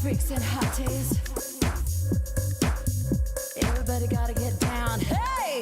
freaks and hotties. Everybody gotta get down. Hey!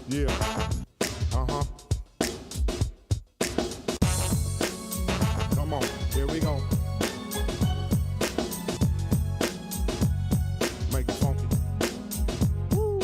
Yeah. Come on, here we go. Make it funky. Woo.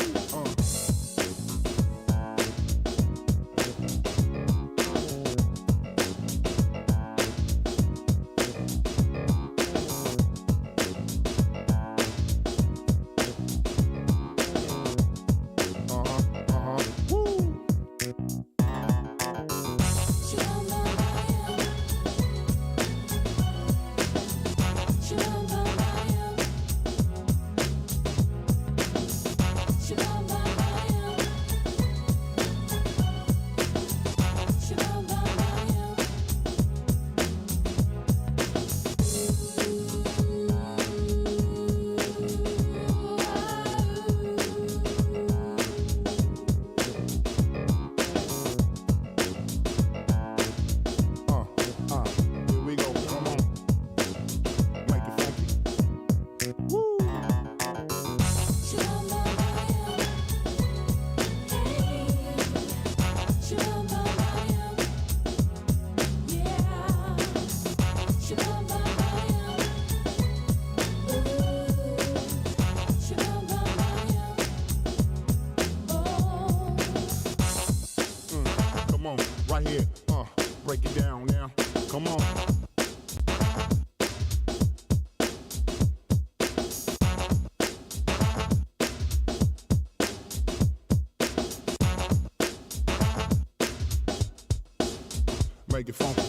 Come on, right here, break it down now. Come on. Make it funky.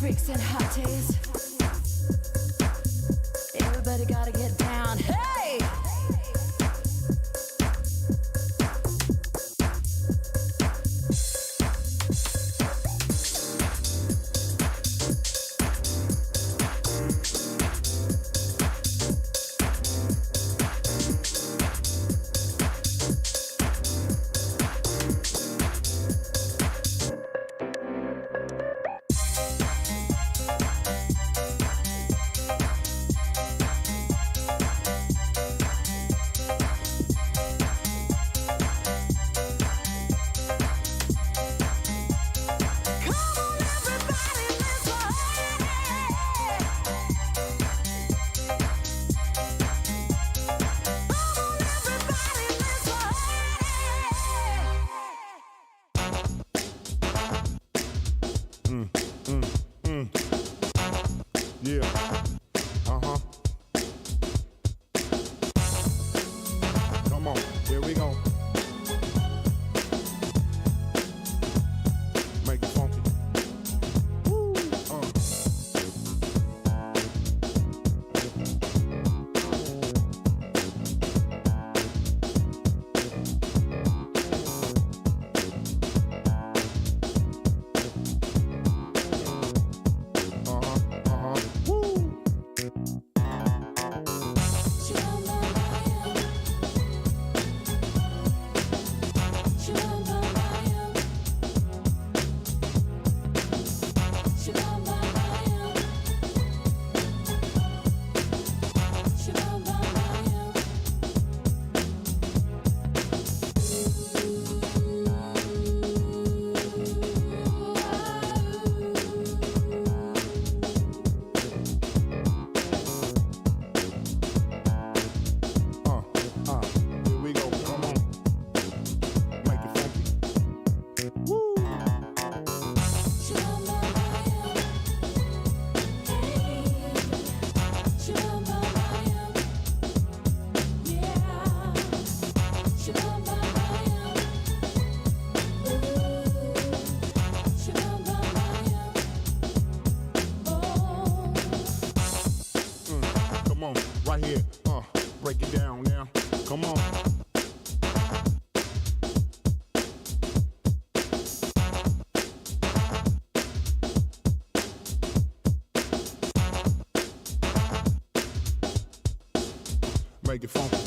freaks and hotties. Everybody gotta get down. Hey! Yeah. Uh-huh. Come on, here we go. Make it funky. Woo. Here we go, come on. Make it funky. Woo! Come on, right here, break it down now. Come on. Make it funky.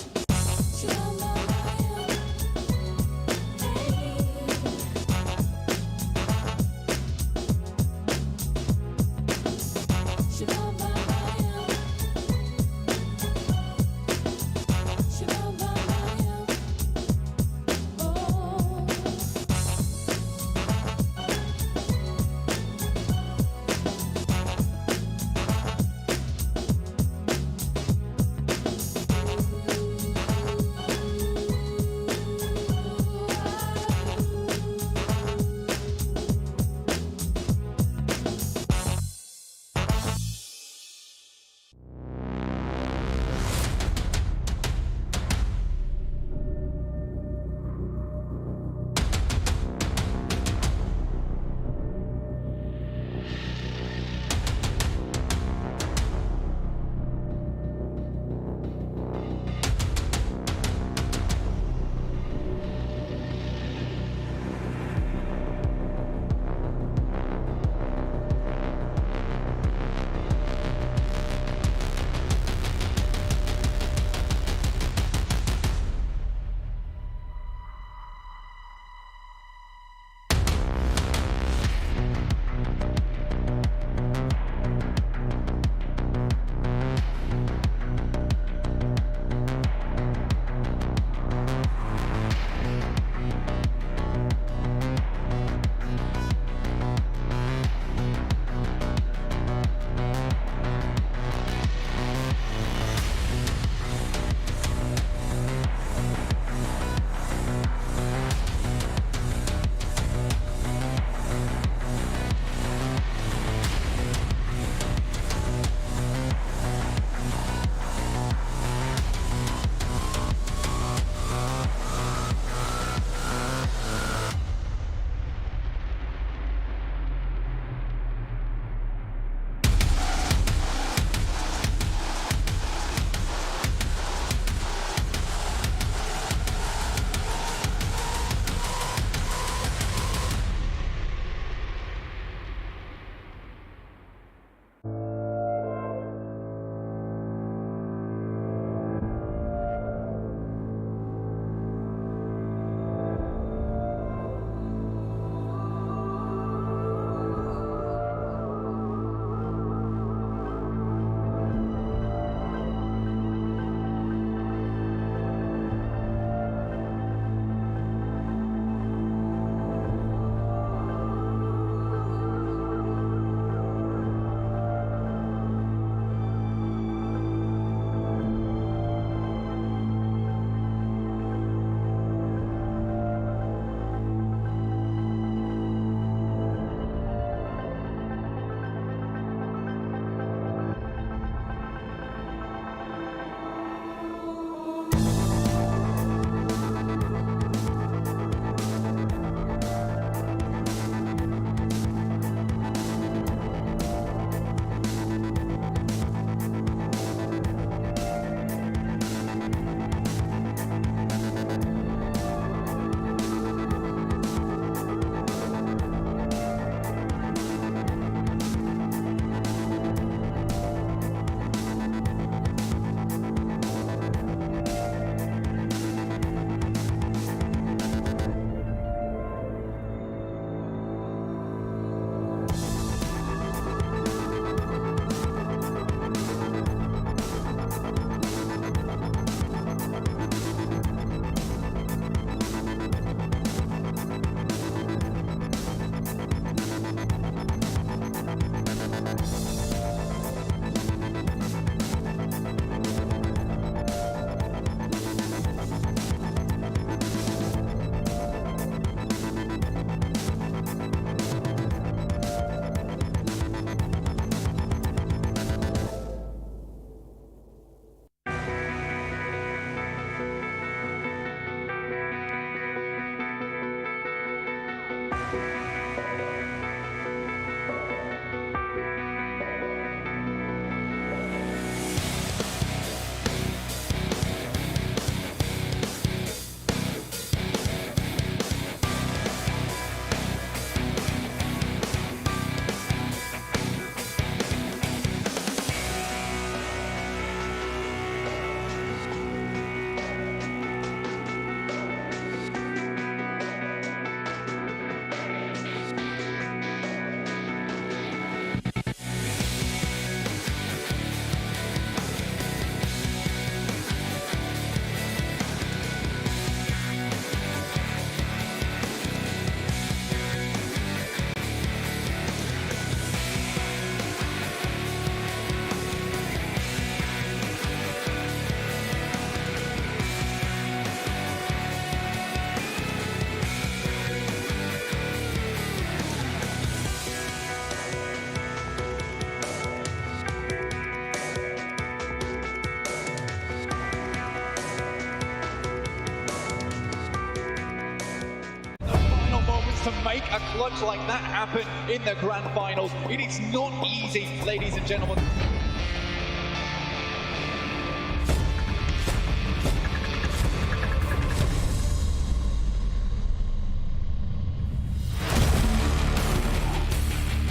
To make a clutch like that happen in the grand finals. It is not easy, ladies and gentlemen.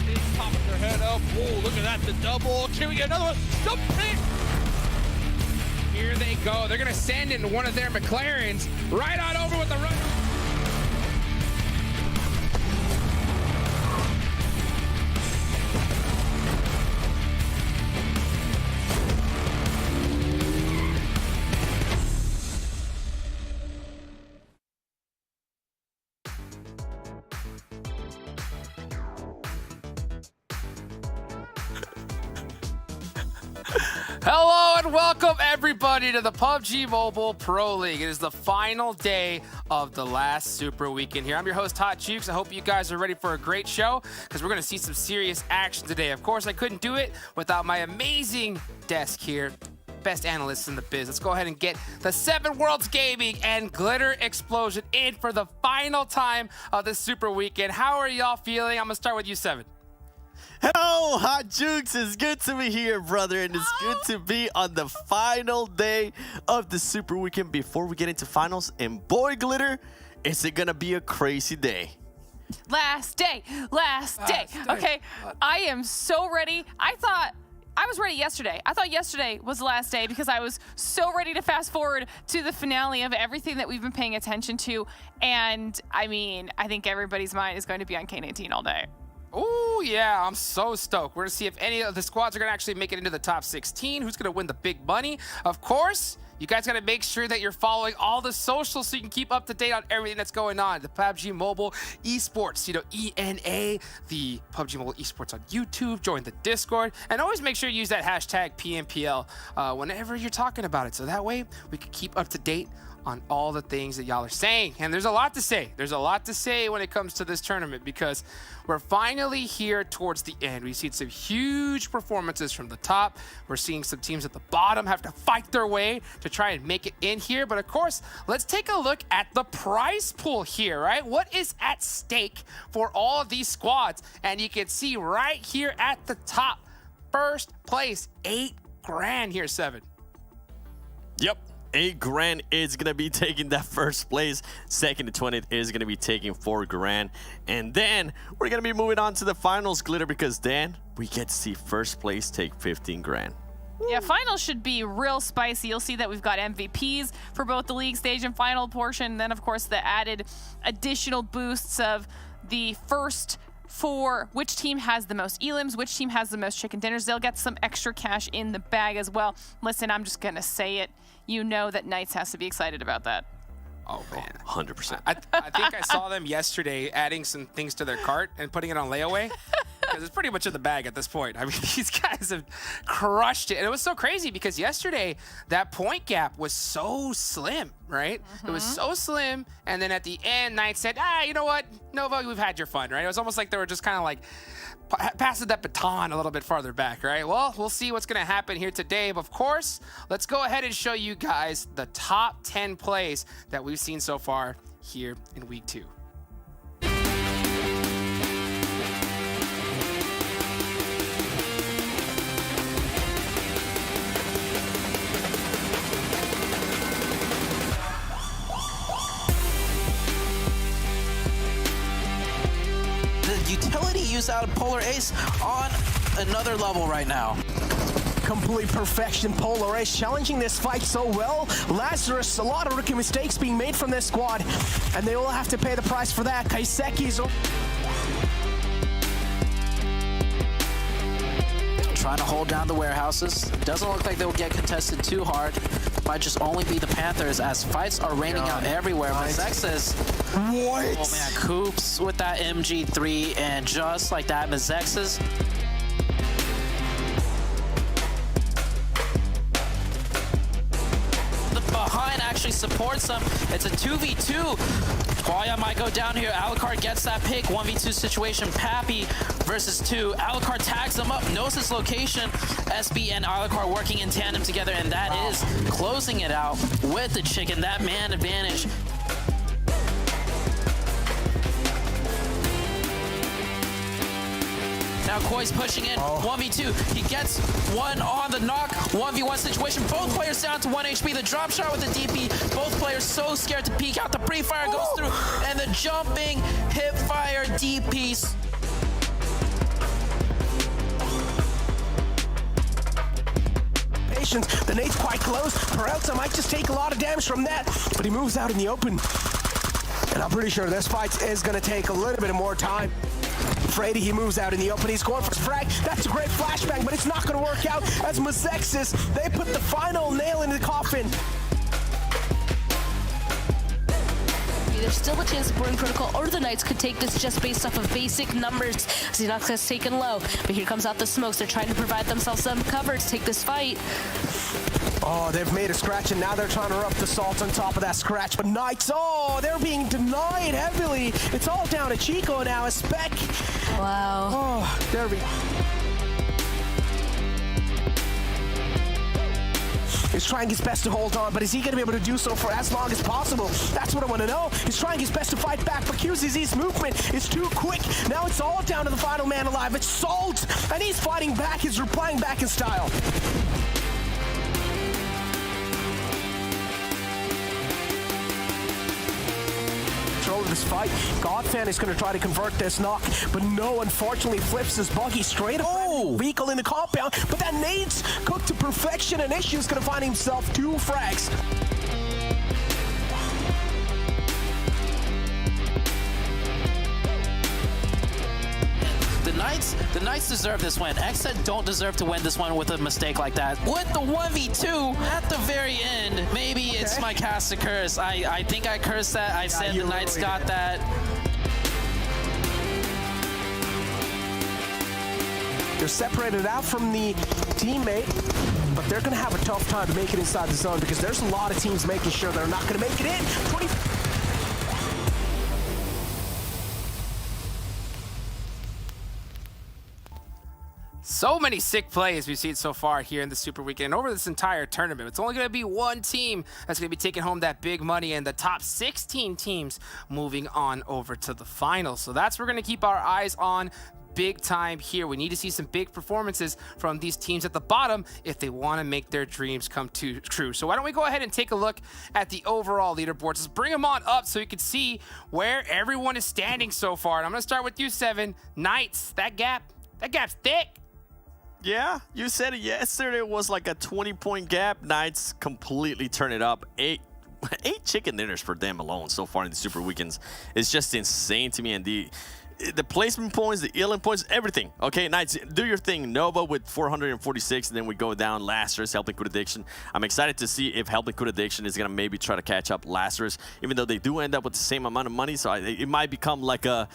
They pop their head up. Whoa, look at that, the double. Can we get another one? Something! Here they go. They're going to send in one of their McLarens right on over with the run. Hello and welcome everybody to the PUBG Mobile Pro League. It is the final day of the last Super Weekend here. I'm your host, Hot Jukes. I hope you guys are ready for a great show because we're going to see some serious action today. Of course, I couldn't do it without my amazing desk here. Best analysts in the biz. Let's go ahead and get the 7 Worlds Gaming and Glitter Explosion in for the final time of the Super Weekend. How are y'all feeling? I'm going to start with you, 7. Hello, Hot Jukes. It's good to be here, brother, and it's good to be on the final day of the Super Weekend before we get into finals. And boy, Glitter, is it gonna be a crazy day. Last day. Okay, I am so ready. I was ready yesterday. I thought yesterday was the last day because I was so ready to fast forward to the finale of everything that we've been paying attention to. And I mean, I think everybody's mind is going to be on K19 all day. Oh, yeah, I'm so stoked. We're going to see if any of the squads are going to actually make it into the top 16. Who's going to win the big money? Of course, you guys got to make sure that you're following all the socials so you can keep up to date on everything that's going on. The PUBG Mobile Esports, ENA, the PUBG Mobile Esports on YouTube. Join the Discord. And always make sure you use that hashtag PMPL whenever you're talking about it. So that way we can keep up to date on all the things that y'all are saying. And there's a lot to say. There's a lot to say when it comes to this tournament because we're finally here towards the end. We've seen some huge performances from the top. We're seeing some teams at the bottom have to fight their way to try and make it in here. But of course, let's take a look at the prize pool here, right? What is at stake for all of these squads? And you can see right here at the top, first place, $8 grand here, 7. Yep. $8 grand is gonna be taking that first place. Second to 20th is gonna be taking $4 grand, and then we're gonna be moving on to the finals, Glitter, because then we get to see first place take 15 grand. Yeah, finals should be real spicy. You'll see that we've got MVPs for both the league stage and final portion. And then, of course, the added additional boosts of the first 4, which team has the most elims, which team has the most chicken dinners. They'll get some extra cash in the bag as well. Listen, I'm just gonna say it. You know that Knights has to be excited about that. Oh, man. 100%. I think I saw them yesterday adding some things to their cart and putting it on layaway because it's pretty much in the bag at this point. I mean, these guys have crushed it. And it was so crazy because yesterday that point gap was so slim, right? It was so slim. And then at the end, Knights said, you know what? Nova, we've had your fun, right? It was almost like they were just kind of like passing that baton a little bit farther back, right? Well, we'll see what's going to happen here today. But of course, let's go ahead and show you guys the top 10 plays that we've seen so far here in week 2. utility use out of Polar Ace on another level right now. Complete perfection. Polar Ace challenging this fight so well. Lazarus, a lot of rookie mistakes being made from this squad, and they will have to pay the price for that. Kaiseki's trying to hold down the warehouses. Doesn't look like they'll get contested too hard. Might just only be the Panthers as fights are raining out everywhere. Mezexis. What? Oh man, Coops with that MG3, and just like that, Mezexis. The behind actually supports them. It's a 2v2. Qualia might go down here. Alucard gets that pick. 1v2 situation. Pappy versus 2. Alucard tags him up, knows his location. SB and Alucard working in tandem together, and that is closing it out with the chicken. That man advantage. Now Koi's pushing in, 1v2. He gets one on the knock, 1v1 situation. Both players down to 1 HP. The drop shot with the DP. Both players so scared to peek out. The pre-fire goes through, and the jumping hip fire DP. Patience. The nade's quite close. Peralta might just take a lot of damage from that, but he moves out in the open. And I'm pretty sure this fight is going to take a little bit more time. Frady, he moves out in the open. He's going for his frag. That's a great flashbang, but it's not going to work out as Mezexis, they put the final nail in the coffin. There's still a chance Burn Protocol or the Knights could take this just based off of basic numbers. Xenox has taken low, but here comes out the smokes. They're trying to provide themselves some cover to take this fight. Oh, they've made a scratch, and now they're trying to rub the salt on top of that scratch. But Knights, oh, they're being denied heavily. It's all down to Chico now, a spec. Wow. Oh, there we go. He's trying his best to hold on, but is he going to be able to do so for as long as possible? That's what I want to know. He's trying his best to fight back, but QZZ's movement is too quick. Now it's all down to the final man alive. It's Salt, and he's fighting back. He's replying back in style. Of this fight. Godfan is going to try to convert this knock, but no, unfortunately flips his buggy straight up vehicle in the compound, but that nade's cooked to perfection, and Issue's going to find himself 2 frags. The Knights deserve this win. XSET don't deserve to win this one with a mistake like that. With the 1v2 at the very end, maybe it's my cast to curse. I think I cursed that. I said the Knights got that. They're separated out from the teammate, but they're going to have a tough time to make it inside the zone because there's a lot of teams making sure they're not going to make it in. So many sick plays we've seen so far here in the Super Weekend and over this entire tournament. It's only going to be one team that's going to be taking home that big money, and the top 16 teams moving on over to the finals. So that's what we're going to keep our eyes on big time here. We need to see some big performances from these teams at the bottom if they want to make their dreams come true. So why don't we go ahead and take a look at the overall leaderboards. Let's bring them on up so you can see where everyone is standing so far. And I'm going to start with you, Seven. Knights, that gap's thick. Yeah, you said it yesterday. It was like a 20-point gap. Knights completely turn it up. Eight chicken dinners for them alone so far in the Super Weekends. It's just insane to me. And the placement points, the Elan points, everything. Okay, Knights, do your thing. Nova with 446, and then we go down. Lazarus, Helping Quit Addiction. I'm excited to see if Helping Quit Addiction is going to maybe try to catch up Lazarus, even though they do end up with the same amount of money. So it might become like a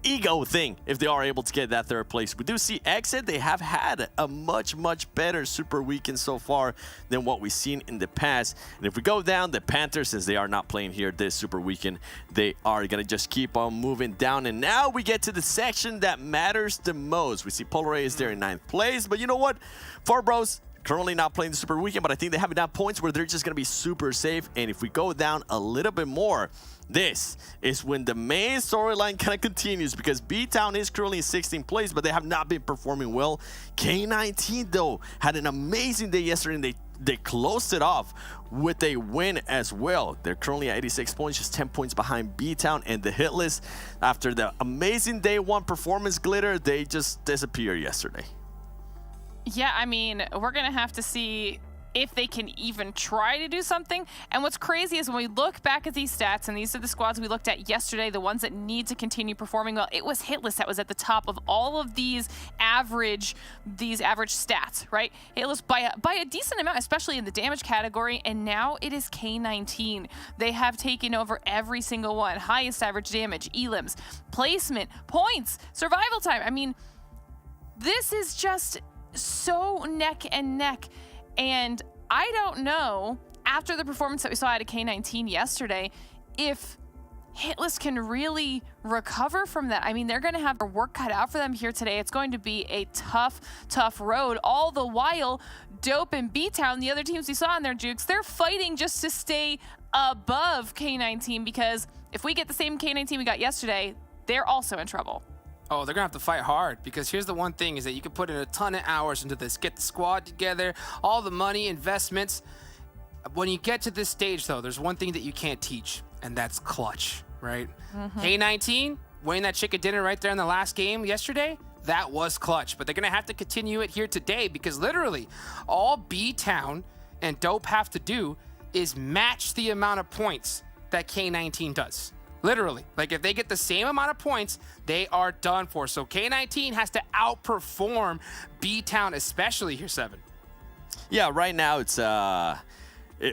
ego thing if they are able to get that 3rd place. We do see XSET, they have had a much better Super Weekend so far than what we've seen in the past. And if we go down, the Panthers, since they are not playing here this Super Weekend, they are gonna just keep on moving down. And now we get to the section that matters the most. We see Polar A is there in 9th place, but you know what, Far Bros, currently not playing the Super Weekend, but I think they have enough points where they're just going to be super safe. And if we go down a little bit more, this is when the main storyline kind of continues, because BTOWN is currently in 16th place, but they have not been performing well. K19, though, had an amazing day yesterday, and they closed it off with a win as well. They're currently at 86 points, just 10 points behind BTOWN and the Hitlist. After the amazing day one performance, Glitter, they just disappeared yesterday. Yeah, I mean, we're going to have to see if they can even try to do something. And what's crazy is when we look back at these stats, and these are the squads we looked at yesterday, the ones that need to continue performing well, it was Hitlist that was at the top of all of these average stats, right? Hitlist by a decent amount, especially in the damage category, and now it is K19. They have taken over every single one. Highest average damage, elims, placement, points, survival time. I mean, this is just so neck and neck. And I don't know, after the performance that we saw out of K19 yesterday, if Hitlist can really recover from that. I mean, they're going to have their work cut out for them here today. It's going to be a tough, tough road. All the while, Dope and BTOWN, the other teams we saw in their jukes, they're fighting just to stay above K19, because if we get the same K19 we got yesterday, they're also in trouble. Oh, they're gonna have to fight hard, because here's the one thing is that you can put in a ton of hours into this, get the squad together, all the money, investments. When you get to this stage, though, there's one thing that you can't teach, and that's clutch, right? K19, winning that chicken dinner right there in the last game yesterday, that was clutch. But they're gonna have to continue it here today, because literally all BTOWN and Dope have to do is match the amount of points that K19 does. Literally, like if they get the same amount of points, they are done for. So K19 has to outperform BTOWN, especially here, 7. Yeah, right now it's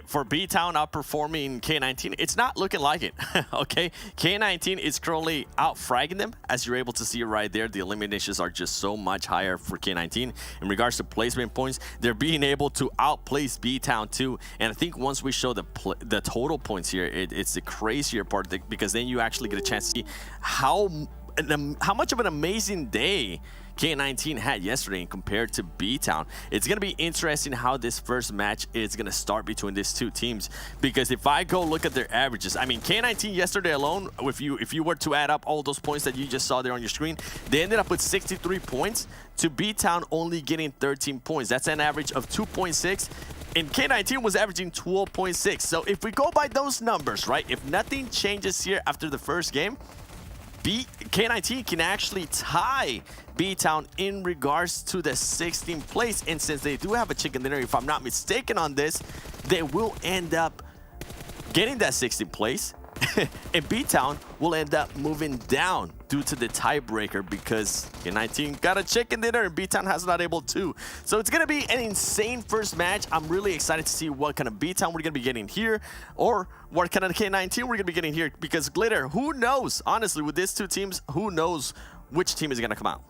for BTOWN outperforming K19, it's not looking like it. Okay, K19 is currently out-fragging them, as you're able to see right there. The eliminations are just so much higher for K19. In regards to placement points, they're being able to outplace BTOWN too. And I think once we show the total points here, it's the crazier part, because then you actually get a chance to see how much of an amazing day K19 had yesterday compared to BTOWN. It's going to be interesting how this first match is going to start between these two teams, because if I go look at their averages, I mean, K19 yesterday alone, if you were to add up all those points that you just saw there on your screen, they ended up with 63 points to BTOWN only getting 13 points. That's an average of 2.6. And K19 was averaging 12.6. So if we go by those numbers, right, if nothing changes here after the first game, K19 can actually tie BTOWN in regards to the 16th place. And since they do have a chicken dinner, if I'm not mistaken on this, they will end up getting that 16th place. And BTOWN will end up moving down due to the tiebreaker, because K19 got a chicken dinner and BTOWN has not able to. So it's going to be an insane first match. I'm really excited to see what kind of BTOWN we're going to be getting here, or what kind of K19 we're going to be getting here, because Glitter, who knows? Honestly, with these two teams, who knows which team is going to come out?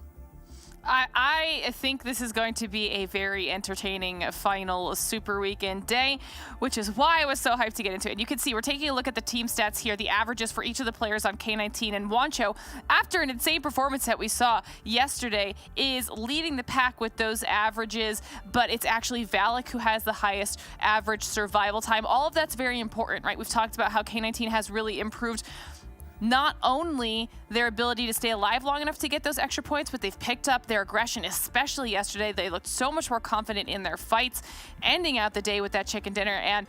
I think this is going to be a very entertaining final Super Weekend day, which is why I was so hyped to get into it. You can see we're taking a look at the team stats here, the averages for each of the players on K19, and Wancho, after an insane performance that we saw yesterday, is leading the pack with those averages, but it's actually Valak who has the highest average survival time. All of that's very important, right? We've talked about how K19 has really improved not only their ability to stay alive long enough to get those extra points, but they've picked up their aggression, especially yesterday. They looked so much more confident in their fights, ending out the day with that chicken dinner. And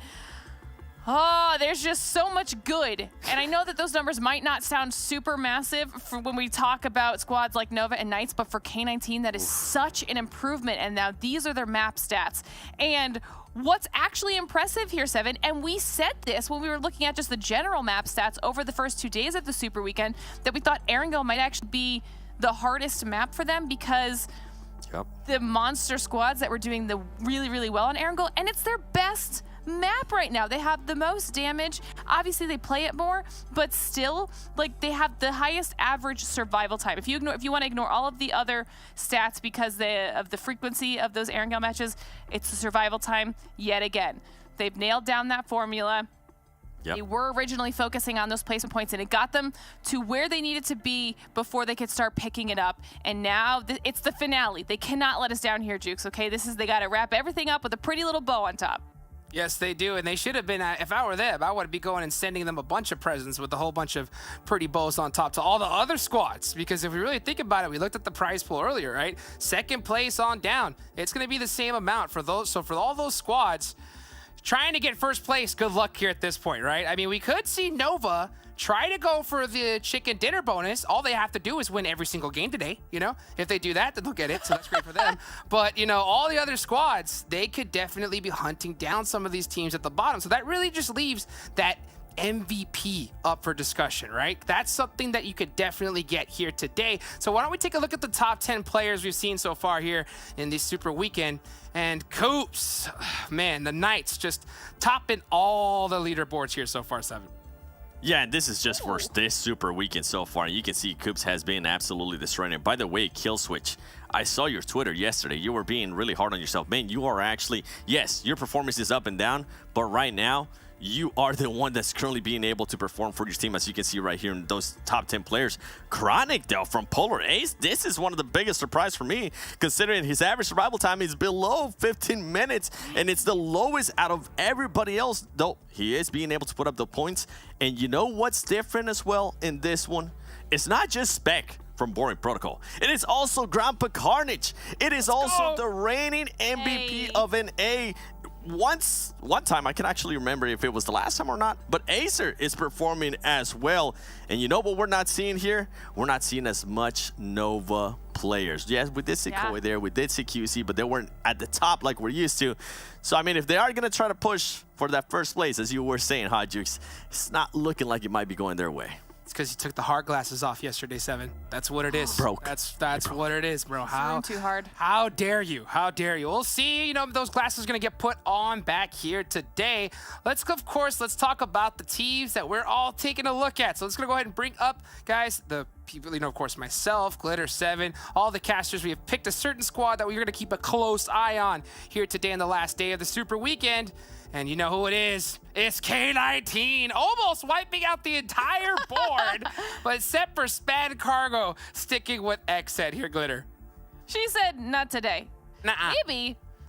oh, there's just so much good. And I know that those numbers might not sound super massive for when we talk about squads like Nova and Knights, but for K19, that is such an improvement. And now these are their map stats. And what's actually impressive here, 7, and we said this when we were looking at just the general map stats over the first 2 days of the Super Weekend, that we thought Erangel might actually be the hardest map for them, because the monster squads that were doing the really, really well on Erangel, and it's their best map right now. They have the most damage. Obviously, they play it more, but still, like, they have the highest average survival time. If you want to ignore all of the other stats because of the frequency of those Erangel matches, it's the survival time yet again. They've nailed down that formula. Yep. They were originally focusing on those placement points, and it got them to where they needed to be before they could start picking it up. And now it's the finale. They cannot let us down here, Jukes, okay? They got to wrap everything up with a pretty little bow on top. Yes, they do, and they should have been. If I were them, I would be going and sending them a bunch of presents with a whole bunch of pretty bows on top to all the other squads. Because if we really think about it, we looked at the prize pool earlier, right? Second place on down, it's going to be the same amount for those. So for all those squads trying to get first place, good luck here at this point, right? I mean, we could see Nova try to go for the chicken dinner bonus. All they have to do is win every single game today, you know? If they do that, then they'll get it, so that's great for them. But, you know, all the other squads, they could definitely be hunting down some of these teams at the bottom. So that really just leaves that MVP up for discussion, right? That's something that you could definitely get here today. So why don't we take a look at the top 10 players we've seen so far here in this Super Weekend. And Coops, man, the Knights just topping all the leaderboards here so far, 7. Yeah, and this is just for this Super Weekend so far. You can see Coops has been absolutely destroying it. By the way, Kill Switch, I saw your Twitter yesterday. You were being really hard on yourself. Man, you are actually, yes, your performance is up and down, but right now, you are the one that's currently being able to perform for your team, as you can see right here in those top 10 players. Chronic, though, from Polar Ace, this is one of the biggest surprise for me, considering his average survival time is below 15 minutes, and it's the lowest out of everybody else, though he is being able to put up the points. And you know what's different as well in this one? It's not just Spec from Boring Protocol. It is also Grandpa Carnage. It is also the reigning MVP of NA. One time, I can actually remember if it was the last time or not, but Acer is performing as well. And you know what we're not seeing here? We're not seeing as much Nova players. Yes, we did see Koi there, we did see QC, but they weren't at the top like we're used to. So, I mean, if they are going to try to push for that first place, as you were saying, Jukes, it's not looking like it might be going their way. It's because you took the hard glasses off yesterday, 7. That's what it is. Broke. That's what it is, bro. How too hard. How dare you? How dare you? We'll see. You know, those glasses are gonna get put on back here today. Let's talk about the teams that we're all taking a look at. So let's go ahead and bring up, guys, the people, you know, of course, myself, Glitter 7, all the casters. We have picked a certain squad that we're gonna keep a close eye on here today on the last day of the Super Weekend. And you know who it is? It's K19, almost wiping out the entire board, but except for Span Cargo sticking with XSET here, Glitter. She said, not today. Nuh-uh.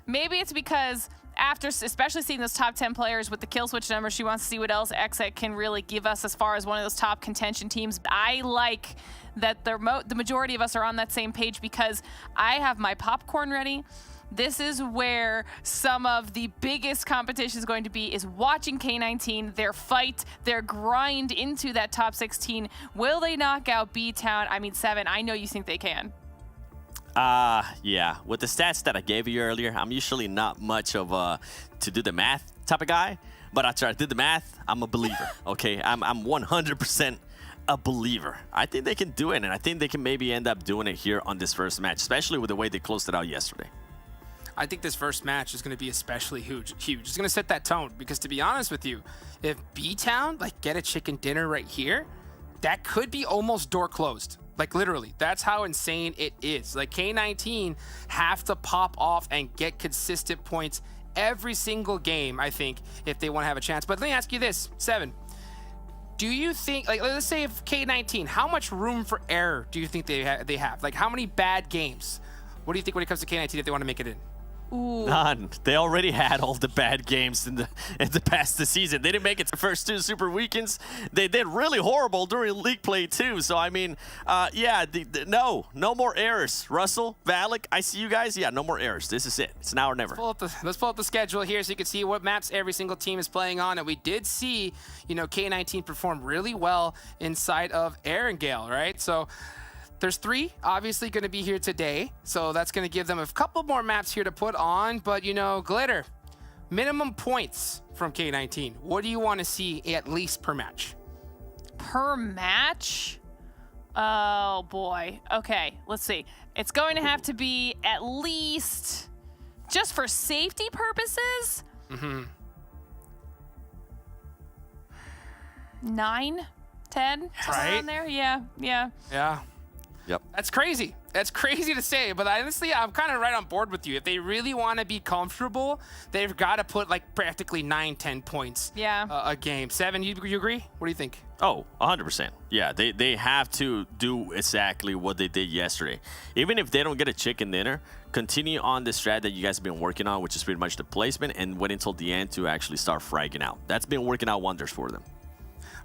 Maybe it's because after especially seeing those top 10 players with the kill switch number, she wants to see what else XSET can really give us as far as one of those top contention teams. I like that the majority of us are on that same page because I have my popcorn ready. This is where some of the biggest competition is going to be, is watching K19, their fight, their grind into that top 16. Will they knock out BTOWN? I mean, 7, I know you think they can. Yeah. With the stats that I gave you earlier, I'm usually not much of a to do the math type of guy, but after I did the math, I'm a believer, okay? I'm 100% a believer. I think they can do it, and I think they can maybe end up doing it here on this first match, especially with the way they closed it out yesterday. I think this first match is going to be especially huge. It's going to set that tone because, to be honest with you, if BTOWN get a chicken dinner right here, that could be almost door closed. Like, literally, that's how insane it is. Like, K19 have to pop off and get consistent points every single game, I think, if they want to have a chance. But let me ask you this, 7. Do you think, let's say if K19, how much room for error do you think they have? Like, how many bad games? What do you think when it comes to K19 if they want to make it in? Ooh. None. They already had all the bad games in the past season. They didn't make it to the first 2 Super Weekends. They did really horrible during league play too. So I mean, yeah, no more errors. Russell, Valak, I see you guys. Yeah, no more errors. This is it. It's now or never. Let's pull up the schedule here so you can see what maps every single team is playing on. And we did see, you know, K19 perform really well inside of Erangel, right? So there's 3 obviously going to be here today, so that's going to give them a couple more maps here to put on. But, you know, Glitter, minimum points from K19. What do you want to see at least per match? Per match? Oh, boy. Okay, let's see. It's going to have to be at least, just for safety purposes, 9, 10, somewhere Right? around there. Yeah. Yeah. Yep. That's crazy. That's crazy to say, but honestly, I'm kind of right on board with you. If they really want to be comfortable, they've got to put like practically 9-10 points a game. 7, you agree? What do you think? Oh, 100%. Yeah, they have to do exactly what they did yesterday. Even if they don't get a chicken dinner, continue on the strat that you guys have been working on, which is pretty much the placement, and wait until the end to actually start fragging out. That's been working out wonders for them.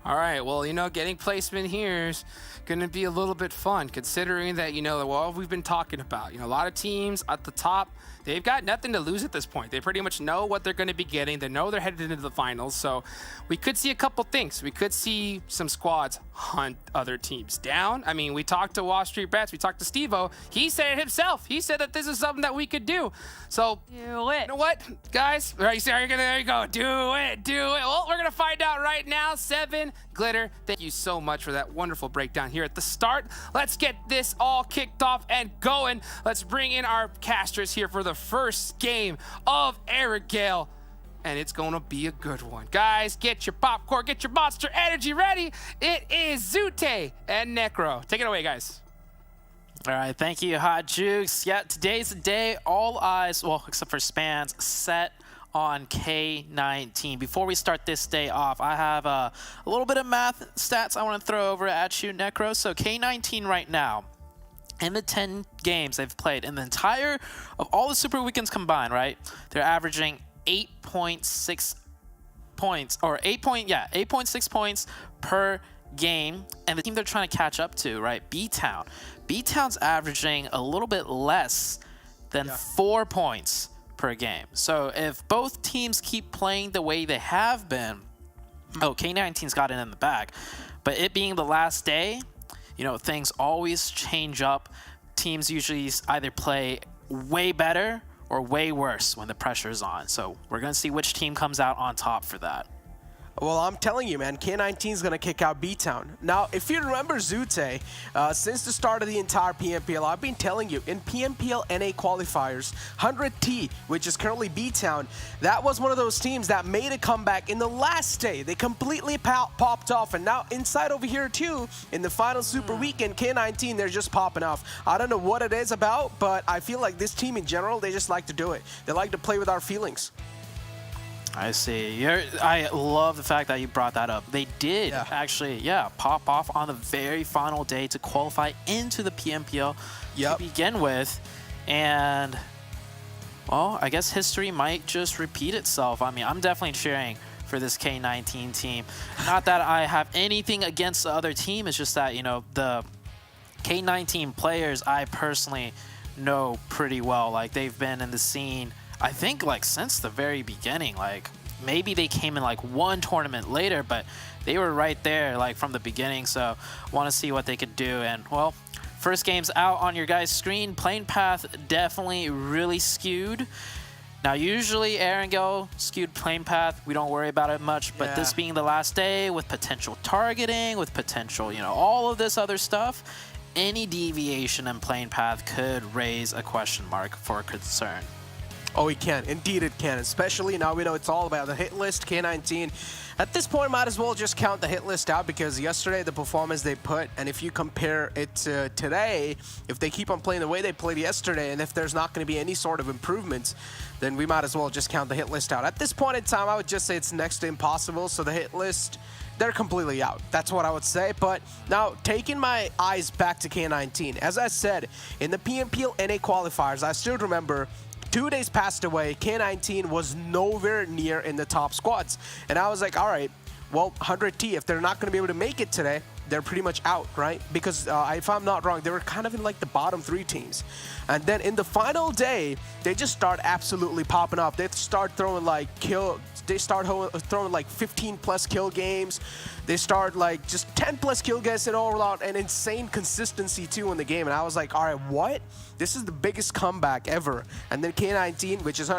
All right, well, getting placement here is going to be a little bit fun, considering that, what we've been talking about. A lot of teams at the top, they've got nothing to lose at this point. They pretty much know what they're going to be getting. They know they're headed into the finals, so we could see a couple things. We could see some squads hunt other teams down. I mean, we talked to WallStreetBets, we talked to Steve-O. He said it himself. He said that this is something that we could do. So, do it. You know what, guys? There you go. Do it. Well, we're going to find out right now. 7 Glitter, thank you so much for that wonderful breakdown here at the start. Let's get this all kicked off and going. Let's bring in our casters here for the first game of Erangel, and it's gonna be a good one. Guys, get your popcorn, get your Monster Energy ready. It is Zute and Necro. Take it away, guys. All right, thank you, Hot Jukes. Yeah, today's the day. All eyes, well, except for Spans, set on K19. Before we start this day off, I have a little bit of math stats I want to throw over at you, Necro. So K19 right now, in the 10 games they've played, in the entire of all the Super Weekends combined, right, they're averaging 8.6 points, or 8.6 points per game. And the team they're trying to catch up to, right, BTOWN. BTOWN's averaging a little bit less than 4 points per game. So if both teams keep playing the way they have been, K19's got it in the bag. But it being the last day, things always change up. Teams usually either play way better or way worse when the pressure is on. So we're going to see which team comes out on top for that. Well, I'm telling you, man, K19 is going to kick out BTOWN. Now, if you remember Zute, since the start of the entire PMPL, I've been telling you, in PMPL NA qualifiers, 100T, which is currently BTOWN, that was one of those teams that made a comeback in the last day. They completely popped off, and now inside over here, too, in the final Super Weekend, K19, they're just popping off. I don't know what it is about, but I feel like this team in general, they just like to do it. They like to play with our feelings. I see. I love the fact that you brought that up. They did actually, pop off on the very final day to qualify into the PMPL to begin with. And, well, I guess history might just repeat itself. I mean, I'm definitely cheering for this K19 team. Not that I have anything against the other team. It's just that, the K19 players I personally know pretty well. Like, they've been in the scene, I think, like, since the very beginning. Like, maybe they came in like one tournament later, but they were right there like from the beginning. So want to see what they could do. And, well, first game's out on your guys' screen. Playing path definitely really skewed. Now, usually Erangel skewed playing path, we don't worry about it much, but this being the last day with potential targeting, with potential, all of this other stuff, any deviation in playing path could raise a question mark for concern. Oh, it can. Indeed, it can. Especially now we know it's all about the hit list, K19. At this point, might as well just count the hit list out, because yesterday, the performance they put, and if you compare it to today, if they keep on playing the way they played yesterday, and if there's not going to be any sort of improvements, then we might as well just count the hit list out. At this point in time, I would just say it's next to impossible, so the hit list, they're completely out. That's what I would say. But now, taking my eyes back to K19, as I said, in the PMPL NA qualifiers, I still remember 2 days passed away, K19 was nowhere near in the top squads. And I was like, all right, well, 100T, if they're not going to be able to make it today, they're pretty much out, right? Because if I'm not wrong, they were kind of in like the bottom 3 teams. And then in the final day, they just start absolutely popping up. They start throwing like throwing like 15+ kill games. They start like just 10+ kill games and all out, and insane consistency too in the game. And I was like, all right, what? This is the biggest comeback ever. And then K19, which was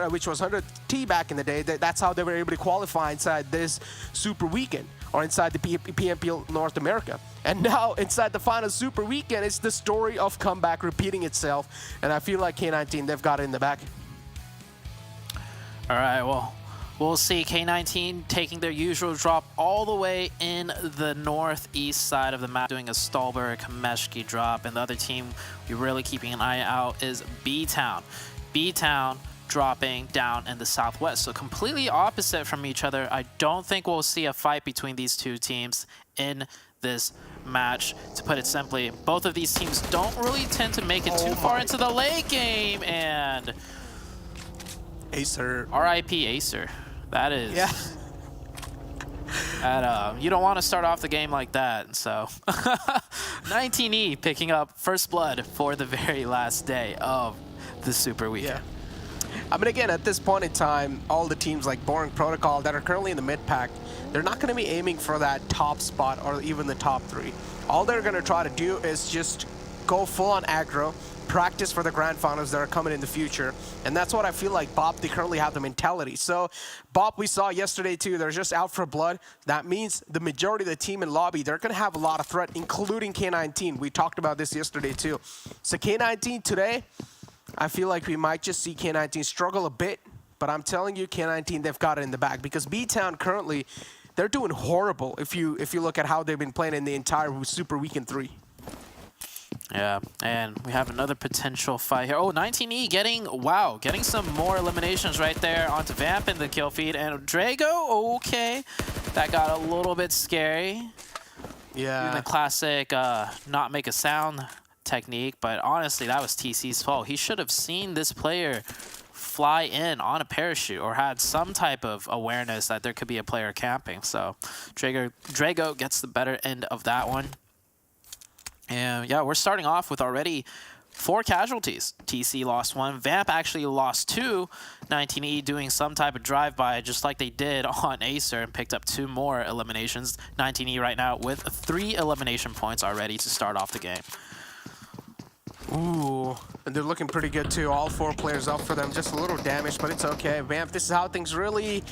100T back in the day, that's how they were able to qualify inside this Super Weekend, or inside the PMPL North America. And now inside the final Super Weekend, it's the story of comeback repeating itself. And I feel like K19, they've got it in the back. All right, well, We'll see K19 taking their usual drop all the way in the northeast side of the map, doing a Stolberg Meshki drop, and the other team we're really keeping an eye out is BTOWN. BTOWN dropping down in the southwest, so completely opposite from each other. I don't think we'll see a fight between these two teams in this match. To put it simply, both of these teams don't really tend to make it too far into the late game, and Acer. RIP Acer. That is... Yeah. That, you don't want to start off the game like that, so... 19E picking up first blood for the very last day of the Super Weekend. Yeah. I mean, again, at this point in time, all the teams like Boring Protocol that are currently in the mid-pack, they're not going to be aiming for that top spot or even the top 3. All they're going to try to do is just go full on aggro, practice for the grand finals that are coming in the future. And that's what I feel like BOP, they currently have the mentality. So BOP, we saw yesterday too, they're just out for blood. That means the majority of the team in lobby, they're going to have a lot of threat, including K19. We talked about this yesterday too. So K19 today, I feel like we might just see K19 struggle a bit, but I'm telling you, K19, they've got it in the bag, because BTOWN currently, they're doing horrible if you look at how they've been playing in the entire Super Weekend 3. Yeah, and we have another potential fight here. Oh, 19E getting some more eliminations right there onto Vamp in the kill feed, and Drago, okay, that got a little bit scary. Yeah. Doing the classic not make a sound technique, but honestly, that was TC's fault. He should have seen this player fly in on a parachute or had some type of awareness that there could be a player camping. So Drago gets the better end of that one. And yeah, we're starting off with already 4 casualties. TC lost 1. Vamp actually lost 2. 19E doing some type of drive-by just like they did on Acer and picked up 2 more eliminations. 19E right now with 3 elimination points already to start off the game. Ooh, and they're looking pretty good too. All 4 players up for them. Just a little damage, but it's okay. Vamp, this is how things really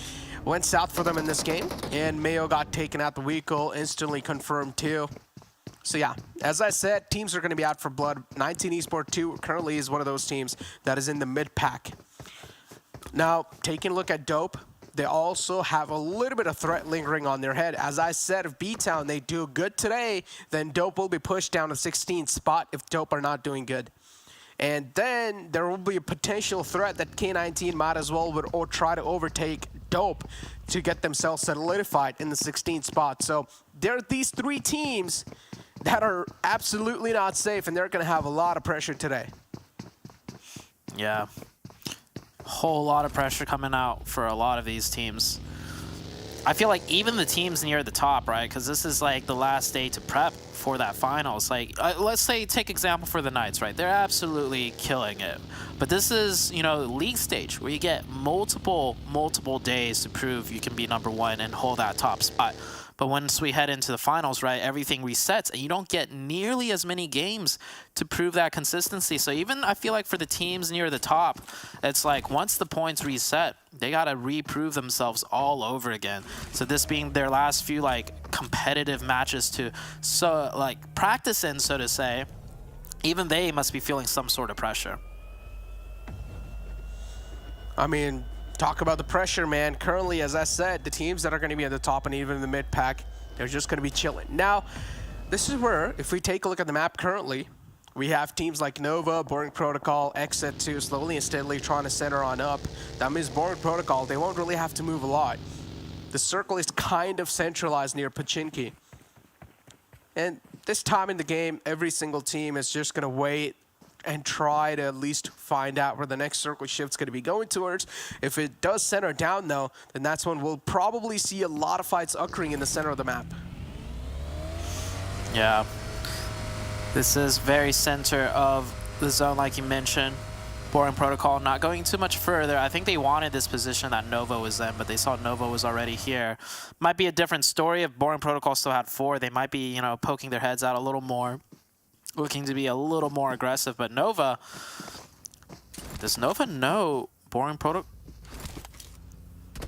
went south for them in this game. And Mayo got taken out the weak goal, instantly confirmed too. So yeah, as I said, teams are going to be out for blood. 19 Esports 2 currently is one of those teams that is in the mid-pack. Now, taking a look at Dope, they also have a little bit of threat lingering on their head. As I said, if BTOWN, they do good today, then Dope will be pushed down to 16th spot if Dope are not doing good. And then there will be a potential threat that K19 might as well or try to overtake Dope to get themselves solidified in the 16th spot. So there are these 3 teams that are absolutely not safe, and they're going to have a lot of pressure today. Yeah. Whole lot of pressure coming out for a lot of these teams. I feel like even the teams near the top, right? Because this is like the last day to prep for that finals. Like, let's say, take example for the Knights, right? They're absolutely killing it. But this is, you know, league stage where you get multiple days to prove you can be #1 and hold that top spot. But once we head into the finals, right, everything resets, and you don't get nearly as many games to prove that consistency. So even I feel like for the teams near the top, it's like once the points reset, they got to reprove themselves all over again. So this being their last few like competitive matches to practice in, so to say, even they must be feeling some sort of pressure. I mean, talk about the pressure, man. Currently, as I said, the teams that are going to be at the top and even in the mid-pack, they're just going to be chilling. Now, this is where, if we take a look at the map currently, we have teams like Nova, Boring Protocol, XSET 2 slowly and steadily trying to center on up. That means Boring Protocol, they won't really have to move a lot. The circle is kind of centralized near Pachinki. And this time in the game, every single team is just going to wait and try to at least find out where the next circle shift's going to be going towards. If it does center down, though, then that's when we'll probably see a lot of fights occurring in the center of the map. Yeah. This is very center of the zone, like you mentioned. Boring Protocol not going too much further. I think they wanted this position that Nova was in, but they saw Nova was already here. Might be a different story if Boring Protocol still had 4. They might be, you know, poking their heads out a little more, looking to be a little more aggressive. But Nova, does Nova know Boring Protocol?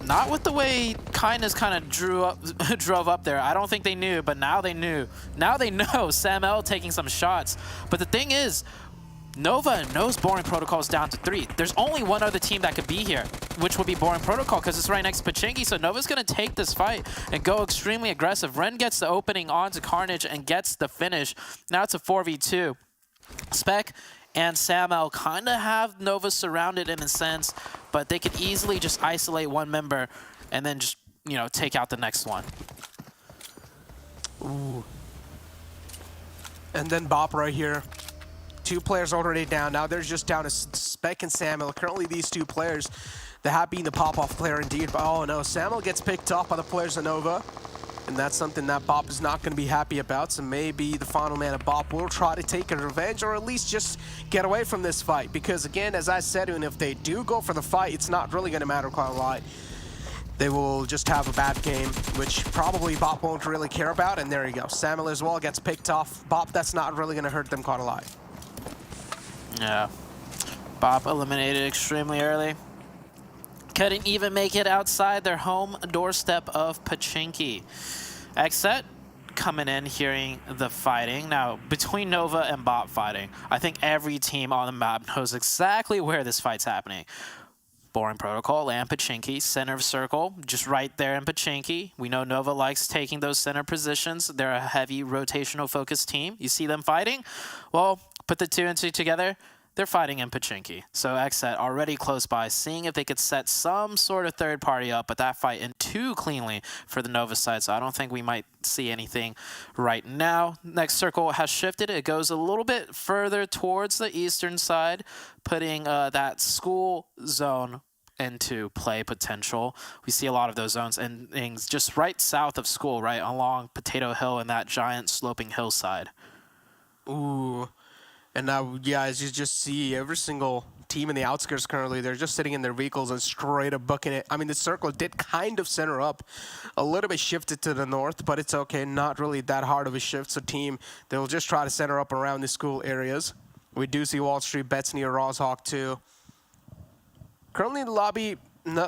Not with the way Kindness kind of drove up there. I don't think they knew, but now they knew. Now they know Sam L taking some shots. But the thing is, Nova knows Boring Protocol is down to 3. There's only one other team that could be here, which would be Boring Protocol, because it's right next to Pachinki. So Nova's going to take this fight and go extremely aggressive. Ren gets the opening onto Carnage and gets the finish. Now it's a 4v2. Spec and Samel kind of have Nova surrounded in a sense, but they could easily just isolate one member and then just, you know, take out the next one. Ooh. And then Bop right here. 2 players already down. Now they're just down to Spec and Samuel. Currently these 2 players, the happy and the pop-off player indeed. But oh no, Samuel gets picked off by the players of Nova. And that's something that Bop is not going to be happy about. So maybe the final man of Bop will try to take a revenge, or at least just get away from this fight. Because again, as I said, and if they do go for the fight, it's not really going to matter quite a lot. They will just have a bad game, which probably Bop won't really care about. And there you go. Samuel as well gets picked off. Bop, that's not really going to hurt them quite a lot. Yeah. Bop eliminated extremely early. Couldn't even make it outside their home doorstep of Pachinki. XSET coming in, hearing the fighting. Now, between Nova and Bop fighting, I think every team on the map knows exactly where this fight's happening. Boring Protocol and Pachinki, center of circle, just right there in Pachinki. We know Nova likes taking those center positions. They're a heavy rotational focused team. You see them fighting? Well, put the 2 and 2 together. They're fighting in Pachinki. So XSET already close by, seeing if they could set some sort of third party up, but that fight in too cleanly for the Nova side, so I don't think we might see anything right now. Next circle has shifted. It goes a little bit further towards the eastern side, putting that school zone into play potential. We see a lot of those zones and things just right south of school, right along Potato Hill and that giant sloping hillside. Ooh. And now, yeah, as you just see, every single team in the outskirts currently, they're just sitting in their vehicles and straight up booking it. I mean, the circle did kind of center up, a little bit shifted to the north, but it's okay, not really that hard of a shift. So team, they'll just try to center up around the school areas. We do see WallStreetBets near Rozhawk too. Currently in the lobby,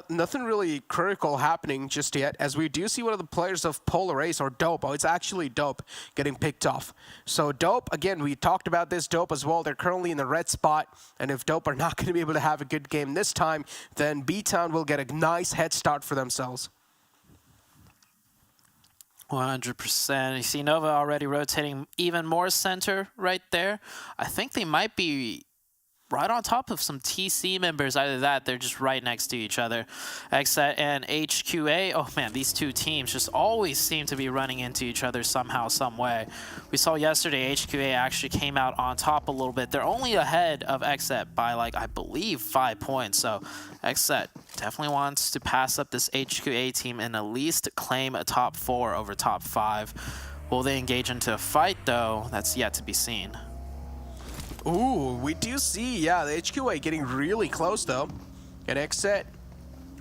nothing really critical happening just yet, as we do see one of the players of Polar Ace, or Dope. Oh, it's actually Dope getting picked off. So Dope, again, we talked about this, Dope as well. They're currently in the red spot, and if Dope are not going to be able to have a good game this time, then BTOWN will get a nice head start for themselves. 100%. You see Nova already rotating even more center right there. I think they might be right on top of some TC members. Either that, they're just right next to each other. XSET and HQA, oh man, these 2 teams just always seem to be running into each other somehow, some way. We saw yesterday HQA actually came out on top a little bit. They're only ahead of XSET by, like, I believe 5 points. So XSET definitely wants to pass up this HQA team and at least claim a top 4 over top 5. Will they engage into a fight, though? That's yet to be seen. Ooh, we do see, yeah, the HQA getting really close, though. And XSET,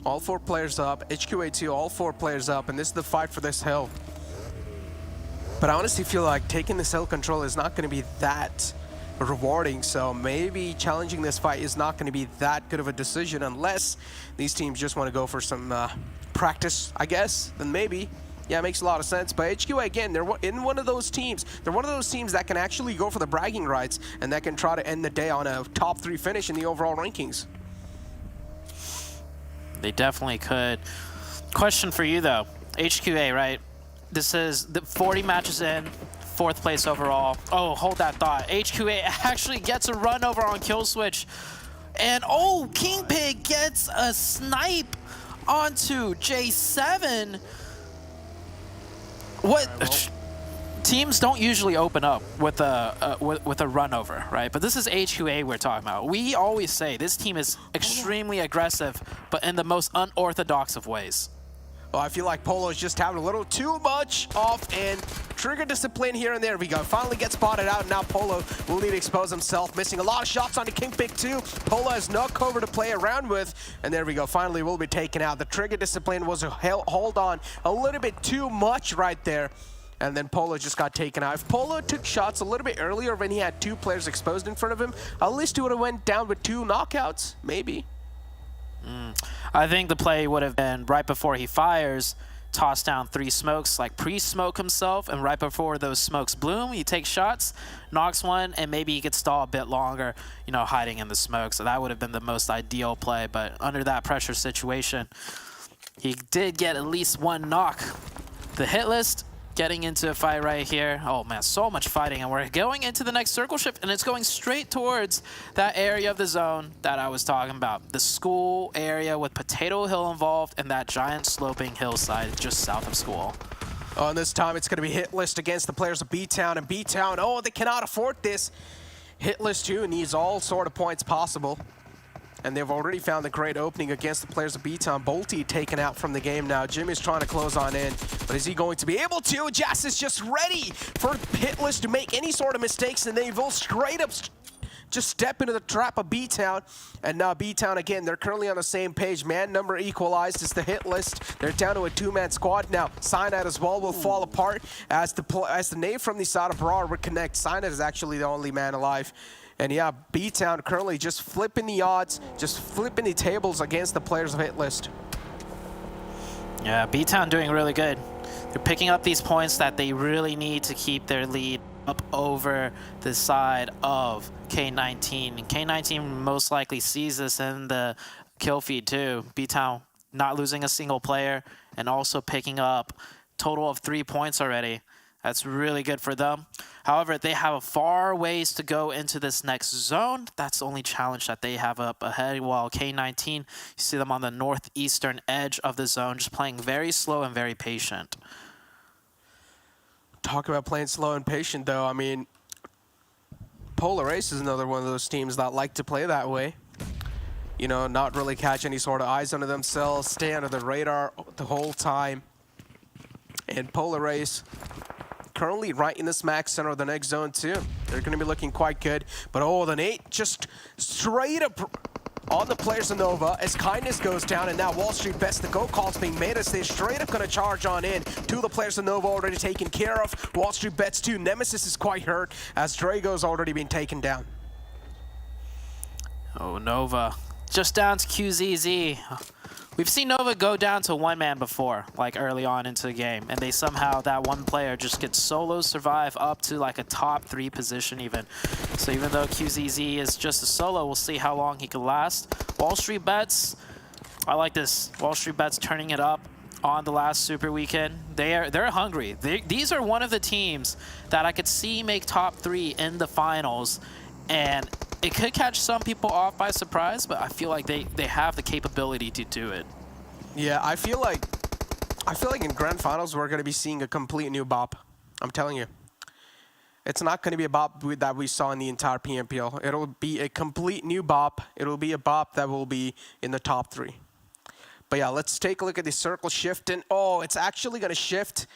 all 4 players up. HQA 2, all 4 players up. And this is the fight for this hill. But I honestly feel like taking this hill control is not going to be that rewarding. So maybe challenging this fight is not going to be that good of a decision unless these teams just want to go for some practice, I guess. Then maybe. Yeah, it makes a lot of sense. But HQA, again, they're in one of those teams. They're one of those teams that can actually go for the bragging rights and that can try to end the day on a top 3 finish in the overall rankings. They definitely could. Question for you, though. HQA, right? This is the 40 matches in, 4th place overall. Oh, hold that thought. HQA actually gets a run over on kill switch. And, oh, Kingpig gets a snipe onto J7. What teams don't usually open up with a run over, right? But this is HQA we're talking about. We always say this team is extremely aggressive, but in the most unorthodox of ways. Well, I feel like Polo is just having a little too much off and trigger discipline here and there. We go. Finally gets spotted out. Now Polo will need to expose himself. Missing a lot of shots onto Kingpig too. Polo has no cover to play around with. And there we go. Finally will be taken out. The trigger discipline was a hold on a little bit too much right there. And then Polo just got taken out. If Polo took shots a little bit earlier when he had 2 players exposed in front of him, at least he would have went down with 2 knockouts. Maybe. I think the play would have been right before he fires toss down 3 smokes, like pre-smoke himself, and right before those smokes bloom, he takes shots, knocks one, and maybe he could stall a bit longer, you know, hiding in the smoke. So that would have been the most ideal play, but under that pressure situation, he did get at least 1 knock. The Hitlist getting into a fight right here. Oh man, so much fighting, and we're going into the next circle shift, and it's going straight towards that area of the zone that I was talking about. The school area with Potato Hill involved and that giant sloping hillside just south of school. Oh, and this time it's going to be Hitlist against the players of BTOWN, and BTOWN, oh, they cannot afford this. Hitlist too needs all sort of points possible. And they've already found a great opening against the players of BTOWN. Bolty taken out from the game now. Jimmy's trying to close on in, but is he going to be able to? Jas is just ready for Hitlist to make any sort of mistakes, and they will straight up just step into the trap of BTOWN. And now BTOWN again, they're currently on the same page. Man number equalized is the Hitlist. They're down to a 2-man squad now. Cyanide as well will fall apart as the nade from the side of Brar would connect. Cyanide is actually the only man alive. And yeah, BTOWN currently just flipping the odds, just flipping the tables against the players of Hitlist. Yeah, BTOWN doing really good. They're picking up these points that they really need to keep their lead up over the side of K19. And K19 most likely sees this in the kill feed too. BTOWN not losing a single player and also picking up total of 3 points already. That's really good for them. However, they have a far ways to go into this next zone. That's the only challenge that they have up ahead. While K19, you see them on the northeastern edge of the zone, just playing very slow and very patient. Talk about playing slow and patient, though. I mean, Polar Ace is another one of those teams that like to play that way. You know, not really catch any sort of eyes under themselves, stay under the radar the whole time. And Polar Ace currently right in the smack center of the next zone too. They're going to be looking quite good. But oh, the nade just straight up on the players of Nova as Kindness goes down, and now WallStreetBets, the go call's being made as they're straight up going to charge on in. 2 of the players of Nova already taken care of. WallStreetBets too. Nemesis is quite hurt as Drago's already been taken down. Oh, Nova. Just down to QZZ. We've seen Nova go down to 1-man before, like early on into the game, and they somehow, that one player just gets solo survive up to like a top 3 position even. So even though QZZ is just a solo, we'll see how long he can last. WallStreetBets, I like this. WallStreetBets turning it up on the last Super Weekend. They're hungry. These are one of the teams that I could see make top 3 in the finals, and it could catch some people off by surprise, but I feel like they have the capability to do it. Yeah, I feel like in grand finals we're going to be seeing a complete new BOP. I'm telling you. It's not going to be a BOP that we saw in the entire PMPL. It'll be a complete new BOP. It'll be a BOP that will be in the top 3. But yeah, let's take a look at the circle shift. And oh, it's actually going to shift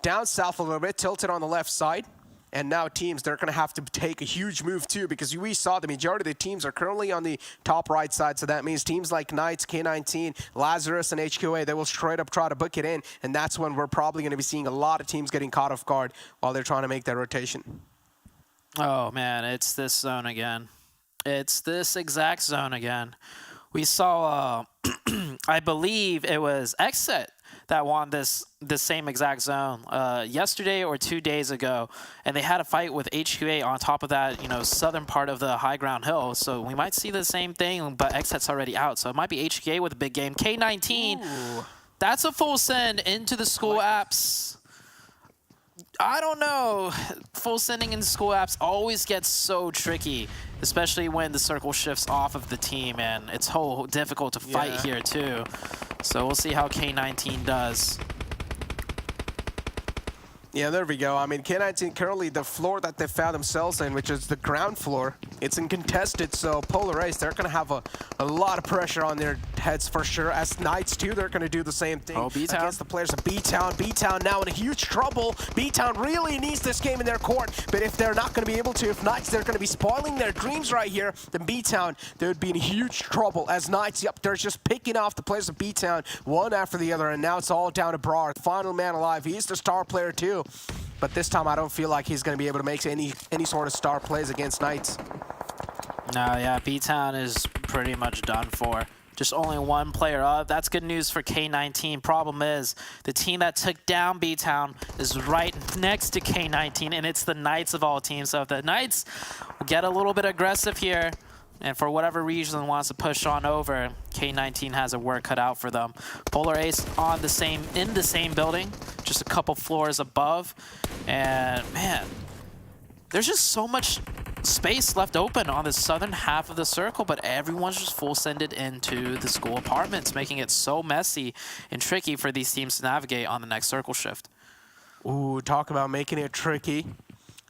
down south a little bit, tilted on the left side. And now teams, they're going to have to take a huge move too, because we saw the majority of the teams are currently on the top right side. So that means teams like Knights, K19, Lazarus, and HQA, they will straight up try to book it in. And that's when we're probably going to be seeing a lot of teams getting caught off guard while they're trying to make their rotation. Oh man, it's this zone again. It's this exact zone again. We saw, I believe it was XSET that won this same exact zone yesterday or 2 days ago, and they had a fight with HQA on top of that, you know, southern part of the high ground hill. So we might see the same thing, but XSET's already out, so it might be HQA with a big game. K19, ooh, that's a full send into the school apps. I don't know. Full sending into school apps always gets so tricky, especially when the circle shifts off of the team, and it's so difficult to fight here too. So we'll see how K19 does. Yeah, there we go. I mean, K19 currently the floor that they found themselves in, which is the ground floor, it's uncontested, so Polar Ace, they're going to have a lot of pressure on their heads for sure. As Knights, too, they're going to do the same thing against the players of BTOWN. BTOWN now in a huge trouble. BTOWN really needs this game in their court, but if they're not going to be able to, if Knights, they're going to be spoiling their dreams right here, then BTOWN, they would be in huge trouble. As Knights, yep, they're just picking off the players of BTOWN one after the other, and now it's all down to Brar, final man alive. He's the star player, too. But this time, I don't feel like he's going to be able to make any sort of star plays against Knights. No, yeah, BTOWN is pretty much done for. Just only one player up. That's good news for K19. Problem is, the team that took down BTOWN is right next to K19, and it's the Knights of all teams. So if the Knights get a little bit aggressive here, and for whatever reason wants to push on over, K19 has a work cut out for them. Polar Ace in the same building, just a couple floors above. And man, there's just so much space left open on the southern half of the circle, but everyone's just full sended into the school apartments, making it so messy and tricky for these teams to navigate on the next circle shift. Ooh, talk about making it tricky.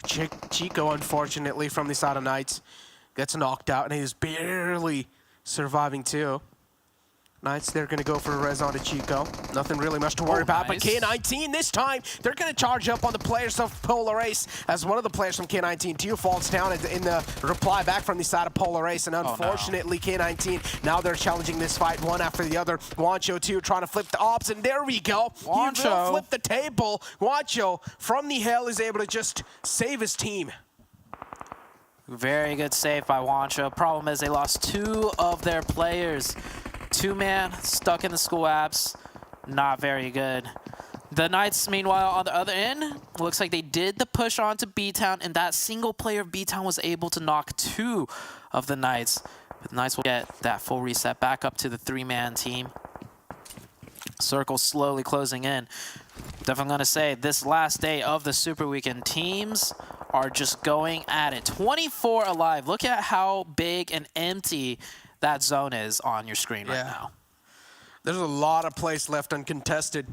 Chico, unfortunately, from the side of Knights, gets knocked out, and he's barely surviving too. Knights, they're going to go for a res onto Chico. Nothing really much to worry about, nice. but K19 this time, they're going to charge up on the players of Polar Ace as one of the players from K19 too falls down in the reply back from the side of Polar Ace, and unfortunately K19, now they're challenging this fight one after the other. Wancho too trying to flip the ops, and there we go. Wancho. He will flip the table. Wancho from the hell is able to just save his team. Very good save by Wancho. Problem is they lost 2 of their players. 2-man stuck in the school apps. Not very good. The Knights, meanwhile, on the other end, looks like they did the push on to BTOWN, and that single player of BTOWN was able to knock 2 of the Knights. But the Knights will get that full reset back up to the 3-man team. Circle slowly closing in. Definitely going to say this last day of the Super Weekend, teams are just going at it. 24 alive. Look at how big and empty that zone is on your screen right now. There's a lot of place left uncontested.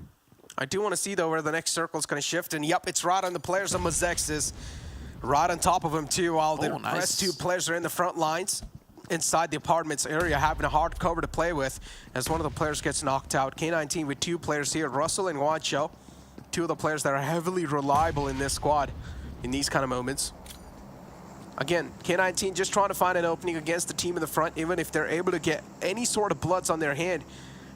I do want to see, though, where the next circle is going to shift. And, yep, it's right on the players of Mezexis. Right on top of him, too, while the rest 2 players are in the front lines inside the apartments area, having a hard cover to play with as one of the players gets knocked out. K19 with 2 players here, Russell and Wancho. 2 of the players that are heavily reliable in this squad in these kind of moments. Again, K19 just trying to find an opening against the team in the front. Even if they're able to get any sort of bloods on their hand,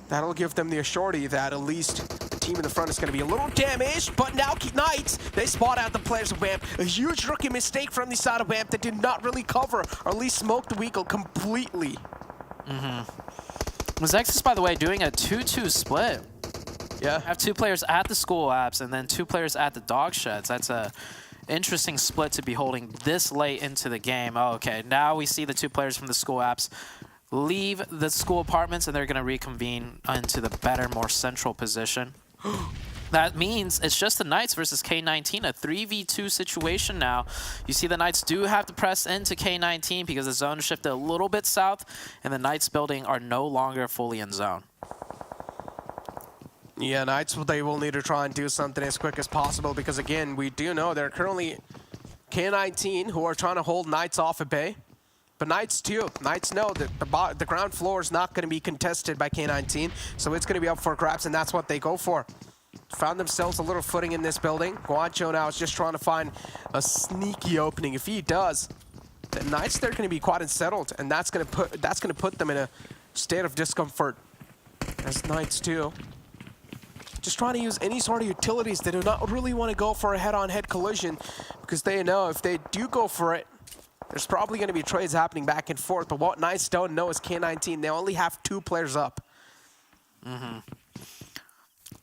that'll give them the assurity that at least the team in the front is going to be a little damaged. But now Knights, they spot out the players of Vamp. A huge rookie mistake from the side of Vamp that did not really cover, or at least smoke the vehicle completely. Mezexis, by the way, doing a 2-2 split. Yeah. Have 2 players at the school apps and then 2 players at the dog sheds. That's a interesting split to be holding this late into the game. Oh, okay, now we see the 2 players from the school apps leave the school apartments, and they're going to reconvene into the better, more central position. That means it's just the Knights versus K19, a 3v2 situation now. You see the Knights do have to press into K19 because the zone shifted a little bit south, and the Knights building are no longer fully in zone. Yeah, Knights, they will need to try and do something as quick as possible because, again, we do know they're currently K19 who are trying to hold Knights off at bay. But Knights, too. Knights know that the ground floor is not going to be contested by K19, so it's going to be up for grabs, and that's what they go for. Found themselves a little footing in this building. Guancho now is just trying to find a sneaky opening. If he does, the Knights, they're going to be quite unsettled, and that's going to put them in a state of discomfort. As Knights, too. Just trying to use any sort of utilities. They do not really want to go for a head-on-head collision because they know if they do go for it, there's probably going to be trades happening back and forth. But what Knights don't know is K19, they only have 2 players up.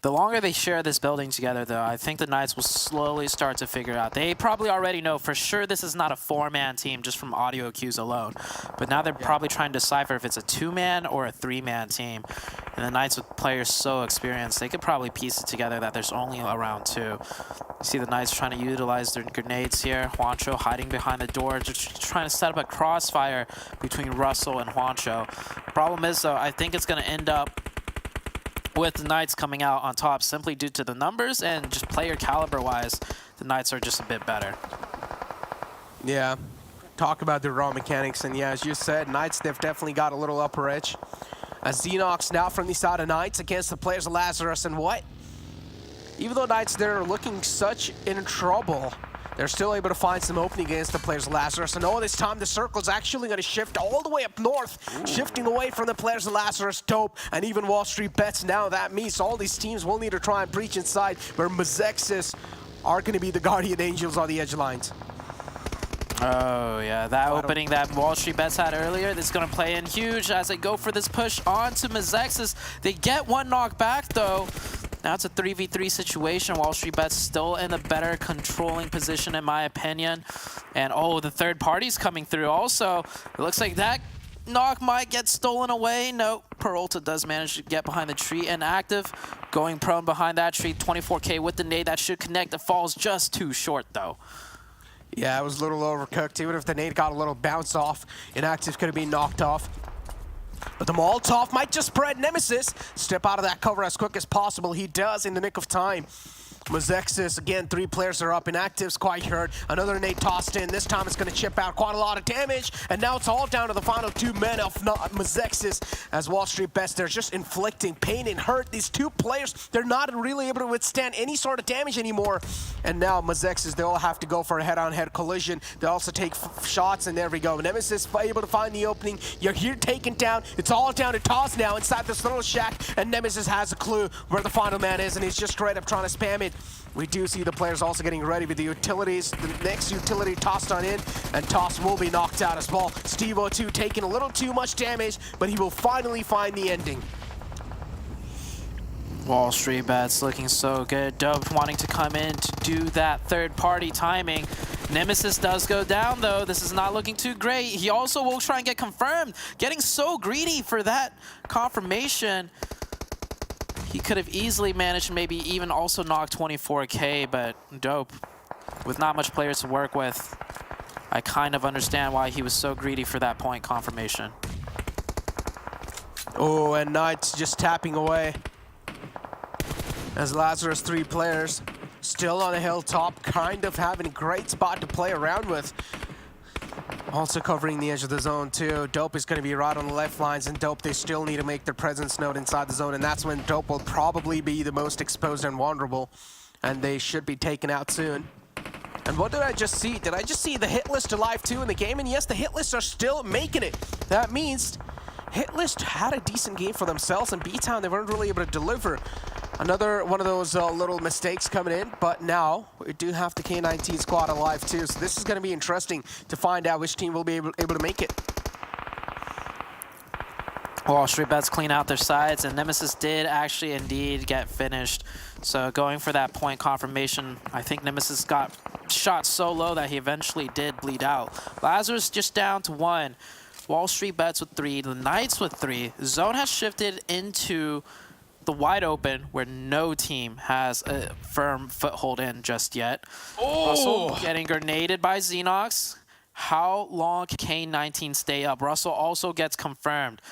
The longer they share this building together, though, I think the Knights will slowly start to figure out. They probably already know for sure this is not a 4-man team just from audio cues alone. But now they're probably trying to decipher if it's a 2-man or a 3-man team. And the Knights with players so experienced, they could probably piece it together that there's only around 2. You see the Knights trying to utilize their grenades here. Juancho hiding behind the door, just trying to set up a crossfire between Russell and Juancho. Problem is, though, I think it's going to end up with the Knights coming out on top simply due to the numbers and just player caliber-wise, the Knights are just a bit better. Yeah, talk about the raw mechanics, and yeah, as you said, Knights, they've definitely got a little upper edge. As Xenox now from the side of Knights against the players of Lazarus, and what? Even though Knights, they're looking such in trouble, they're still able to find some opening against the players of Lazarus. And this time the circle's actually going to shift all the way up north, shifting away from the players of Lazarus, Dope, and even WallStreetBets. Now that means all these teams will need to try and breach inside, where Mezexis are going to be the guardian angels on the edge lines. Oh, yeah, that opening that WallStreetBets had earlier, this is going to play in huge as they go for this push onto Mezexis. They get one knock back, though. Now it's a 3v3 situation. WallStreetBets still in a better controlling position, in my opinion. And, oh, the third party's coming through also. It looks like that knock might get stolen away. No, Peralta does manage to get behind the tree and active. Going prone behind that tree, 24K with the nade. That should connect. It falls just too short, though. Yeah, it was a little overcooked. Even if the nade got a little bounce off, Inactive could have been knocked off. But the Molotov might just spread. Nemesis step out of that cover as quick as possible. He does in the nick of time. Mezexis, again, 3 players are up. Inactive's quite hurt. Another nade tossed in. This time it's going to chip out quite a lot of damage. And now it's all down to the final 2 men of Mezexis as WallStreetBets. They're just inflicting pain and hurt. These 2 players, they're not really able to withstand any sort of damage anymore. And now Mezexis, they all have to go for a head-on-head collision. They also take shots, and there we go. Nemesis able to find the opening. You're here taken down. It's all down to Taz now inside this little shack. And Nemesis has a clue where the final man is, and he's just straight up trying to spam it. We do see the players also getting ready with the utilities. The next utility tossed on in, and Toss will be knocked out as well. Steve-O2 taking a little too much damage, but he will finally find the ending. WallStreetBets looking so good. Dope wanting to come in to do that third-party timing. Nemesis does go down, though. This is not looking too great. He also will try and get confirmed. Getting so greedy for that confirmation. He could have easily managed to maybe even also knock 24K, but Dope, with not much players to work with, I kind of understand why he was so greedy for that point confirmation. Oh, and Knight's just tapping away. As Lazarus, 3 players, still on the hilltop, kind of having a great spot to play around with. Also covering the edge of the zone too. Dope is going to be right on the left lines, and Dope, they still need to make their presence known inside the zone, and that's when Dope will probably be the most exposed and vulnerable, and they should be taken out soon. And what did I just see? Did I just see the Hitlist alive too in the game? And yes, the Hitlists are still making it. That means Hitlist had a decent game for themselves, and BTOWN, they weren't really able to deliver. Another one of those little mistakes coming in, but now we do have the K19 squad alive too, so this is going to be interesting to find out which team will be able to make it. WallStreetBets clean out their sides, and Nemesis did actually indeed get finished. So going for that point confirmation, I think Nemesis got shot so low that he eventually did bleed out. Lazarus just down to 1. WallStreetBets with 3, the Knights with 3. Zone has shifted into the wide open where no team has a firm foothold in just yet. Oh! Russell getting grenaded by Xenox. How long can K19 stay up? Russell also gets confirmed.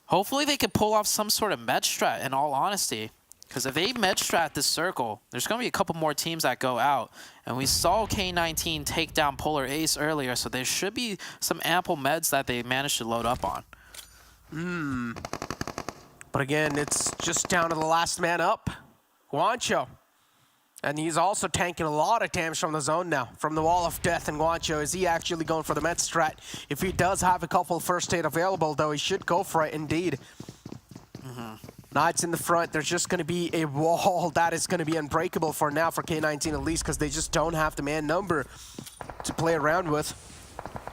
Hopefully they could pull off some sort of med strat, in all honesty. Because if they med strat this circle, there's going to be a couple more teams that go out. And we saw K19 take down Polar Ace earlier, so there should be some ample meds that they managed to load up on. But again, it's just down to the last man up, Guancho. And he's also tanking a lot of damage from the zone now, from the Wall of Death. And Guancho, is he actually going for the med strat? If he does have a couple first aid available, though, he should go for it indeed. Knights in the front, there's just going to be a wall that is going to be unbreakable for now for K19 at least, because they just don't have the man number to play around with.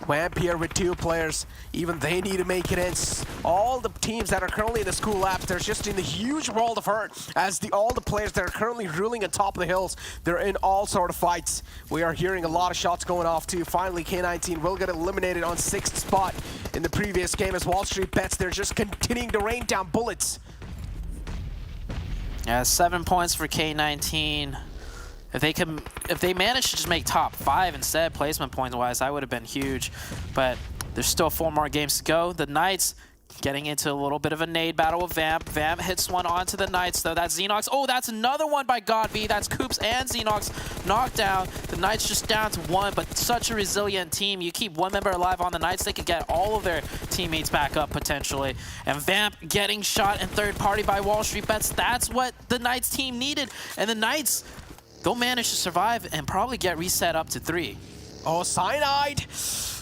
Vamp here with 2 players, even they need to make it in. All the teams that are currently in the school labs, they're just in the huge world of hurt, as all the players that are currently ruling atop of the hills, they're in all sort of fights. We are hearing a lot of shots going off too. Finally, K19 will get eliminated on 6th spot in the previous game as WallStreetBets, they're just continuing to rain down bullets. Yeah, 7 points for K19. If they manage to just make top 5 instead, placement points wise, that would have been huge. But there's still 4 more games to go. The Knights getting into a little bit of a nade battle with Vamp. Vamp hits one onto the Knights though. That's Xenox. Oh, that's another one by GodV. That's Coops and Xenox knocked down. The Knights just down to 1, but such a resilient team. You keep 1 member alive on the Knights, they could get all of their teammates back up potentially. And Vamp getting shot in third party by WallStreetBets. That's what the Knights team needed. And the Knights, they'll manage to survive and probably get reset up to 3. Oh, Cyanide!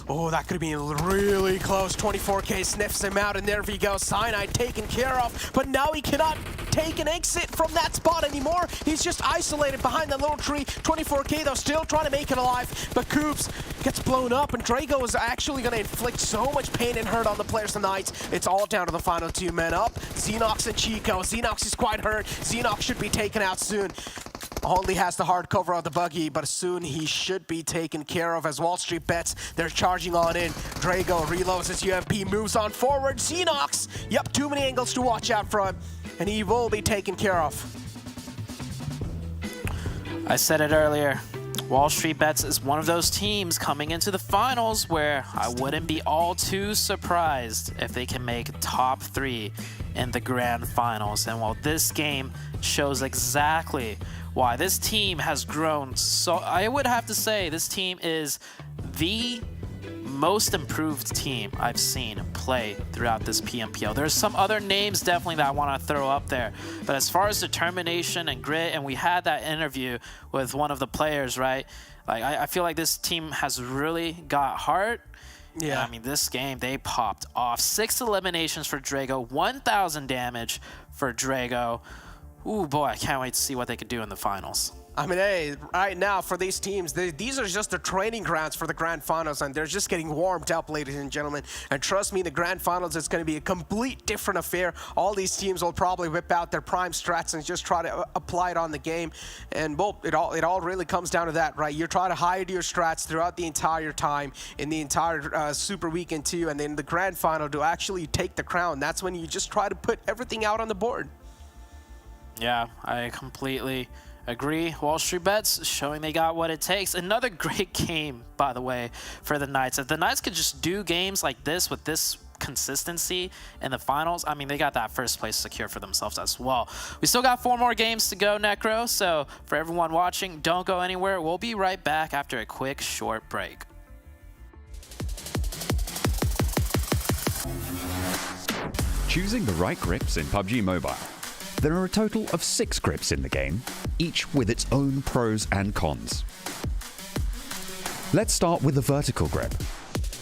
Oh, that could have been really close. 24K sniffs him out, and there we go. Cyanide taken care of, but now he cannot take an exit from that spot anymore. He's just isolated behind that little tree. 24K though, still trying to make it alive, but Coops gets blown up, and Drago is actually going to inflict so much pain and hurt on the players tonight. It's all down to the final 2 men up. Xenox and Chico. Xenox is quite hurt. Xenox should be taken out soon. Only has the hard cover of the buggy, but soon he should be taken care of as WallStreetBets. They're charging on in. Drago reloads his UMP, moves on forward. Xenox, yep, too many angles to watch out for him, and he will be taken care of. I said it earlier. WallStreetBets is one of those teams coming into the finals where I wouldn't be all too surprised if they can make top 3 in the grand finals. And while this game shows exactly why this team has grown, so I would have to say this team is the most improved team I've seen play throughout this PMPL. There's some other names definitely that I want to throw up there, but as far as determination and grit, and we had that interview with one of the players, right? Like I feel like this team has really got heart. Yeah, I mean, this game, they popped off. 6 eliminations for Drago, 1,000 damage for Drago. Ooh, boy, I can't wait to see what they could do in the finals. I mean, hey, right now for these teams, these are just the training grounds for the grand finals, and they're just getting warmed up, ladies and gentlemen. And trust me, the grand finals is going to be a complete different affair. All these teams will probably whip out their prime strats and just try to apply it on the game. And well, it all really comes down to that, right? You're trying to hide your strats throughout the entire time in the entire Super Weekend 2, and then the grand final to actually take the crown. That's when you just try to put everything out on the board. Yeah, I completely agree. WallStreetBets showing they got what it takes. Another great game, by the way, for the Knights. If the Knights could just do games like this with this consistency in the finals, I mean, they got that first place secure for themselves as well. We still got 4 more games to go, Necro, so for everyone watching, don't go anywhere. We'll be right back after a quick, short break. Choosing the right grips in PUBG Mobile. There are a total of 6 grips in the game, each with its own pros and cons. Let's start with the vertical grip.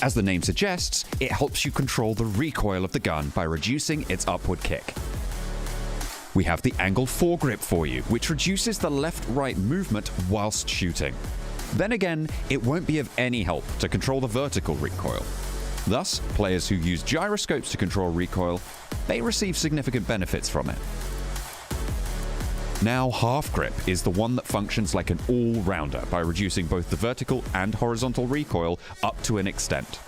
As the name suggests, it helps you control the recoil of the gun by reducing its upward kick. We have the angle foregrip for you, which reduces the left-right movement whilst shooting. Then again, it won't be of any help to control the vertical recoil. Thus, players who use gyroscopes to control recoil, they receive significant benefits from it. Now, half grip is the one that functions like an all-rounder by reducing both the vertical and horizontal recoil up to an extent.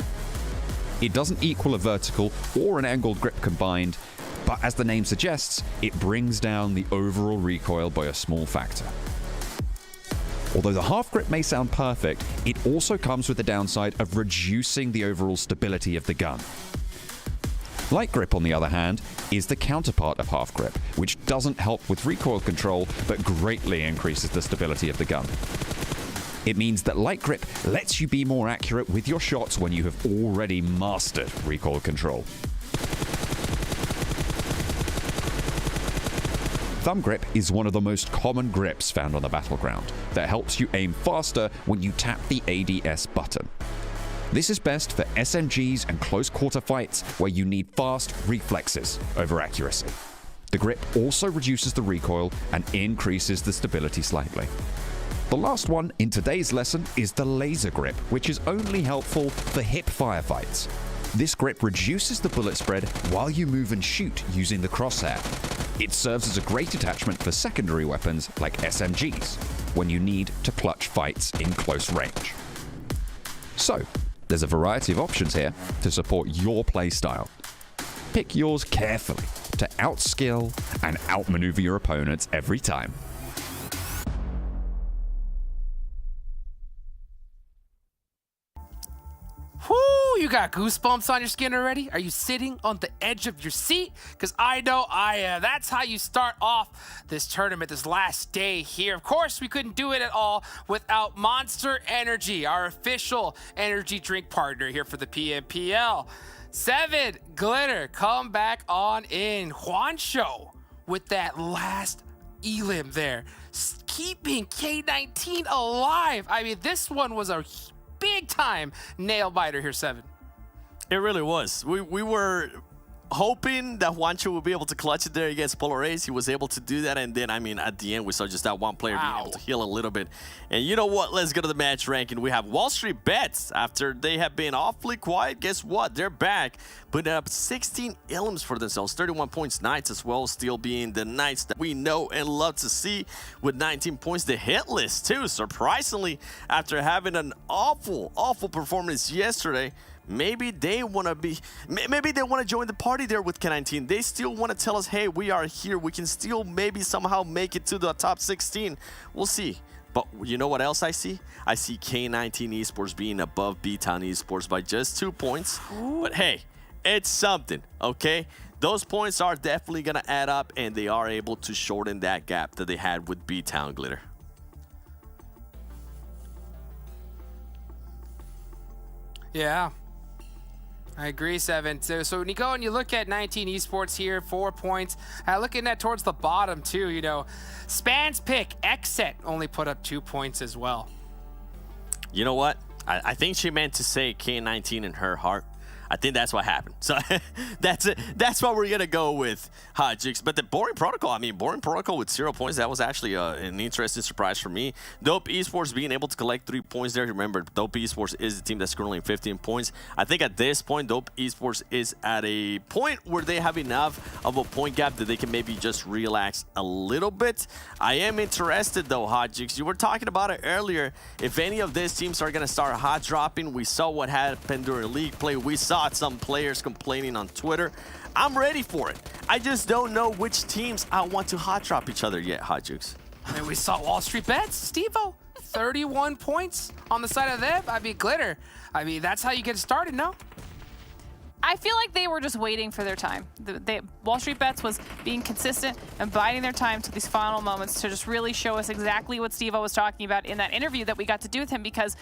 It doesn't equal a vertical or an angled grip combined, but as the name suggests, it brings down the overall recoil by a small factor. Although the half grip may sound perfect, it also comes with the downside of reducing the overall stability of the gun. Light grip, on the other hand, is the counterpart of half grip, which doesn't help with recoil control, but greatly increases the stability of the gun. It means that light grip lets you be more accurate with your shots when you have already mastered recoil control. Thumb grip is one of the most common grips found on the battleground that helps you aim faster when you tap the ADS button. This is best for SMGs and close quarter fights where you need fast reflexes over accuracy. The grip also reduces the recoil and increases the stability slightly. The last one in today's lesson is the laser grip, which is only helpful for hip firefights. This grip reduces the bullet spread while you move and shoot using the crosshair. It serves as a great attachment for secondary weapons like SMGs, when you need to clutch fights in close range. So, there's a variety of options here to support your playstyle. Pick yours carefully to outskill and outmaneuver your opponents every time. Whoo, you got goosebumps on your skin already? Are you sitting on the edge of your seat? Because I know I am. That's how you start off this tournament, this last day here. Of course, we couldn't do it at all without Monster Energy, our official energy drink partner here for the PMPL. 7, Glitter, come back on in. Juancho with that last elim there, keeping K19 alive. I mean, this one was a big time nail biter here, 7. It really was. We were hoping that Juancho will be able to clutch it there against Polar Ace. He was able to do that, and then, I mean, at the end, we saw just that one player being able to heal a little bit. And you know what? Let's go to the match ranking. We have WallStreetBets. After they have been awfully quiet, guess what? They're back, putting up 16 elims for themselves, 31 points. Knights as well, still being the Knights that we know and love to see with 19 points. The Hitlist, too, surprisingly, after having an awful performance yesterday. Maybe they want to join the party there with K19. They still want to tell us, hey, we are here. We can still maybe somehow make it to the top 16. We'll see. But you know what else I see? I see K19 Esports being above BTOWN Esports by just 2 points. But hey, it's something, okay? Those points are definitely going to add up, and they are able to shorten that gap that they had with BTOWN, Glitter. Yeah. I agree, Seven. So when you go and you look at 19 Esports here, 4 points. Looking at towards the bottom too, you know, Span's pick, XSET, only put up 2 points as well. You know what? I think she meant to say K19 in her heart. I think that's what happened. So that's it. That's what we're gonna go with, Hodgix. But the Boring Protocol, I mean, Boring Protocol with 0 points, that was actually an interesting surprise for me. Dope Esports being able to collect 3 points there. Remember, Dope Esports is the team that's currently in 15 points. I think at this point, Dope Esports is at a point where they have enough of a point gap that they can maybe just relax a little bit. I am interested though, Hodgix. You were talking about it earlier. If any of these teams are gonna start hot dropping, we saw what happened during league play. We saw some players complaining on Twitter. I'm ready for it. I just don't know which teams I want to hot drop each other yet, Hodgix. And we saw WallStreetBets, Steve-O, 31 points on the side of them. I mean, Glitter. I mean, that's how you get started, no? I feel like they were just waiting for their time. WallStreetBets was being consistent and biding their time to these final moments to just really show us exactly what Steve-O was talking about in that interview that we got to do with him, because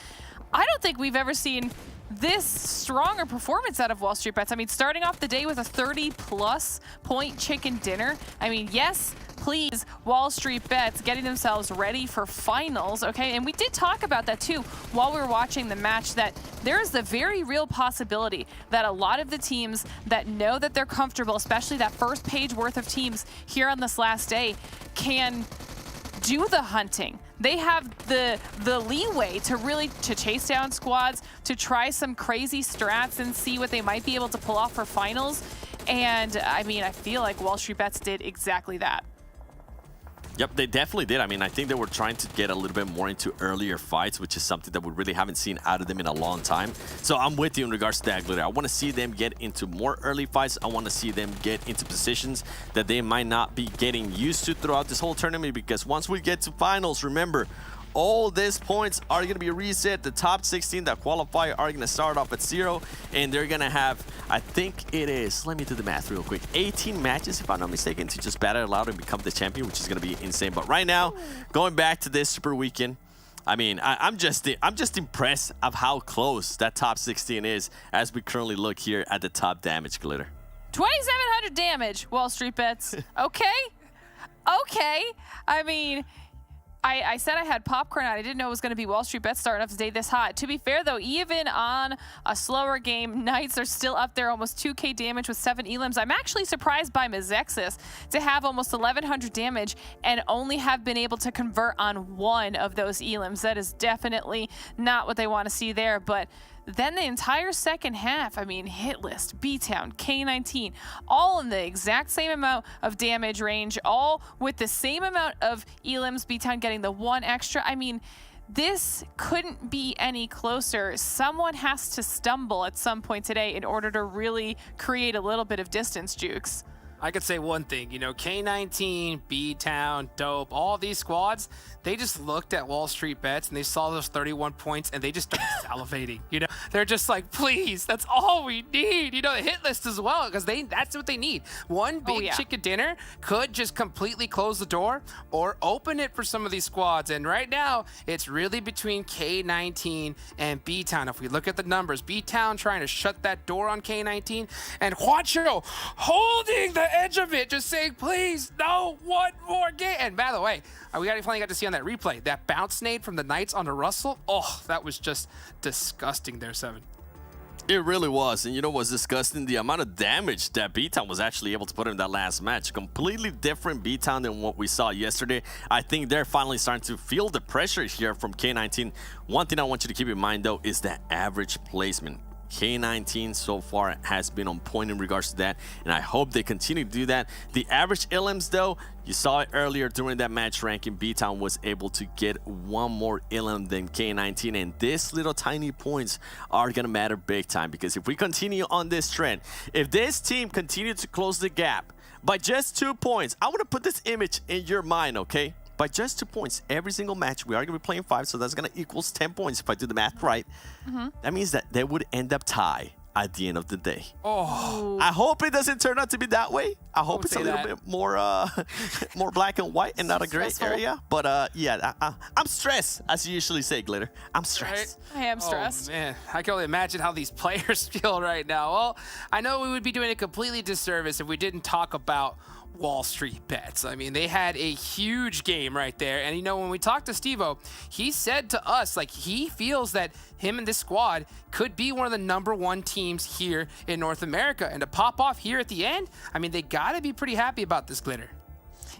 I don't think we've ever seen this stronger performance out of WallStreetBets. I mean, starting off the day with a 30+ point chicken dinner. I mean, yes, please, WallStreetBets getting themselves ready for finals, okay? And we did talk about that too while we were watching the match, that there is the very real possibility that a lot of the teams that know that they're comfortable, especially that first page worth of teams here on this last day, can do the hunting. They have the leeway to really chase down squads, to try some crazy strats and see what they might be able to pull off for finals. And I mean, I feel like WallStreetBets did exactly that. Yep, they definitely did. I mean, I think they were trying to get a little bit more into earlier fights, which is something that we really haven't seen out of them in a long time. So I'm with you in regards to that, Glitter. I want to see them get into more early fights. I want to see them get into positions that they might not be getting used to throughout this whole tournament, because once we get to finals, remember, all these points are going to be reset. The top 16 that qualify are going to start off at 0, and they're going to have, I think it is, let me do the math real quick, 18 matches, if I'm not mistaken, to just battle it out and become the champion, which is going to be insane. But right now, going back to this Super Weekend, I mean, I'm just impressed of how close that top 16 is as we currently look here at the top damage, Glitter. 2,700 damage, WallStreetBets. Okay? Okay. I mean, I said I had popcorn out. I didn't know it was going to be WallStreetBets starting off the day this hot. To be fair, though, even on a slower game, Knights are still up there, almost 2k damage with 7 elims. I'm actually surprised by Mezexis to have almost 1,100 damage and only have been able to convert on 1 of those elims. That is definitely not what they want to see there, but then the entire second half, I mean, Hitlist, BTOWN, K19, all in the exact same amount of damage range, all with the same amount of elims, BTOWN getting the 1 extra. I mean, this couldn't be any closer. Someone has to stumble at some point today in order to really create a little bit of distance, Jukes. I could say one thing, you know, K19, BTOWN, Dope, all these squads, they just looked at WallStreetBets and they saw those 31 points and they just started salivating, you know? They're just like, please, that's all we need. You know, the hit list as well, because that's what they need. One big chicken dinner could just completely close the door or open it for some of these squads. And right now, it's really between K19 and BTOWN. If we look at the numbers, BTOWN trying to shut that door on K19 and Juancho holding the edge of it, just saying, please, no, one more game. And by the way, we finally got to see on that replay, that bounce nade from the Knights onto Russell. Oh, that was just disgusting there, Seven. It really was, and you know what's disgusting? The amount of damage that BTOWN was actually able to put in that last match. Completely different BTOWN than what we saw yesterday. I think they're finally starting to feel the pressure here from K19. One thing I want you to keep in mind, though, is that average placement. K19 so far has been on point in regards to that, and I hope they continue to do that. The average elims, though, you saw it earlier during that match ranking. BTOWN was able to get one more elim than K19, and these little tiny points are gonna matter big time, because if we continue on this trend, if this team continues to close the gap by just 2 points, I want to put this image in your mind, okay? By just 2 points every single match, we are going to be playing 5, so that's going to equals 10 points if I do the math right. That means that they would end up tie at the end of the day. Oh, I hope it doesn't turn out to be that way. I hope it's a little bit more more black and white and not a gray area. But yeah, I'm stressed, as you usually say, Glitter. I'm stressed. I am stressed. Oh, man, I can only imagine how these players feel right now. Well, I know we would be doing a completely disservice if we didn't talk about WallStreetBets. I mean, they had a huge game right there. And, you know, when we talked to Steve-O, he said to us, like, he feels that him and this squad could be one of the #1 teams here in North America. And to pop off here at the end, I mean, they got to be pretty happy about this, Glitter.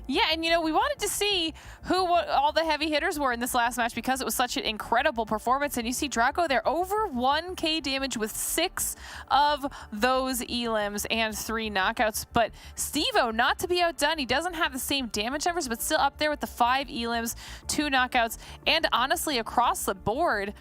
Yeah, and you know, we wanted to see what all the heavy hitters were in this last match because it was such an incredible performance. And you see Draco there, over 1k damage with 6 of those elims and 3 knockouts. But Steve-O, not to be outdone, he doesn't have the same damage numbers, but still up there with the 5 elims, 2 knockouts, and honestly, across the board,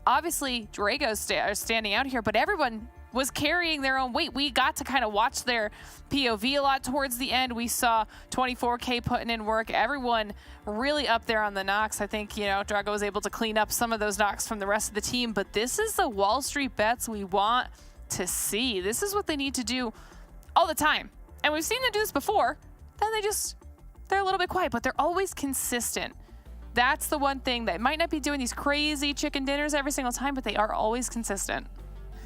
obviously Drago's standing out here, but everyone was carrying their own weight. We got to kind of watch their POV a lot towards the end. We saw 24K putting in work. Everyone really up there on the knocks. I think, you know, Drago was able to clean up some of those knocks from the rest of the team, but this is the WallStreetBets we want to see. This is what they need to do all the time. And we've seen them do this before. Then they're a little bit quiet, but they're always consistent. That's the one thing that might not be doing these crazy chicken dinners every single time, but they are always consistent.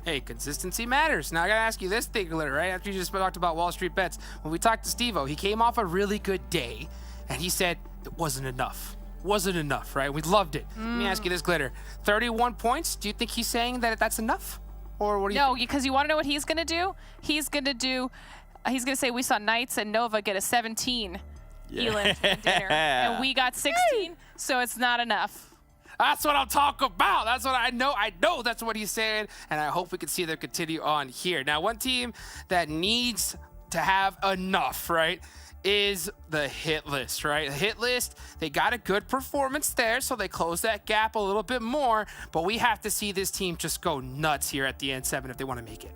Hey, consistency matters. Now, I got to ask you this thing, Glitter, right? After you just talked about WallStreetBets, when we talked to Steve-O, he came off a really good day, and he said it wasn't enough. Wasn't enough, right? We loved it. Let me ask you this, Glitter. 31 points, do you think he's saying that that's enough? Or what do you think? No, because you want to know what he's going to do? He's going to say we saw Knights and Nova get a 17 elim for dinner, and we got 16, so it's not enough. That's what I'm talking about. That's what I know. I know that's what he's saying, and I hope we can see them continue on here. Now, one team that needs to have enough, right, is the Hitlist, right? Hitlist, they got a good performance there, so they closed that gap a little bit more, but we have to see this team just go nuts here at the N7 if they want to make it.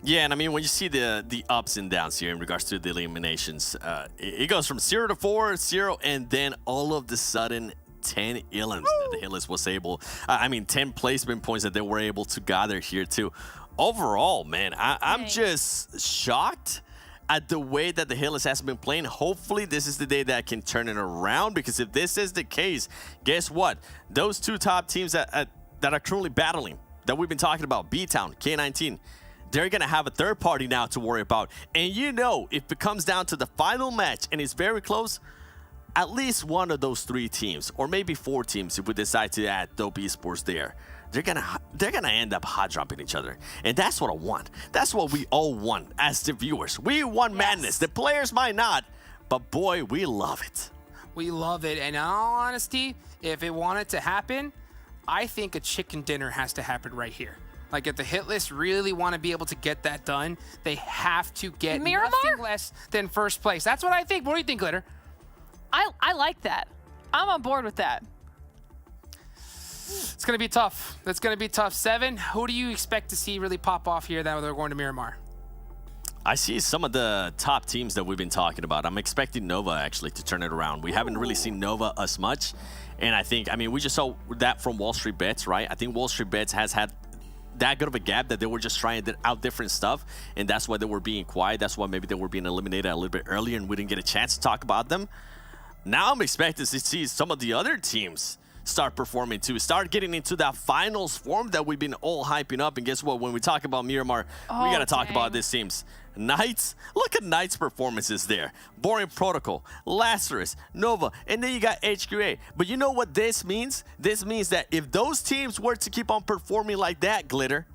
Yeah, and I mean, when you see the ups and downs here in regards to the eliminations, it goes from 0 to 4, 0, and then all of the sudden 10 elims that the Hitlist was able, 10 placement points that they were able to gather here too. Overall, man, I'm just shocked at the way that the Hitlist has been playing. Hopefully this is the day that can turn it around, because if this is the case, guess what? Those 2 top teams that are currently battling, that we've been talking about, BTOWN, K19, they're going to have a third party now to worry about. And you know, if it comes down to the final match and it's very close, at least one of those 3 teams, or maybe 4 teams, if we decide to add Dope Esports there, they're gonna end up hot dropping each other, and that's what I want. That's what we all want as the viewers. We want madness. The players might not, but boy, we love it. We love it, and in all honesty, if it wanted to happen, I think a chicken dinner has to happen right here. Like, if the Hitlist really want to be able to get that done, they have to get Miramar? nothing less than first place. That's what I think. What do you think, Glitter? I like that. I'm on board with that. It's going to be tough. It's going to be tough. 7, who do you expect to see really pop off here that they're going to Miramar? I see some of the top teams that we've been talking about. I'm expecting Nova actually to turn it around. We haven't really seen Nova as much. And I think, we just saw that from WallStreetBets, right? I think WallStreetBets has had that good of a gap that they were just trying out different stuff, and that's why they were being quiet. That's why maybe they were being eliminated a little bit earlier and we didn't get a chance to talk about them. Now I'm expecting to see some of the other teams start performing too, start getting into that finals form that we've been all hyping up. And guess what? When we talk about Miramar, we got to talk about these teams. Knights, look at Knights' performances there. Boring Protocol, Lazarus, Nova, and then you got HQA. But you know what this means? This means that if those teams were to keep on performing like that, Glitter,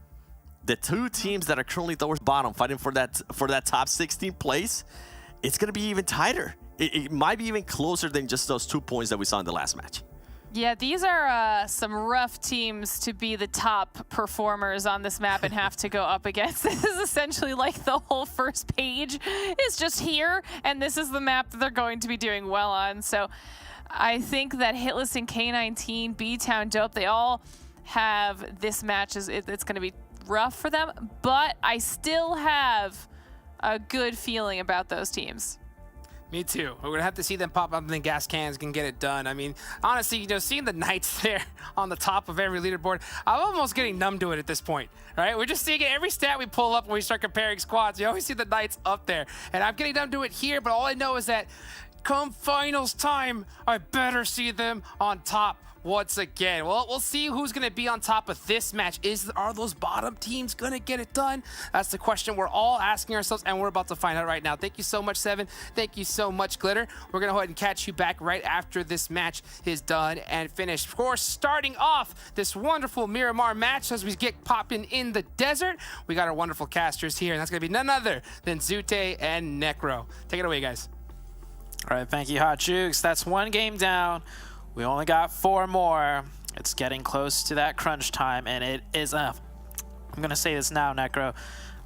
the two teams that are currently towards bottom fighting for that top 16 place, it's going to be even tighter. It might be even closer than just those 2 points that we saw in the last match. Yeah, these are some rough teams to be the top performers on this map and have to go up against. This is essentially like the whole first page is just here, and this is the map that they're going to be doing well on. So I think that Hitlist and K19, BTOWN, Dope, they all have this match. It's going to be rough for them, but I still have a good feeling about those teams. Me too. We're going to have to see them pop up in the gas cans and get it done. I mean, honestly, you know, seeing the Knights there on the top of every leaderboard, I'm almost getting numb to it at this point, right? We're just seeing it every stat we pull up when we start comparing squads. You always see the Knights up there. And I'm getting numb to it here, but all I know is that come finals time, I better see them on top once again. Well, we'll see who's going to be on top of this match. Are those bottom teams going to get it done? That's the question we're all asking ourselves, and we're about to find out right now. Thank you so much, Seven. Thank you so much, Glitter. We're going to go ahead and catch you back right after this match is done and finished. Of course, starting off this wonderful Miramar match as we get popping in the desert, we got our wonderful casters here, and that's going to be none other than Zute and Necro. Take it away, guys. All right, thank you, Hot Jukes. That's one game down. We only got 4 more. It's getting close to that crunch time, and it is I'm going to say this now, Necro.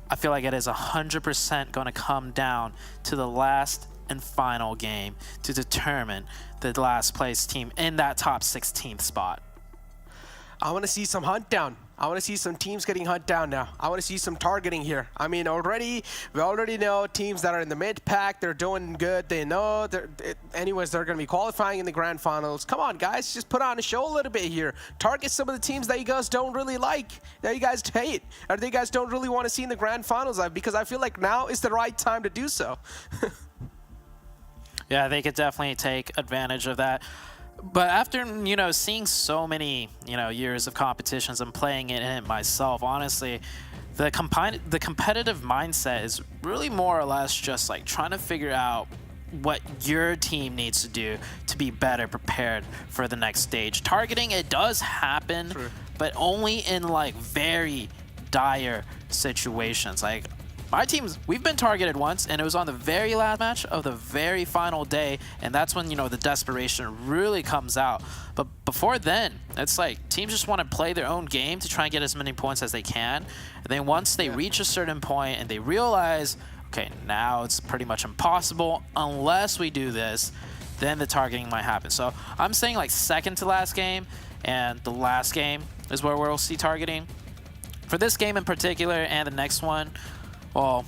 I feel like it is 100% going to come down to the last and final game to determine the last place team in that top 16th spot. I want to see some hunt down. I want to see some teams getting hunt down now. I want to see some targeting here. I mean, we already know teams that are in the mid pack, they're doing good. They know anyways, they're going to be qualifying in the grand finals. Come on, guys, just put on a show a little bit here. Target some of the teams that you guys don't really like, that you guys hate, or that you guys don't really want to see in the grand finals, because I feel like now is the right time to do so. Yeah, they could definitely take advantage of that. But after, you know, seeing so many, you know, years of competitions and playing it in it myself, honestly, the competitive mindset is really more or less just like trying to figure out what your team needs to do to be better prepared for the next stage. Targeting, it does happen, but only in like very dire situations. Like, my teams, we've been targeted once, and it was on the very last match of the very final day, and that's when, you know, the desperation really comes out. But before then, it's like teams just want to play their own game to try and get as many points as they can. And then once they reach a certain point and they realize, okay, now it's pretty much impossible unless we do this, then the targeting might happen. So I'm saying like second to last game and the last game is where we'll see targeting. For this game in particular and the next one, well,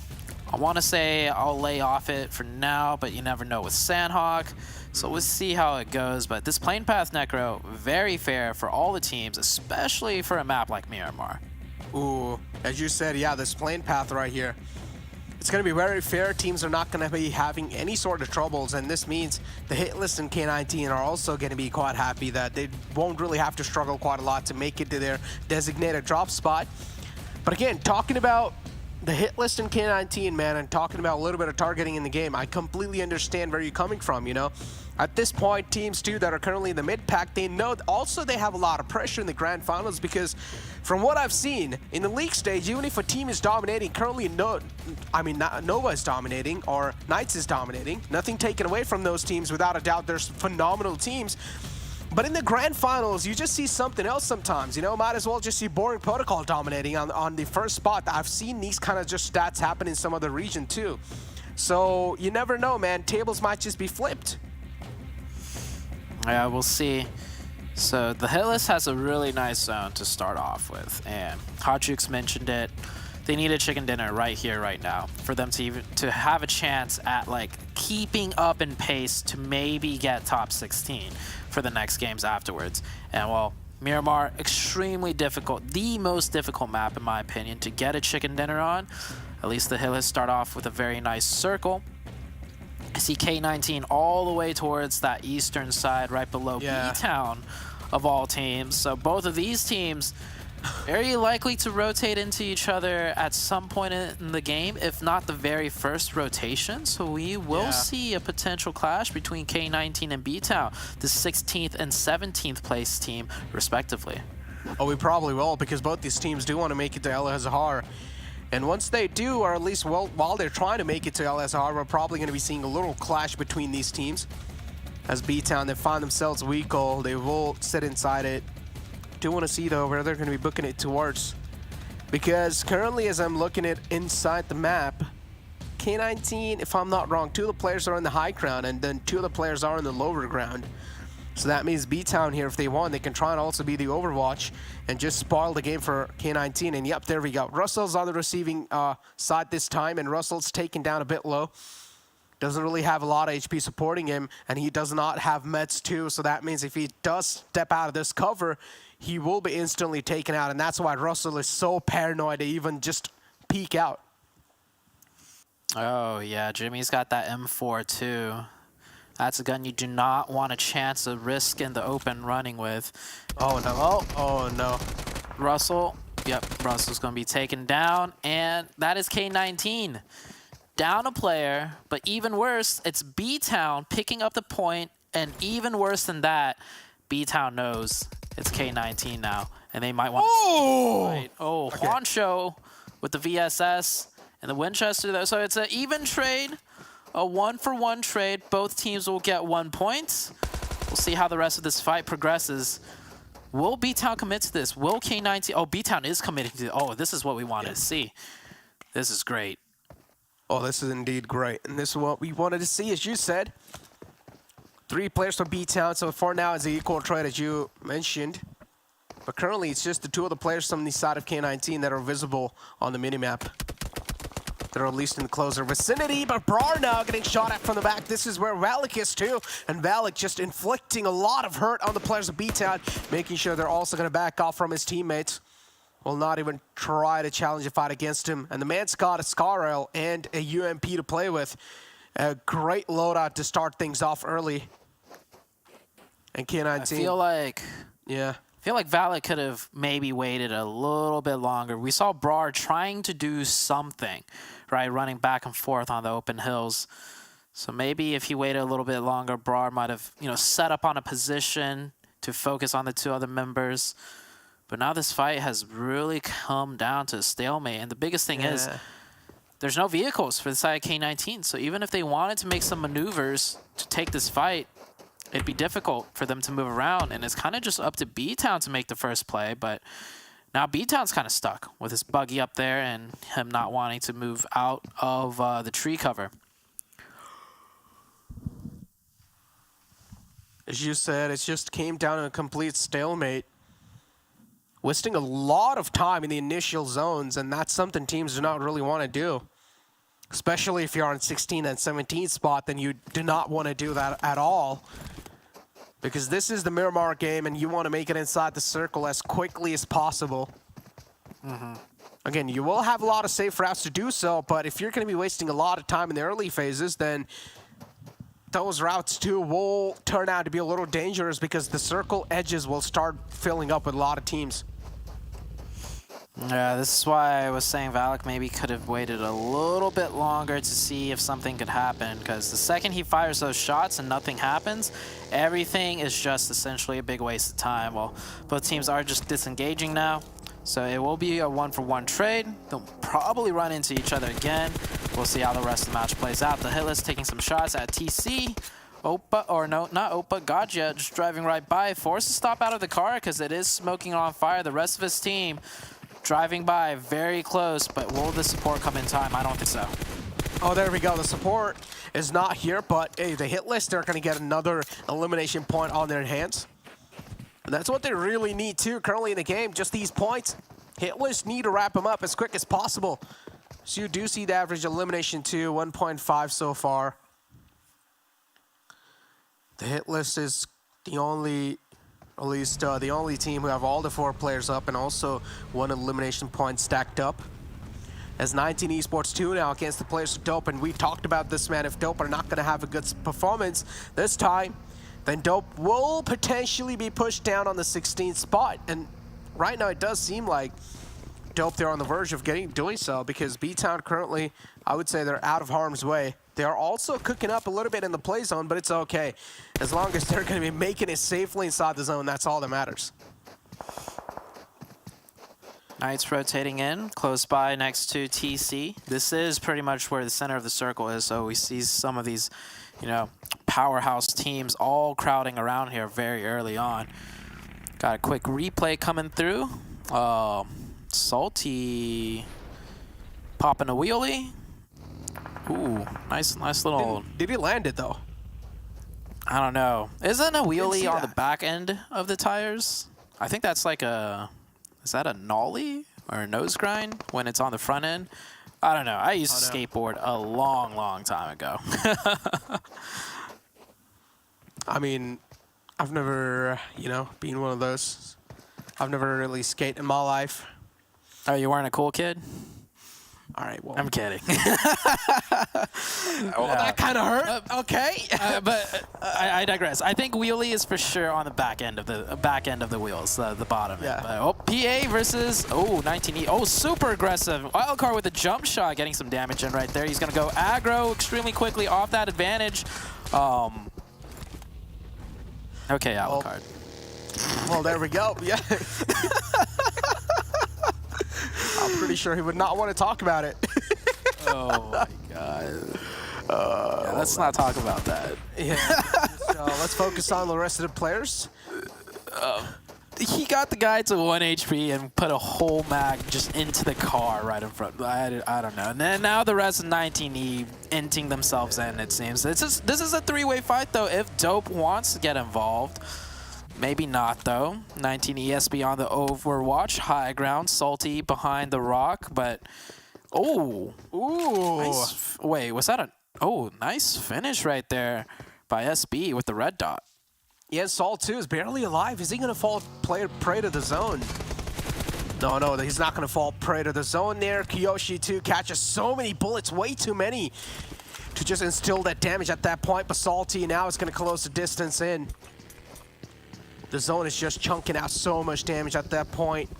I want to say I'll lay off it for now, but you never know with Sanhok. So we'll see how it goes. But this plane path Necro, very fair for all the teams, especially for a map like Miramar. Ooh, as you said, yeah, this plane path right here. It's going to be very fair. Teams are not going to be having any sort of troubles, and this means the Hitlist and K19 are also going to be quite happy that they won't really have to struggle quite a lot to make it to their designated drop spot. But again, talking about the Hitlist and K19, man, and talking about a little bit of targeting in the game, I completely understand where you're coming from, you know. At this point, teams too that are currently in the mid pack, they know also they have a lot of pressure in the grand finals, because from what I've seen in the league stage, even if a team is dominating, currently Nova is dominating or Knights is dominating, nothing taken away from those teams. Without a doubt, there's phenomenal teams. But in the grand finals, you just see something else sometimes, you know. Might as well just see Boring Protocol dominating on the first spot. I've seen these kind of just stats happen in some other region too. So you never know, man. Tables might just be flipped. Yeah, we'll see. So the Hitlist has a really nice zone to start off with, and Hot Jukes mentioned it. They need a chicken dinner right here, right now, for them to have a chance at like keeping up in pace to maybe get top 16 for the next games afterwards. And well, Miramar, extremely difficult, the most difficult map in my opinion to get a chicken dinner on. At least the Hitlist start off with a very nice circle. I see K19 all the way towards that eastern side, right below BTOWN of all teams. So both of these teams very likely to rotate into each other at some point in the game, if not the very first rotation. So we will see a potential clash between K19 and BTOWN, the 16th and 17th place team, respectively. Oh, we probably will, because both these teams do want to make it to El Azhar. And once they do, or at least while they're trying to make it to El Azhar, we're probably going to be seeing a little clash between these teams. As BTOWN, they find themselves weak goal, they will sit inside it. Do want to see, though, where they're going to be booking it towards. Because currently, as I'm looking at inside the map, K19, if I'm not wrong, 2 of the players are in the high ground, and then 2 of the players are in the lower ground. So that means BTOWN here, if they want, they can try and also be the Overwatch and just spoil the game for K19. And yep, there we go. Russell's on the receiving side this time, and Russell's taken down a bit low. Doesn't really have a lot of HP supporting him, and he does not have meds too. So that means if he does step out of this cover, he will be instantly taken out. And that's why Russell is so paranoid to even just peek out. Oh, yeah, Jimmy's got that M4 too. That's a gun you do not want a chance of risk in the open running with. Oh, no. Oh, no. Russell. Yep, Russell's going to be taken down. And that is K19. Down a player, but even worse, it's BTOWN picking up the point. And even worse than that, BTOWN knows it's K19 now. And they might want to fight. Oh, okay. Juancho with the VSS and the Winchester there. So it's an even trade. A 1-for-1 trade. Both teams will get 1 point. We'll see how the rest of this fight progresses. Will BTOWN commit to this? Will K19... Oh, BTOWN is committing to... Oh, this is what we wanted to see. This is great. Oh, this is indeed great. And this is what we wanted to see, as you said. 3 players for BTOWN, so for now it's an equal trade, as you mentioned. But currently, it's just the 2 of the players from the side of K19 that are visible on the minimap. They're at least in the closer vicinity, but Brar now getting shot at from the back. This is where Valak is too, and Valak just inflicting a lot of hurt on the players of BTOWN, making sure they're also going to back off from his teammates. Will not even try to challenge a fight against him. And the man's got a Scar and a UMP to play with. A great loadout to start things off early. And K19. I feel like... Yeah. I feel like Valak could have maybe waited a little bit longer. We saw Brar trying to do something, right? Running back and forth on the open hills. So maybe if he waited a little bit longer, Brar might have, set up on a position to focus on the 2 other members. But now this fight has really come down to a stalemate. And the biggest thing is there's no vehicles for the side of K19. So even if they wanted to make some maneuvers to take this fight, it'd be difficult for them to move around, and it's kind of just up to BTOWN to make the first play, but now BTOWN's kind of stuck with his buggy up there and him not wanting to move out of the tree cover. As you said, it just came down to a complete stalemate. Wasting a lot of time in the initial zones, and that's something teams do not really want to do. Especially if you're on 16 and 17 spot, then you do not want to do that at all. Because this is the Miramar game, and you want to make it inside the circle as quickly as possible. Again, you will have a lot of safe routes to do so, but if you're going to be wasting a lot of time in the early phases, then those routes too will turn out to be a little dangerous because the circle edges will start filling up with a lot of teams. Yeah, this is why I was saying Valak maybe could have waited a little bit longer to see if something could happen, because the second he fires those shots and nothing happens, everything is just essentially a big waste of time. Well, both teams are just disengaging now, so it will be a 1-for-1 trade. They'll probably run into each other again. We'll see how the rest of the match plays out. The Hitlist taking some shots at TC. Opa, or no, not Opa, Gadja just driving right by. Forced to stop out of the car because it is smoking on fire. The rest of his team driving by very close, but will the support come in time? I don't think so. Oh, there we go. The support is not here, but hey, the Hitlist, they're going to get another elimination point on their hands. And that's what they really need too currently in the game, just these points. Hitlist need to wrap them up as quick as possible. So you do see the average elimination to 1.5 so far. The Hitlist is the only, at least the only team who have all the 4 players up and also 1 elimination point stacked up. As 19 Esports 2 now against the players of Dope, and we talked about this, man. If Dope are not going to have a good performance this time, then Dope will potentially be pushed down on the 16th spot. And right now it does seem like Dope, they're on the verge of doing so, because BTOWN currently, I would say they're out of harm's way. They are also cooking up a little bit in the play zone, but it's okay. As long as they're going to be making it safely inside the zone, that's all that matters. Knights rotating in, close by next to TC. This is pretty much where the center of the circle is, so we see some of these, you know, powerhouse teams all crowding around here very early on. Got a quick replay coming through. Salty popping a wheelie. Ooh, nice little... Did he land it, though? I don't know. Isn't a wheelie on the back end of the tires? I think that's like a... Is that a nollie or a nose grind when it's on the front end? I don't know. I used to skateboard a long time ago. I mean, I've never, you know, been one of those. I've never really skated in my life. Oh, you weren't a cool kid? All right, well. I'm kidding. Well, that kind of hurt. Okay. But I digress. I think wheelie is for sure on the back end of the wheels, the bottom. Yeah. But, oh, PA versus 19E. Oh, super aggressive. Wildcard with a jump shot, getting some damage in right there. He's gonna go aggro extremely quickly off that advantage. Okay, Wildcard. Well, there we go. Yeah. I'm pretty sure he would not want to talk about it. Oh my god. Yeah, let's not talk about that. Yeah. So let's focus on the rest of the players. He got the guy to 1 HP and put a whole mag just into the car right in front. I don't know. And then now the rest of 19E inting themselves in, it seems. This is a three-way fight, though, if Dope wants to get involved. Maybe not, though. 19 ESB on the Overwatch. High ground. Salty behind the rock, but... Oh. Ooh. Nice. Wait, was that a... Oh, nice finish right there by SB with the red dot. Yeah, Salt, too, is barely alive. Is he going to fall prey to the zone? No, he's not going to fall prey to the zone there. Kiyoshi, too, catches so many bullets. Way too many to just instill that damage at that point. But Salty now is going to close the distance in. The zone is just chunking out so much damage at that point.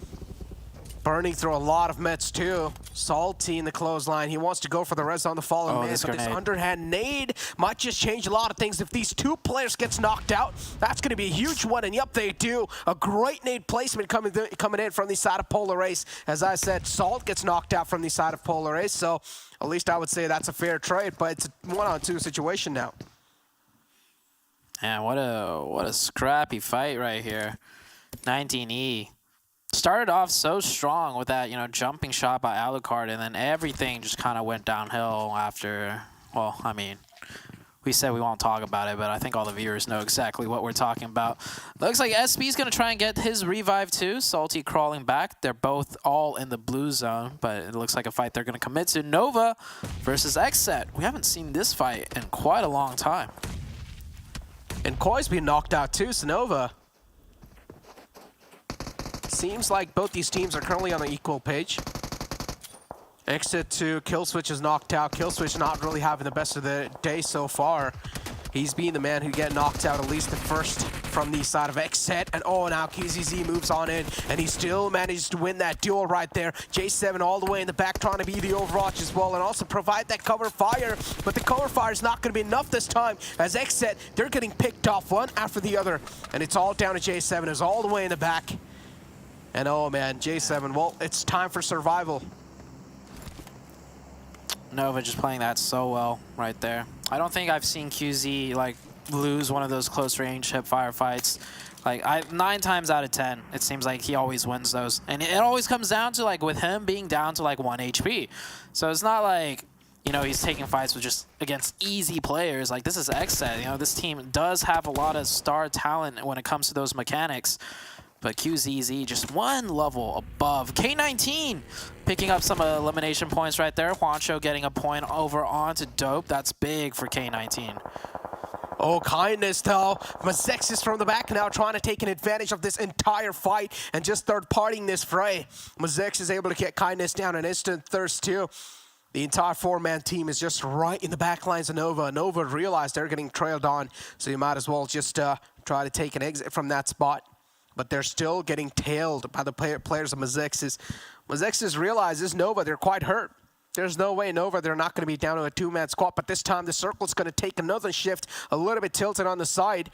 Burning through a lot of mets too. Salty in the clothesline. He wants to go for the res on the fallen man, but this underhand nade might just change a lot of things. If these two players gets knocked out, that's going to be a huge one. And yep, they do. A great nade placement coming in from the side of Polar Ace. As I said, Salt gets knocked out from the side of Polar Ace, so at least I would say that's a fair trade. But it's a 1-on-2 situation now. Man, what a scrappy fight right here. 19E started off so strong with that, you know, jumping shot by Alucard, and then everything just kind of went downhill after. Well, I mean, we said we won't talk about it, but I think all the viewers know exactly what we're talking about. Looks like SB's gonna try and get his revive too. Salty crawling back. They're both all in the blue zone, but it looks like a fight they're gonna commit to. Nova versus XSET. We haven't seen this fight in quite a long time. And Koi's being knocked out too, Sonova. Seems like both these teams are currently on the equal page. Exit to Killswitch is knocked out. Killswitch not really having the best of the day so far. He's being the man who get knocked out at least the first from the side of XSET. And oh, now KZZ moves on in, and he still manages to win that duel right there. J7 all the way in the back trying to be the Overwatch as well and also provide that cover fire. But the cover fire is not going to be enough this time as XSET, they're getting picked off one after the other. And it's all down to J7 who's all the way in the back. And oh man, J7, well, it's time for survival. Nova just playing that so well right there. I don't think I've seen QZ like lose one of those close range hip fire fights. Like 9 times out of 10, it seems like he always wins those. And it always comes down to like with him being down to like 1 HP. So it's not like, you know, he's taking fights with just against easy players. Like this is XSET, you know, this team does have a lot of star talent when it comes to those mechanics. But QZZ just one level above. K19 picking up some elimination points right there. Juancho getting a point over onto Dope. That's big for K19. Oh, kindness, though. Mezexis from the back now trying to take an advantage of this entire fight and just third-partying this fray. Mezexis is able to get kindness down an instant thirst, too. The entire 4-man team is just right in the back lines of Nova. Nova realized they're getting trailed on, so you might as well just try to take an exit from that spot. But they're still getting tailed by the players of Mezexis. Mezexis realizes Nova, they're quite hurt. There's no way Nova, they're not going to be down to a 2-man squad, but this time the circle's going to take another shift, a little bit tilted on the side.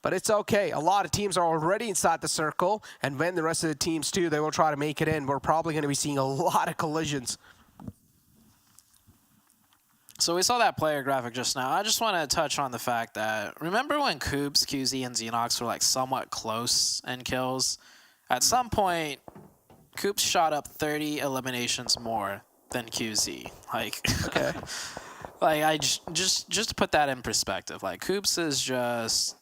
But it's okay. A lot of teams are already inside the circle, and when the rest of the teams too, they will try to make it in. We're probably going to be seeing a lot of collisions. So we saw that player graphic just now. I just want to touch on the fact that, remember when Coops, QZ, and Xenox were like somewhat close in kills? At some point, Coops shot up 30 eliminations more than QZ. Like, okay. Like I just to put that in perspective, like Coops is just.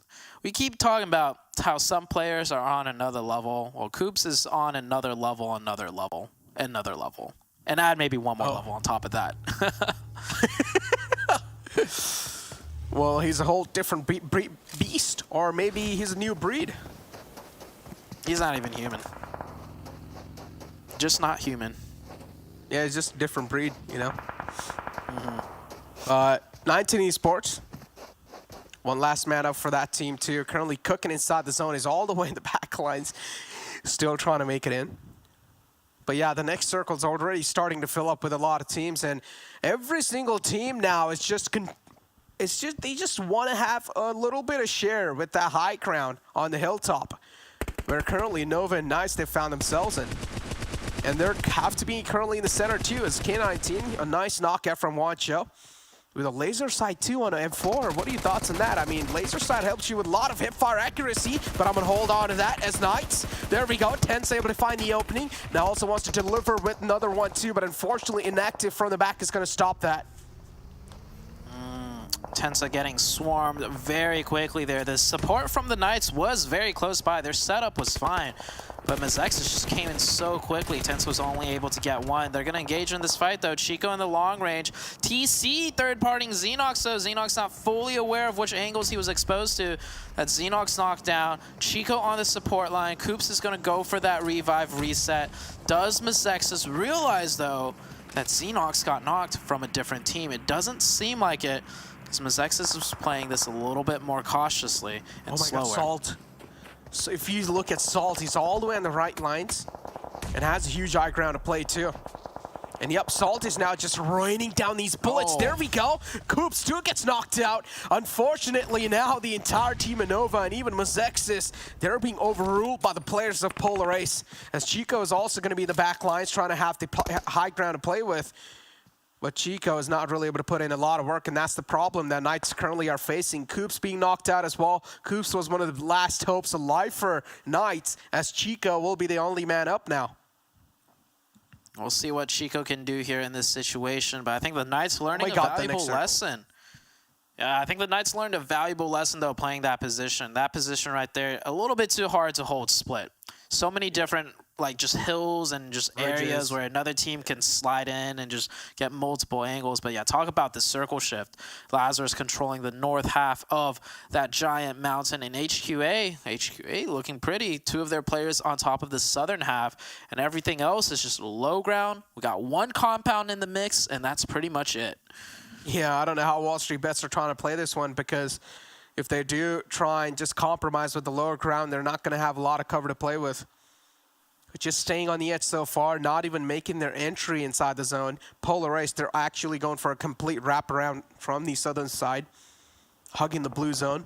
We keep talking about how some players are on another level. Well, Coops is on another level, another level, another level, and add maybe one more level on top of that. Well, he's a whole different beast, or maybe he's a new breed. He's not even human. Just not human. Yeah, he's just a different breed, you know. K19 Esports. One last man up for that team too. Currently cooking inside the zone. Is all the way in the back lines. Still trying to make it in. But yeah, the next circle's already starting to fill up with a lot of teams, and every single team now is just they just want to have a little bit of share with that high ground on the hilltop, where currently Nova and Nice they found themselves in. And they have to be currently in the center too, as K19, a nice knockout from Wancho. With a laser sight too on an M4. What are your thoughts on that? I mean, laser sight helps you with a lot of hipfire accuracy, but I'm gonna hold on to that as Knights. There we go. Tense able to find the opening. Now also wants to deliver with another one too, but unfortunately inactive from the back is gonna stop that. Tensa getting swarmed very quickly there. The support from the Knights was very close by. Their setup was fine, but Mezexis just came in so quickly. Tensa was only able to get one. They're going to engage in this fight, though. Chico in the long range. TC third-partying Xenox, so Xenox not fully aware of which angles he was exposed to. That Xenox knocked down. Chico on the support line. Coops is going to go for that revive reset. Does Mezexis realize, though, that Xenox got knocked from a different team? It doesn't seem like it. Mezexis is playing this a little bit more cautiously and slower. God, Salt. So if you look at Salt, he's all the way on the right lines and has a huge high ground to play too. And yep, Salt is now just raining down these bullets. There we go. Coops too gets knocked out. Unfortunately, now the entire team of Nova and even Mezexis, they're being overruled by the players of Polar Ace. As Chico is also going to be the back lines trying to have the high ground to play with. But Chico is not really able to put in a lot of work, and that's the problem that Knights currently are facing. Coops being knocked out as well. Coops was one of the last hopes alive for Knights, as Chico will be the only man up now. We'll see what Chico can do here in this situation, but I think the Knights learning a valuable lesson. Yeah, I think the Knights learned a valuable lesson, though, playing that position. That position right there, a little bit too hard to hold split. So many different, like, just hills and just areas where another team can slide in and just get multiple angles. But yeah, talk about the circle shift. Lazarus controlling the north half of that giant mountain, and HQA looking pretty. Two of their players on top of the southern half, and everything else is just low ground. We got one compound in the mix, and that's pretty much it. Yeah, I don't know how WallStreetBets are trying to play this one, because if they do try and just compromise with the lower ground, they're not going to have a lot of cover to play with. Just staying on the edge so far, not even making their entry inside the zone. Polar Ace, they're actually going for a complete wraparound from the southern side, hugging the blue zone.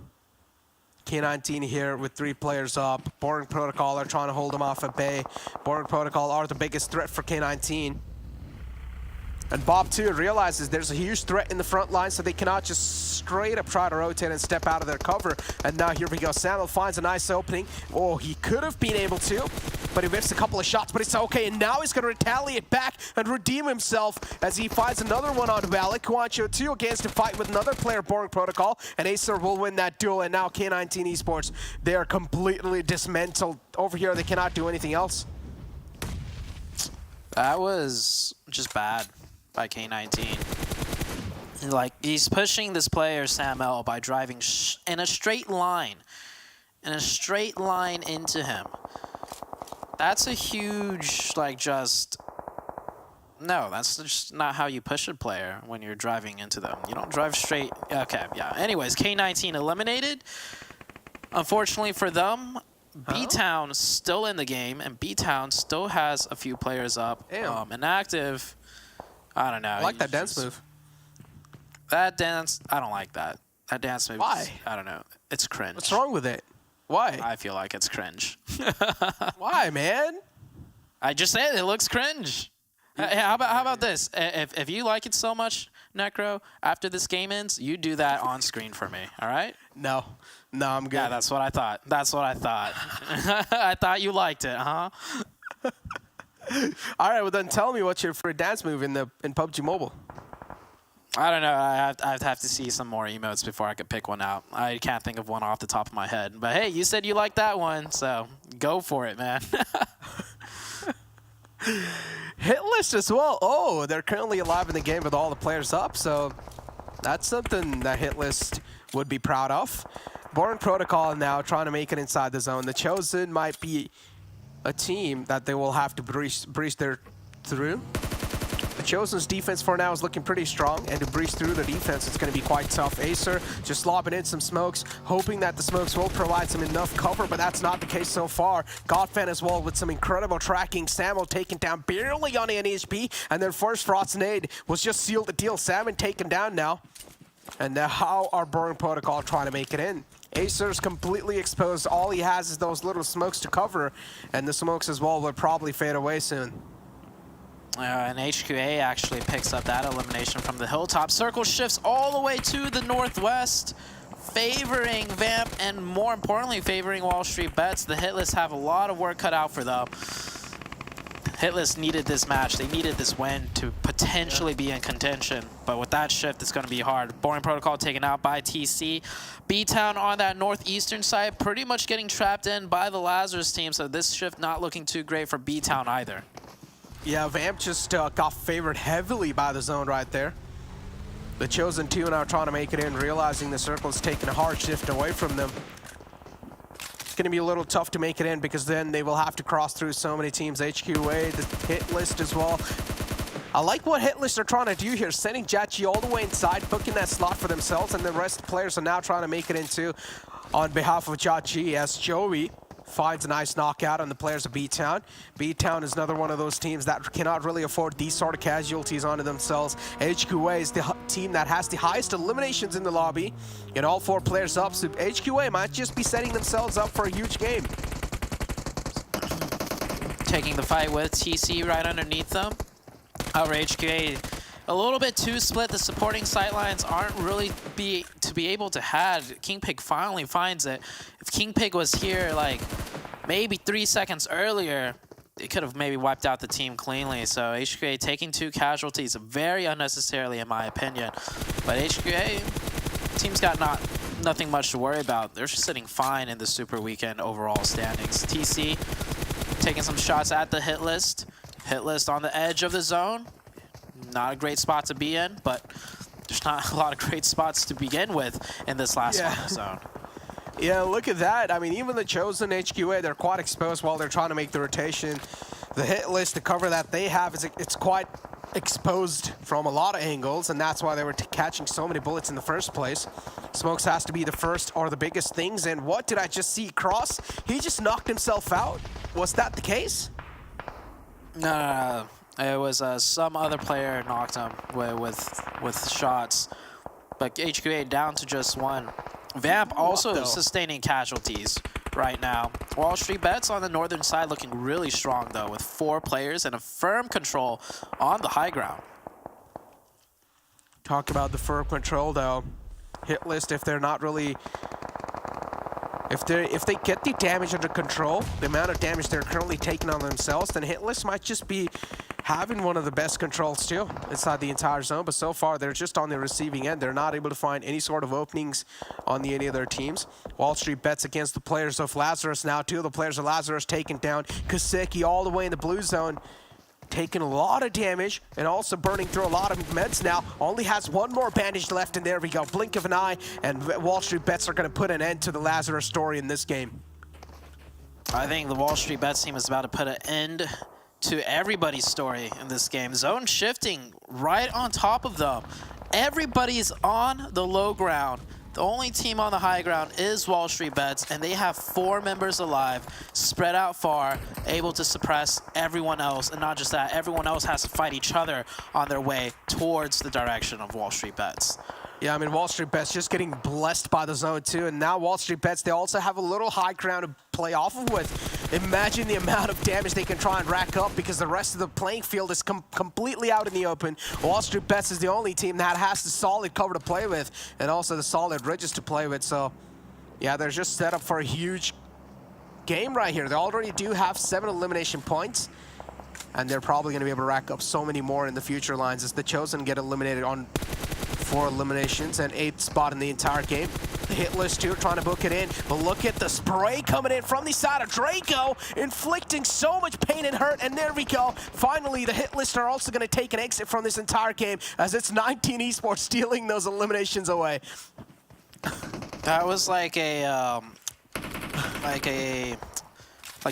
K19 here with 3 players up. Boring Protocol are trying to hold them off at bay. Boring Protocol are the biggest threat for K19. And Bob, too, realizes there's a huge threat in the front line, so they cannot just straight up try to rotate and step out of their cover. And now here we go. Sanhok finds a nice opening. Oh, he could have been able to, but he missed a couple of shots, but it's okay. And now he's going to retaliate back and redeem himself as he finds another one on Valley. Wancho, too, against to fight with another player, Boring Protocol, and Acer will win that duel. And now K19 Esports, they are completely dismantled. Over here, they cannot do anything else. That was just bad by K19. Like, he's pushing this player, Sam L, by driving in a straight line. Into him. That's a huge, like, just... No, that's just not how you push a player when you're driving into them. You don't drive straight... Okay, yeah. Anyways, K19 eliminated. Unfortunately for them, BTOWN still in the game, and BTOWN still has a few players up. Inactive. I don't know. I like that dance move. That dance, I don't like that. That dance move. Why? I don't know. It's cringe. What's wrong with it? Why? I feel like it's cringe. Why, man? I just said it looks cringe. Hey, how about this? If you like it so much, Necro, after this game ends, you do that on screen for me, all right? No, I'm good. Yeah, that's what I thought. That's what I thought. I thought you liked it, huh? All right, well then tell me what's your favorite dance move in PUBG Mobile. I don't know. I'd have to see some more emotes before I could pick one out. I can't think of one off the top of my head. But hey, you said you liked that one, so go for it, man. Hitlist as well. Oh, they're currently alive in the game with all the players up, so that's something that Hitlist would be proud of. Born Protocol now trying to make it inside the zone. The Chosen might be a team that they will have to breach through. The Chosen's defense for now is looking pretty strong, and to breach through the defense, it's going to be quite tough. Acer just lobbing in some smokes, hoping that the smokes will provide some enough cover, but that's not the case so far. Godfan as well with some incredible tracking. Samo taken down barely on an HP, and their first Frost nade was just sealed the deal. Salmon taken down now. And now how are Burn Protocol trying to make it in? Acer's completely exposed. All he has is those little smokes to cover, and the smokes as well will probably fade away soon. And HQA actually picks up that elimination from the hilltop. Circle shifts all the way to the northwest, favoring Vamp, and more importantly, favoring WallStreetBets. The Hitlist have a lot of work cut out for them. Hitlist needed this match. They needed this win to potentially be in contention. But with that shift, it's going to be hard. Boring Protocol taken out by TC. BTOWN on that northeastern side, pretty much getting trapped in by the Lazarus team. So this shift not looking too great for BTOWN either. Yeah, Vamp just got favored heavily by the zone right there. The Chosen 2 now trying to make it in, realizing the circle's taking a hard shift away from them. It's going to be a little tough to make it in because then they will have to cross through so many teams. HQA, the Hitlist as well. I like what Hitlist are trying to do here, sending Jachi all the way inside, booking that slot for themselves, and the rest of the players are now trying to make it into on behalf of Jachi as Joey finds a nice knockout on the players of BTOWN. BTOWN is another one of those teams that cannot really afford these sort of casualties onto themselves. HQA is the team that has the highest eliminations in the lobby. And all 4 players up, so HQA might just be setting themselves up for a huge game. Taking the fight with TC right underneath them. However, HQA a little bit too split. The supporting sightlines aren't really to be able to had. Kingpig finally finds it. If Kingpig was here like maybe 3 seconds earlier, it could have maybe wiped out the team cleanly. So HQA taking 2 casualties very unnecessarily in my opinion. But HQA team's got nothing much to worry about. They're just sitting fine in the Super Weekend overall standings. TC taking some shots at the Hitlist. Hitlist on the edge of the zone. Not a great spot to be in, but there's not a lot of great spots to begin with in this last one zone. Yeah, look at that. I mean, even the Chosen HQA, they're quite exposed while they're trying to make the rotation. The hit list, the cover that they have, it's quite exposed from a lot of angles, and that's why they were catching so many bullets in the first place. Smokes has to be the first or the biggest things, and what did I just see? Cross, he just knocked himself out. Was that the case? No. It was some other player knocked him with shots, but HQA down to just 1. Vamp also sustaining casualties right now. WallStreetBets on the northern side looking really strong though, with 4 players and a firm control on the high ground. Talk about the firm control though. Hitlist, if they're not really, if they get the damage under control, the amount of damage they're currently taking on themselves, then Hitlist might just be having one of the best controls too inside the entire zone. But so far they're just on the receiving end. They're not able to find any sort of openings on any of their teams. WallStreetBets against the players of Lazarus now. 2 of the players of Lazarus taken down. Kaseki all the way in the blue zone, taking a lot of damage and also burning through a lot of meds now. Only has 1 more bandage left, and there we go. Blink of an eye, and WallStreetBets are going to put an end to the Lazarus story in this game. I think the WallStreetBets team is about to put an end to everybody's story in this game. Zone shifting right on top of them. Everybody's on the low ground. The only team on the high ground is WallStreetBets, and they have 4 members alive, spread out far, able to suppress everyone else. And not just that, everyone else has to fight each other on their way towards the direction of WallStreetBets. Yeah, I mean, WallStreetBets just getting blessed by the zone too, and now WallStreetBets, they also have a little high ground to play off of with. Imagine the amount of damage they can try and rack up because the rest of the playing field is completely out in the open. WallStreetBets is the only team that has the solid cover to play with and also the solid ridges to play with. So, yeah, they're just set up for a huge game right here. They already do have 7 elimination points, and they're probably going to be able to rack up so many more in the future lines as the Chosen get eliminated on 4 eliminations and 8th spot in the entire game. The Hitlist too, trying to book it in, but look at the spray coming in from the side of Draco, inflicting so much pain and hurt, and there we go. Finally, the Hitlist are also going to take an exit from this entire game as it's K19 Esports stealing those eliminations away. That was like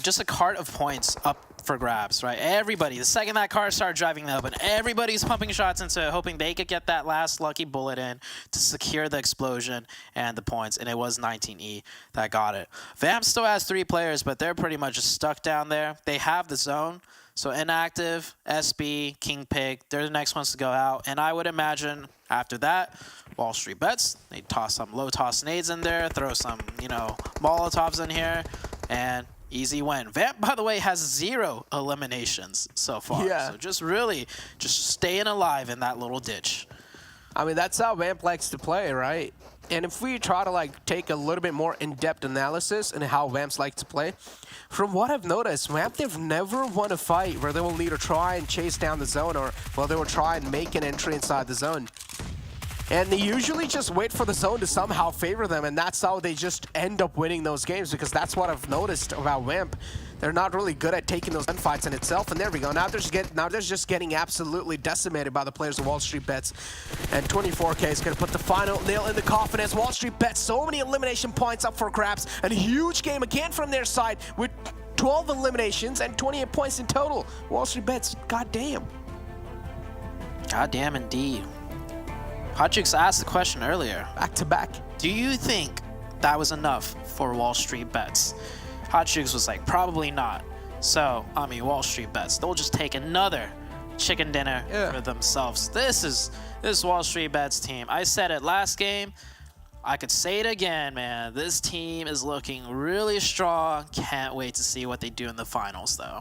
just a cart of points up for grabs, right? Everybody, the second that car started driving the open, everybody's pumping shots into it, hoping they could get that last lucky bullet in to secure the explosion and the points, and it was K19E that got it. Vamp still has 3 players, but they're pretty much just stuck down there. They have the zone, so Inactive, SB, King Pig, they're the next ones to go out, and I would imagine after that, WallStreetBets, they toss some low toss nades in there, throw some, you know, Molotovs in here, and easy win. Vamp, by the way, has 0 eliminations so far. Yeah. So just really just staying alive in that little ditch. I mean, that's how Vamp likes to play, right? And if we try to like take a little bit more in-depth analysis in how Vamps like to play, from what I've noticed, Vamp, they've never won a fight where they will either try and chase down the zone or, well, they will try and make an entry inside the zone. And they usually just wait for the zone to somehow favor them, and that's how they just end up winning those games, because that's what I've noticed about Vamp. They're not really good at taking those gunfights in itself, and there we go. Now they're just getting absolutely decimated by the players of WallStreetBets. And 24K is going to put the final nail in the coffin as WallStreetBets, so many elimination points up for grabs, and a huge game again from their side with 12 eliminations and 28 points in total. WallStreetBets, goddamn. Goddamn indeed. Hotchicks asked the question earlier. Back to back. Do you think that was enough for WallStreetBets? Hotchicks was like, probably not. So, I mean, WallStreetBets, they'll just take another chicken dinner for themselves. This is WallStreetBets team. I said it last game. I could say it again, man. This team is looking really strong. Can't wait to see what they do in the finals, though.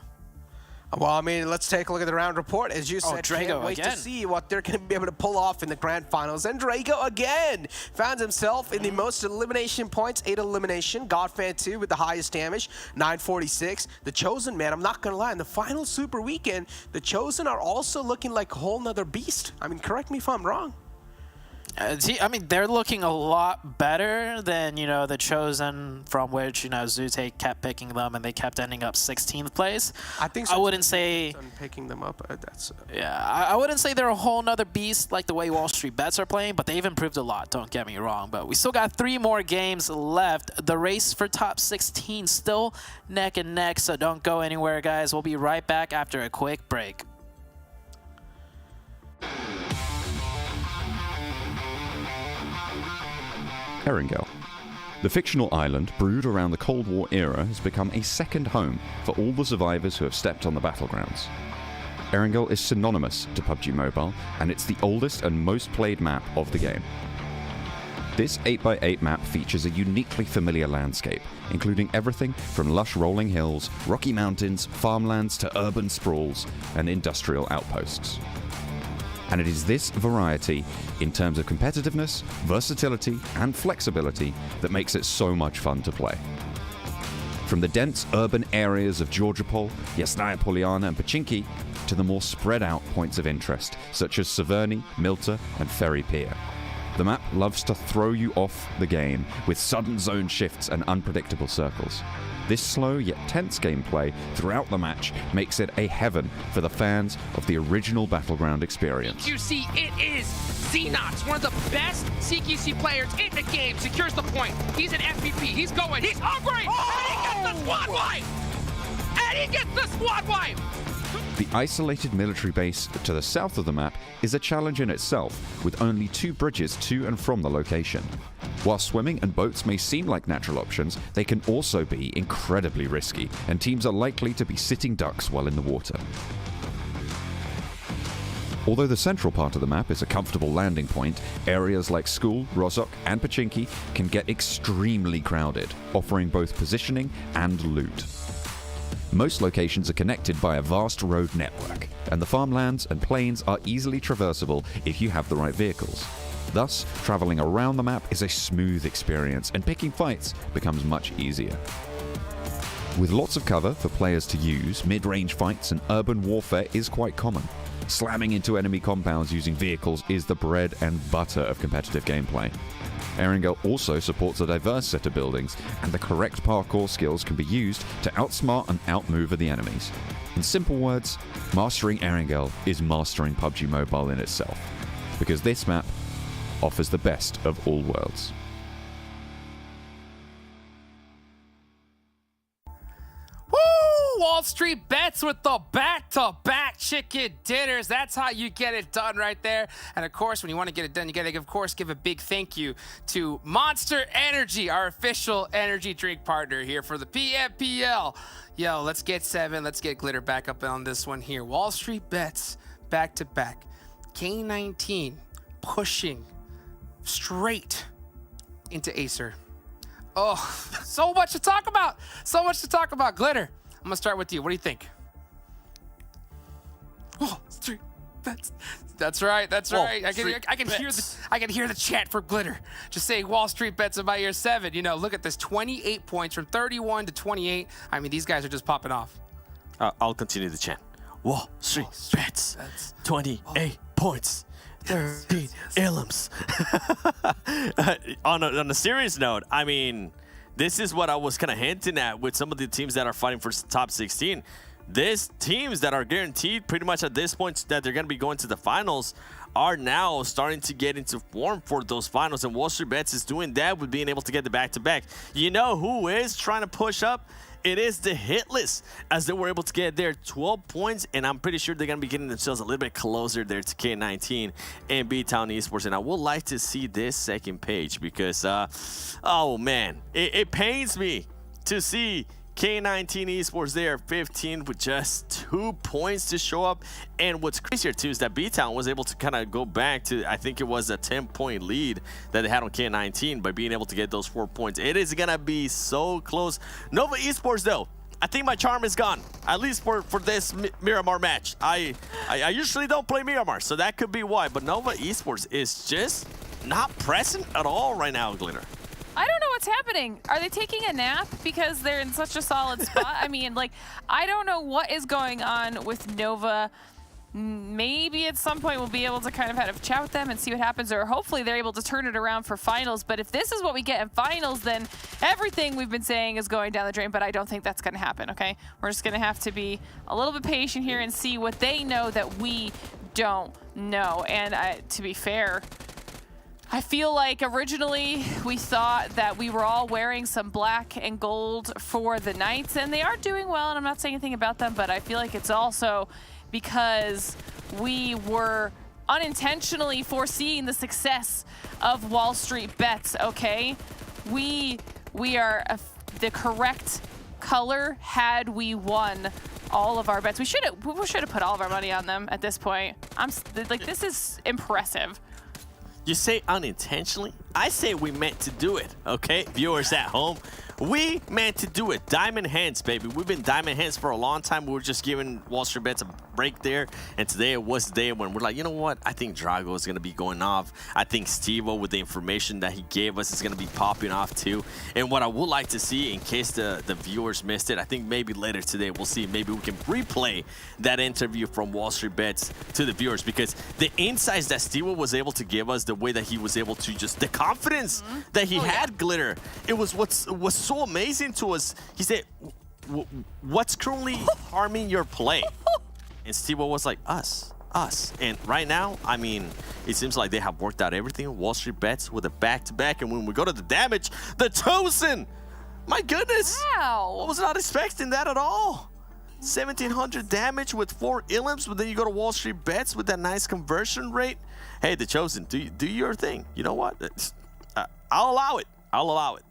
Well, I mean, let's take a look at the round report. As you said, Drago can't wait again. to see what they're going to be able to pull off in the grand finals. And Drago again found himself in the most elimination points, 8 elimination. Godfan 2 with the highest damage, 946. The Chosen, man, I'm not going to lie, in the final Super Weekend, the Chosen are also looking like a whole nother beast. I mean, correct me if I'm wrong. I mean, they're looking a lot better than, you know, the Chosen, from which, you know, Zute kept picking them and they kept ending up 16th place. I think so. I wouldn't say picking them up. That's yeah. I wouldn't say they're a whole nother beast like the way WallStreetBets are playing, but they've improved a lot. Don't get me wrong. But we still got 3 more games left. The race for top 16 still neck and neck. So don't go anywhere, guys. We'll be right back after a quick break. Erangel. The fictional island, brewed around the Cold War era, has become a second home for all the survivors who have stepped on the battlegrounds. Erangel is synonymous to PUBG Mobile, and it's the oldest and most played map of the game. This 8x8 map features a uniquely familiar landscape, including everything from lush rolling hills, rocky mountains, farmlands to urban sprawls, and industrial outposts. And it is this variety, in terms of competitiveness, versatility, and flexibility, that makes it so much fun to play. From the dense urban areas of Georgopol, Yasnaya Polyana, and Pachinki, to the more spread out points of interest, such as Severny, Milta, and Ferry Pier. The map loves to throw you off the game with sudden zone shifts and unpredictable circles. This slow yet tense gameplay throughout the match makes it a heaven for the fans of the original Battleground experience. CQC, it is Xenox, one of the best CQC players in the game. Secures the point. He's an MVP. He's going. He's hungry. And he gets the squad wipe. And he gets the squad wipe. The isolated military base to the south of the map is a challenge in itself, with only 2 bridges to and from the location. While swimming and boats may seem like natural options, they can also be incredibly risky, and teams are likely to be sitting ducks while in the water. Although the central part of the map is a comfortable landing point, areas like School, Rozhok, and Pachinki can get extremely crowded, offering both positioning and loot. Most locations are connected by a vast road network, and the farmlands and plains are easily traversable if you have the right vehicles. Thus, traveling around the map is a smooth experience, and picking fights becomes much easier. With lots of cover for players to use, mid-range fights and urban warfare is quite common. Slamming into enemy compounds using vehicles is the bread and butter of competitive gameplay. Erangel also supports a diverse set of buildings, and the correct parkour skills can be used to outsmart and outmaneuver the enemies. In simple words, mastering Erangel is mastering PUBG Mobile in itself, because this map offers the best of all worlds. WallStreetBets with the back-to-back chicken dinners. That's how you get it done right there. And of course, when you want to get it done, you got to, of course, give a big thank you to Monster Energy, our official energy drink partner here for the PMPL. Yo, let's get 7. Let's get Glitter back up on this one here. WallStreetBets back-to-back. K19 pushing straight into Acer. Oh, so much to talk about. So much to talk about. Glitter, I'm gonna start with you. What do you think? Oh, that's right. That's right. I can hear the chant for Glitter. Just saying WallStreetBets in my ear 7. You know, look at this, 28 points from 31 to 28. I mean, these guys are just popping off. I'll continue the chant. WallStreetBets, 28 points. 13 ilims. On a serious note, I mean, this is what I was kind of hinting at with some of the teams that are fighting for top 16. These teams that are guaranteed pretty much at this point that they're going to be going to the finals are now starting to get into form for those finals, and WallStreetBets is doing that with being able to get the back-to-back. You know who is trying to push up? It is the Hitlist, as they were able to get their 12 points, and I'm pretty sure they're going to be getting themselves a little bit closer there to K19 and BTOWN Esports. And I would like to see this second page because, oh man, it pains me to see K19 Esports there, 15 with just 2 points to show up. And what's crazier too is that BTOWN was able to kind of go back to, I think it was a 10-point lead that they had on K19 by being able to get those 4 points. It is gonna be so close. Nova Esports though, I think my charm is gone, at least for this Miramar match. I usually don't play Miramar, so that could be why. But Nova Esports is just not present at all right now, Glitter. I don't know what's happening. Are they taking a nap because they're in such a solid spot? I mean, like, I don't know what is going on with Nova. Maybe at some point we'll be able to kind of have a chat with them and see what happens, or hopefully they're able to turn it around for finals. But if this is what we get in finals, then everything we've been saying is going down the drain, but I don't think that's going to happen, okay? We're just going to have to be a little bit patient here and see what they know that we don't know. And to be fair, I feel like originally we thought that we were all wearing some black and gold for the Knights, and they are doing well, and I'm not saying anything about them, but I feel like it's also because we were unintentionally foreseeing the success of WallStreetBets, okay? We are the correct color had we won all of our bets. We should have put all of our money on them at this point. Like, this is impressive. You say unintentionally? I say we meant to do it, okay? Viewers at home, we meant to do it. Diamond hands, baby. We've been diamond hands for a long time. We were just giving WallStreetBets a break there, and today it was the day when we're like, you know what? I think Drago is going to be going off. I think Steve-O, with the information that he gave us, is going to be popping off too. And what I would like to see, in case the viewers missed it, I think maybe later today we'll see. Maybe we can replay that interview from WallStreetBets to the viewers, because the insights that Steve-O was able to give us, the way that he was able to just, the confidence that he had, Glitter, it was was so amazing to us. He said, what's currently harming your play? And Steve-O was like, us. And right now, I mean, it seems like they have worked out everything. WallStreetBets with a back-to-back, and when we go to the damage, the Tosin! My goodness! Wow! I was not expecting that at all. 1,700 damage with 4 ilims, but then you go to WallStreetBets with that nice conversion rate. Hey, the Chosen, do your thing. You know what? I'll allow it. I'll allow it.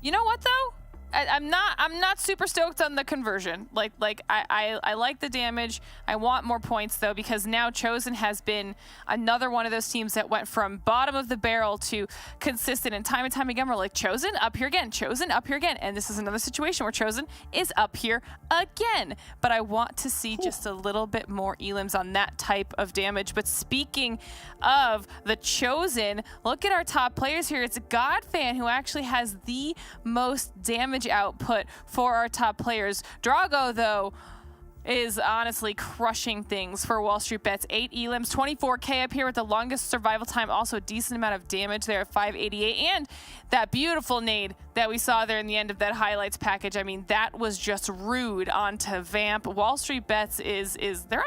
You know what, though? I'm not super stoked on the conversion. I like the damage. I want more points though, because now Chosen has been another one of those teams that went from bottom of the barrel to consistent, and time again we're like, Chosen up here again, Chosen up here again, and this is another situation where Chosen is up here again. But I want to see just a little bit more elims on that type of damage. But speaking of the Chosen, look at our top players here. It's Godfan who actually has the most damage output for our top players. Drago, though, is honestly crushing things for WallStreetBets. 8 elims, 24k up here with the longest survival time, also a decent amount of damage there at 588, and that beautiful nade that we saw there in the end of that highlights package. I mean, that was just rude onto Vamp. WallStreetBets is they're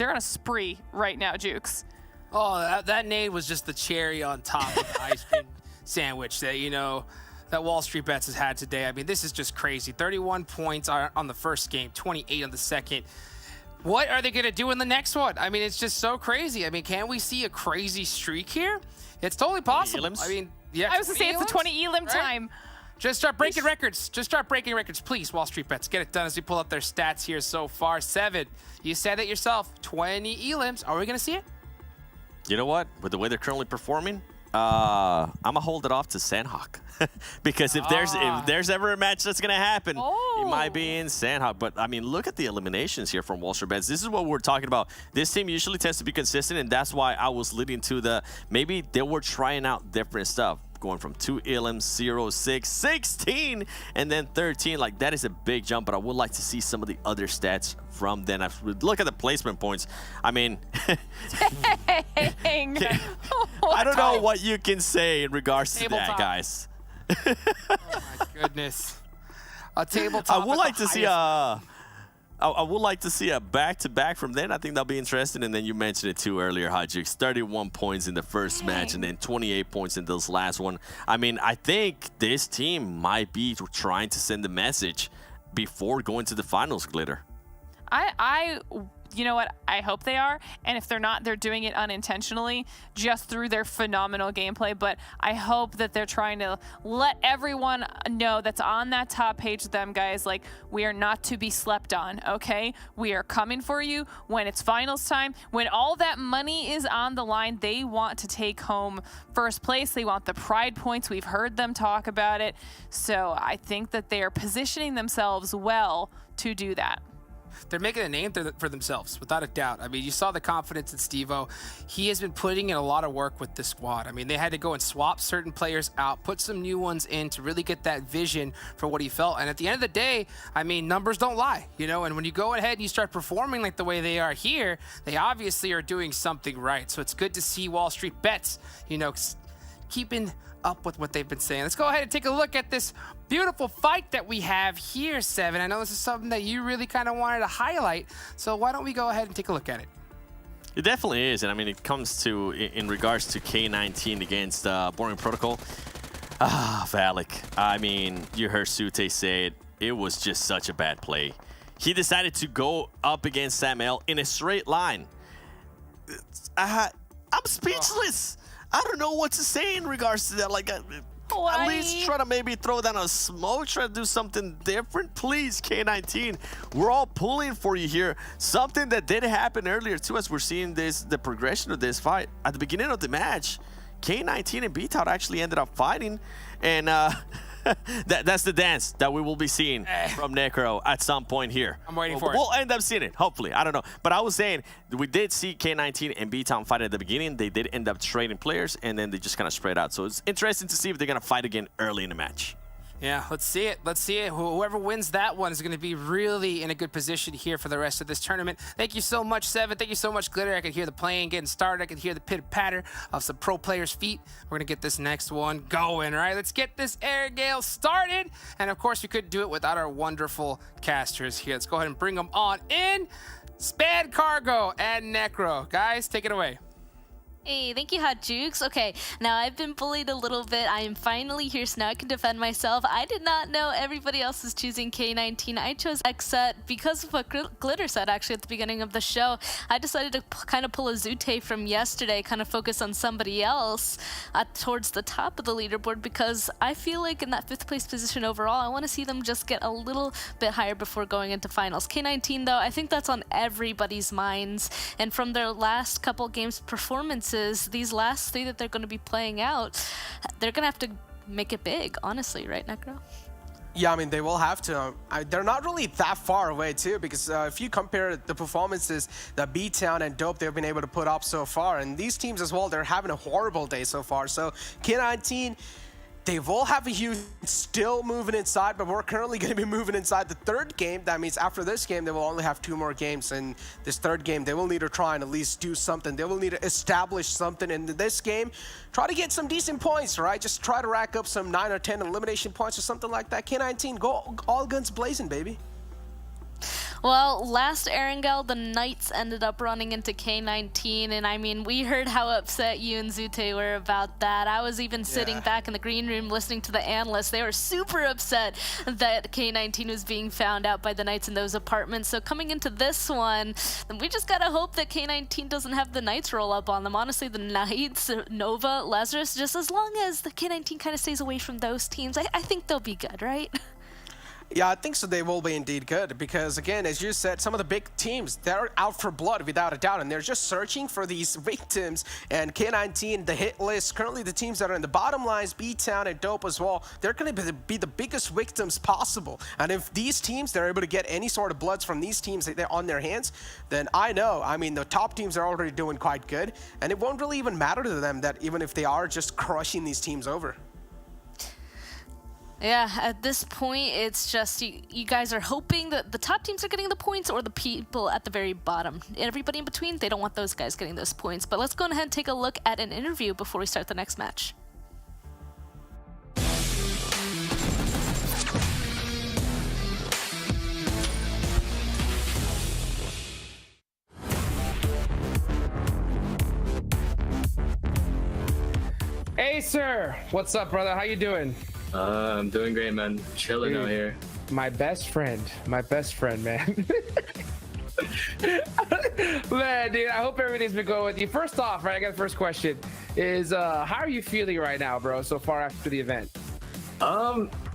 on a spree right now, Jukes. Oh, that nade was just the cherry on top of the ice cream sandwich that, you know, that WallStreetBets has had today. I mean, this is just crazy. 31 points on the first game, 28 on the second. What are they going to do in the next one? I mean, it's just so crazy. I mean, can we see a crazy streak here? It's totally possible. I mean, yeah. I was going to say it's the 20 elim time. Just start breaking records. Just start breaking records, please, WallStreetBets. Get it done as we pull up their stats here so far. 7. You said it yourself. 20 elims. Are we going to see it? You know what? With the way they're currently performing, I'm gonna hold it off to Sanhok because if there's ever a match that's gonna happen, it might be in Sanhok. But I mean, look at the eliminations here from WallStreetBets. This is what we're talking about. This team usually tends to be consistent, and that's why I was leading to the maybe they were trying out different stuff. Going from 2 elims, 0, 6, 16, and then 13. Like, that is a big jump, but I would like to see some of the other stats from then. Look at the placement points. I mean, Dang. I don't know what you can say in regards to that, guys. Oh my goodness. A tabletop. I would like to see I would like to see a back-to-back from then. I think that'll be interesting. And then you mentioned it too earlier, Hajix. 31 points in the first match and then 28 points in this last one. I mean, I think this team might be trying to send a message before going to the finals, Glitter. You know what? I hope they are. And if they're not, they're doing it unintentionally just through their phenomenal gameplay. But I hope that they're trying to let everyone know that's on that top page with them, guys. Like, we are not to be slept on, okay? We are coming for you when it's finals time. When all that money is on the line, they want to take home first place. They want the pride points. We've heard them talk about it. So I think that they are positioning themselves well to do that. They're making a name for themselves, without a doubt. I mean, you saw the confidence in Steve-O. He has been putting in a lot of work with the squad. I mean, they had to go and swap certain players out, put some new ones in to really get that vision for what he felt. And at the end of the day, I mean, numbers don't lie, you know? And when you go ahead and you start performing like the way they are here, they obviously are doing something right. So it's good to see WallStreetBets, you know, keeping up with what they've been saying. Let's go ahead and take a look at this beautiful fight that we have here, Seven. I know this is something that you really kind of wanted to highlight, so why don't we go ahead and take a look at it? It definitely is, and I mean, it comes to, in regards to K19 against Boring Protocol. Valak. I mean, you heard Sute say it. It was just such a bad play. He decided to go up against Sam L in a straight line. I'm speechless. I don't know what to say in regards to that. Like, at least try to maybe throw down a smoke, try to do something different. Please, K19. We're all pulling for you here. Something that did happen earlier, too, as we're seeing the progression of this fight. At the beginning of the match, K19 and BTOWN actually ended up fighting. And that's the dance that we will be seeing from Necro at some point here. I'm waiting for it. We'll end up seeing it, hopefully. I don't know. But I was saying, we did see K19 and BTOWN fight at the beginning. They did end up trading players, and then they just kind of spread out. So it's interesting to see if they're going to fight again early in the match. Yeah, let's see it. Let's see it. Whoever wins that one is going to be really in a good position here for the rest of this tournament. Thank you so much, Seven. Thank you so much, Glitter. I could hear the playing getting started. I could hear the pitter-patter of some pro players' feet. We're going to get this next one going, all right? Let's get this Erangel started. And, of course, we couldn't do it without our wonderful casters here. Let's go ahead and bring them on in. Spad Cargo and Necro. Guys, take it away. Hey, thank you, Hot Jukes. Okay, now I've been bullied a little bit. I am finally here, so now I can defend myself. I did not know everybody else was choosing K19. I chose XSET because of what Glitter said, actually, at the beginning of the show. I decided to kind of pull a Zute from yesterday, kind of focus on somebody else towards the top of the leaderboard, because I feel like in that 5th place position overall, I want to see them just get a little bit higher before going into finals. K19, though, I think that's on everybody's minds. And from their last couple games performances, these last 3 that they're going to be playing out, they're going to have to make it big, honestly, right, Necro? Yeah, I mean, they will have to. They're not really that far away, too, because if you compare the performances that BTOWN and Dope they've been able to put up so far, and these teams as well, they're having a horrible day so far. So K19, they will have a huge still moving inside, but we're currently going to be moving inside the 3rd game. That means after this game, they will only have 2 more games. And this 3rd game, they will need to try and at least do something. They will need to establish something in this game. Try to get some decent points, right? Just try to rack up some 9 or 10 elimination points or something like that. K19, go all guns blazing, baby. Well, last Erangel, the Knights ended up running into K19, and I mean, we heard how upset you and Zute were about that. I was even sitting back in the green room listening to the Analyst. They were super upset that K19 was being found out by the Knights in those apartments. So coming into this one, we just gotta hope that K19 doesn't have the Knights roll up on them. Honestly, the Knights, Nova, Lazarus, just as long as the K19 kind of stays away from those teams, I think they'll be good, right? Yeah, I think so. They will be indeed good because, again, as you said, some of the big teams, they're out for blood without a doubt, and they're just searching for these victims. And K19, the hit list, currently the teams that are in the bottom lines, BTOWN and Dope as well, they're going to be the biggest victims possible. And if these teams, they're able to get any sort of bloods from these teams they're on their hands, then I know, I mean, the top teams are already doing quite good, and it won't really even matter to them that even if they are just crushing these teams over. Yeah, at this point, it's just you guys are hoping that the top teams are getting the points or the people at the very bottom. Everybody in between, they don't want those guys getting those points. But let's go ahead and take a look at an interview before we start the next match. Hey, sir. What's up, brother? How you doing? I'm doing great, man. Chilling out here. My best friend, man. Man, dude, I hope everything's been going with you. First off, right, I got the first question is, how are you feeling right now, bro, so far after the event?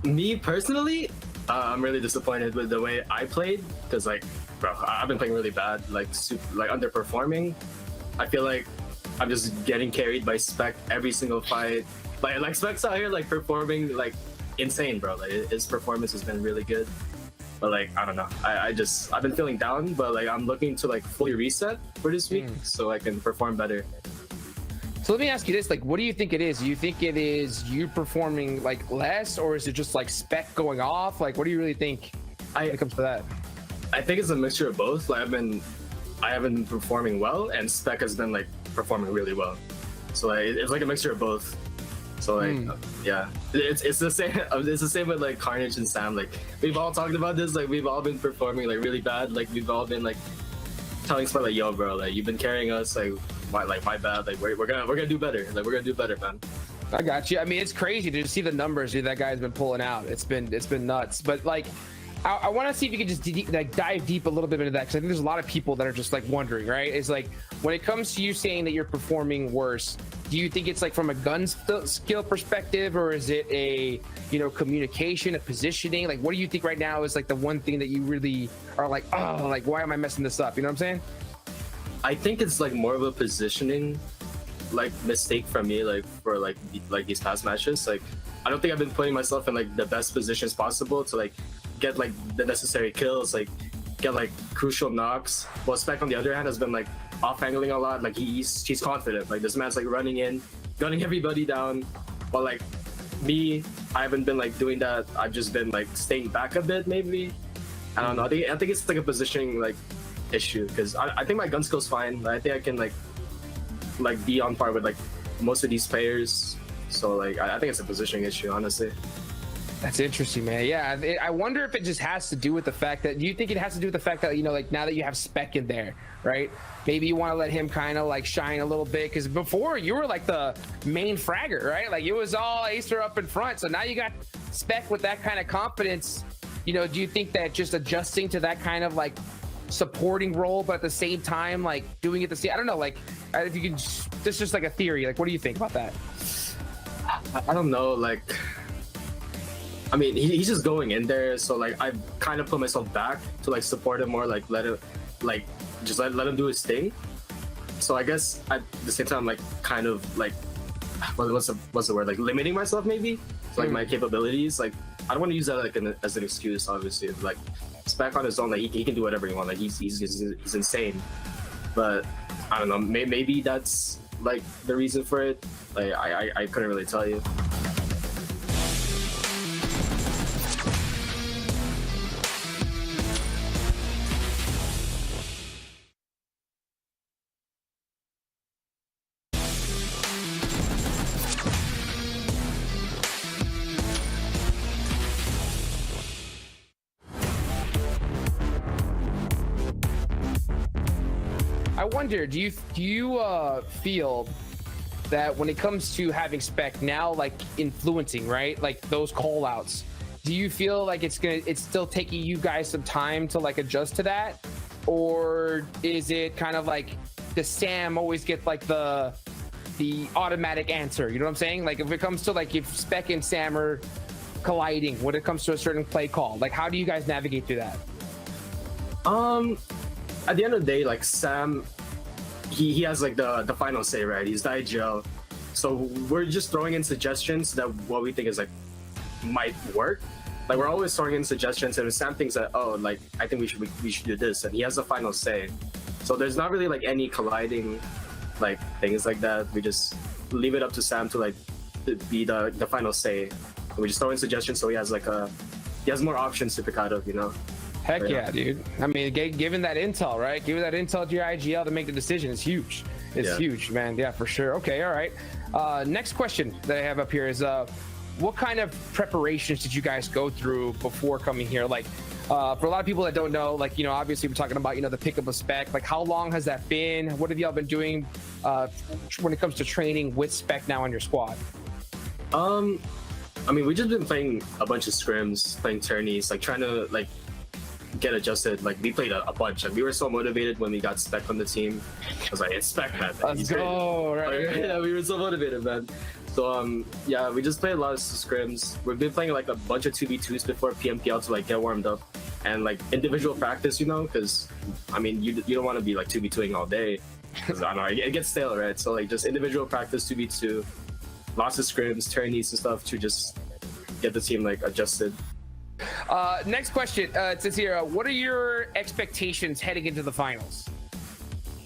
Me personally, I'm really disappointed with the way I played because, like, bro, I've been playing really bad, like underperforming. I feel like I'm just getting carried by Spec every single fight. Like Spec's out here like performing like insane, bro. Like his performance has been really good, but like I don't know. I've been feeling down, but like I'm looking to like fully reset for this week so I can perform better. So let me ask you this: like, what do you think it is? Do you think it is you performing like less, or is it just like Spec going off? Like, what do you really think when it comes to that? I think it's a mixture of both. Like I haven't been performing well, and Spec has been like performing really well. So like it's like a mixture of both. So like yeah, it's the same. It's the same with like Carnage and Sam. Like we've all talked about this. Like we've all been performing like really bad. Like we've all been like telling Spec like, yo, bro, like you've been carrying us. Like my bad. Like we're gonna do better. Like we're gonna do better, man. I got you. I mean, it's crazy to see the numbers that guy's been pulling out. It's been nuts. But like, I want to see if you could just dive deep a little bit into that, because I think there's a lot of people that are just like wondering, right? It's like when it comes to you saying that you're performing worse, do you think it's like from a gun skill perspective, or is it a communication, a positioning? Like, what do you think right now is like the one thing that you really are like, oh, like why am I messing this up? You know what I'm saying? I think it's like more of a positioning like mistake from me, like for like these past matches. Like I don't think I've been putting myself in like the best positions possible to like get like the necessary kills, like get like crucial knocks. Well, Spec on the other hand has been like off-angling a lot. Like he's confident. Like this man's like running in, gunning everybody down. But like me, I haven't been like doing that. I've just been like staying back a bit, maybe. I don't know. I think it's like a positioning like issue, because I think my gun skill's fine. I think I can like be on par with like most of these players. So like I think it's a positioning issue, honestly. That's interesting, man. Yeah, I wonder if it just has to do with the fact that, do you think it has to do with the fact that, you know, like now that you have Spec in there, right? Maybe you want to let him kind of like shine a little bit, because before you were like the main fragger, right? Like it was all Acer up in front. So now you got Spec with that kind of confidence. You know, do you think that just adjusting to that kind of like supporting role, but at the same time, like doing it the same, I don't know, like if you can, this is just like a theory. Like, what do you think about that? I don't know, like, I mean, he's just going in there, so like I kind of put myself back to like support him more, like let him, like just let him do his thing. So I guess at the same time, like kind of like what's the word, like limiting myself maybe, so, like my capabilities. Like I don't want to use that like as an excuse. Obviously, like Spec on his own, like he can do whatever he wants. Like he's insane. But I don't know, maybe that's like the reason for it. Like I couldn't really tell you. I wonder, do you feel that when it comes to having Spec now, like influencing, right, like those call outs, do you feel like it's still taking you guys some time to like adjust to that? Or is it kind of like does Sam always get like the automatic answer? You know what I'm saying? Like if it comes to like if Spec and Sam are colliding when it comes to a certain play call, like how do you guys navigate through that? At the end of the day, like Sam, he has like the final say, right? He's the IGL, so we're just throwing in suggestions that what we think is like might work. Like we're always throwing in suggestions, and if Sam thinks that, oh, like I think we should do this, and he has the final say. So there's not really like any colliding like things like that. We just leave it up to Sam to like be the final say. And we just throw in suggestions, so he has more options to pick out of, you know. Heck yeah, dude. I mean, giving that intel, right? Giving that intel to your IGL to make the decision is huge. It's huge, man. Yeah, for sure. Okay, all right. Next question that I have up here is, what kind of preparations did you guys go through before coming here? Like, for a lot of people that don't know, like, you know, obviously we're talking about, you know, the pickup of Spec. Like, how long has that been? What have y'all been doing when it comes to training with Spec now on your squad? I mean, we just been playing a bunch of scrims, playing tourneys, like trying to like get adjusted. Like we played a bunch. Like we were so motivated when we got Spec on the team. I was like, it's Spec, man. Let's go. Right. Like, yeah, we were so motivated, man. So yeah, we just played a lot of scrims. We've been playing like a bunch of 2v2s before PMPL to like get warmed up, and like individual practice, you know, because I mean you don't want to be like 2v2ing all day, because I don't know, it gets stale, right? So like just individual practice, 2v2, lots of scrims, tourneys and stuff to just get the team like adjusted. Next question. It says here, what are your expectations heading into the finals?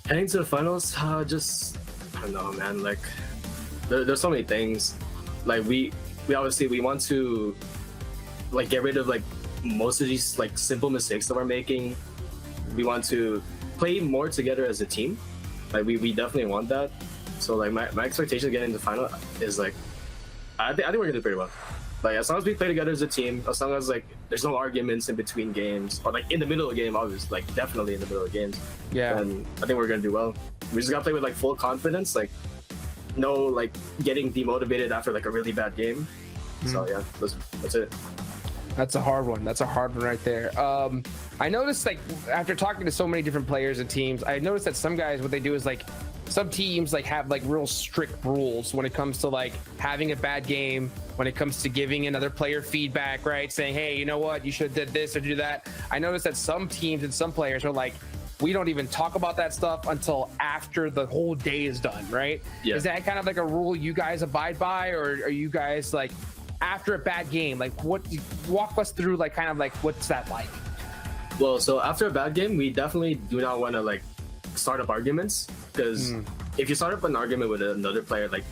Heading to the finals, just I don't know, man. Like there's so many things. Like we obviously want to like get rid of like most of these like simple mistakes that we're making. We want to play more together as a team. Like we definitely want that. So like my expectation getting to the final is like I think we're gonna do pretty well. Like as long as we play together as a team, as long as like there's no arguments in between games, or like in the middle of the game, obviously, like definitely in the middle of games. Yeah. And I think we're gonna do well. We just gotta play with like full confidence, like no like getting demotivated after like a really bad game. So yeah, that's it. That's a hard one. That's a hard one right there. I noticed like after talking to so many different players and teams, I noticed that some guys, what they do is like some teams like have like real strict rules when it comes to like having a bad game, when it comes to giving another player feedback, right? Saying, hey, you know what, you should have did this or do that. I noticed that some teams and some players are like, we don't even talk about that stuff until after the whole day is done, right? Yeah. Is that kind of like a rule you guys abide by, or are you guys like after a bad game, like walk us through like kind of like what's that like? Well, so after a bad game, we definitely do not want to like start up arguments, because if you start up an argument with another player, like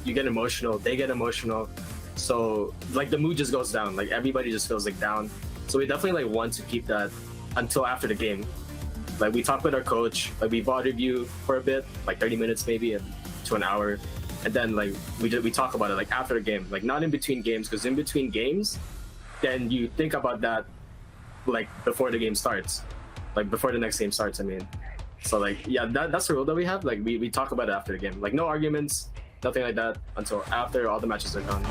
you get emotional, they get emotional, so like the mood just goes down, like everybody just feels like down. So we definitely like want to keep that until after the game. Like we talk with our coach, like we VOD review for a bit, like 30 minutes maybe to an hour, and then like we talk about it like after the game, like not in between games, because in between games then you think about that like before the game starts, like before the next game starts. I mean, so like yeah, that's the rule that we have. Like we talk about it after the game. Like no arguments, nothing like that until after all the matches are done.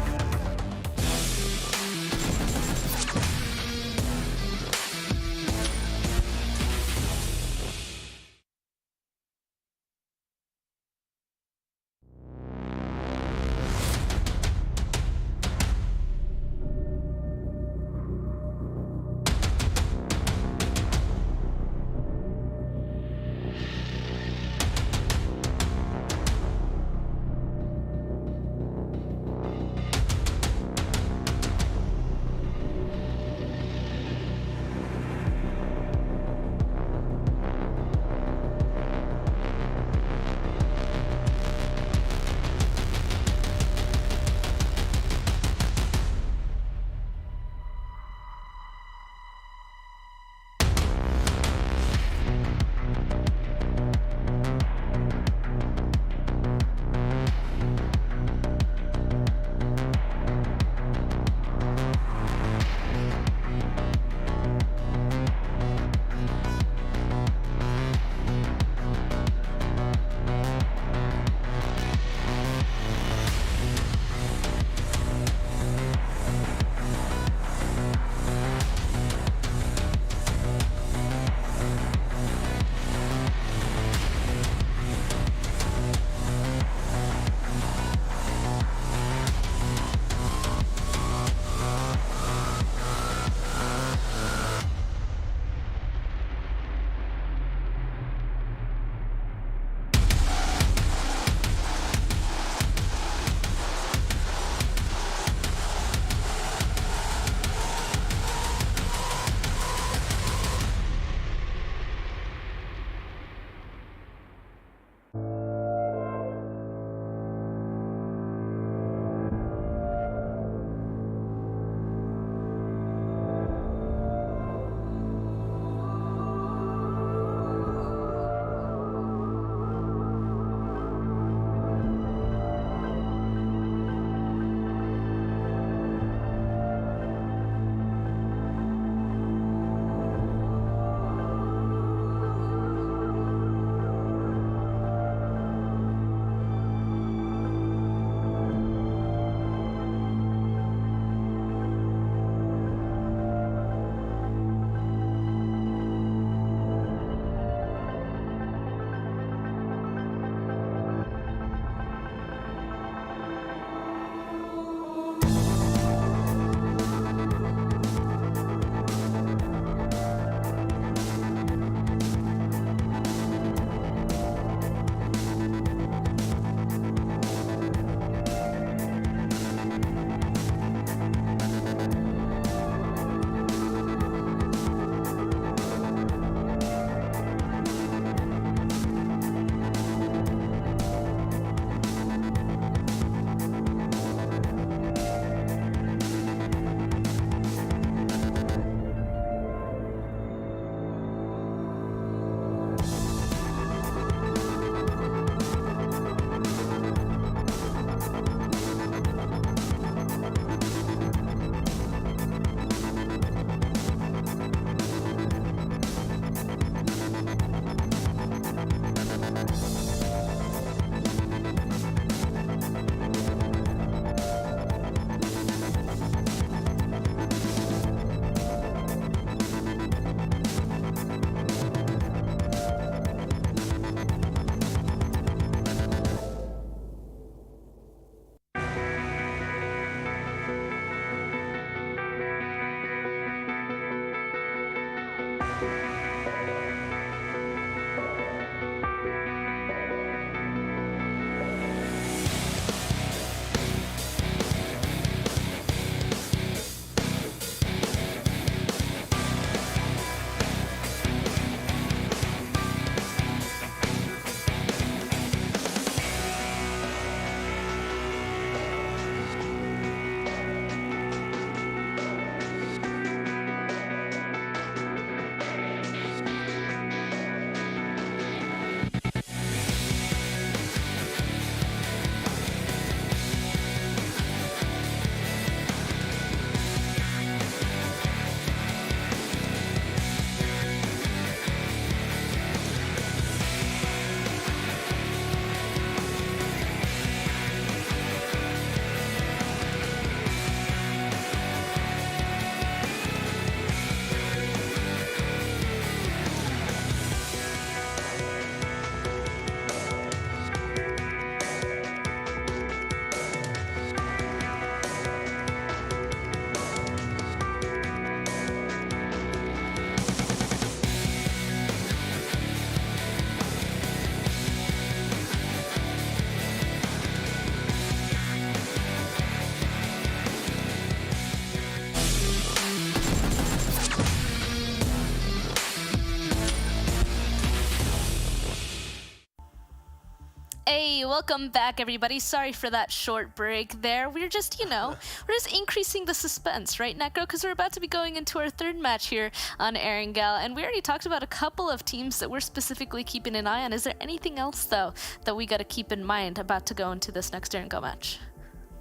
Hey, welcome back, everybody. Sorry for that short break there. We're just, we're just increasing the suspense, right, Necro? Because we're about to be going into our third match here on Erangel, and we already talked about a couple of teams that we're specifically keeping an eye on. Is there anything else, though, that we got to keep in mind about to go into this next Erangel match?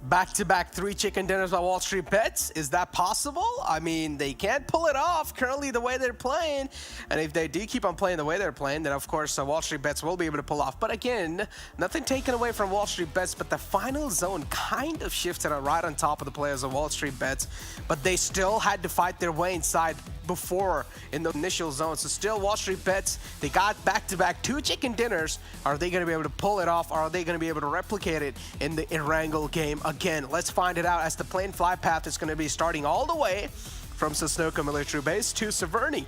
Back-to-back 3 chicken dinners by WallStreetBets. Is that possible? I mean, they can't pull it off currently the way they're playing. And if they do keep on playing the way they're playing, then of course WallStreetBets will be able to pull off. But again, nothing taken away from WallStreetBets, but the final zone kind of shifted right on top of the players of WallStreetBets. But they still had to fight their way inside before in the initial zone. So still WallStreetBets, they got back-to-back 2 chicken dinners. Are they going to be able to pull it off? Or are they going to be able to replicate it in the Erangel game again? Let's find it out as the plane fly path is going to be starting all the way from Sanhok military base to Severny.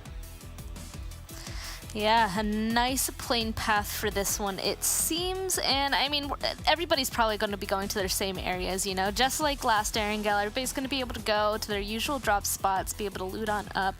Yeah, a nice plane path for this one, it seems. And I mean, everybody's probably going to be going to their same areas, just like last Erangel. Everybody's going to be able to go to their usual drop spots, be able to loot on up.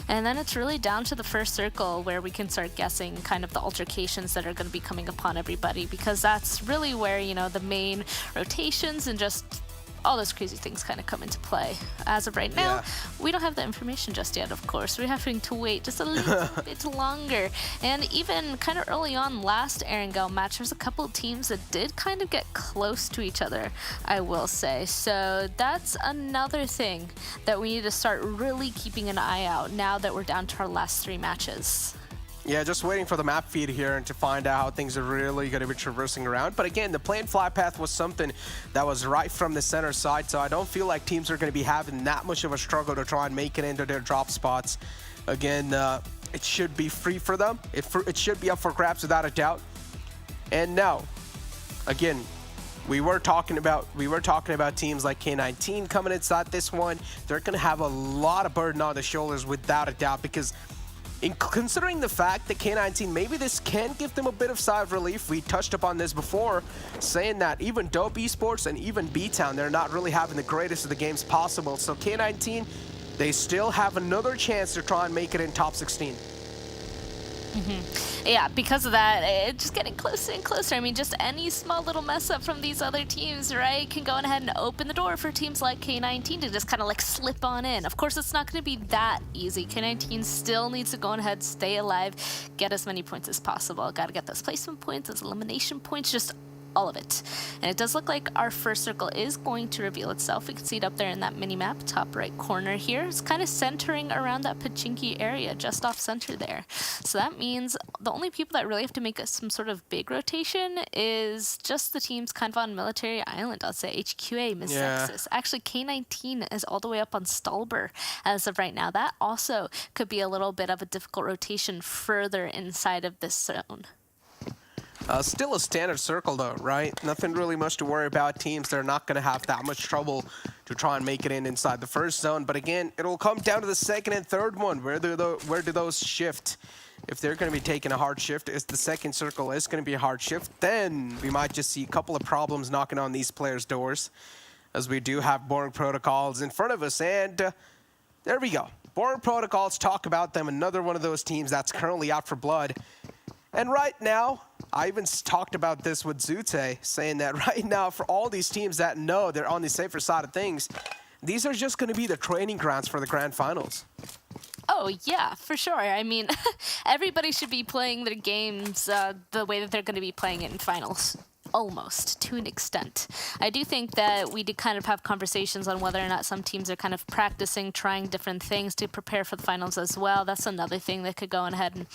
And then it's really down to the first circle where we can start guessing kind of the altercations that are going to be coming upon everybody, because that's really where, the main rotations and just all those crazy things kind of come into play. As of right now, we don't have the information just yet, of course. We're having to wait just a little bit longer. And even kind of early on last Erangel match, there's a couple of teams that did kind of get close to each other, I will say. So that's another thing that we need to start really keeping an eye out now that we're down to our last 3 matches. Yeah, just waiting for the map feed here and to find out how things are really going to be traversing around. But again, the plane fly path was something that was right from the center side, so I don't feel like teams are going to be having that much of a struggle to try and make it into their drop spots. Again, it should be free for them. It should be up for grabs without a doubt. And now, again, we were talking about teams like K19 coming inside this one. They're going to have a lot of burden on the shoulders without a doubt, because considering the fact that K19, maybe this can give them a bit of sigh of relief. We touched upon this before, saying that even Dope Esports and even BTOWN, they're not really having the greatest of the games possible. So K19, they still have another chance to try and make it in top 16. Yeah, because of that, it's just getting closer and closer. I mean, just any small little mess up from these other teams, right, can go ahead and open the door for teams like K19 to just kind of like slip on in. Of course, it's not going to be that easy. K19 still needs to go ahead, stay alive, get as many points as possible. Got to get those placement points, those elimination points, just all of it. And it does look like our first circle is going to reveal itself. We can see it up there in that mini-map, top right corner here. It's kind of centering around that Pachinki area, just off center there. So that means the only people that really have to make some sort of big rotation is just the teams kind of on Military Island, I'll say. HQA, Mezexis. Actually, K19 is all the way up on Stalber as of right now. That also could be a little bit of a difficult rotation further inside of this zone. Still a standard circle though, right? Nothing really much to worry about. Teams, they're not going to have that much trouble to try and make it inside the first zone. But again, it'll come down to the second and third one. Where do those shift? If they're going to be taking a hard shift, if the second circle is going to be a hard shift, then we might just see a couple of problems knocking on these players' doors, as we do have Boring Protocols in front of us. And there we go. Boring Protocols, talk about them. Another one of those teams that's currently out for blood. And right now, I even talked about this with Zute, saying that right now, for all these teams that know they're on the safer side of things, these are just going to be the training grounds for the grand finals. Oh, yeah, for sure. I mean, everybody should be playing their games the way that they're going to be playing it in finals. Almost, to an extent. I do think that we did kind of have conversations on whether or not some teams are kind of practicing, trying different things to prepare for the finals as well. That's another thing that could go ahead and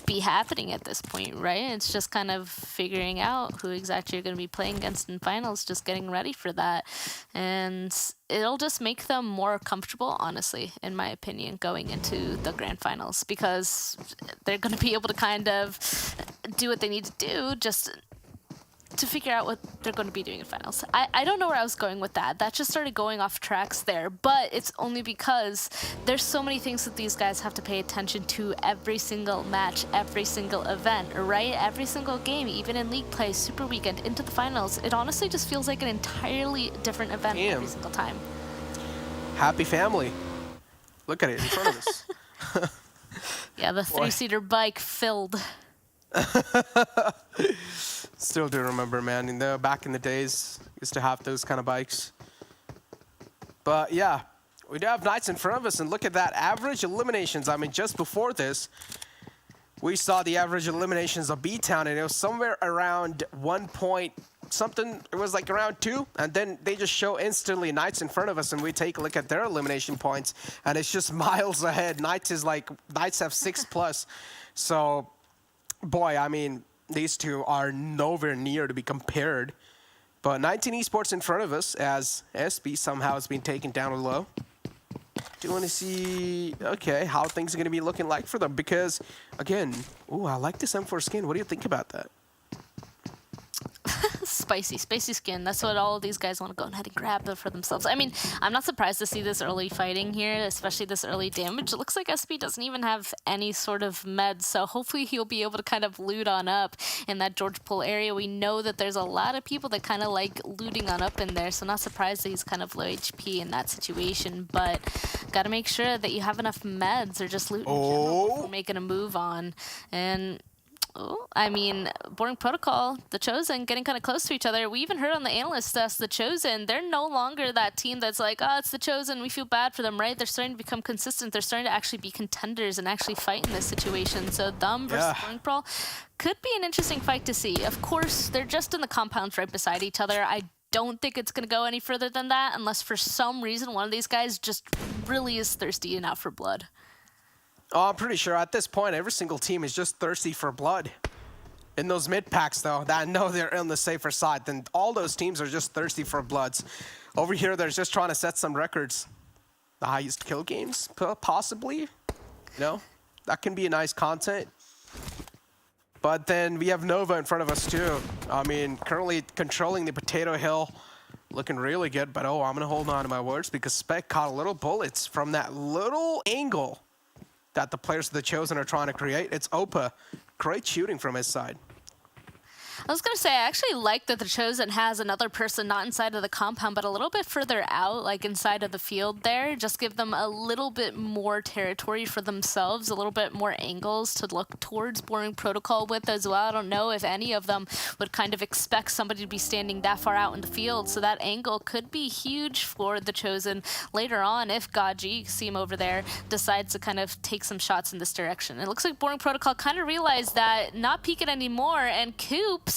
be happening at this point, right? It's just kind of figuring out who exactly you're going to be playing against in finals, just getting ready for that. And it'll just make them more comfortable, honestly, in my opinion, going into the grand finals, because they're going to be able to kind of do what they need to do, just to figure out what they're going to be doing in finals. I don't know where I was going with that. That just started going off tracks there, but it's only because there's so many things that these guys have to pay attention to every single match, every single event, right? Every single game, even in league play, super weekend, into the finals. It honestly just feels like an entirely different event every single time. Happy family. Look at it in front of us. Yeah, the 3-seater bike filled. Still do remember, man. Back in the days, used to have those kind of bikes. But yeah, we do have Knights in front of us, and look at that average eliminations. I mean, just before this, we saw the average eliminations of BTOWN, and it was somewhere around 1 point something. It was like around 2, and then they just show instantly Knights in front of us, and we take a look at their elimination points, and it's just miles ahead. Knights have 6+. So, boy, I mean, these two are nowhere near to be compared. But 19 Esports in front of us, as SB somehow has been taken down low. Do you want to see, okay, how things are going to be looking like for them? Because, again, ooh, I like this M4 skin. What do you think about that? Spicy skin. That's what all of these guys want to go ahead and grab for themselves. I mean, I'm not surprised to see this early fighting here, especially this early damage. It looks like SB doesn't even have any sort of meds, so hopefully he'll be able to kind of loot on up in that George Pool area. We know that there's a lot of people that kind of like looting on up in there, so not surprised that he's kind of low HP in that situation, but gotta make sure that you have enough meds or just loot in general before making a move on. And I mean, Boring Protocol, the Chosen, getting kind of close to each other. We even heard on the Analyst test, the Chosen, they're no longer that team that's like, oh, it's the Chosen, we feel bad for them, right? They're starting to become consistent. They're starting to actually be contenders and actually fight in this situation. So them versus Boring Pro could be an interesting fight to see. Of course, they're just in the compounds right beside each other. I don't think it's going to go any further than that unless for some reason one of these guys just really is thirsty and out for blood. Oh, I'm pretty sure at this point, every single team is just thirsty for blood. In those mid packs, though, that I know they're on the safer side, then all those teams are just thirsty for bloods. Over here, they're just trying to set some records. The highest kill games, possibly. You know, that can be a nice content. But then we have Nova in front of us, too. I mean, currently controlling the Potato Hill. Looking really good, but I'm going to hold on to my words because Spec caught a little bullets from that little angle that the players of the Chosen are trying to create. It's Opa. Great shooting from his side. I was going to say, I actually like that the Chosen has another person not inside of the compound, but a little bit further out, like inside of the field there. Just give them a little bit more territory for themselves, a little bit more angles to look towards Boring Protocol with as well. I don't know if any of them would kind of expect somebody to be standing that far out in the field, so that angle could be huge for the Chosen later on if Gaji, see him over there, decides to kind of take some shots in this direction. It looks like Boring Protocol kind of realized that not peeking anymore, and Coops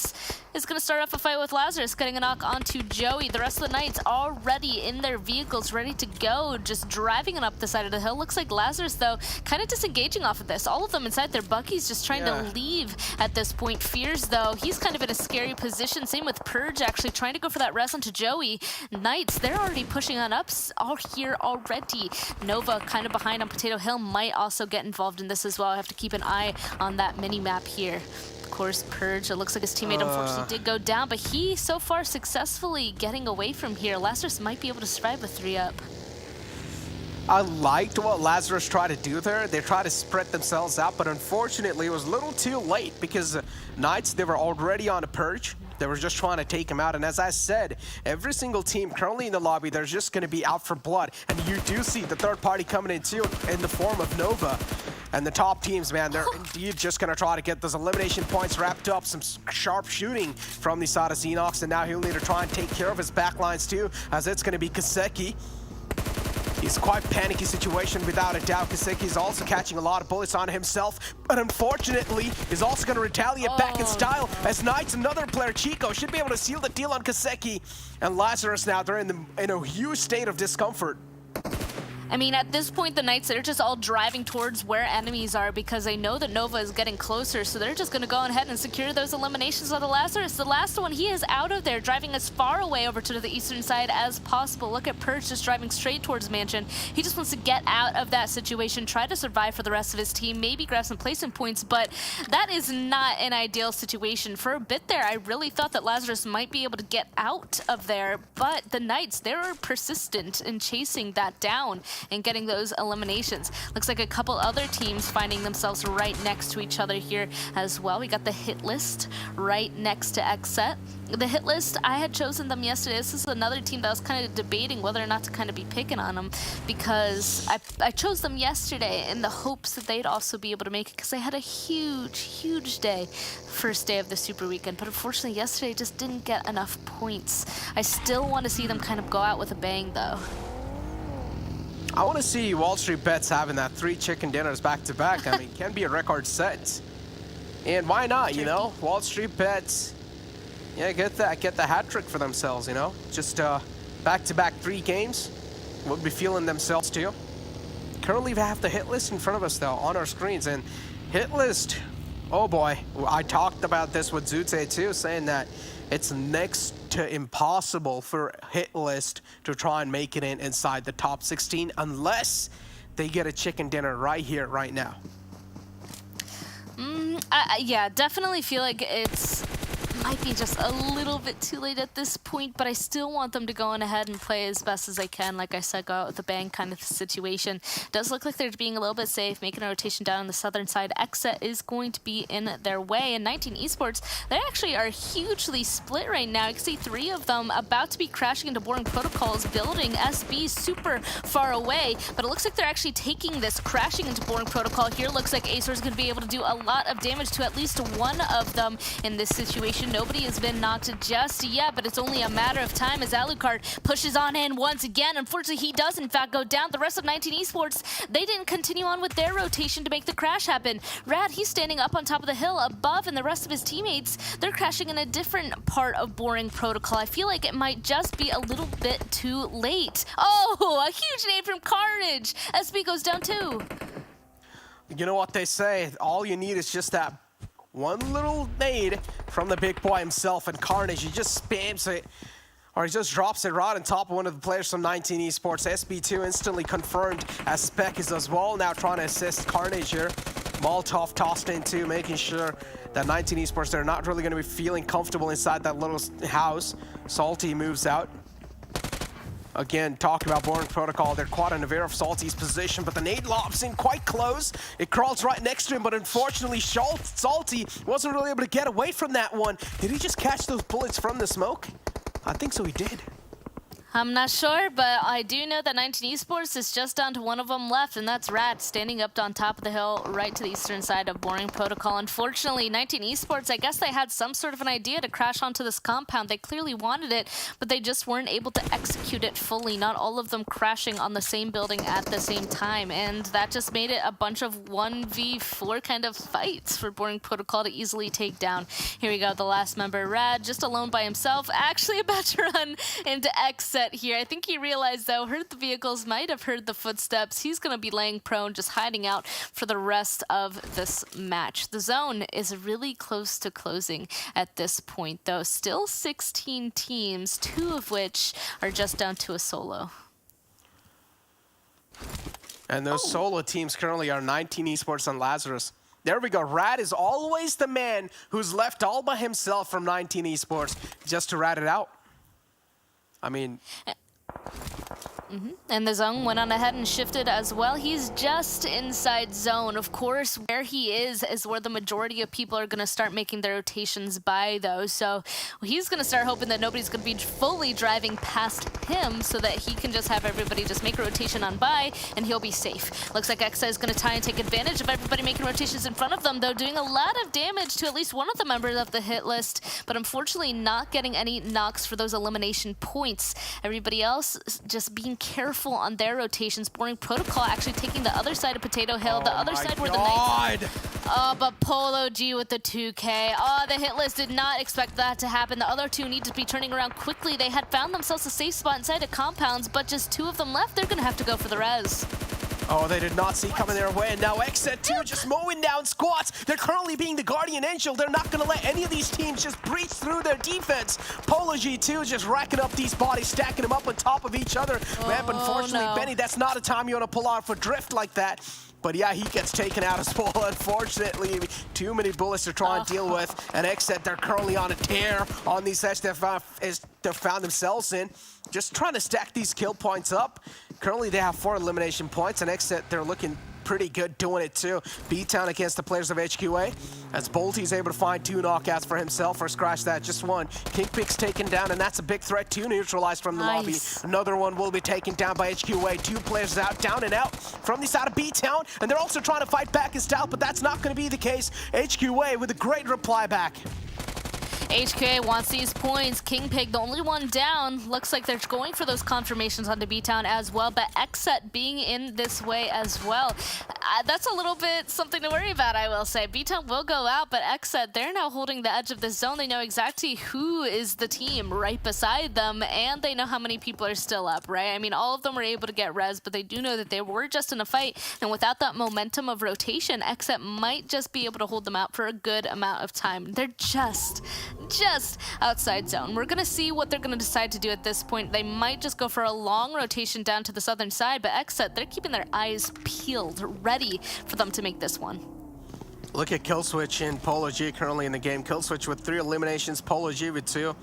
is going to start off a fight with Lazarus, getting a knock onto Joey. The rest of the Knights already in their vehicles, ready to go, just driving it up the side of the hill. Looks like Lazarus, though, kind of disengaging off of this. All of them inside their buggies just trying to leave at this point. Fears, though, he's kind of in a scary position. Same with Purge, actually, trying to go for that res onto Joey. Knights, they're already pushing on up all here already. Nova, kind of behind on Potato Hill, might also get involved in this as well. I have to keep an eye on that mini-map here. Of course, Purge, it looks like his teammate unfortunately did go down, but he so far successfully getting away from here. Lazarus might be able to survive with 3-up. I liked what Lazarus tried to do there. They tried to spread themselves out, but unfortunately it was a little too late because Knights, they were already on a Purge. They were just trying to take him out, and as I said, every single team currently in the lobby, they're just going to be out for blood, and you do see the third party coming in too in the form of Nova. And the top teams, man, they're indeed just going to try to get those elimination points wrapped up. Some sharp shooting from the side of Xenox, and now he'll need to try and take care of his backlines too, as it's going to be Kaseki. He's quite panicky situation without a doubt. Kaseki's also catching a lot of bullets on himself, but unfortunately, is also going to retaliate back in style as Knights, another player, Chico, should be able to seal the deal on Kaseki. And Lazarus now, they're in a huge state of discomfort. I mean, at this point, the Knights, they're just all driving towards where enemies are because they know that Nova is getting closer, so they're just going to go ahead and secure those eliminations on the Lazarus. The last one, he is out of there, driving as far away over to the eastern side as possible. Look at Purge just driving straight towards Mansion. He just wants to get out of that situation, try to survive for the rest of his team, maybe grab some placement points, but that is not an ideal situation. For a bit there, I really thought that Lazarus might be able to get out of there, but the Knights, they're persistent in chasing that down. and getting those eliminations. Looks like a couple other teams finding themselves right next to each other here as well. We got the Hitlist right next to XSET. The Hitlist, I had chosen them yesterday. This is another team that I was kind of debating whether or not to kind of be picking on them, because I chose them yesterday in the hopes that they'd also be able to make it, because they had a huge day, first day of the Super Weekend. But unfortunately yesterday just didn't get enough points. I still want to see them kind of go out with a bang though. I want to see WallStreetBets having that 3 chicken dinners back to back. I mean, can be a record set. And why not, you know? WallStreetBets, yeah, get the hat trick for themselves, you know? Just back-to-back 3 games. Would be feeling themselves too. Currently we have the hit list in front of us though on our screens, and hit list, oh boy, I talked about this with Zute too, saying that it's next to impossible for Hitlist to try and make it inside the top 16 unless they get a chicken dinner right here, right now. Yeah, definitely feel like it's might be just a little bit too late at this point, but I still want them to go on ahead and play as best as they can. Like I said, go out with a bang kind of situation. Does look like they're being a little bit safe, making a rotation down on the southern side. XSET is going to be in their way, and 19 Esports, they actually are hugely split right now. You can see 3 of them about to be crashing into Boring Protocol's building. SB super far away, but it looks like they're actually taking this, crashing into Boring Protocol here. Looks like Acer is going to be able to do a lot of damage to at least one of them in this situation. Nobody has been knocked just yet, but it's only a matter of time as Alucard pushes on in once again. Unfortunately, he does in fact go down. The rest of 19 Esports, they didn't continue on with their rotation to make the crash happen. Rad, he's standing up on top of the hill above, and the rest of his teammates, they're crashing in a different part of Boring Protocol. I feel like it might just be a little bit too late. Oh, a huge nade from Carnage. SB goes down too. You know what they say, all you need is just that one little nade from the big boy himself, and Carnage, he just spams it, or he just drops it right on top of one of the players from 19 Esports. SB2 instantly confirmed as Spec is as well, now trying to assist Carnage here. Molotov tossed in too, making sure that 19 Esports, they're not really going to be feeling comfortable inside that little house. Salty moves out. Again, talking about Boring Protocol, they're quite unaware of Salty's position, but the nade lobs in quite close. It crawls right next to him, but unfortunately, Salty wasn't really able to get away from that one. Did he just catch those bullets from the smoke? I think so, he did. I'm not sure, but I do know that 19 Esports is just down to one of them left, and that's Rat standing up on top of the hill right to the eastern side of Boring Protocol. Unfortunately, 19 Esports, I guess they had some sort of an idea to crash onto this compound. They clearly wanted it, but they just weren't able to execute it fully. Not all of them crashing on the same building at the same time, and that just made it a bunch of 1v4 kind of fights for Boring Protocol to easily take down. Here we go, the last member, Rad, just alone by himself, actually about to run into XSET here. I think he realized, though, heard the vehicles, might have heard the footsteps. He's going to be laying prone, just hiding out for the rest of this match. The zone is really close to closing at this point, though. Still 16 teams, 2 of which are just down to a solo. And those solo teams currently are 19 Esports and Lazarus. There we go. Rad is always the man who's left all by himself from 19 Esports just to rat it out. I mean... And the zone went on ahead and shifted as well. He's just inside zone. Of course, where he is where the majority of people are going to start making their rotations by, though. So he's going to start hoping that nobody's going to be fully driving past him so that he can just have everybody just make a rotation on by, and he'll be safe. Looks like XSET is going to try and take advantage of everybody making rotations in front of them, though, doing a lot of damage to at least one of the members of the hit list, but unfortunately not getting any knocks for those elimination points. Everybody else just being careful on their rotations. Boring Protocol actually taking the other side of Potato Hill, the other side where the Knights... Oh, but Polo G with the 2K. Oh, the hit list did not expect that to happen. The other 2 need to be turning around quickly. They had found themselves a safe spot inside of compounds, but just 2 of them left. They're going to have to go for the res. Oh, they did not see coming their way, and now XSET 2 just mowing down squads. They're currently being the Guardian Angel. They're not going to let any of these teams just breach through their defense. Polo G2 just racking up these bodies, stacking them up on top of each other. Vamp, unfortunately, no. Benny, that's not a time you want to pull off a drift like that. But yeah, he gets taken out as well. Unfortunately, too many bullets to try and deal with. And XSET, they're currently on a tear on these sets they've found themselves in. Just trying to stack these kill points up. Currently, they have 4 elimination points, and XSET, they're looking pretty good doing it too. BTOWN against the players of HQA, as Bolty's able to find 2 knockouts for himself, or scratch that, just 1. Kingpic's taken down, and that's a big threat too, neutralized from the lobby. Another one will be taken down by HQA. 2 players out, down and out from the side of BTOWN, and they're also trying to fight back in style, but that's not going to be the case. HQA with a great reply back. HQA wants these points. Kingpig, the only one down. Looks like they're going for those confirmations onto BTOWN as well, but XSET being in this way as well. That's a little bit something to worry about, I will say. BTOWN will go out, but XSET, they're now holding the edge of this zone. They know exactly who is the team right beside them, and they know how many people are still up, right? I mean, all of them were able to get res, but they do know that they were just in a fight, and without that momentum of rotation, XSET might just be able to hold them out for a good amount of time. They're just outside zone. We're gonna see what they're gonna decide to do at this point. They might just go for a long rotation down to the southern side, but XSET, they're keeping their eyes peeled, ready for them to make this one. Look at Killswitch and Polo G currently in the game. Killswitch with 3 eliminations, Polo G with 2.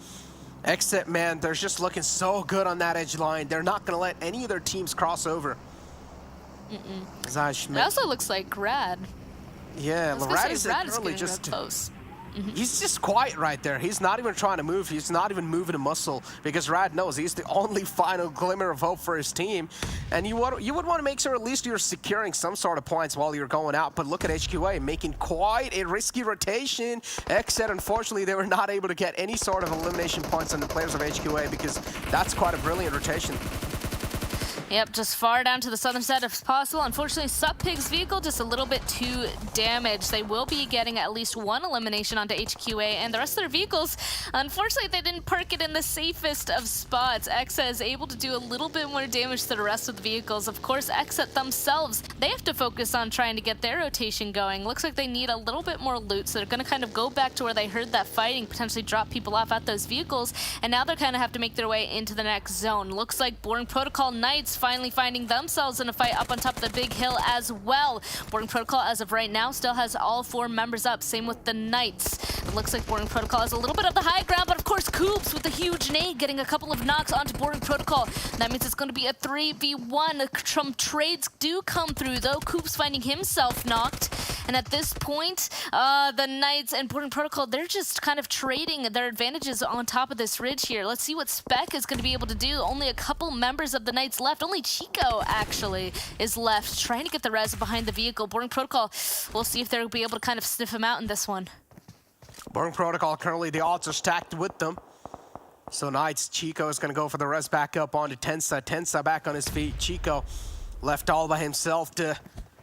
XSET, man, they're just looking so good on that edge line. They're not gonna let any of their teams cross over. It also looks like Rad. Yeah, Rad is currently just close. He's just quiet right there. He's not even trying to move. He's not even moving a muscle, because Rad knows he's the only final glimmer of hope for his team. And you would want to make sure at least you're securing some sort of points while you're going out. But look at HQA making quite a risky rotation. XSET, unfortunately, they were not able to get any sort of elimination points on the players of HQA, because that's quite a brilliant rotation. Yep, just far down to the southern side if possible. Unfortunately, Supig's vehicle just a little bit too damaged. They will be getting at least 1 elimination onto HQA, and the rest of their vehicles, unfortunately, they didn't park it in the safest of spots. XSET is able to do a little bit more damage to the rest of the vehicles. Of course, XSET themselves, they have to focus on trying to get their rotation going. Looks like they need a little bit more loot, so they're going to kind of go back to where they heard that fighting, potentially drop people off at those vehicles, and now they're kind of have to make their way into the next zone. Looks like Boring Protocol Knights finally finding themselves in a fight up on top of the big hill as well. Boring Protocol, as of right now, still has all 4 members up. Same with the Knights. It looks like Boring Protocol has a little bit of the high ground, but of course, Coops with a huge nade getting a couple of knocks onto Boring Protocol. That means it's going to be a 3v1. Some trades do come through, though. Coops finding himself knocked. And at this point, the Knights and Boring Protocol, they're just kind of trading their advantages on top of this ridge here. Let's see what Spec is going to be able to do. Only a couple members of the Knights left. Only Chico, actually, is left, trying to get the res behind the vehicle. Boring Protocol, we'll see if they'll be able to kind of sniff him out in this one. Boring Protocol, currently the odds are stacked with them. So Knights, Chico is going to go for the res back up onto Tensa. Tensa back on his feet. Chico left all by himself to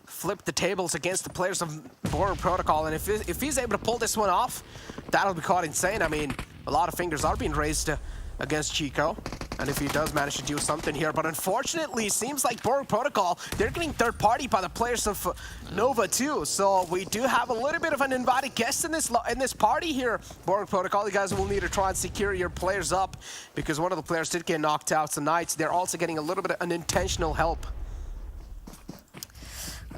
flip the tables against the players of Boring Protocol. And if he's able to pull this one off, that'll be quite insane. I mean, a lot of fingers are being raised against Chico, and if he does manage to do something here, but unfortunately, it seems like Boring Protocol, they're getting third party by the players of Nova too, so we do have a little bit of an invited guest in this party here. Boring Protocol, you guys will need to try and secure your players up, because one of the players did get knocked out tonight. They're also getting a little bit of unintentional help.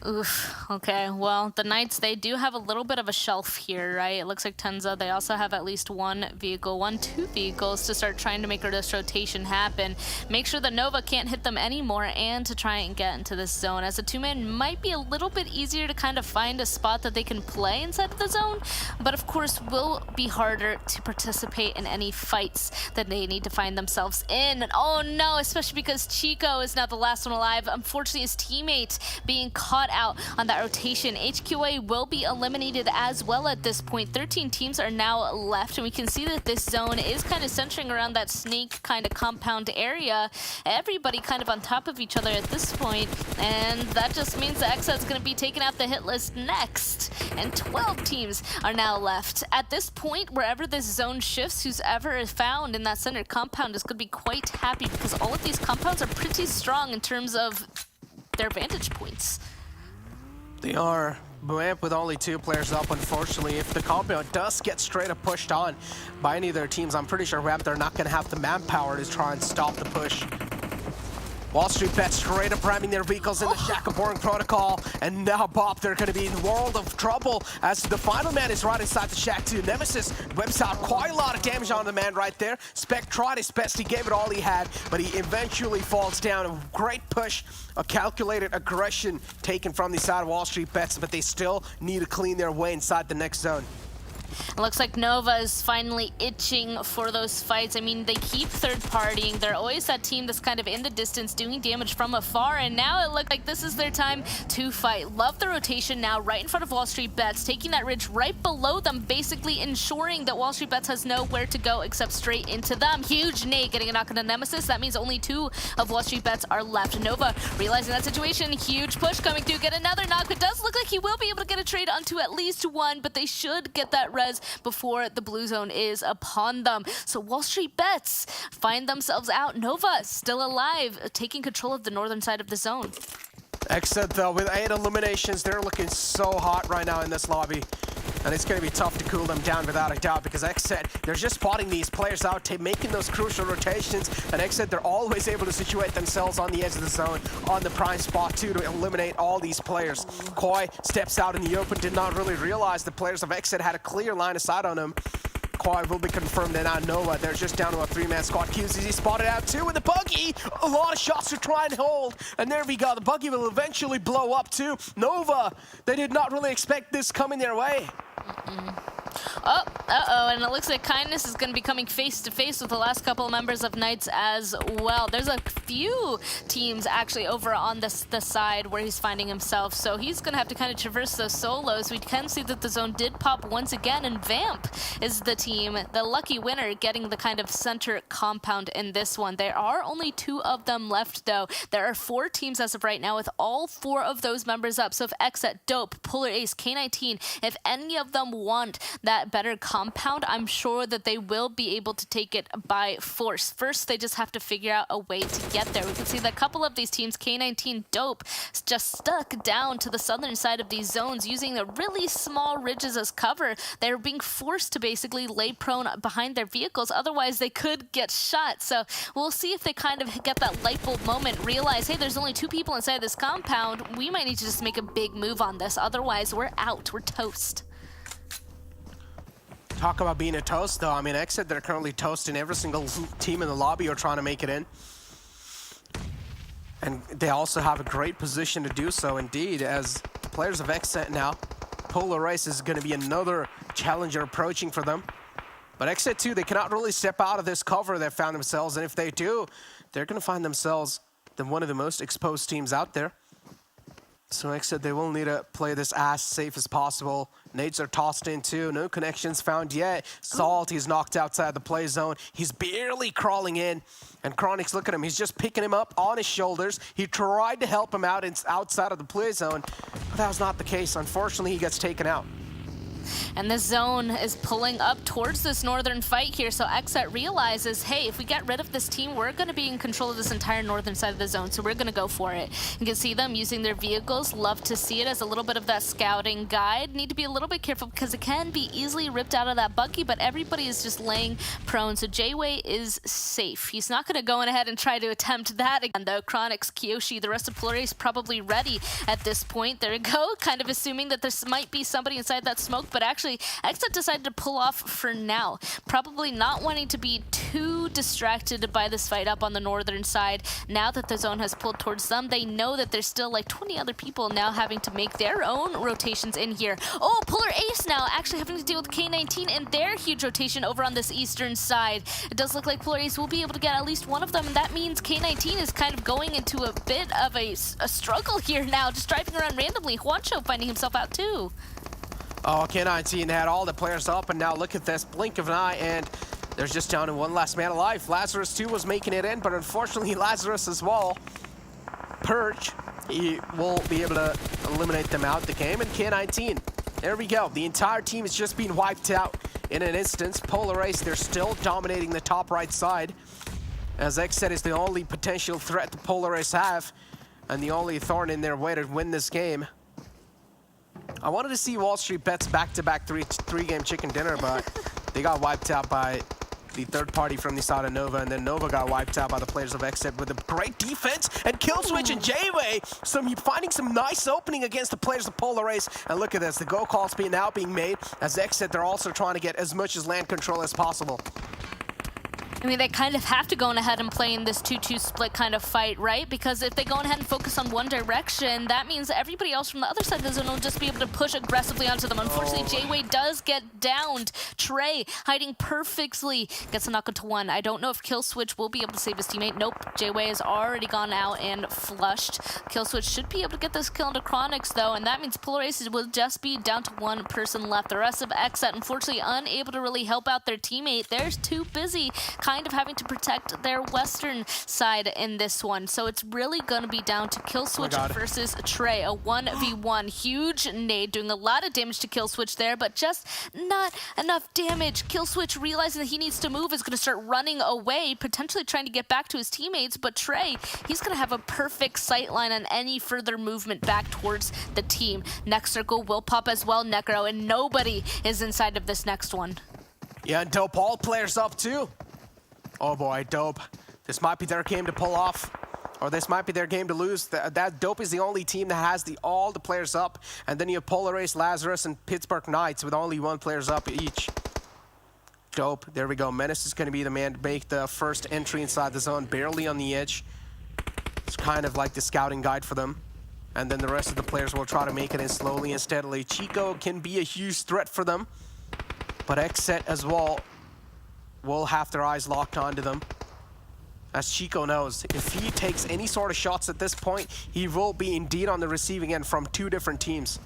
Oof, okay, well, the Knights, they do have a little bit of a shelf here, right? It looks like Tenza, they also have at least 1 vehicle, 2 vehicles to start trying to make this rotation happen. Make sure that Nova can't hit them anymore, and to try and get into this zone. As a 2-man might be a little bit easier to kind of find a spot that they can play inside of the zone, but of course will be harder to participate in any fights that they need to find themselves in. And oh no, especially because Chico is now the last one alive. Unfortunately, his teammate being caught out on that rotation. HQA will be eliminated as well at this point. 13 teams are now left, and we can see that this zone is kind of centering around that snake kind of compound area. Everybody kind of on top of each other at this point, and that just means that XSET is going to be taking out the hit list next, and 12 teams are now left. At this point, wherever this zone shifts, whoever is found in that center compound is going to be quite happy, because all of these compounds are pretty strong in terms of their vantage points. They are. Vamp with only 2 players up, unfortunately. If the compound does get straight up pushed on by any of their teams, I'm pretty sure Vamp, they're not going to have the manpower to try and stop the push. WallStreetBets straight up ramming their vehicles in the Shaka-Boring protocol. And now, Bob, they're going to be in the world of trouble as the final man is right inside the Shack 2. Nemesis whips out quite a lot of damage on the man right there. Spec tried his best. He gave it all he had, but he eventually falls down. A great push, a calculated aggression taken from the side of WallStreetBets, but they still need to clean their way inside the next zone. It looks like Nova is finally itching for those fights. I mean, they keep third-partying. They're always that team that's kind of in the distance, doing damage from afar, and now it looks like this is their time to fight. Love the rotation now, right in front of WallStreetBets, taking that ridge right below them, basically ensuring that WallStreetBets has nowhere to go except straight into them. Huge nade, getting a knock on the Nemesis. That means only 2 of WallStreetBets are left. Nova realizing that situation, huge push coming through, get another knock. It does look like he will be able to get a trade onto at least 1, but they should get that res before the blue zone is upon them. So WallStreetBets find themselves out. Nova still alive, taking control of the northern side of the zone. XSET, though, with 8 eliminations, they're looking so hot right now in this lobby. And it's going to be tough to cool them down without a doubt, because XSET, they're just spotting these players out, making those crucial rotations. And XSET, they're always able to situate themselves on the edge of the zone, on the prime spot too, to eliminate all these players. Koi steps out in the open, did not really realize the players of XSET had a clear line of sight on him. Koi will be confirmed, and now Nova, they're just down to a 3-man squad. QZZ spotted out too with the buggy. A lot of shots to try and hold. And there we go. The buggy will eventually blow up too. Nova, they did not really expect this coming their way. Oh, uh-oh, and it looks like Kindness is going to be coming face-to-face with the last couple of members of Knights as well. There's a few teams actually over on the side where he's finding himself, so he's going to have to kind of traverse those solos. We can see that the zone did pop once again, and Vamp is the team, the lucky winner, getting the kind of center compound in this one. There are only 2 of them left, though. There are 4 teams as of right now with all 4 of those members up. So if XSET, Dope, Polar Ace, K19, if any of them want that better compound, I'm sure that they will be able to take it by force. First, they just have to figure out a way to get there. We can see that a couple of these teams, K19, Dope, just stuck down to the southern side of these zones using the really small ridges as cover. They're being forced to basically lay prone behind their vehicles, otherwise they could get shot. So we'll see if they kind of get that light bulb moment, realize, hey, there's only 2 people inside this compound. We might need to just make a big move on this, otherwise we're out, we're toast. Talk about being a toast, though. I mean, XSET, they're currently toasting every single team in the lobby are trying to make it in. And they also have a great position to do so, indeed, as players of XSET now. Polar Race is going to be another challenger approaching for them. But XSET, too, they cannot really step out of this cover they've found themselves, and if they do, they're going to find themselves one of the most exposed teams out there. So XSET, they will need to play this as safe as possible. Nades are tossed in too. No connections found yet. Salt, he's knocked outside the play zone. He's barely crawling in. And Chronic's, look at him. He's just picking him up on his shoulders. He tried to help him out outside of the play zone, but that was not the case. Unfortunately, he gets taken out. And the zone is pulling up towards this northern fight here, so XSET realizes, hey, if we get rid of this team, we're going to be in control of this entire northern side of the zone, so we're going to go for it. You can see them using their vehicles. Love to see it as a little bit of that scouting guide. Need to be a little bit careful because it can be easily ripped out of that buggy, but everybody is just laying prone, so J-Way is safe. He's not going to go in ahead and try to attempt that again, though. Chronix, Kyoshi, the rest of Polar Ace probably ready at this point. There we go, kind of assuming that there might be somebody inside that smoke, but actually, XSET decided to pull off for now. Probably not wanting to be too distracted by this fight up on the northern side. Now that the zone has pulled towards them, they know that there's still like 20 other people now having to make their own rotations in here. Oh, Polar Ace now actually having to deal with K19 and their huge rotation over on this eastern side. It does look like Polar Ace will be able to get at least one of them, and that means K19 is kind of going into a bit of a struggle here now, just driving around randomly. Juancho finding himself out too. Oh, K19 had all the players up, and now look at this, blink of an eye, and there's just down to 1 last man alive. Lazarus, too, was making it in, but unfortunately, Lazarus as well. Purge, he will be able to eliminate them out the game, and K19, there we go. The entire team is just being wiped out in an instance. Polar Ace, they're still dominating the top right side, as XSET is the only potential threat the Polar Ace have, and the only thorn in their way to win this game. I wanted to see WallStreetBets back-to-back three-game chicken dinner, but they got wiped out by the third party from the side of Nova, and then Nova got wiped out by the players of XSET with a great defense, and Killswitch and J-Way finding some nice opening against the players of Polar Ace. And look at this, the go calls now being made as XSET, they're also trying to get as much as land control as possible. I mean, they kind of have to go on ahead and play in this 2-2 split kind of fight, right? Because if they go on ahead and focus on one direction, that means everybody else from the other side of the zone will just be able to push aggressively onto them. Unfortunately, J-Way does get downed. Trey hiding perfectly, gets a knock into one. I don't know if Killswitch will be able to save his teammate. Nope, J-Way has already gone out and flushed. Killswitch should be able to get this kill into Chronix, though, and that means Polar Aces will just be down to one person left. The rest of XSET, unfortunately, unable to really help out their teammate. They're too busy kind of having to protect their western side in this one. So it's really going to be down to Killswitch versus Trey. A 1v1. Huge nade doing a lot of damage to Killswitch there, but just not enough damage. Killswitch realizing that he needs to move is going to start running away, potentially trying to get back to his teammates, but Trey, he's going to have a perfect sight line on any further movement back towards the team. Next circle will pop as well, Necro, and nobody is inside of this next one. Yeah, and Dope, all players up too. Oh boy, Dope. This might be their game to pull off, or this might be their game to lose. That Dope is the only team that has all the players up, and then you have Polar Ace, Lazarus, and Pittsburgh Knights with only one players up each. Dope, there we go. Menace is going to be the man to make the first entry inside the zone, barely on the edge. It's kind of like the scouting guide for them. And then the rest of the players will try to make it in slowly and steadily. Chico can be a huge threat for them, but XSET as well will have their eyes locked onto them. As Chico knows, if he takes any sort of shots at this point, he will be indeed on the receiving end from two different teams.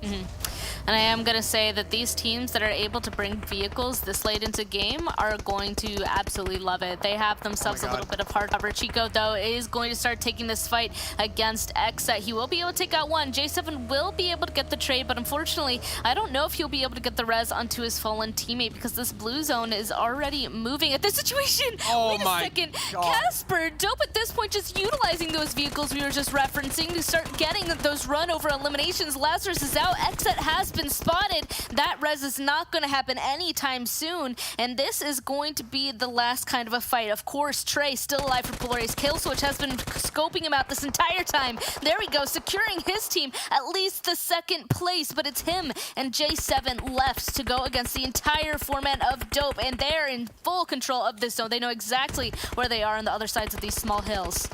And I am going to say that these teams that are able to bring vehicles this late into game are going to absolutely love it. They have themselves a little bit of hard cover. Chico, though, is going to start taking this fight against XSET. He will be able to take out one. J7 will be able to get the trade, but unfortunately, I don't know if he'll be able to get the res onto his fallen teammate because this blue zone is already moving at this situation. Oh Wait a second. Casper, Dope at this point just utilizing those vehicles we were just referencing to start getting those run over eliminations. Lazarus is out. XSET has been spotted. That res is not going to happen anytime soon, and this is going to be the last kind of a fight. Of course, Trey still alive for Polar Ace. Killswitch has been scoping him out this entire time. There we go, securing his team at least the second place, but it's him and J7 left to go against the entire format of Dope, and they're in full control of this zone. They know exactly where they are on the other sides of these small hills.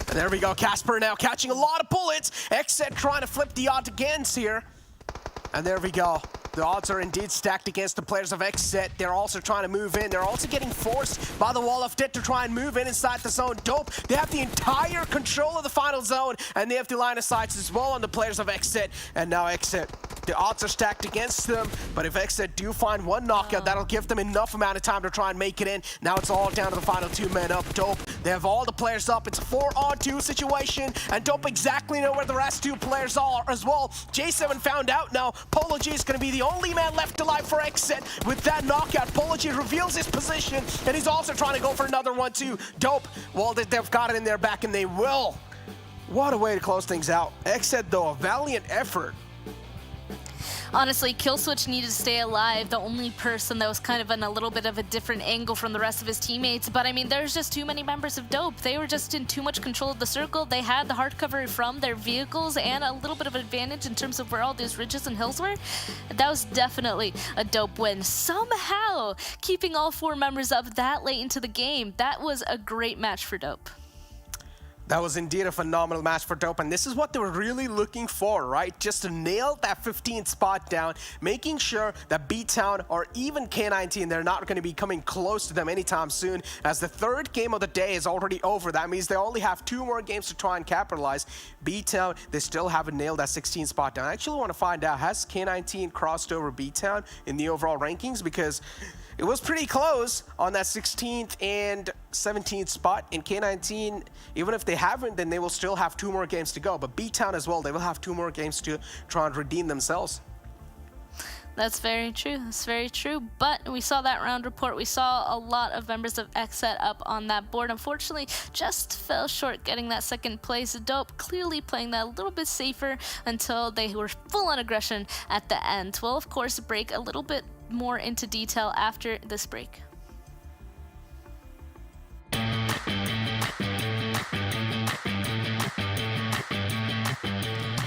And there we go, Casper now catching a lot of bullets. XSET trying to flip the odds against here. And there we go. The odds are indeed stacked against the players of XSET. They're also trying to move in. They're also getting forced by the Wall of Death to try and move in inside the zone. Dope, they have the entire control of the final zone, and they have the line of sights as well on the players of XSET. And now XSET, the odds are stacked against them, but if XSET do find one knockout, that'll give them enough amount of time to try and make it in. Now it's all down to the final two men up. Dope, they have all the players up. It's a 4-on-2 situation, and Dope exactly know where the rest two players are as well. J7 found out now. Polo G is going to be the only man left alive for XSET. With that knockout, Polo G reveals his position, and he's also trying to go for another one too. Dope, well, they've got it in their back, and they will. What a way to close things out. XSET, though, a valiant effort. Honestly, Killswitch needed to stay alive, the only person that was kind of in a little bit of a different angle from the rest of his teammates. But I mean, there's just too many members of Dope. They were just in too much control of the circle. They had the hard cover from their vehicles and a little bit of advantage in terms of where all these ridges and hills were. That was definitely a Dope win. Somehow, keeping all four members up that late into the game, that was a great match for Dope. That was indeed a phenomenal match for Dope, and this is what they were really looking for, right? Just to nail that 15th spot down, making sure that BTOWN or even K19, they're not going to be coming close to them anytime soon, as the third game of the day is already over. That means they only have 2 more games to try and capitalize. BTOWN, they still haven't nailed that 16th spot down. I actually want to find out, has K19 crossed over BTOWN in the overall rankings? Because it was pretty close on that 16th and 17th spot in K19. Even if they haven't, then they will still have 2 more games to go. But BTOWN as well, they will have 2 more games to try and redeem themselves. That's very true. That's very true. But we saw that round report. We saw a lot of members of XSET up on that board. Unfortunately, just fell short getting that second place. Dope clearly playing that a little bit safer until they were full on aggression at the end. We'll, of course, break a little bit more into detail after this break.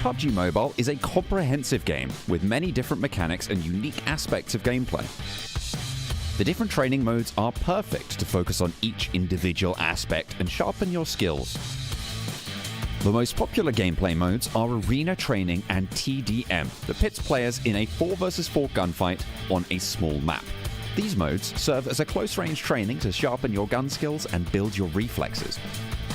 PUBG Mobile is a comprehensive game with many different mechanics and unique aspects of gameplay. The different training modes are perfect to focus on each individual aspect and sharpen your skills. The most popular gameplay modes are Arena Training and TDM that pits players in a 4 vs 4 gunfight on a small map. These modes serve as a close-range training to sharpen your gun skills and build your reflexes.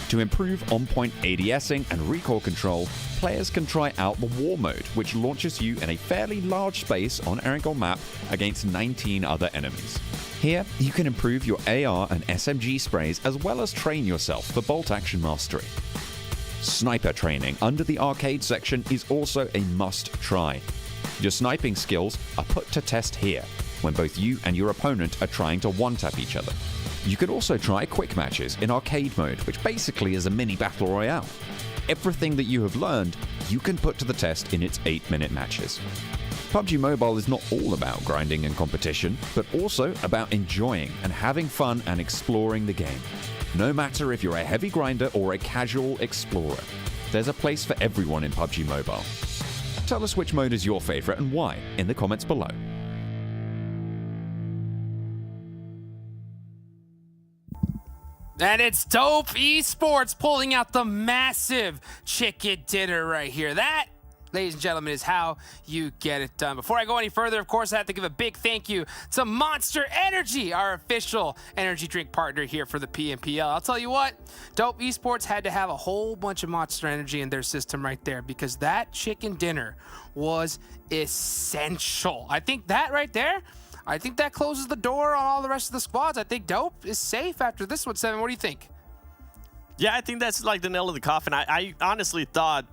To improve on-point ADSing and recoil control, players can try out the War mode, which launches you in a fairly large space on Erangel map against 19 other enemies. Here, you can improve your AR and SMG sprays as well as train yourself for bolt action mastery. Sniper training under the arcade section is also a must-try. Your sniping skills are put to test here, when both you and your opponent are trying to one-tap each other. You can also try quick matches in arcade mode, which basically is a mini battle royale. Everything that you have learned, you can put to the test in its 8-minute matches. PUBG Mobile is not all about grinding and competition, but also about enjoying and having fun and exploring the game. No matter if you're a heavy grinder or a casual explorer, there's a place for everyone in PUBG Mobile. Tell us which mode is your favorite and why in the comments below. And it's Dope Esports pulling out the massive chicken dinner right here. That, ladies and gentlemen, is how you get it done. Before I go any further, of course, I have to give a big thank you to Monster Energy, our official energy drink partner here for the PMPL. I'll tell you what, Dope Esports had to have a whole bunch of Monster Energy in their system right there because that chicken dinner was essential. I think that right there, I think that closes the door on all the rest of the squads. I think Dope is safe after this one, Seven. What do you think? Yeah, I think that's like the nail in the coffin. I honestly thought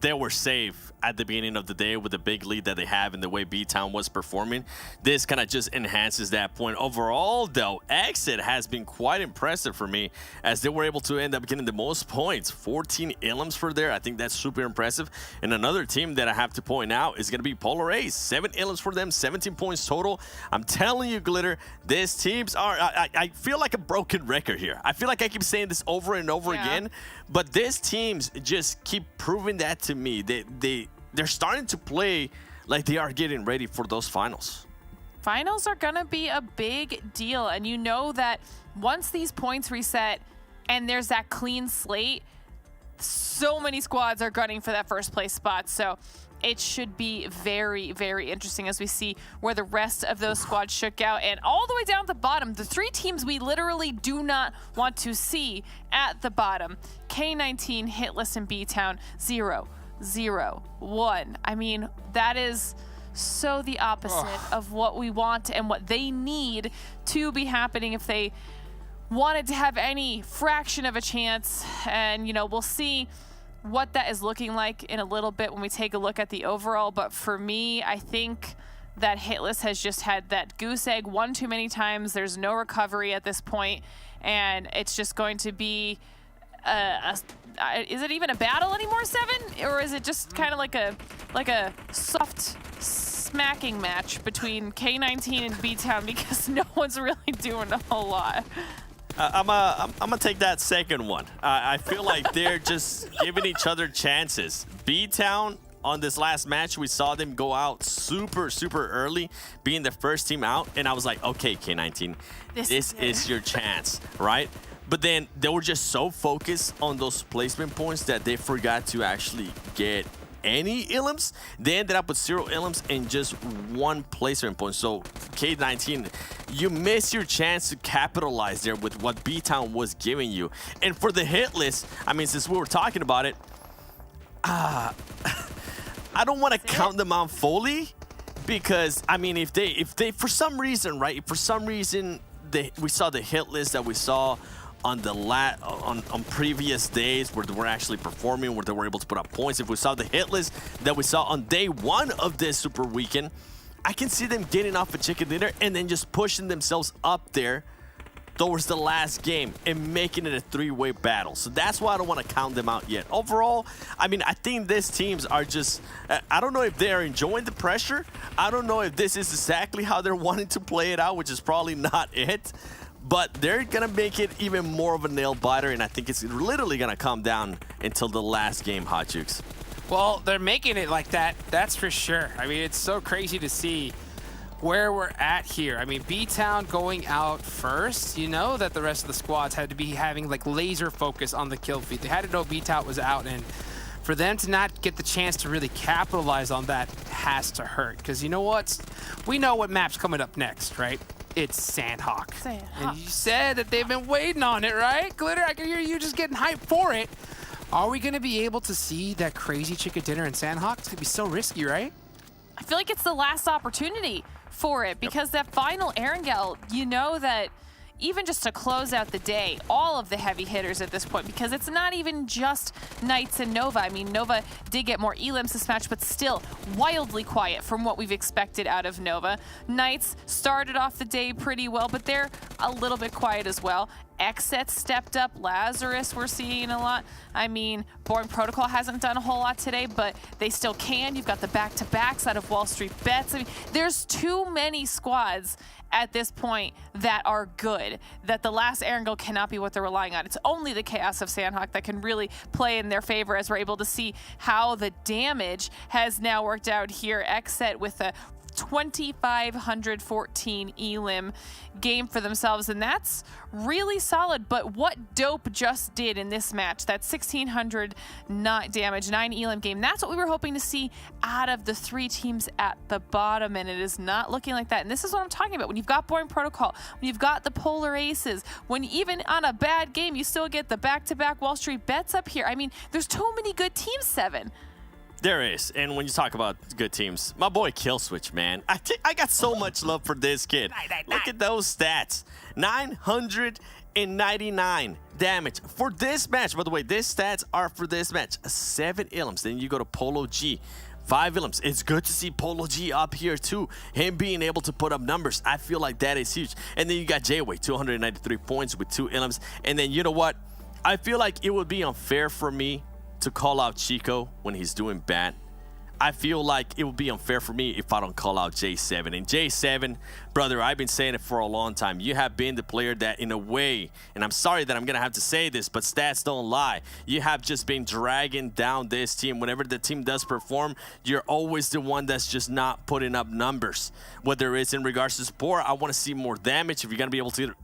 they were safe at the beginning of the day with the big lead that they have and the way BTOWN was performing. This kind of just enhances that point. Overall, though, XSET has been quite impressive for me as they were able to end up getting the most points. 14 elims for there. I think that's super impressive. And another team that I have to point out is going to be Polar Ace. 7 elims for them, 17 points total. I'm telling you, Glitter, these teams are... I feel like a broken record here. I feel like I keep saying this over and over again, but these teams just keep proving that to me. They're starting to play like they are getting ready for those finals. Finals are gonna be a big deal, and you know that once these points reset and there's that clean slate, so many squads are gunning for that first place spot. So it should be very, very interesting as we see where the rest of those squads shook out. And all the way down at the bottom, the 3 teams we literally do not want to see at the bottom: K19, Hitlist, and BTOWN. 0, 0, 1. I mean, that is so the opposite of what we want and what they need to be happening if they wanted to have any fraction of a chance. And, you know, we'll see what that is looking like in a little bit when we take a look at the overall. But for me, I think that Hitlist has just had that goose egg one too many times. There's no recovery at this point, and it's just going to be is it even a battle anymore, Seven? Or is it just kind of like a soft smacking match between K19 and BTOWN because no one's really doing a whole lot? I'm gonna take that second one. I feel like they're just giving each other chances. BTOWN, on this last match, we saw them go out super early, being the first team out, and I was like, okay, K19, this is your chance, right? But then they were just so focused on those placement points that they forgot to actually get any elims. They ended up with 0 elims and just 1 placement point. So K19, you missed your chance to capitalize there with what BTOWN was giving you. And for the hit list, I mean, since we were talking about it, I don't want to count them out fully because, I mean, if they for some reason, right, for some reason we saw the hit list that we saw on the on previous days where they were actually performing, where they were able to put up points. If we saw the hit list that we saw on day 1 of this super weekend, I can see them getting off a chicken dinner and then just pushing themselves up there towards the last game and making it a 3-way battle. So that's why I don't want to count them out yet. Overall, I mean, I think these teams are just, I don't know if they're enjoying the pressure. I don't know if this is exactly how they're wanting to play it out, which is probably not it. But they're going to make it even more of a nail-biter, and I think it's literally going to come down until the last game, Hot Jukes. Well, they're making it like that, that's for sure. I mean, it's so crazy to see where we're at here. I mean, BTOWN going out first, you know that the rest of the squads had to be having like laser focus on the kill feed. They had to know BTOWN was out, and for them to not get the chance to really capitalize on that has to hurt. Because you know what? We know what map's coming up next, right? It's Sanhok. And you said that they've been waiting on it, right? Glitter, I can hear you just getting hyped for it. Are we going to be able to see that crazy chicken dinner in Sanhok? It's going to be so risky, right? I feel like it's the last opportunity for it because that final Erangel, you know that even just to close out the day, all of the heavy hitters at this point, because it's not even just Knights and Nova. I mean, Nova did get more elims this match, but still wildly quiet from what we've expected out of Nova. Knights started off the day pretty well, but they're a little bit quiet as well. XSET stepped up. Lazarus we're seeing a lot. I mean, Boring Protocol hasn't done a whole lot today, but they still can. You've got the back-to-backs out of WallStreetBets. I mean, there's too many squads at this point that are good, that the last Erangel cannot be what they're relying on. It's only the chaos of Sanhok that can really play in their favor, as we're able to see how the damage has now worked out here. XSET with a 2,514 elim game for themselves, and that's really solid. But what Dope just did in this match, that 1,600 damage, 9 elim game, that's what we were hoping to see out of the 3 teams at the bottom, and it is not looking like that. And this is what I'm talking about. When you've got Boring Protocol, when you've got the Polar Aces, when even on a bad game, you still get the back-to-back WallStreetBets up here. I mean, there's too many good teams, Seven. There is, and when you talk about good teams, my boy Killswitch, man, I got so much love for this kid. Look at those stats, 999 damage for this match. By the way, these stats are for this match. 7 elims. Then you go to Polo G, 5 elims. It's good to see Polo G up here too. Him being able to put up numbers, I feel like that is huge. And then you got J-Way, 293 points with 2 elims. And then you know what? I feel like it would be unfair for me to call out Chico when he's doing bad. I feel like it would be unfair for me if I don't call out J7. And J7, brother, I've been saying it for a long time. You have been the player that, in a way, and I'm sorry that I'm going to have to say this, but stats don't lie. You have just been dragging down this team. Whenever the team does perform, you're always the one that's just not putting up numbers. Whether it's in regards to support, I want to see more damage. If you're going to be able to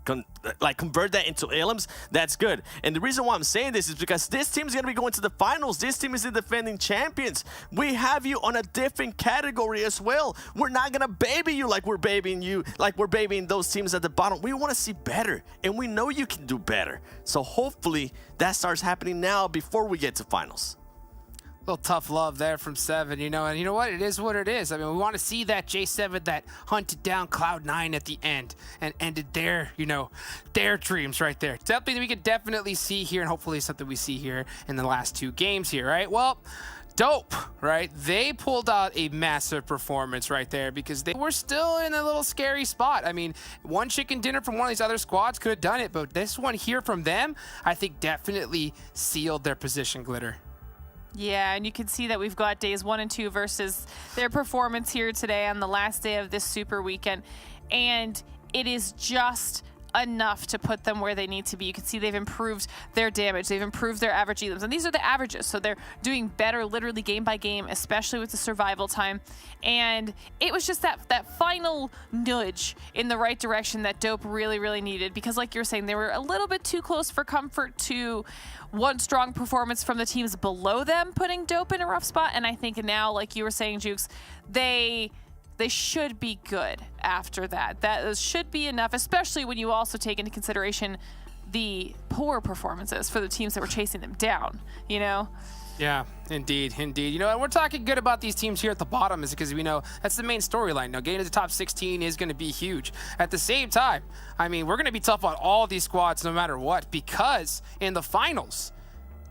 convert that into elims, that's good. And the reason why I'm saying this is because this team is going to be going to the finals. This team is the defending champions. We have you on a different category as well. We're not gonna baby you like we're babying you, like we're babying those teams at the bottom. We want to see better, and we know you can do better. So hopefully that starts happening now before we get to finals. Little tough love there from Seven, you know, and you know what? It is what it is. I mean, we want to see that J7 that hunted down Cloud9 at the end and ended their, you know, their dreams right there. Something that we could definitely see here, and hopefully something we see here in the last 2 games here, right? Well, Dope, right? They pulled out a massive performance right there because they were still in a little scary spot. I mean, one chicken dinner from one of these other squads could have done it, but this one here from them, I think definitely sealed their position, Glitter. Yeah, and you can see that we've got days 1 and 2 versus their performance here today on the last day of this super weekend. And it is just enough to put them where they need to be. You can see they've improved their damage. They've improved their average elims. And these are the averages. So they're doing better literally game by game, especially with the survival time. And it was just that final nudge in the right direction that Dope really, really needed. Because like you were saying, they were a little bit too close for comfort to one strong performance from the teams below them, putting Dope in a rough spot. And I think now, like you were saying, Jukes, they should be good after that. That should be enough, especially when you also take into consideration the poor performances for the teams that were chasing them down, you know? Yeah, indeed, indeed. You know, and we're talking good about these teams here at the bottom is because we know that's the main storyline. Now, getting to the top 16 is going to be huge. At the same time, I mean, we're going to be tough on all these squads no matter what, because in the finals,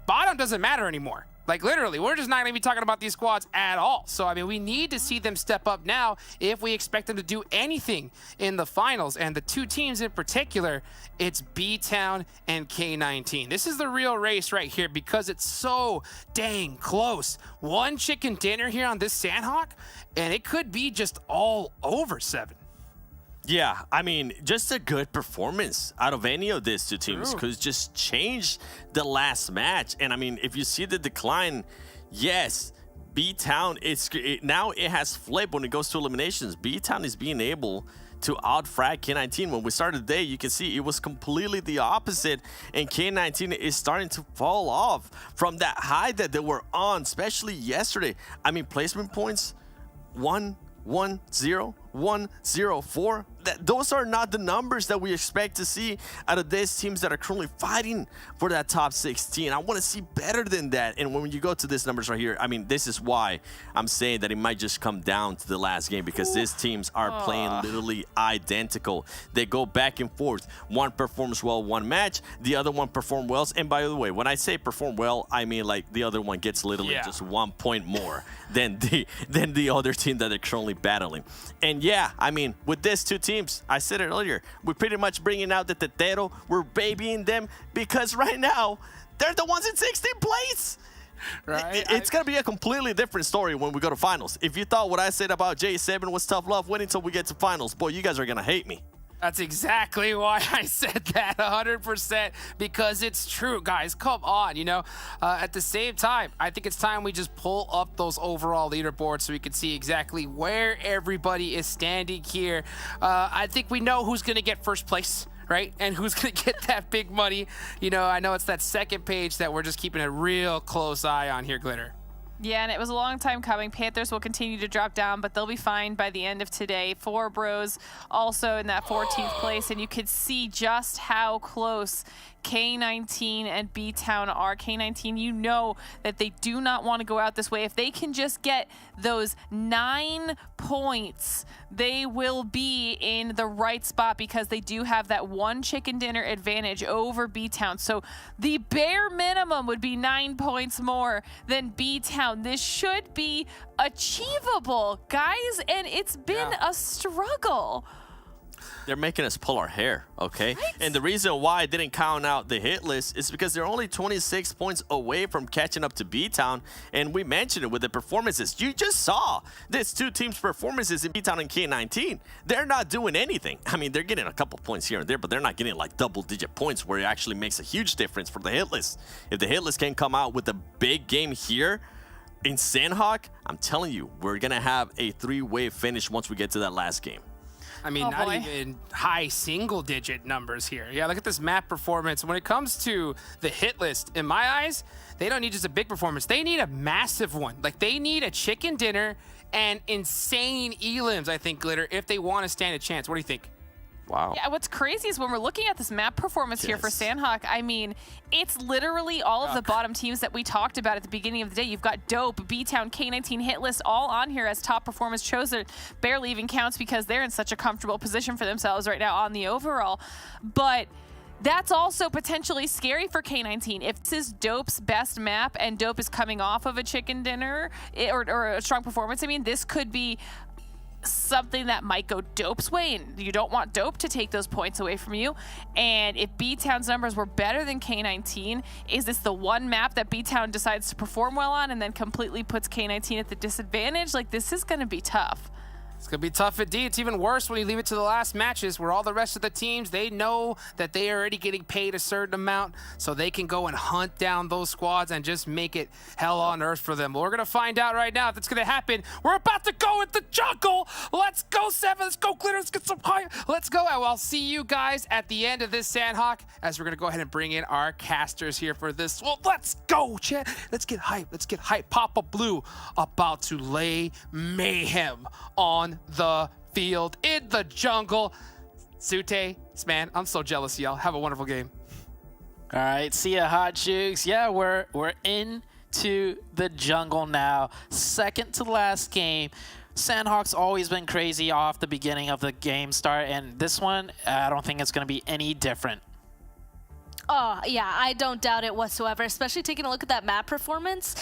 bottom doesn't matter anymore. Like, literally, we're just not going to be talking about these squads at all. So, I mean, we need to see them step up now if we expect them to do anything in the finals. And the 2 teams in particular, it's BTOWN and K19. This is the real race right here because it's so dang close. One chicken dinner here on this Sanhok, and it could be just all over, Seven. Yeah, I mean, just a good performance out of any of these 2 teams could just change the last match. And I mean, if you see the decline, yes, BTOWN, now it has flipped when it goes to eliminations. BTOWN is being able to out-frag K19. When we started the day, you can see it was completely the opposite, and K19 is starting to fall off from that high that they were on, especially yesterday. I mean, placement points, 1-1-0, 1-0-4. Those are not the numbers that we expect to see out of these teams that are currently fighting for that top 16. I want to see better than that. And when you go to these numbers right here, I mean, this is why I'm saying that it might just come down to the last game, because these teams are playing literally identical. They go back and forth. One performs well one match, the other one performs well. And by the way, when I say perform well, I mean like the other one gets literally just 1 point more than the other team that they're currently battling. And yeah, I mean, with these two teams, I said it earlier, we're pretty much bringing out the Tetero. We're babying them because right now, they're the ones in 16th place. Right? It's going to be a completely different story when we go to finals. If you thought what I said about J7 was tough love, wait until we get to finals. Boy, you guys are going to hate me. That's exactly why I said that 100%, because it's true, guys. Come on, you know. At the same time, I think it's time we just pull up those overall leaderboards so we can see exactly where everybody is standing here. I think we know who's going to get first place, right? And who's going to get that big money. You know, I know it's that second page that we're just keeping a real close eye on here, Glitter. Yeah, and it was a long time coming. Panthers will continue to drop down, but they'll be fine by the end of today. 4 Bros also in that 14th place, and you could see just how close K19 and BTOWN are. K19, you know that they do not want to go out this way. If they can just get those 9 points, they will be in the right spot, because they do have that 1 chicken dinner advantage over BTOWN. So the bare minimum would be 9 points more than BTOWN. This should be achievable, guys, and it's been a struggle. They're making us pull our hair, okay? Right. And the reason why I didn't count out the hit list is because they're only 26 points away from catching up to BTOWN. And we mentioned it with the performances. You just saw these two teams' performances in BTOWN and K19. They're not doing anything. I mean, they're getting a couple points here and there, but they're not getting like double-digit points where it actually makes a huge difference for the hit list. If the hit list can come out with a big game here in Sanhok, I'm telling you, we're going to have a 3-way finish once we get to that last game. I mean, not even high single-digit numbers here. Yeah, look at this map performance. When it comes to the hit list, in my eyes, they don't need just a big performance. They need a massive one. Like, they need a chicken dinner and insane elims, I think, Glitter, if they want to stand a chance. What do you think? Wow. Yeah, what's crazy is when we're looking at this map performance here for Sanhok, I mean, it's literally all of the bottom teams that we talked about at the beginning of the day. You've got Dope, BTOWN, K19 Hitlist all on here as top performance. Chosen barely even counts because they're in such a comfortable position for themselves right now on the overall. But that's also potentially scary for K19. If this is Dope's best map and Dope is coming off of a chicken dinner or a strong performance, I mean, this could be something that might go Dope's way, and you don't want Dope to take those points away from you. And if BTOWN's numbers were better than K19, is this the one map that BTOWN decides to perform well on and then completely puts K19 at the disadvantage? Like, this is going to be tough. It's going to be tough indeed. It's even worse when you leave it to the last matches where all the rest of the teams, they know that they are already getting paid a certain amount, so they can go and hunt down those squads and just make it hell on earth for them. Well, we're going to find out right now if it's going to happen. We're about to go in the jungle. Let's go, Seven. Let's go, Glitter. Let's get some hype. Let's go. And I'll see you guys at the end of this Sanhok as we're going to go ahead and bring in our casters here for this. Well, let's go, chat. Let's get hype. Let's get hype. Papa Blue about to lay mayhem on the field in the jungle. Sute, man, I'm so jealous of y'all. Have a wonderful game. All right, see ya, Hot Jukes. Yeah, we're into the jungle now. Second to last game. Sanhok's always been crazy off the beginning of the game start, and this one, I don't think it's going to be any different. Oh, yeah, I don't doubt it whatsoever, especially taking a look at that map performance.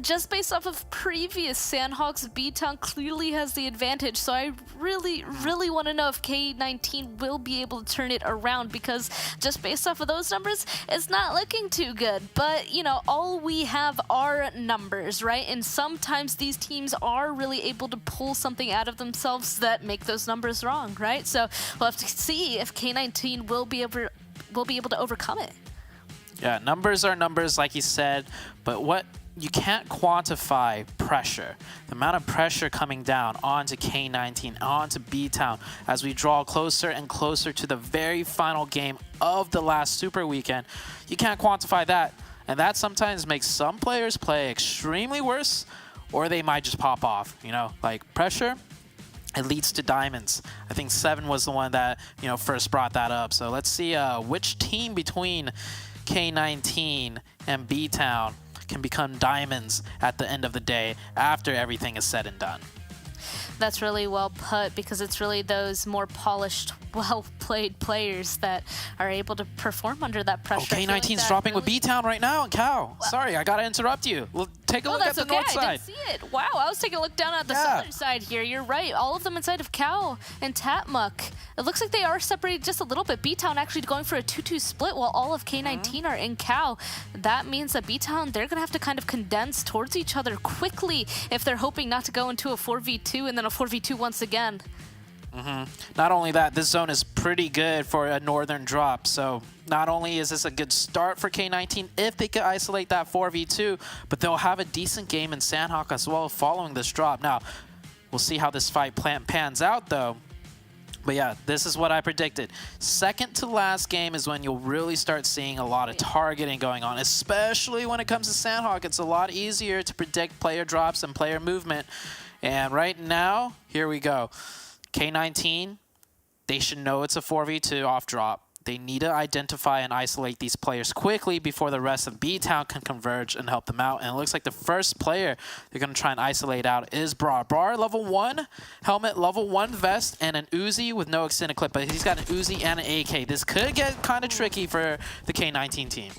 Just based off of previous Sanhok's, BTOWN clearly has the advantage, so I really want to know if K19 will be able to turn it around, because just based off of those numbers, it's not looking too good. But, you know, all we have are numbers, right? And sometimes these teams are really able to pull something out of themselves that make those numbers wrong, right? So we'll have to see if K19 will be able to overcome it. Yeah, numbers are numbers, like he said, but what you can't quantify pressure. The amount of pressure coming down onto K19, onto BTOWN as we draw closer and closer to the very final game of the last Super Weekend. You can't quantify that. And that sometimes makes some players play extremely worse, or they might just pop off. You know, like pressure, it leads to diamonds. I think 7 was the one that, you know, first brought that up. So let's see which team between K19 and BTOWN can become diamonds at the end of the day after everything is said and done. That's really well put, because it's really those more polished, well-played players that are able to perform under that pressure. Oh, K19's dropping with BTOWN right now and Cow. Sorry, I gotta interrupt you. Well, take a look at the north side. I didn't see it. Wow, I was taking a look down at the southern side here. You're right. All of them inside of Cow and Tatmuk. It looks like they are separated just a little bit. BTOWN actually going for a 2-2 split while all of K19 are in Cow. That means that BTOWN, they're going to have to kind of condense towards each other quickly if they're hoping not to go into a 4v2 and then a 4v2 once again. Not only that, this zone is pretty good for a northern drop. So not only is this a good start for K19 if they could isolate that 4v2, but they'll have a decent game in Sanhok as well following this drop. Now, we'll see how this fight pans out though. But yeah, this is what I predicted. Second to last game is when you'll really start seeing a lot of targeting going on, especially when it comes to Sanhok. It's a lot easier to predict player drops and player movement. And right now, here we go. K19, they should know it's a 4v2 off drop. They need to identify and isolate these players quickly before the rest of BTOWN can converge and help them out. And it looks like the first player they're going to try and isolate out is Brar. Brar, level 1 helmet, level 1 vest, and an Uzi with no extended clip. But he's got an Uzi and an AK. This could get kind of tricky for the K19 team.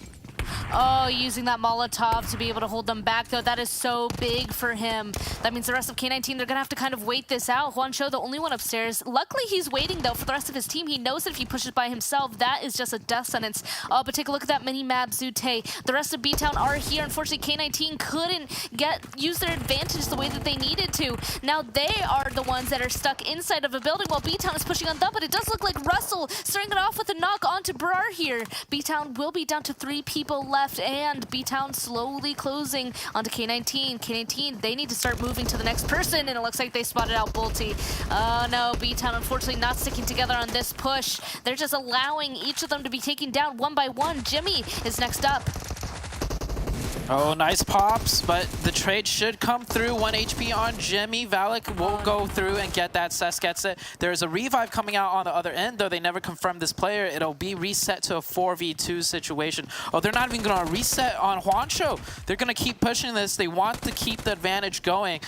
Oh, using that Molotov to be able to hold them back, though. That is so big for him. That means the rest of K19, they're going to have to kind of wait this out. Juancho, the only one upstairs. Luckily, he's waiting, though, for the rest of his team. He knows that if he pushes by himself, that is just a death sentence. But take a look at that mini-map, Zute. The rest of BTOWN are here. Unfortunately, K19 couldn't use their advantage the way that they needed to. Now they are the ones that are stuck inside of a building while BTOWN is pushing on them, but it does look like Russell starting it off with a knock onto Brar here. BTOWN will be down to 3 people left, and BTOWN slowly closing onto K19. K19, they need to start moving to the next person, and it looks like they spotted out Bolty. Oh no, BTOWN unfortunately not sticking together on this push. They're just allowing each of them to be taken down one by one. Jimmy is next up. Oh, nice pops, but the trade should come through. 1 HP on Jimmy. Valak will go through and get that. Cess gets it. There's a revive coming out on the other end, though they never confirmed this player. It'll be reset to a 4v2 situation. Oh, they're not even going to reset on Juancho. They're going to keep pushing this. They want to keep the advantage going.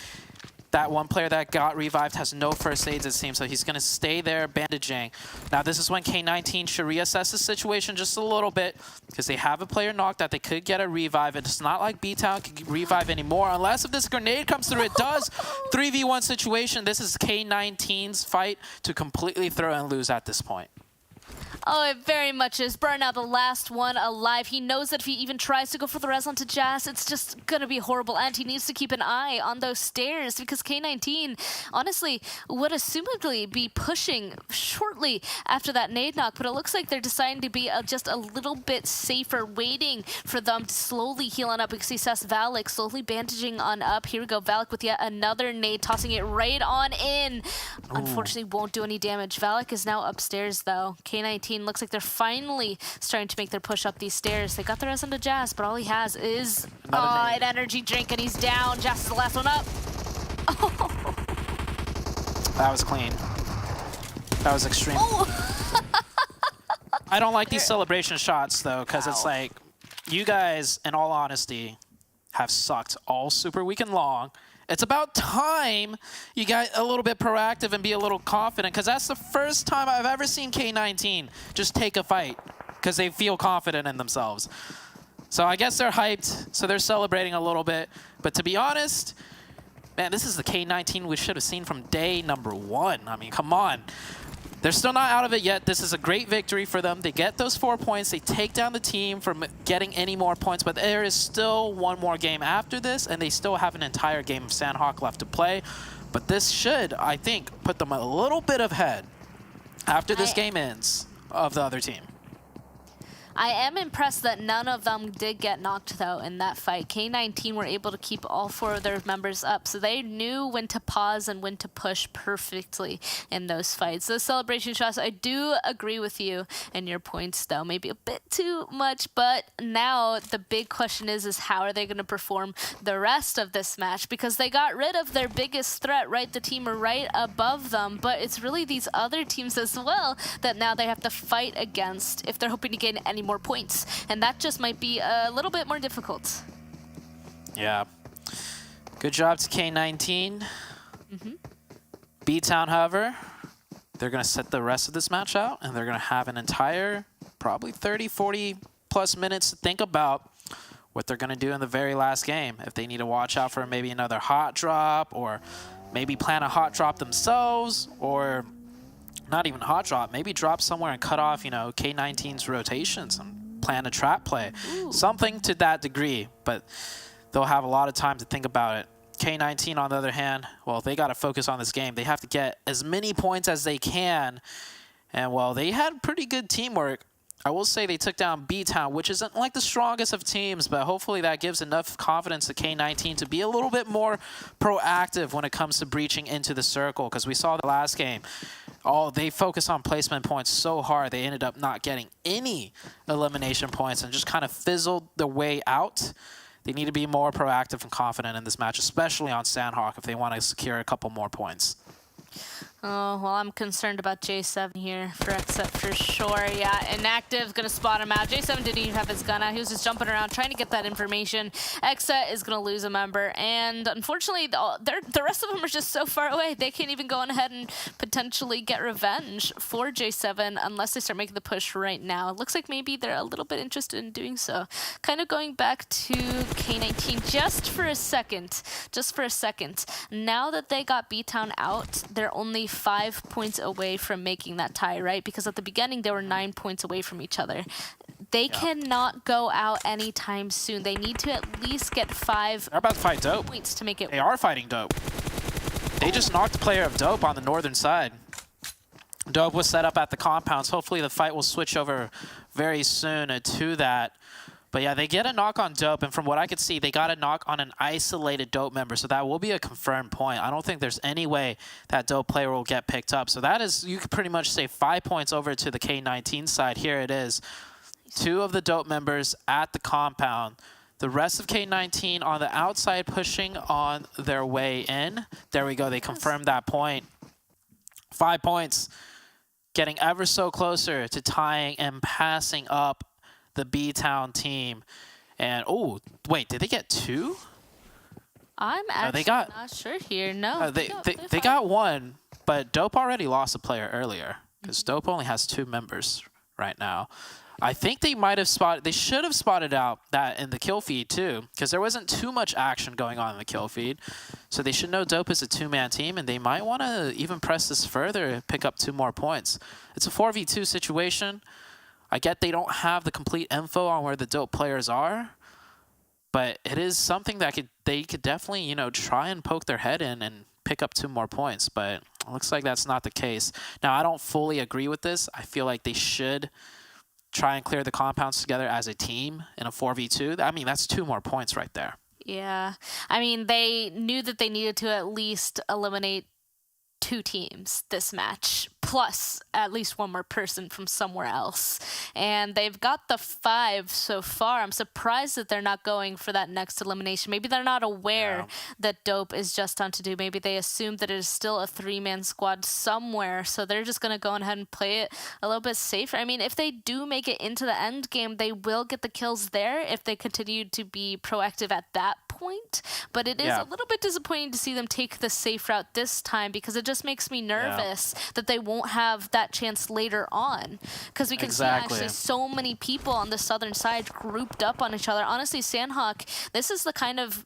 That one player that got revived has no first aids, it seems, so he's going to stay there bandaging. Now, this is when K19 should reassess the situation just a little bit, because they have a player knocked that they could get a revive. It's not like BTOWN can revive anymore, unless if this grenade comes through, it does. 3v1 situation. This is K19's fight to completely throw and lose at this point. Oh, it very much is. Burnout, the last one alive. He knows that if he even tries to go for the res onto Jazz, it's just going to be horrible. And he needs to keep an eye on those stairs, because K19, honestly, would assumedly be pushing shortly after that nade knock. But it looks like they're deciding to be just a little bit safer, waiting for them to slowly heal on up. We can see Sess Valak slowly bandaging on up. Here we go. Valak with yet another nade, tossing it right on in. Ooh. Unfortunately, won't do any damage. Valak is now upstairs, though. K19 looks like they're finally starting to make their push up these stairs. They got the rest onto Jazz, but all he has is an energy drink, and he's down. Jazz is the last one up. Oh. That was clean. That was extreme. Oh. I don't like these celebration shots, though, because it's like, you guys, in all honesty, have sucked all Super Weekend long. It's about time you get a little bit proactive and be a little confident, because that's the first time I've ever seen K19 just take a fight because they feel confident in themselves. So I guess they're hyped, so they're celebrating a little bit. But to be honest, man, this is the K19 we should have seen from day number 1. I mean, come on. They're still not out of it yet. This is a great victory for them. They get those 4 points. They take down the team from getting any more points, but there is still one more game after this, and they still have an entire game of Sanhok left to play. But this should, I think, put them a little bit ahead after this game ends of the other team. I am impressed that none of them did get knocked, though, in that fight. K19 were able to keep all 4 of their members up, so they knew when to pause and when to push perfectly in those fights. Those celebration shots, I do agree with you and your points, though. Maybe a bit too much, but now the big question is how are they going to perform the rest of this match? Because they got rid of their biggest threat, right? The team right above them, but it's really these other teams as well that now they have to fight against if they're hoping to gain any more points, and that just might be a little bit more difficult. Yeah. Good job to K19. BTOWN, however, they're going to set the rest of this match out, and they're going to have an entire probably 30, 40 plus minutes to think about what they're going to do in the very last game. If they need to watch out for maybe another hot drop, or maybe plan a hot drop themselves, or not even hot drop, maybe drop somewhere and cut off, you know, K19's rotations and plan a trap play. Something to that degree, but they'll have a lot of time to think about it. K19, on the other hand, well, they got to focus on this game. They have to get as many points as they can, and well, they had pretty good teamwork. I will say they took down BTOWN, which isn't like the strongest of teams, but hopefully that gives enough confidence to K19 to be a little bit more proactive when it comes to breaching into the circle, because we saw the last game. They focused on placement points so hard, they ended up not getting any elimination points and just kind of fizzled their way out. They need to be more proactive and confident in this match, especially on Sanhok, if they want to secure a couple more points. Oh, well, I'm concerned about J7 here for XSET for sure. Yeah, inactive, gonna spot him out. J7 didn't even have his gun out. He was just jumping around trying to get that information. XSET is gonna lose a member, and unfortunately, the rest of them are just so far away. They can't even go on ahead and potentially get revenge for J7 unless they start making the push right now. It looks like maybe they're a little bit interested in doing so. Kind of going back to K19 just for a second. Now that they got BTOWN out, they're only 5 points away from making that tie, right? Because at the beginning, they were 9 points away from each other. They cannot go out anytime soon. They need to at least get 5 They're about to fight Dope. points to make it. They are fighting Dope. They just knocked the player of Dope on the northern side. Dope was set up at the compounds. Hopefully the fight will switch over very soon to that. But yeah, they get a knock on Dope, and from what I could see, they got a knock on an isolated Dope member, so that will be a confirmed point. I don't think there's any way that Dope player will get picked up. So that is, you could pretty much say 5 points over to the K19 side. Here it is. 2 of the Dope members at the compound. The rest of K19 on the outside pushing on their way in. There we go, they confirmed that point. 5 points, getting ever so closer to tying and passing up the BTOWN team. And oh wait, did they get 2? I'm actually not sure here. No, they got 1, but Dope already lost a player earlier because Dope only has 2 members right now. I think they might have spotted, they should have spotted out that in the kill feed too, because there wasn't too much action going on in the kill feed. So they should know Dope is a 2-man team, and they might want to even press this further, pick up 2 more points. It's a 4v2 situation. I get they don't have the complete info on where the Dope players are, but it is something that they could definitely, you know, try and poke their head in and pick up 2 more points, but it looks like that's not the case. Now, I don't fully agree with this. I feel like they should try and clear the compounds together as a team in a 4v2. I mean, that's 2 more points right there. Yeah. I mean, they knew that they needed to at least eliminate 2 teams this match, plus at least 1 more person from somewhere else. And they've got the 5 so far. I'm surprised that they're not going for that next elimination. Maybe they're not aware that Dope is just on to do. Maybe they assume that it is still a 3-man squad somewhere, so they're just going to go ahead and play it a little bit safer. I mean, if they do make it into the end game, they will get the kills there if they continue to be proactive at that point. But it is a little bit disappointing to see them take the safe route this time, because it just makes me nervous that they won't have that chance later on, because we can see actually so many people on the southern side grouped up on each other. Honestly, Sanhok, this is the kind of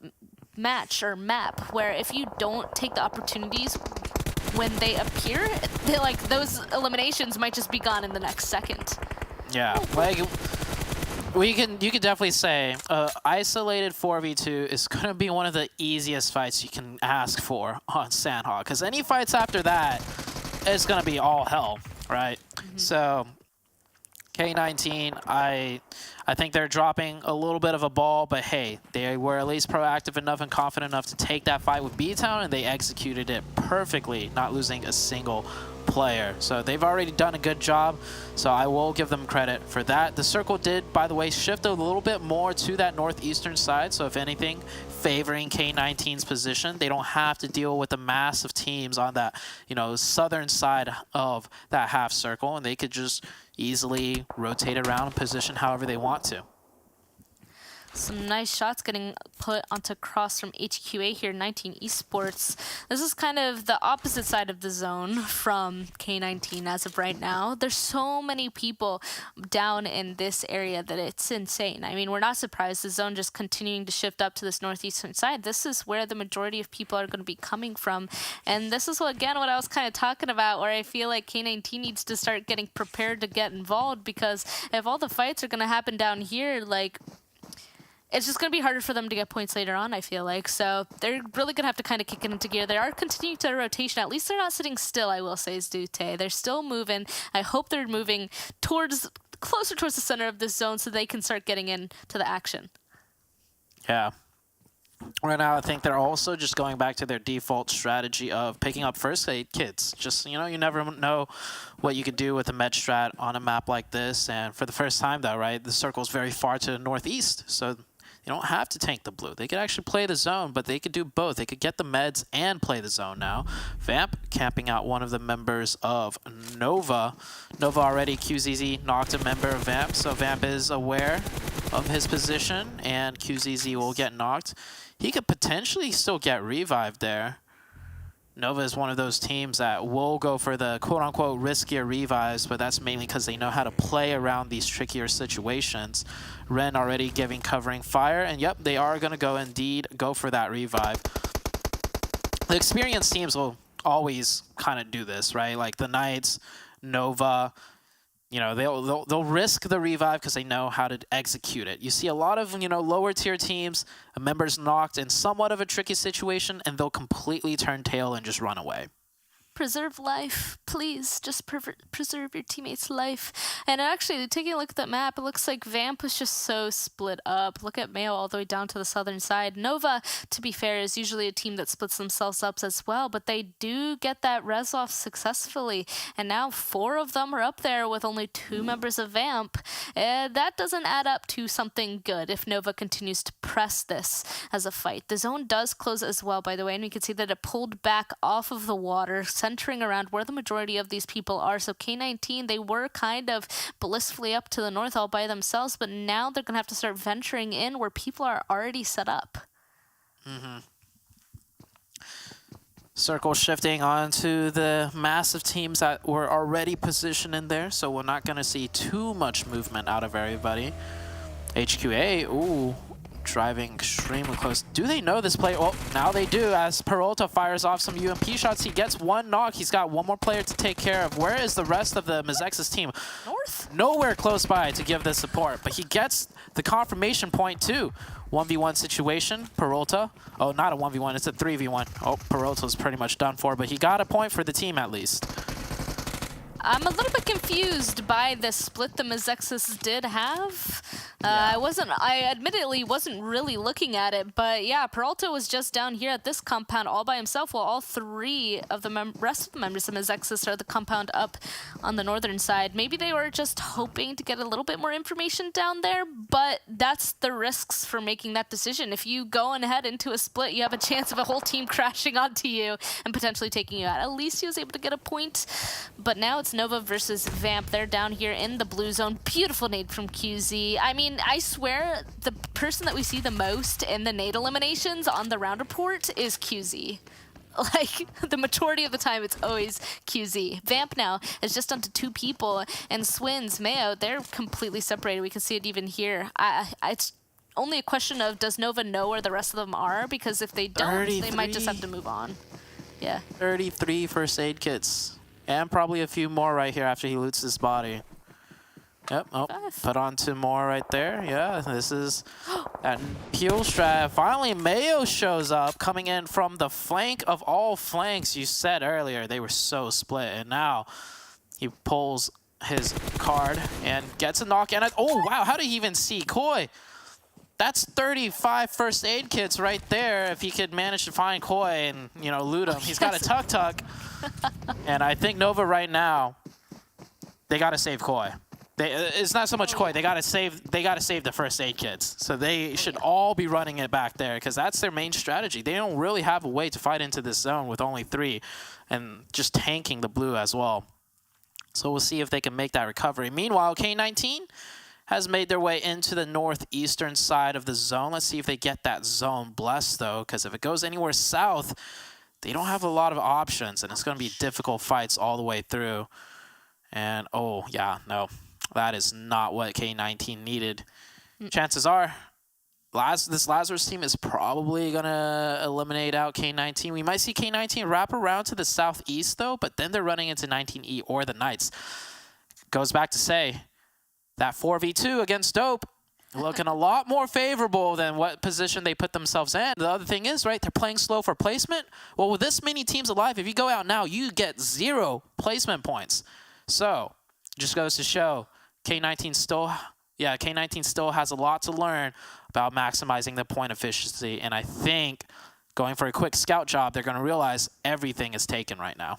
match or map where if you don't take the opportunities when they appear, like those eliminations might just be gone in the next second. Yeah, like you can definitely say isolated 4v2 is going to be one of the easiest fights you can ask for on Sanhok, because any fights after that is going to be all hell, right? So K19, I think they're dropping a little bit of a ball, but hey, they were at least proactive enough and confident enough to take that fight with BTOWN, and they executed it perfectly, not losing a single player. So they've already done a good job, so I will give them credit for that. The circle did, by the way, shift a little bit more to that northeastern side, so if anything, favoring K19's position. They don't have to deal with the mass of teams on that, you know, southern side of that half circle, and they could just easily rotate around and position however they want to. Some nice shots getting put onto cross from HQA here, 19 Esports. This is kind of the opposite side of the zone from K19 as of right now. There's so many people down in this area that it's insane. I mean, we're not surprised. The zone just continuing to shift up to this northeastern side. This is where the majority of people are going to be coming from. And this is, again, what I was kind of talking about, where I feel like K19 needs to start getting prepared to get involved, because if all the fights are going to happen down here, like, it's just going to be harder for them to get points later on, I feel like. So they're really going to have to kind of kick it into gear. They are continuing to rotation. At least they're not sitting still, I will say, Zdute. They're still moving. I hope they're moving closer towards the center of this zone so they can start getting into the action. Yeah. Right now, I think they're also just going back to their default strategy of picking up first aid kits. Just, you know, you never know what you could do with a med strat on a map like this. And for the first time, though, right, the circle's very far to the northeast. So you don't have to tank the blue. They could actually play the zone, but they could do both. They could get the meds and play the zone now. Vamp camping out one of the members of Nova. Nova already QZZ knocked a member of Vamp, so Vamp is aware of his position, and QZZ will get knocked. He could potentially still get revived there. Nova is one of those teams that will go for the quote-unquote riskier revives, but that's mainly because they know how to play around these trickier situations. Ren already giving covering fire, and yep, they are going to indeed go for that revive. The experienced teams will always kind of do this, right? Like the Knights, Nova, you know, they'll risk the revive because they know how to execute it. You see a lot of, you know, lower tier teams, a member's knocked in somewhat of a tricky situation, and they'll completely turn tail and just run away. Preserve life, please. Just preserve your teammate's life. And actually, taking a look at that map, it looks like Vamp is just so split up. Look at Mayo all the way down to the southern side. Nova, to be fair, is usually a team that splits themselves up as well, but they do get that res off successfully. And now 4 of them are up there with only 2 members of Vamp. That doesn't add up to something good if Nova continues to press this as a fight. The zone does close as well, by the way, and we can see that it pulled back off of the water, centering around where the majority of these people are. So K19, they were kind of blissfully up to the north all by themselves, but now they're going to have to start venturing in where people are already set up. Circle shifting onto the massive teams that were already positioned in there, so we're not going to see too much movement out of everybody. HQA, ooh, driving extremely close. Do they know this play? Well, now they do, as Peralta fires off some UMP shots. He gets 1 knock. He's got 1 more player to take care of. Where is the rest of the Mezexis team? North? Nowhere close by to give this support, but he gets the confirmation point too. 1v1 situation, Peralta. Oh, not a 1v1, it's a 3v1. Oh, Peralta's pretty much done for, but he got a point for the team at least. I'm a little bit confused by the split the Mezexis did have. I admittedly wasn't really looking at it, but yeah, Peralta was just down here at this compound all by himself, while all 3 of the rest of the members of Mezexis are at the compound up on the northern side. Maybe they were just hoping to get a little bit more information down there, but that's the risks for making that decision. If you go ahead into a split, you have a chance of a whole team crashing onto you and potentially taking you out. At least he was able to get a point, but now it's Nova versus Vamp. They're down here in the blue zone. Beautiful nade from QZ. I mean, I swear the person that we see the most in the nade eliminations on the round report is QZ. Like, the majority of the time, it's always QZ. Vamp now is just onto 2 people, and Swins, Mayo, they're completely separated. We can see it even here. It's only a question of, does Nova know where the rest of them are? Because if they don't, they might just have to move on. Yeah. 33 first aid kits. And probably a few more right here after he loots his body. Yep, oh, put on 2 more right there. Yeah, this is that peel strat. Finally, Mayo shows up, coming in from the flank of all flanks. You said earlier they were so split, and now he pulls his card and gets a knock. And oh, wow, how did he even see Koi? That's 35 first aid kits right there if he could manage to find Koi and, you know, loot him. He's got a tuk-tuk. And I think Nova right now, they got to save Koi. It's not so much Koi. They got to save the first aid kits. So they should all be running it back there because that's their main strategy. They don't really have a way to fight into this zone with only 3 and just tanking the blue as well. So we'll see if they can make that recovery. Meanwhile, K19 has made their way into the northeastern side of the zone. Let's see if they get that zone blessed, though, because if it goes anywhere south, they don't have a lot of options, and it's going to be difficult fights all the way through. And, oh, yeah, no, that is not what K19 needed. Chances are, this Lazarus team is probably going to eliminate out K19. We might see K19 wrap around to the southeast, though, but then they're running into 19E or the Knights. Goes back to say, that 4v2 against Dope looking a lot more favorable than what position they put themselves in. The other thing is, right, they're playing slow for placement. Well, with this many teams alive, if you go out now, you get 0 placement points. So, just goes to show K19 still has a lot to learn about maximizing the point efficiency. And I think going for a quick scout job, they're going to realize everything is taken right now.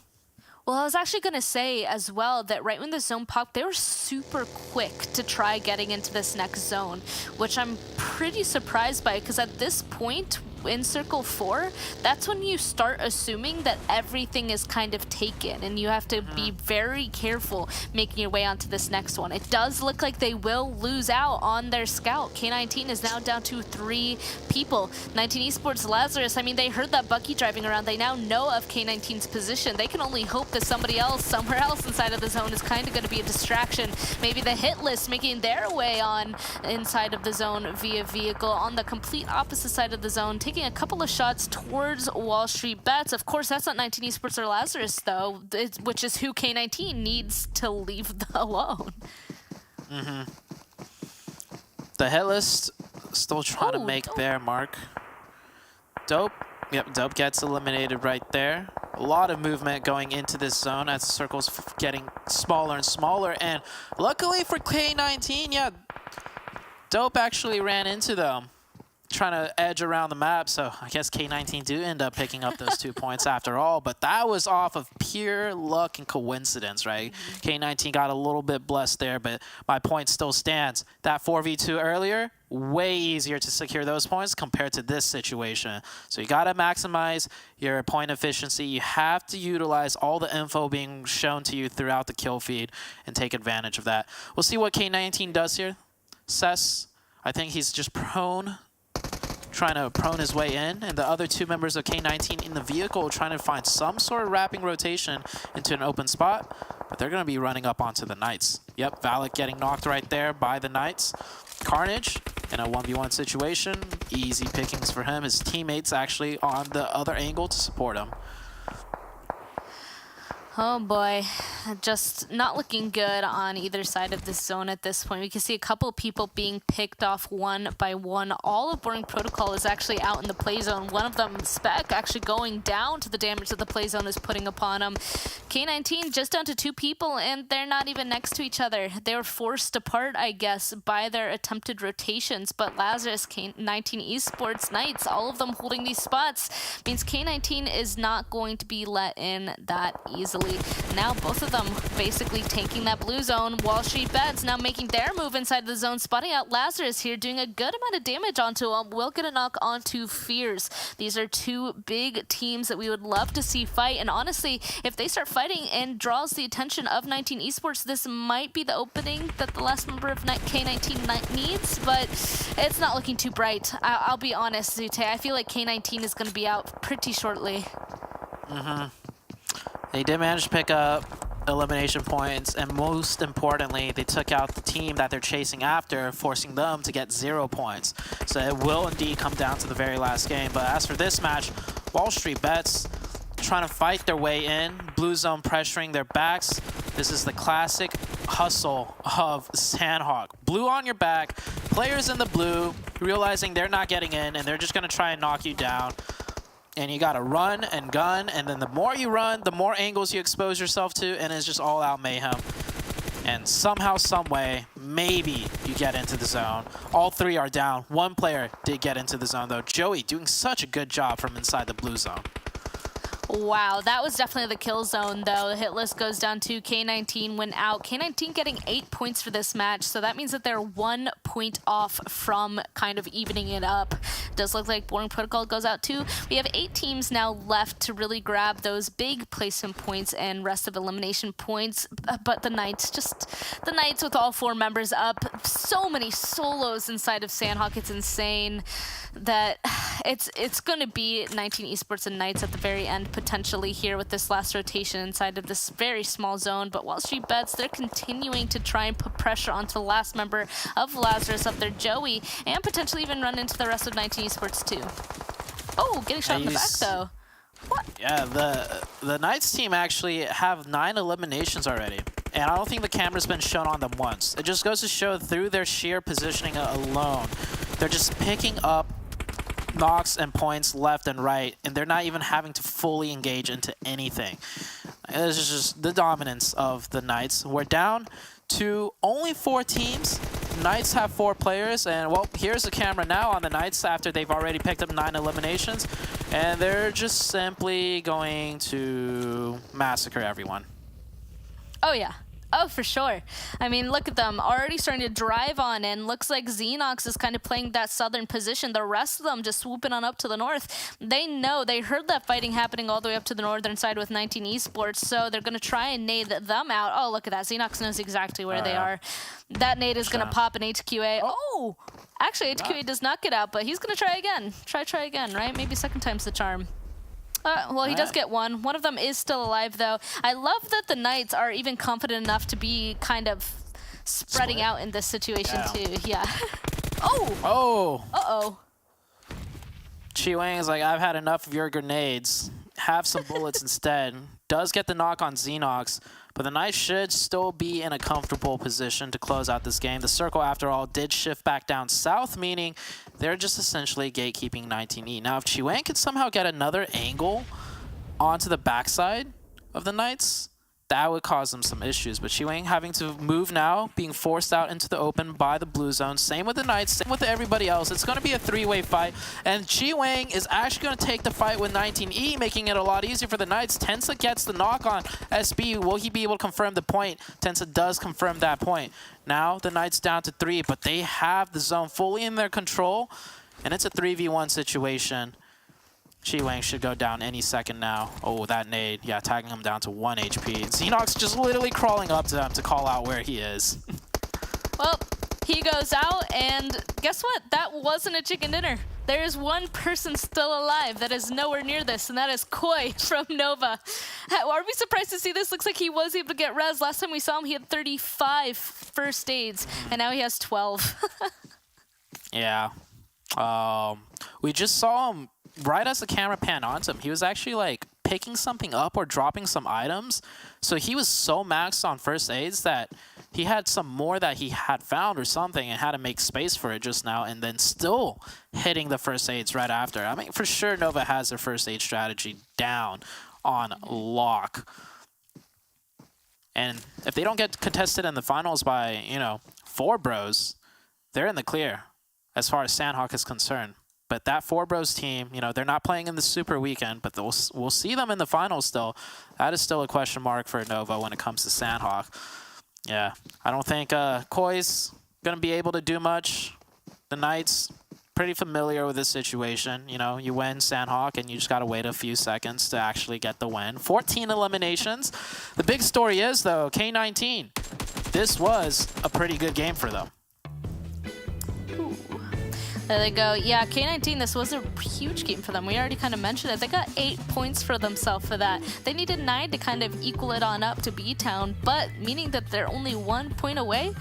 Well, I was actually going to say as well that right when the zone popped, they were super quick to try getting into this next zone, which I'm pretty surprised by because at this point in Circle 4, that's when you start assuming that everything is kind of taken and you have to be very careful making your way onto this next one. It does look like they will lose out on their scout. K19 is now down to 3 people. 19 Esports, Lazarus, I mean, they heard that Bucky driving around. They now know of K19's position. They can only hope that somebody else, somewhere else inside of the zone is kind of going to be a distraction. Maybe the Hitlist making their way on inside of the zone via vehicle on the complete opposite side of the zone, taking a couple of shots towards WallStreetBets. Of course, that's not 19 Esports or Lazarus, though, which is who K19 needs to leave alone. The Hitlist still trying to make their mark. Dope. Yep, Dope gets eliminated right there. A lot of movement going into this zone as the circle's getting smaller and smaller. And luckily for K19, yeah, Dope actually ran into them, trying to edge around the map, so I guess K19 do end up picking up those 2 points after all, but that was off of pure luck and coincidence, right? K19 got a little bit blessed there, but my point still stands. That 4v2 earlier, way easier to secure those points compared to this situation. So you got to maximize your point efficiency. You have to utilize all the info being shown to you throughout the kill feed and take advantage of that. We'll see what K19 does here. Cess, I think he's just trying to prone his way in, and the other 2 members of K19 in the vehicle trying to find some sort of wrapping rotation into an open spot, but they're going to be running up onto the Knights. Yep, Valak getting knocked right there by the Knights. Carnage in a 1v1 situation. Easy pickings for him. His teammates actually on the other angle to support him. Oh boy, just not looking good on either side of this zone at this point. We can see a couple of people being picked off one by one. All of Boring Protocol is actually out in the play zone. One of them, Spec, actually going down to the damage that the play zone is putting upon him. K19 just down to 2 people, and they're not even next to each other. They were forced apart, I guess, by their attempted rotations, but Lazarus, K19 Esports, Knights, all of them holding these spots, means K19 is not going to be let in that easily. Now both of them basically tanking that blue zone. WallStreetBets now making their move inside the zone, spotting out Lazarus here, doing a good amount of damage onto him. Will get a knock onto Fears. These are 2 big teams that we would love to see fight, and honestly, if they start fighting and draws the attention of 19 Esports, this might be the opening that the last member of K19 needs, but it's not looking too bright. I'll be honest, Zute, I feel like K19 is going to be out pretty shortly. They did manage to pick up elimination points, and most importantly, they took out the team that they're chasing after, forcing them to get 0 points. So it will indeed come down to the very last game. But as for this match, WallStreetBets trying to fight their way in, blue zone pressuring their backs. This is the classic hustle of Sanhok. Blue on your back, players in the blue, realizing they're not getting in, and they're just going to try and knock you down. And you gotta run and gun, and then the more you run, the more angles you expose yourself to, and it's just all out mayhem. And somehow, some way, maybe you get into the zone. All three are down. One player did get into the zone, though. Joey doing such a good job from inside the blue zone. Wow, that was definitely the kill zone, though. The hit list goes down to K19 went out. K19 getting 8 points for this match, so that means that they're 1 point off from kind of evening it up. Does look like Boring Protocol goes out too. We have 8 teams now left to really grab those big placement points and rest of elimination points, but the Knights with all 4 members up. So many solos inside of Sanhok, it's insane that it's going to be 19 Esports and Knights at the very end potentially here with this last rotation inside of this very small zone. But WallStreetBets, they're continuing to try and put pressure onto the last member of Lazarus up there, Joey, and potentially even run into the rest of 19 Esports too. Oh, getting shot in the back though. What? Yeah, the Knights team actually have 9 eliminations already. And I don't think the camera's been shown on them once. It just goes to show through their sheer positioning alone, they're just picking up knocks and points left and right, and they're not even having to fully engage into anything. This is just the dominance of the Knights. We're down to only 4 teams. Knights have 4 players, and well, here's the camera now on the Knights after they've already picked up 9 eliminations, and they're just simply going to massacre everyone. Oh yeah. Oh, for sure. I mean, look at them already starting to drive on, and looks like Xenox is kind of playing that southern position. The rest of them just swooping on up to the north. They know, they heard that fighting happening all the way up to the northern side with 19 Esports, so they're going to try and nade them out. Oh, look at that. Xenox knows exactly where they are. That nade is going to pop an HQA. Oh! Actually, HQA does not get out, but he's going to try again. Try again, right? Maybe second time's the charm. Well, he does get one. One of them is still alive, though. I love that the Knights are even confident enough to be kind of spreading out in this situation, too. Yeah. Oh! Oh! Uh-oh. Chi Wang is like, I've had enough of your grenades. Have some bullets instead. Does get the knock on Xenox, but the Knights should still be in a comfortable position to close out this game. The circle, after all, did shift back down south, meaning they're just essentially gatekeeping 19E. Now, if Chi Wang could somehow get another angle onto the backside of the Knights, that would cause them some issues. But Chi Wang having to move now, being forced out into the open by the blue zone. Same with the Knights, same with everybody else. It's going to be a 3-way fight. And Chi Wang is actually going to take the fight with 19E, making it a lot easier for the Knights. Tensa gets the knock on SB. Will he be able to confirm the point? Tensa does confirm that point. Now the Knights down to 3, but they have the zone fully in their control. And it's a 3v1 situation. Chi Wang should go down any second now. Oh, that nade. Yeah, tagging him down to 1 HP. Xenox just literally crawling up to him to call out where he is. Well, he goes out, and guess what? That wasn't a chicken dinner. There is one person still alive that is nowhere near this, and that is Koi from Nova. Are we surprised to see this? Looks like he was able to get res. Last time we saw him, he had 35 first aids, and now he has 12. Yeah. We just saw him right as the camera panned onto him. He was actually like picking something up or dropping some items. So he was so maxed on first aids that he had some more that he had found or something and had to make space for it just now, and then still hitting the first aids right after. I mean, for sure Nova has their first aid strategy down on lock. And if they don't get contested in the finals by, you know, 4 bros, they're in the clear as far as Sanhok is concerned. But that 4 bros team, you know, they're not playing in the Super Weekend, but we'll see them in the finals still. That is still a question mark for Nova when it comes to Sanhok. Yeah, I don't think Koi's going to be able to do much. The Knights, pretty familiar with this situation. You know, you win Sanhok, and you just got to wait a few seconds to actually get the win. 14 eliminations. The big story is, though, K19. This was a pretty good game for them. There they go. Yeah, K19, this was a huge game for them. We already kind of mentioned it. They got 8 points for themselves for that. They needed 9 to kind of equal it on up to BTOWN, but meaning that they're only 1 point away,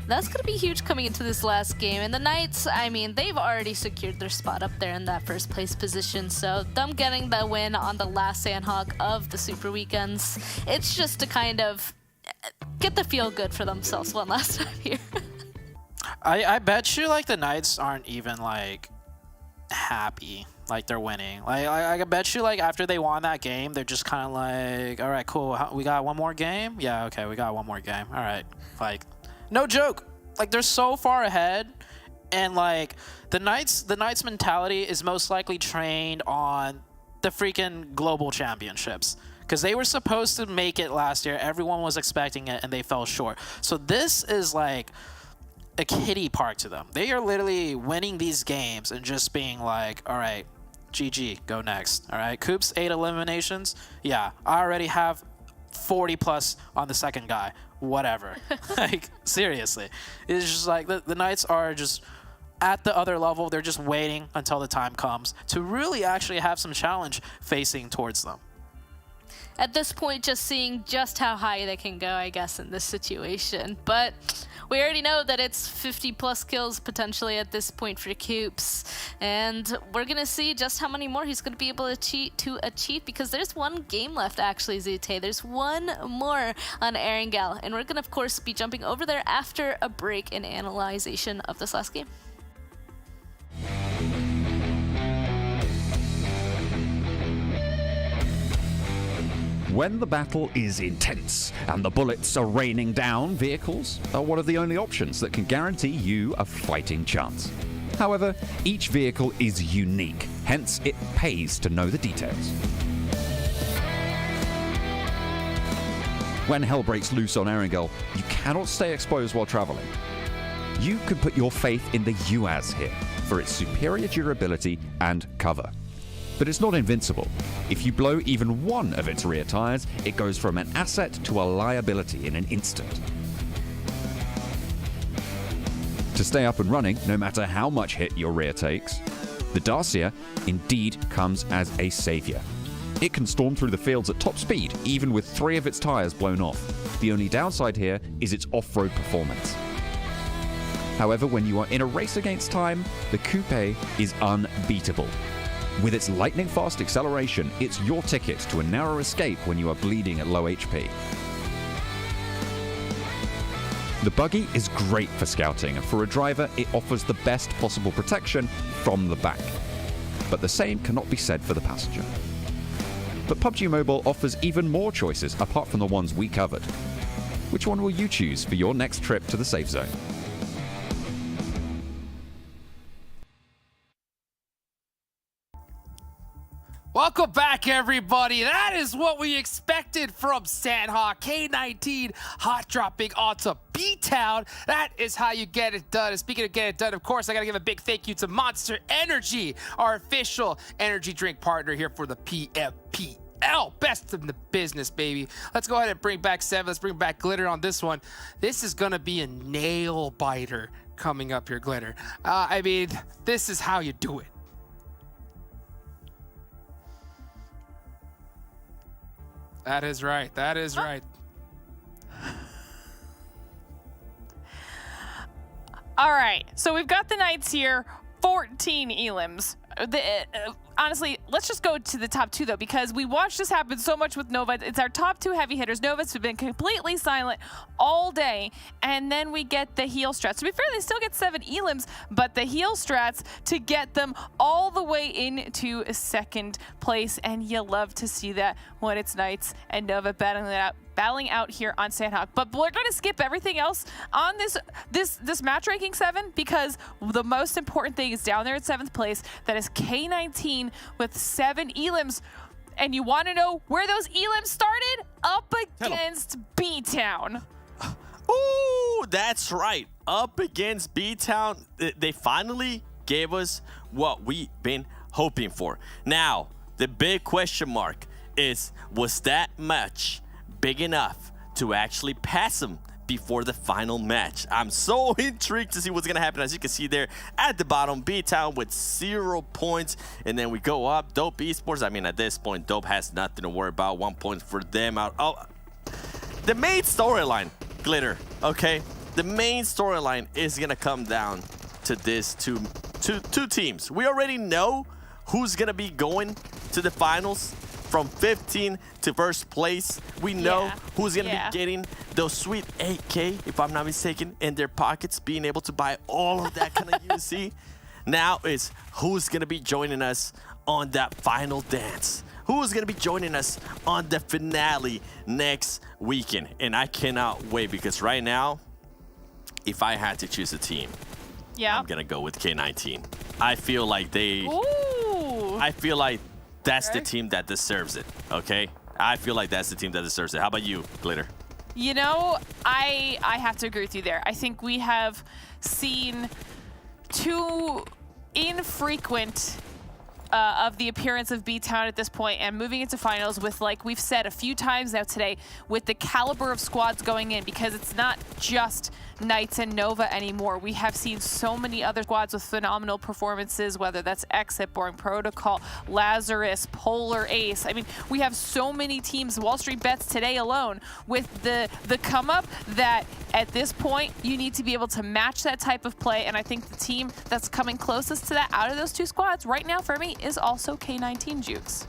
that's going to be huge coming into this last game. And the Knights, I mean, they've already secured their spot up there in that first place position, so them getting the win on the last Sanhok of the Super Weekends, it's just to kind of get the feel good for themselves one last time here. I bet you like the Knights aren't even like happy like they're winning. Like I bet you, like after they won that game, they're just kind of like, all right, cool. We got one more game. Yeah, okay, we got one more game. All right, like no joke. Like they're so far ahead, and like the Knights mentality is most likely trained on the freaking global championships. Because they were supposed to make it last year. Everyone was expecting it, and they fell short. So this is like a kiddie park to them. They are literally winning these games and just being like, all right, GG, go next. All right, Coops, 8 eliminations. Yeah, I already have 40 plus on the second guy. Whatever. Like, seriously. It's just like the Knights are just at the other level. They're just waiting until the time comes to really actually have some challenge facing towards them. At this point, just seeing just how high they can go, I guess, in this situation. But we already know that it's 50 plus kills potentially at this point for Coops. And we're going to see just how many more he's going to be able to achieve because there's one game left, actually, Zute. There's one more on Erangel. And we're going to, of course, be jumping over there after a break in analyzation of this last game. When the battle is intense and the bullets are raining down, vehicles are one of the only options that can guarantee you a fighting chance. However, each vehicle is unique, hence it pays to know the details. When hell breaks loose on Erangel, you cannot stay exposed while traveling. You could put your faith in the UAZ here for its superior durability and cover. But it's not invincible. If you blow even one of its rear tires, it goes from an asset to a liability in an instant. To stay up and running, no matter how much hit your rear takes, the Dacia indeed comes as a savior. It can storm through the fields at top speed, even with 3 of its tires blown off. The only downside here is its off-road performance. However, when you are in a race against time, the Coupe is unbeatable. With its lightning-fast acceleration, it's your ticket to a narrow escape when you are bleeding at low HP. The buggy is great for scouting, and for a driver, it offers the best possible protection from the back. But the same cannot be said for the passenger. But PUBG Mobile offers even more choices apart from the ones we covered. Which one will you choose for your next trip to the safe zone? Welcome back, everybody. That is what we expected from Sanhok. K19 hot dropping onto BTOWN. That is how you get it done. And speaking of getting it done, of course, I got to give a big thank you to Monster Energy, our official energy drink partner here for the PMPL. Best in the business, baby. Let's go ahead and bring back Seven. Let's bring back Glitter on this one. This is going to be a nail biter coming up here, Glitter. I mean, this is how you do it. That is right. That is right. All right. So we've got the Knights here, 14 elims. Honestly, let's just go to the top 2, though, because we watched this happen so much with Nova. It's our top 2 heavy hitters. Nova's have been completely silent all day, and then we get the heal strats. To be fair, they still get 7 elims, but the heal strats to get them all the way into 2nd place, and you love to see that when it's Knights and Nova battling out here on Sanhok. But we're going to skip everything else on this match ranking 7 because the most important thing is down there at 7th place. That is K19 with 7 elims. And you want to know where those elims started? Up against BTOWN. Ooh, that's right. Up against BTOWN. They finally gave us what we've been hoping for. Now, the big question mark is, was that match big enough to actually pass them before the final match? I'm so intrigued to see what's gonna happen. As you can see there at the bottom, BTOWN with 0 points, and then we go up. Dope Esports, I mean, at this point, Dope has nothing to worry about. 1 point for them out. Oh, the main storyline, Glitter, okay? The main storyline is gonna come down to this two teams. We already know who's gonna be going to the finals. From 15 to 1st place, we know who's going to be getting those sweet 8K, if I'm not mistaken, in their pockets, being able to buy all of that kind of UC. Now is who's going to be joining us on that final dance? Who is going to be joining us on the finale next weekend? And I cannot wait, because right now, if I had to choose a team, I'm going to go with K19. I feel like I feel like that's the team that deserves it, okay? I feel like that's the team that deserves it. How about you, Glitter? You know, I have to agree with you there. I think we have seen too infrequent of the appearance of BTOWN at this point, and moving into finals with, like we've said a few times now today, with the caliber of squads going in, because it's not just Knights and Nova anymore. We have seen so many other squads with phenomenal performances, whether that's XSET, Boring Protocol, Lazarus, Polar Ace. I mean, we have so many teams, WallStreetBets today alone, with the come up that at this point you need to be able to match that type of play, and I think the team that's coming closest to that out of those two squads right now for me is also K19 Jukes.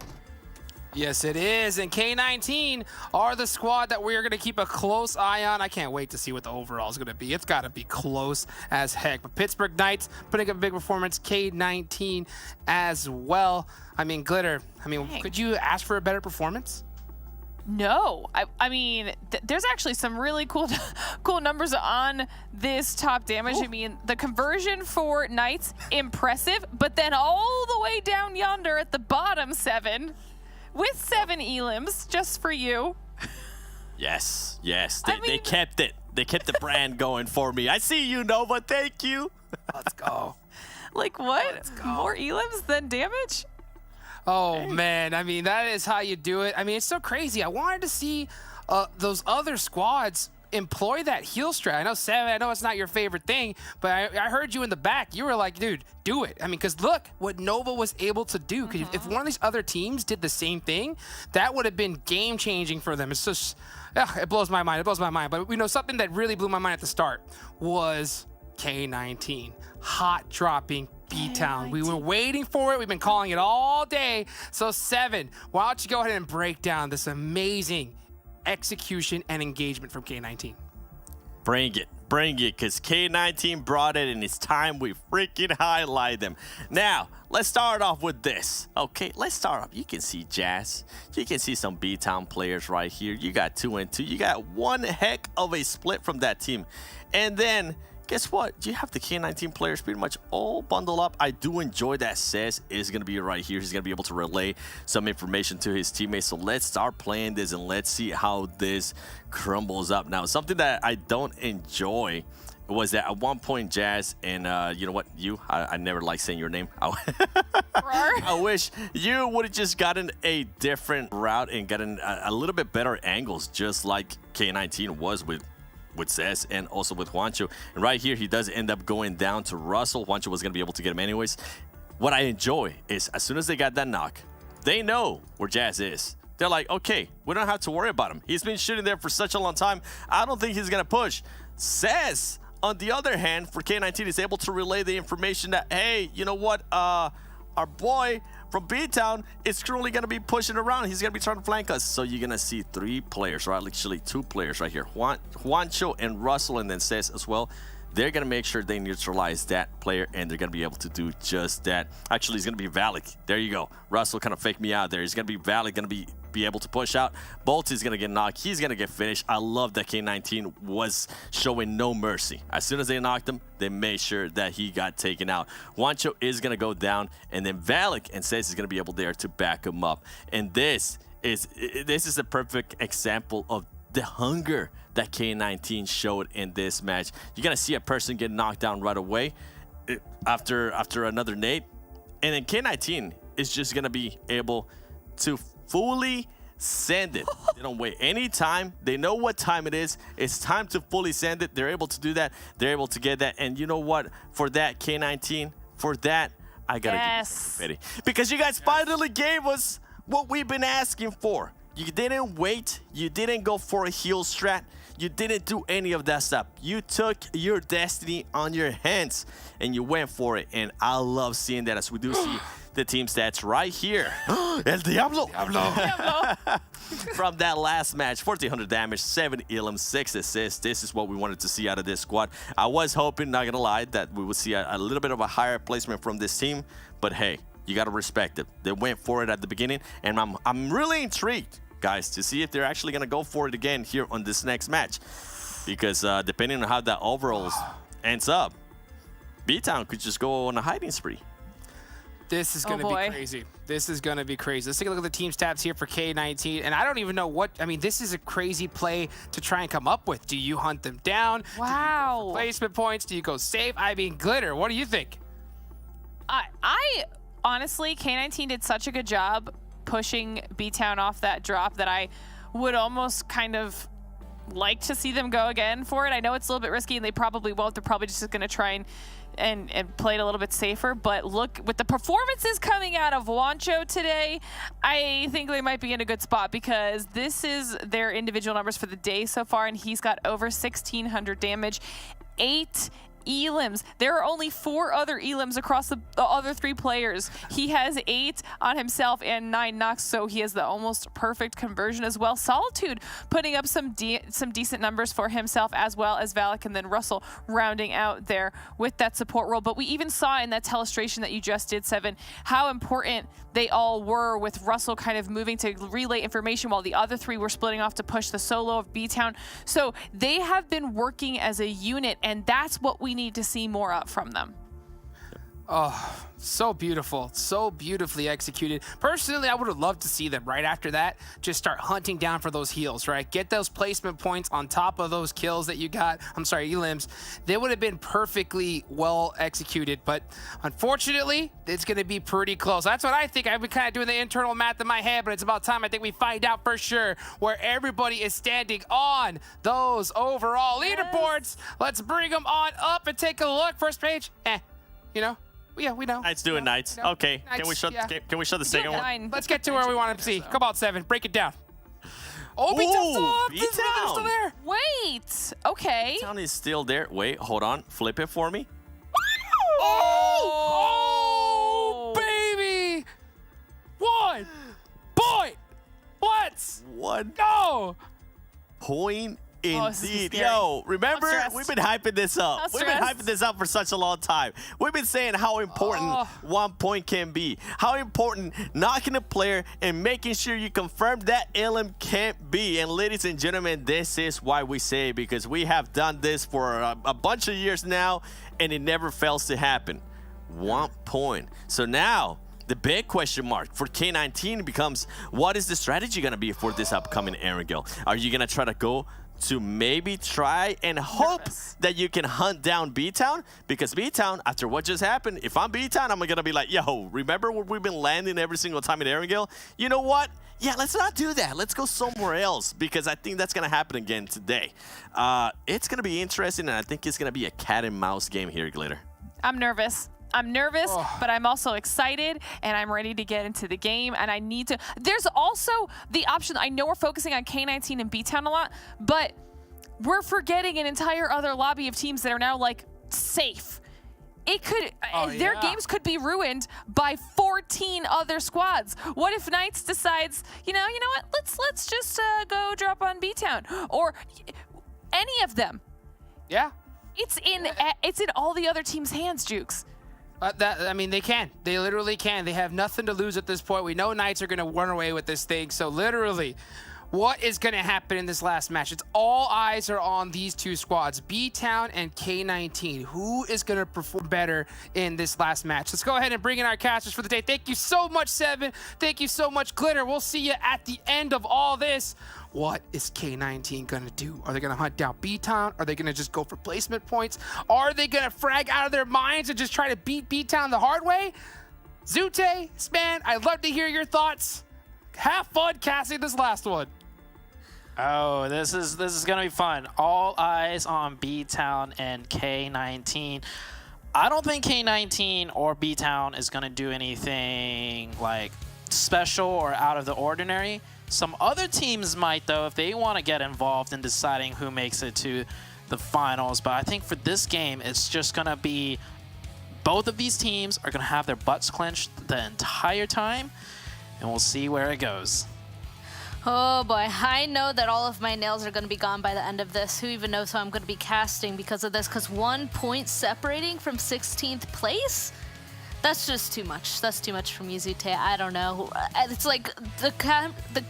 Yes, it is. And K19 are the squad that we are going to keep a close eye on. I can't wait to see what the overall is going to be. It's got to be close as heck. But Pittsburgh Knights putting up a big performance. K19 as well. I mean, Glitter, could you ask for a better performance? No, I mean, there's actually some really cool numbers on this top damage. Ooh. I mean, the conversion for Knights, impressive, but then all the way down yonder at the bottom 7 with 7 elims just for you. Yes, they kept it. They kept the brand going for me. I see you, Nova. Thank you. Let's go. Like what? More elims than damage? Oh, man. I mean, that is how you do it. I mean, it's so crazy. I wanted to see those other squads employ that heal strat. I know, Sam, I know it's not your favorite thing, but I heard you in the back. You were like, dude, do it. I mean, because look what Nova was able to do. Because if one of these other teams did the same thing, that would have been game-changing for them. It's just, it blows my mind. It blows my mind. But, something that really blew my mind at the start was K19 hot dropping BTOWN. We were waiting for it. We've been calling it all day. So 7, why don't you go ahead and break down this amazing execution and engagement from K19? Bring it, because K19 brought it, and it's time we freaking highlight them. Now, let's start off with this. Okay, let's start off. You can see Jazz. You can see some BTOWN players right here. You got 2 and 2. You got one heck of a split from that team. And then, guess what? You have the K19 players pretty much all bundled up. I do enjoy that Says is going to be right here. He's going to be able to relay some information to his teammates. So let's start playing this and let's see how this crumbles up. Now, something that I don't enjoy was that at one point, Jazz, and you know what? I never like saying your name. I wish you would have just gotten a different route and gotten a little bit better angles, just like K19 was with Cez and also with Juancho. And right here, he does end up going down to Russell. Juancho was going to be able to get him anyways. What I enjoy is as soon as they got that knock, they know where Jazz is. They're like, okay, we don't have to worry about him. He's been shooting there for such a long time. I don't think he's going to push. Cez, on the other hand, for K19, is able to relay the information that, hey, you know what? Our boy from BTOWN is currently going to be pushing around. He's going to be trying to flank us. So you're going to see 3 players, right? Actually, 2 players right here. Juancho and Russell, and then Cez as well. They're going to make sure they neutralize that player, and they're going to be able to do just that. Actually, it's going to be Valak. There you go. Russell kind of faked me out there. He's going to be Valak, going to be able to push out. Bolt is going to get knocked. He's going to get finished. I love that K19 was showing no mercy. As soon as they knocked him, they made sure that he got taken out. Juancho is going to go down, and then Valak and Cez is going to be able there to back him up. And this is a perfect example of the hunger that K19 showed in this match. You're going to see a person get knocked down right away after another nade. And then K19 is just going to be able to fully send it. They don't wait any time. They know what time it is. It's time to fully send it. They're able to do that. They're able to get that. And you know what? For that, K19, for that, I got to give you some confetti. Because you guys finally gave us what we've been asking for. You didn't wait. You didn't go for a heal strat. You didn't do any of that stuff. You took your destiny on your hands and you went for it. And I love seeing that, as we do see the team stats right here. El Diablo. From that last match, 1,400 damage, 7 elims, 6 assists. This is what we wanted to see out of this squad. I was hoping, not gonna lie, that we would see a little bit of a higher placement from this team. But hey, you got to respect it. They went for it at the beginning, and I'm really intrigued, guys, to see if they're actually going to go for it again here on this next match. Because depending on how that overall ends up, BTOWN could just go on a hiding spree. This is going to be crazy. This is going to be crazy. Let's take a look at the team stats here for K19. And I don't even know what, I mean, this is a crazy play to try and come up with. Do you hunt them down? Wow. Do you go for placement points? Do you go safe? I mean, Glitter, what do you think? I honestly, K19 did such a good job pushing BTOWN off that drop that I would almost kind of like to see them go again for it. I know it's a little bit risky and they probably won't. They're probably just going to try and play it a little bit safer. But look, with the performances coming out of Wancho today, I think they might be in a good spot because this is their individual numbers for the day so far, and he's got over 1,600 damage, 8 elims. There are only 4 other elims across the other 3 players. He has 8 on himself and 9 knocks, so he has the almost perfect conversion as well. Solitude putting up some decent numbers for himself, as well as Valak, and then Russell rounding out there with that support role. But we even saw in that telestration that you just did, Seven, how important they all were, with Russell kind of moving to relay information while the other 3 were splitting off to push the solo of BTOWN. So they have been working as a unit, and that's what we need to see more of from them. Oh, so beautiful. So beautifully executed. Personally, I would have loved to see them right after that just start hunting down for those heals, right? Get those placement points on top of those kills that you got. I'm sorry, elims. They would have been perfectly well executed, but unfortunately, it's going to be pretty close. That's what I think. I've been kind of doing the internal math in my head, but it's about time I think we find out for sure where everybody is standing on those overall leaderboards. Let's bring them on up and take a look. First page, you know. Yeah, we know. Knights doing Knights. Okay. Knights, Can we show the second one? Let's get to where we want to see. Come on, Seven. Break it down. Oh, BTOWN's still there. Wait. Okay. BTOWN is still there. Wait, hold on. Flip it for me. Oh, baby. 1 point. Let's go. Point. Indeed. Yo, remember, we've been hyping this up. We've been hyping this up for such a long time. We've been saying how important 1 point can be, how important knocking a player and making sure you confirm that LM can't be. And ladies and gentlemen, this is why we say it, because we have done this for a bunch of years now, and it never fails to happen. 1 point. So now, the big question mark for K19 becomes, what is the strategy going to be for this upcoming Erangel? Are you going to try to go to maybe try and hope that you can hunt down BTOWN? Because BTOWN, after what just happened, if I'm BTOWN, I'm going to be like, yo, remember where we've been landing every single time in Erangel? You know what? Yeah, let's not do that. Let's go somewhere else, because I think that's going to happen again today. It's going to be interesting, and I think it's going to be a cat and mouse game here, Glitter. I'm nervous. But I'm also excited, and I'm ready to get into the game, and I need to. There's also the option. I know we're focusing on K19 and BTOWN a lot, but we're forgetting an entire other lobby of teams that are now like safe. It could, their games could be ruined by 14 other squads. What if Knights decides, you know what? Let's just go drop on BTOWN or any of them. Yeah. It's in all the other teams' hands, Jukes. I mean, they can. They literally can. They have nothing to lose at this point. We know Knights are going to run away with this thing. So literally, what is going to happen in this last match? It's all eyes are on these 2 squads, BTOWN and K19. Who is going to perform better in this last match? Let's go ahead and bring in our casters for the day. Thank you so much, Seven. Thank you so much, Glitter. We'll see you at the end of all this. What is K19 going to do? Are they going to hunt down BTOWN? Are they going to just go for placement points? Are they going to frag out of their minds and just try to beat BTOWN the hard way? Zute, Span, I'd love to hear your thoughts. Have fun casting this last one. Oh, this is gonna be fun. All eyes on BTOWN and K19. I don't think K19 or BTOWN is gonna do anything like special or out of the ordinary. Some other teams might, though, if they want to get involved in deciding who makes it to the finals. But I think for this game, it's just gonna be both of these teams are gonna have their butts clenched the entire time, and we'll see where it goes. Oh boy, I know that all of my nails are going to be gone by the end of this. Who even knows how I'm going to be casting because of this? Because 1 point separating from 16th place? That's just too much. That's too much from Yuzute. I don't know. It's like the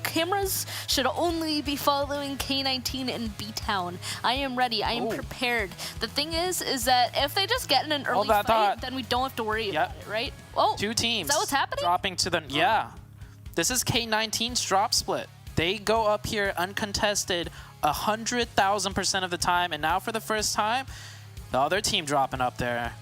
cameras should only be following K19 and BTOWN. I am ready. I am prepared. The thing is that if they just get in an early fight, then we don't have to worry about it, right? Oh, 2 teams. Is that what's happening? Dropping to the yeah. This is K19's drop split. They go up here uncontested 100,000% of the time, and now for the first time, the other team dropping up there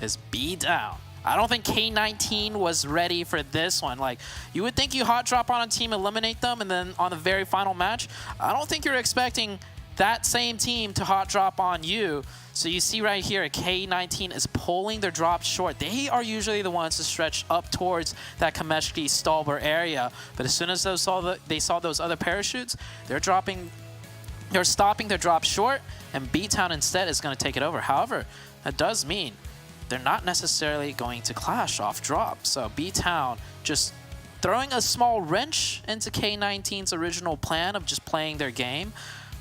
is BTOWN. I don't think K19 was ready for this one. Like, you would think you hot drop on a team, eliminate them, and then on the very final match, I don't think you're expecting that same team to hot drop on you. So you see right here, K19 is pulling their drop short. They are usually the ones to stretch up towards that Kameshki Stalber area. But as soon as they saw those other parachutes, they're stopping their drop short, and BTOWN instead is going to take it over. However, that does mean they're not necessarily going to clash off drop. So BTOWN just throwing a small wrench into K19's original plan of just playing their game.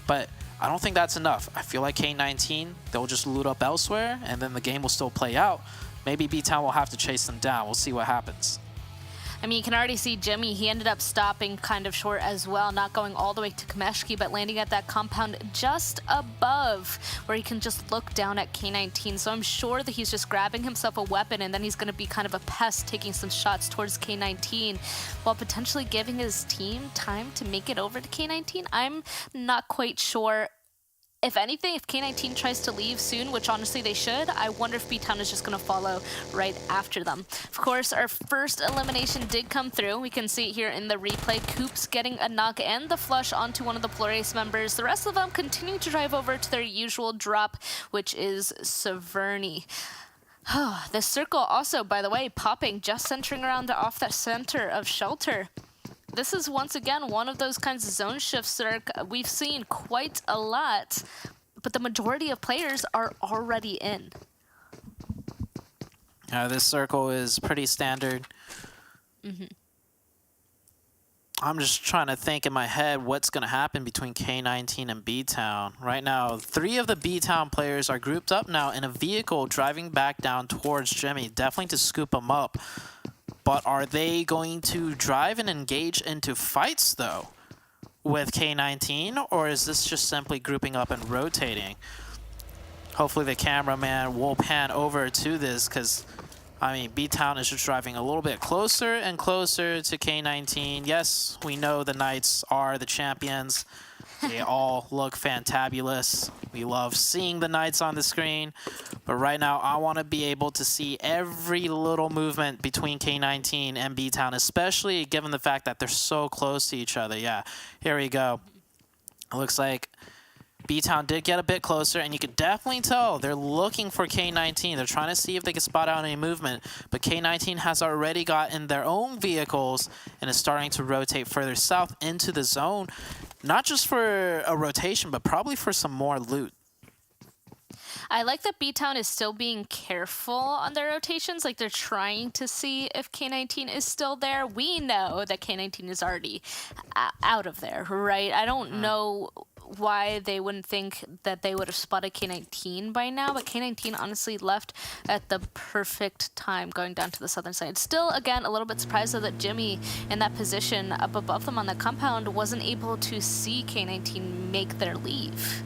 But I don't think that's enough. I feel like K19, they'll just loot up elsewhere, and then the game will still play out. Maybe BTOWN will have to chase them down. We'll see what happens. I mean, you can already see Jimmy, he ended up stopping kind of short as well, not going all the way to Kameshki, but landing at that compound just above, where he can just look down at K19. So I'm sure that he's just grabbing himself a weapon, and then he's going to be kind of a pest, taking some shots towards K19, while potentially giving his team time to make it over to K19. I'm not quite sure. If anything, if K19 tries to leave soon, which honestly they should, I wonder if BTOWN is just going to follow right after them. Of course, our first elimination did come through. We can see it here in the replay. Coops getting a knock and the flush onto one of the Flores members. The rest of them continue to drive over to their usual drop, which is Severny. The circle also, by the way, popping, just centering around off the center of Shelter. This is once again one of those kinds of zone shifts that we've seen quite a lot, but the majority of players are already in. This circle is pretty standard. I'm just trying to think in my head what's going to happen between K19 and BTOWN. Right now, 3 of the BTOWN players are grouped up now in a vehicle driving back down towards Jimmy, definitely to scoop him up. But are they going to drive and engage into fights, though, with K19? Or is this just simply grouping up and rotating? Hopefully the cameraman will pan over to this, because, I mean, BTOWN is just driving a little bit closer and closer to K19. Yes, we know the Knights are the champions. They all look fantabulous. We love seeing the Knights on the screen. But right now, I want to be able to see every little movement between K19 and BTOWN, especially given the fact that they're so close to each other. Yeah, here we go. It looks like BTOWN did get a bit closer, and you could definitely tell they're looking for K19. They're trying to see if they can spot out any movement, but K19 has already got in their own vehicles and is starting to rotate further south into the zone, not just for a rotation, but probably for some more loot. I like that BTOWN is still being careful on their rotations, like they're trying to see if K19 is still there. We know that K19 is already out of there, right? I don't know why they wouldn't think that they would have spotted K19 by now, but K19 honestly left at the perfect time going down to the southern side. Still, again, a little bit surprised though that Jimmy in that position up above them on the compound wasn't able to see K19 make their leave.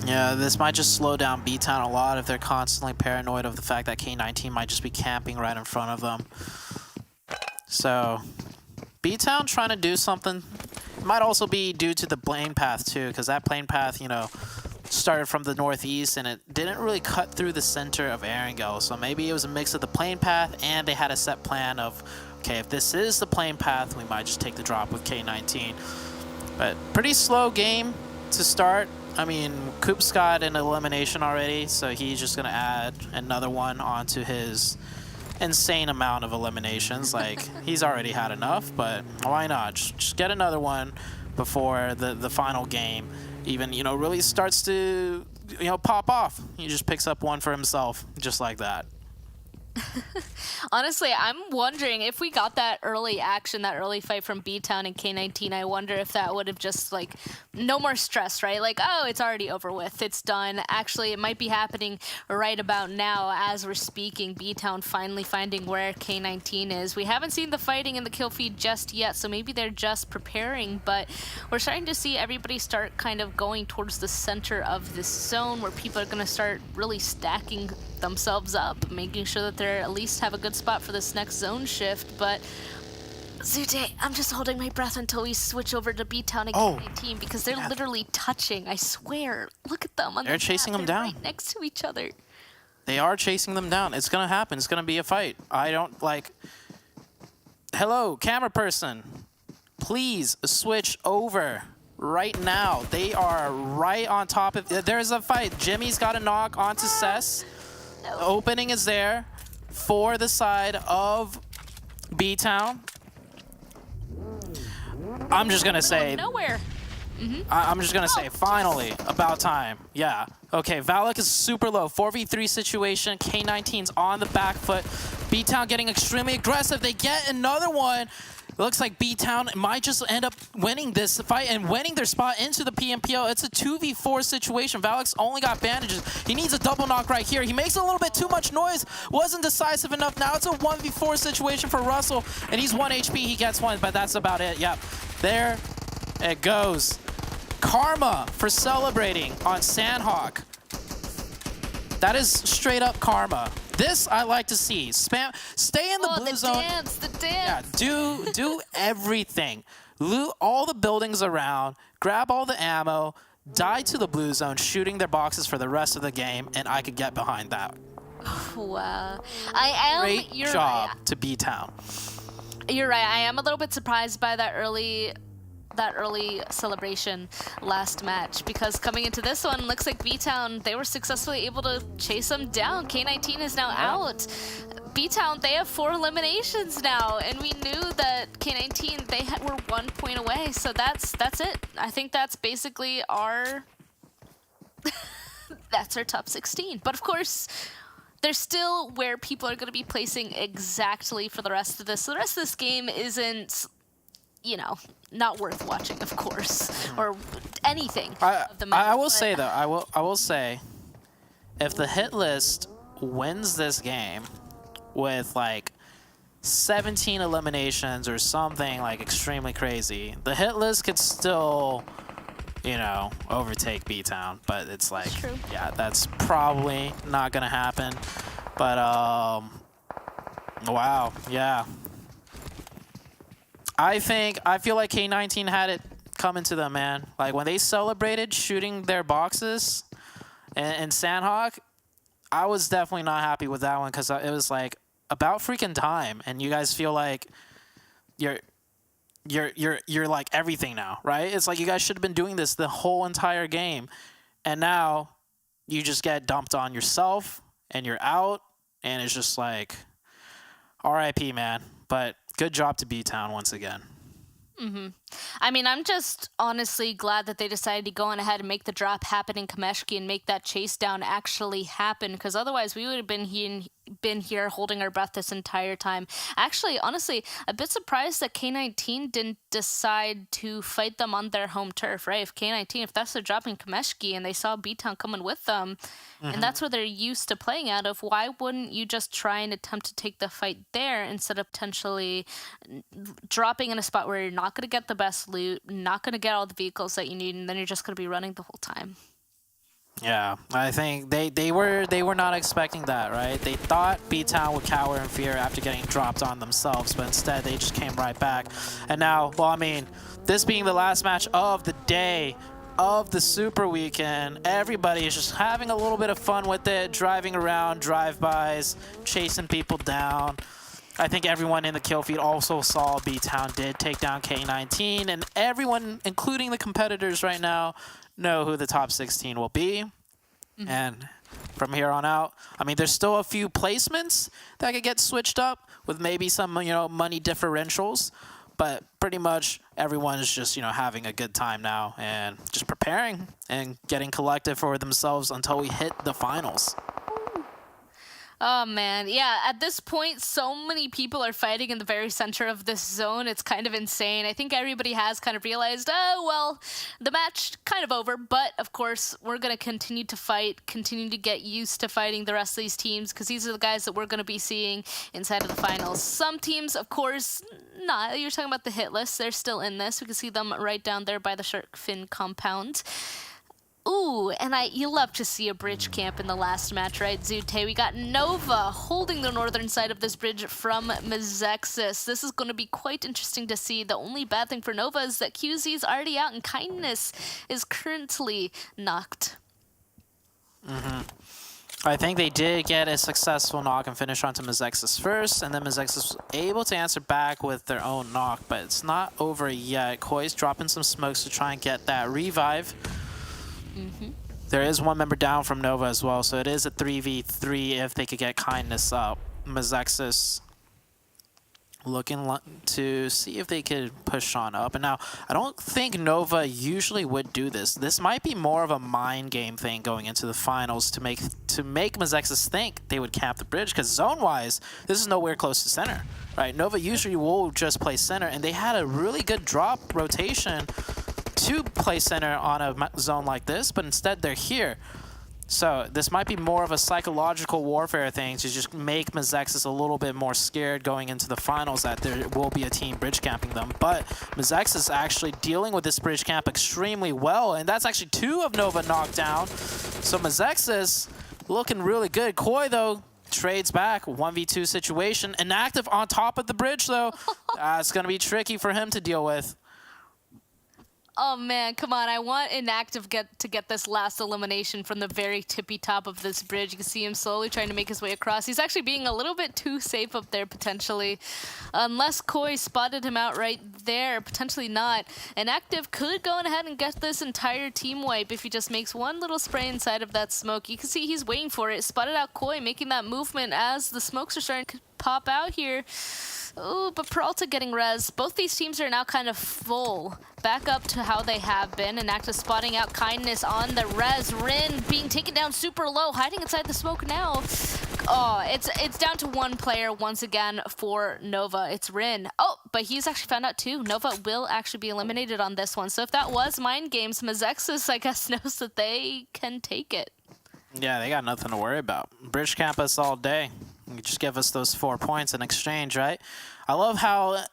Yeah, this might just slow down BTOWN a lot if they're constantly paranoid of the fact that K19 might just be camping right in front of them. So, BTOWN trying to do something. It might also be due to the plane path too, because that plane path, you know, started from the northeast and it didn't really cut through the center of Erangel. So maybe it was a mix of the plane path and they had a set plan of, okay, if this is the plane path, we might just take the drop with K19. But pretty slow game to start. I mean, Coop's got an elimination already, so he's just going to add another one onto his insane amount of eliminations. Like, he's already had enough, but why not? Just get another one before the final game even, you know, really starts to, you know, pop off. He just picks up one for himself, just like that. Honestly, I'm wondering if we got that early action, that early fight from BTOWN and K19, I wonder if that would have just, like, no more stress, right? Like, oh, it's already over with. It's done. Actually, it might be happening right about now as we're speaking. BTOWN finally finding where K19 is. We haven't seen the fighting in the kill feed just yet, so maybe they're just preparing, but we're starting to see everybody start kind of going towards the center of this zone where people are going to start really stacking themselves up, making sure that they're at least have a good spot for this next zone shift. But Zute, I'm just holding my breath until we switch over to BTOWN and K19 because they're literally touching. I swear. Look at them. They're chasing them down right next to each other. They are chasing them down. It's gonna happen. It's gonna be a fight. I don't like. Hello, camera person. Please switch over right now. They are right on top of. There's a fight. Jimmy's got a knock onto Cess. The opening is there for the side of BTOWN. I'm just gonna say. Nowhere. I'm just gonna say, finally, about time. Yeah. Okay, Valak is super low. 4v3 situation. K19's on the back foot. BTOWN getting extremely aggressive. They get another one. It looks like BTOWN might just end up winning this fight and winning their spot into the PMPL. It's a 2v4 situation. Valak's only got bandages. He needs a double knock right here. He makes a little bit too much noise. Wasn't decisive enough. Now it's a 1v4 situation for Russell, and he's 1 HP. He gets one, but that's about it. Yep. There it goes. Karma for celebrating on Sanhok. That is straight up karma. This I like to see. Spam, stay in the blue zone. The dance. Yeah, do everything. Loot all the buildings around, grab all the ammo, die to the blue zone, shooting their boxes for the rest of the game, and I could get behind that. Wow. I am. Great job to BTOWN. You're right. I am a little bit surprised by that early celebration last match, because coming into this one, looks like BTOWN, they were successfully able to chase them down. K19 is now out. BTOWN, they have 4 eliminations now, and we knew that K19, they were 1 point away, so that's it. I think that's basically our that's our top 16. But of course, there's still where people are going to be placing exactly for the rest of this. So the rest of this game isn't, you know, not worth watching, of course, or anything. Of the match, I will say though, I will say, if the Hitlist wins this game with like 17 eliminations or something like extremely crazy, the Hitlist could still, you know, overtake BTOWN. But it's like, yeah, that's probably not gonna happen. But wow, yeah. I feel like K19 had it coming to them, man. Like when they celebrated shooting their boxes in Sanhok, I was definitely not happy with that one, because it was like about freaking time, and you guys feel like you're like everything now, right? It's like you guys should have been doing this the whole entire game, and now you just get dumped on yourself and you're out, and it's just like RIP, man. But good job to BTOWN once again. I mean, I'm just honestly glad that they decided to go on ahead and make the drop happen in Kameshki and make that chase down actually happen, because otherwise we would have been here holding our breath this entire time. Actually, honestly, a bit surprised that K19 didn't decide to fight them on their home turf, right? If K19, if that's their drop in Kameshki and they saw BTOWN coming with them, and that's where they're used to playing out of, why wouldn't you just try and attempt to take the fight there instead of potentially dropping in a spot where you're not going to get the best loot, not going to get all the vehicles that you need, and then you're just going to be running the whole time? Yeah, I think they were not expecting that, right? They thought BTOWN would cower in fear after getting dropped on themselves, but instead they just came right back. And now, well, I mean, this being the last match of the day of the Super Weekend, everybody is just having a little bit of fun with it, driving around, drive-bys, chasing people down. I think everyone in the kill feed also saw BTOWN did take down K19, and everyone, including the competitors right now, know who the top 16 will be. And from here on out, I mean, there's still a few placements that could get switched up with maybe some, you know, money differentials, but pretty much everyone is just, you know, having a good time now and just preparing and getting collected for themselves until we hit the finals. Oh man, yeah, at this point, so many people are fighting in the very center of this zone. It's kind of insane. I think everybody has kind of realized, oh, well, the match kind of over, but of course, we're going to continue to fight, continue to get used to fighting the rest of these teams, because these are the guys that we're going to be seeing inside of the finals. Some teams, of course, not. You're talking about the Hitlist. They're still in this. We can see them right down there by the shark fin compound. Ooh, and you love to see a bridge camp in the last match, right, Zute? We got Nova holding the northern side of this bridge from Mezexis. This is going to be quite interesting to see. The only bad thing for Nova is that QZ is already out and Kindness is currently knocked. I think they did get a successful knock and finish onto Mezexis first, and then Mezexis was able to answer back with their own knock, but it's not over yet. Koi's dropping some smokes to try and get that revive. There is one member down from Nova as well, so it is a 3v3 if they could get Kindness up. Mezexis looking to see if they could push on up. And now, I don't think Nova usually would do this. This might be more of a mind game thing going into the finals to make Mezexis think they would cap the bridge, because zone-wise, this is nowhere close to center, right? Nova usually will just play center, and they had a really good drop rotation to play center on a zone like this, but instead they're here. So this might be more of a psychological warfare thing to just make Mezexis a little bit more scared going into the finals that there will be a team bridge camping them. But Mezexis is actually dealing with this bridge camp extremely well, and that's actually 2 of Nova knocked down. So Mezexis looking really good. Koi, though, trades back. 1v2 situation. Inactive on top of the bridge, though. It's going to be tricky for him to deal with. Oh man, come on. I want Inactive to get this last elimination from the very tippy top of this bridge. You can see him slowly trying to make his way across. He's actually being a little bit too safe up there, potentially. Unless Koi spotted him out right there, potentially not. Inactive could go ahead and get this entire team wipe if he just makes one little spray inside of that smoke. You can see he's waiting for it. Spotted out Koi, making that movement as the smokes are starting to pop out here. Ooh, but Peralta getting res. Both these teams are now kind of full. Back up to how they have been. Inactive spotting out Kindness on the res. Rin being taken down super low, hiding inside the smoke now. Oh, it's down to one player once again for Nova. It's Rin. Oh, but he's actually found out too. Nova will actually be eliminated on this one. So if that was mind games, Mezexis, I guess, knows that they can take it. Yeah, they got nothing to worry about. Bridge camp us all day. You just give us those 4 points in exchange, right? I love how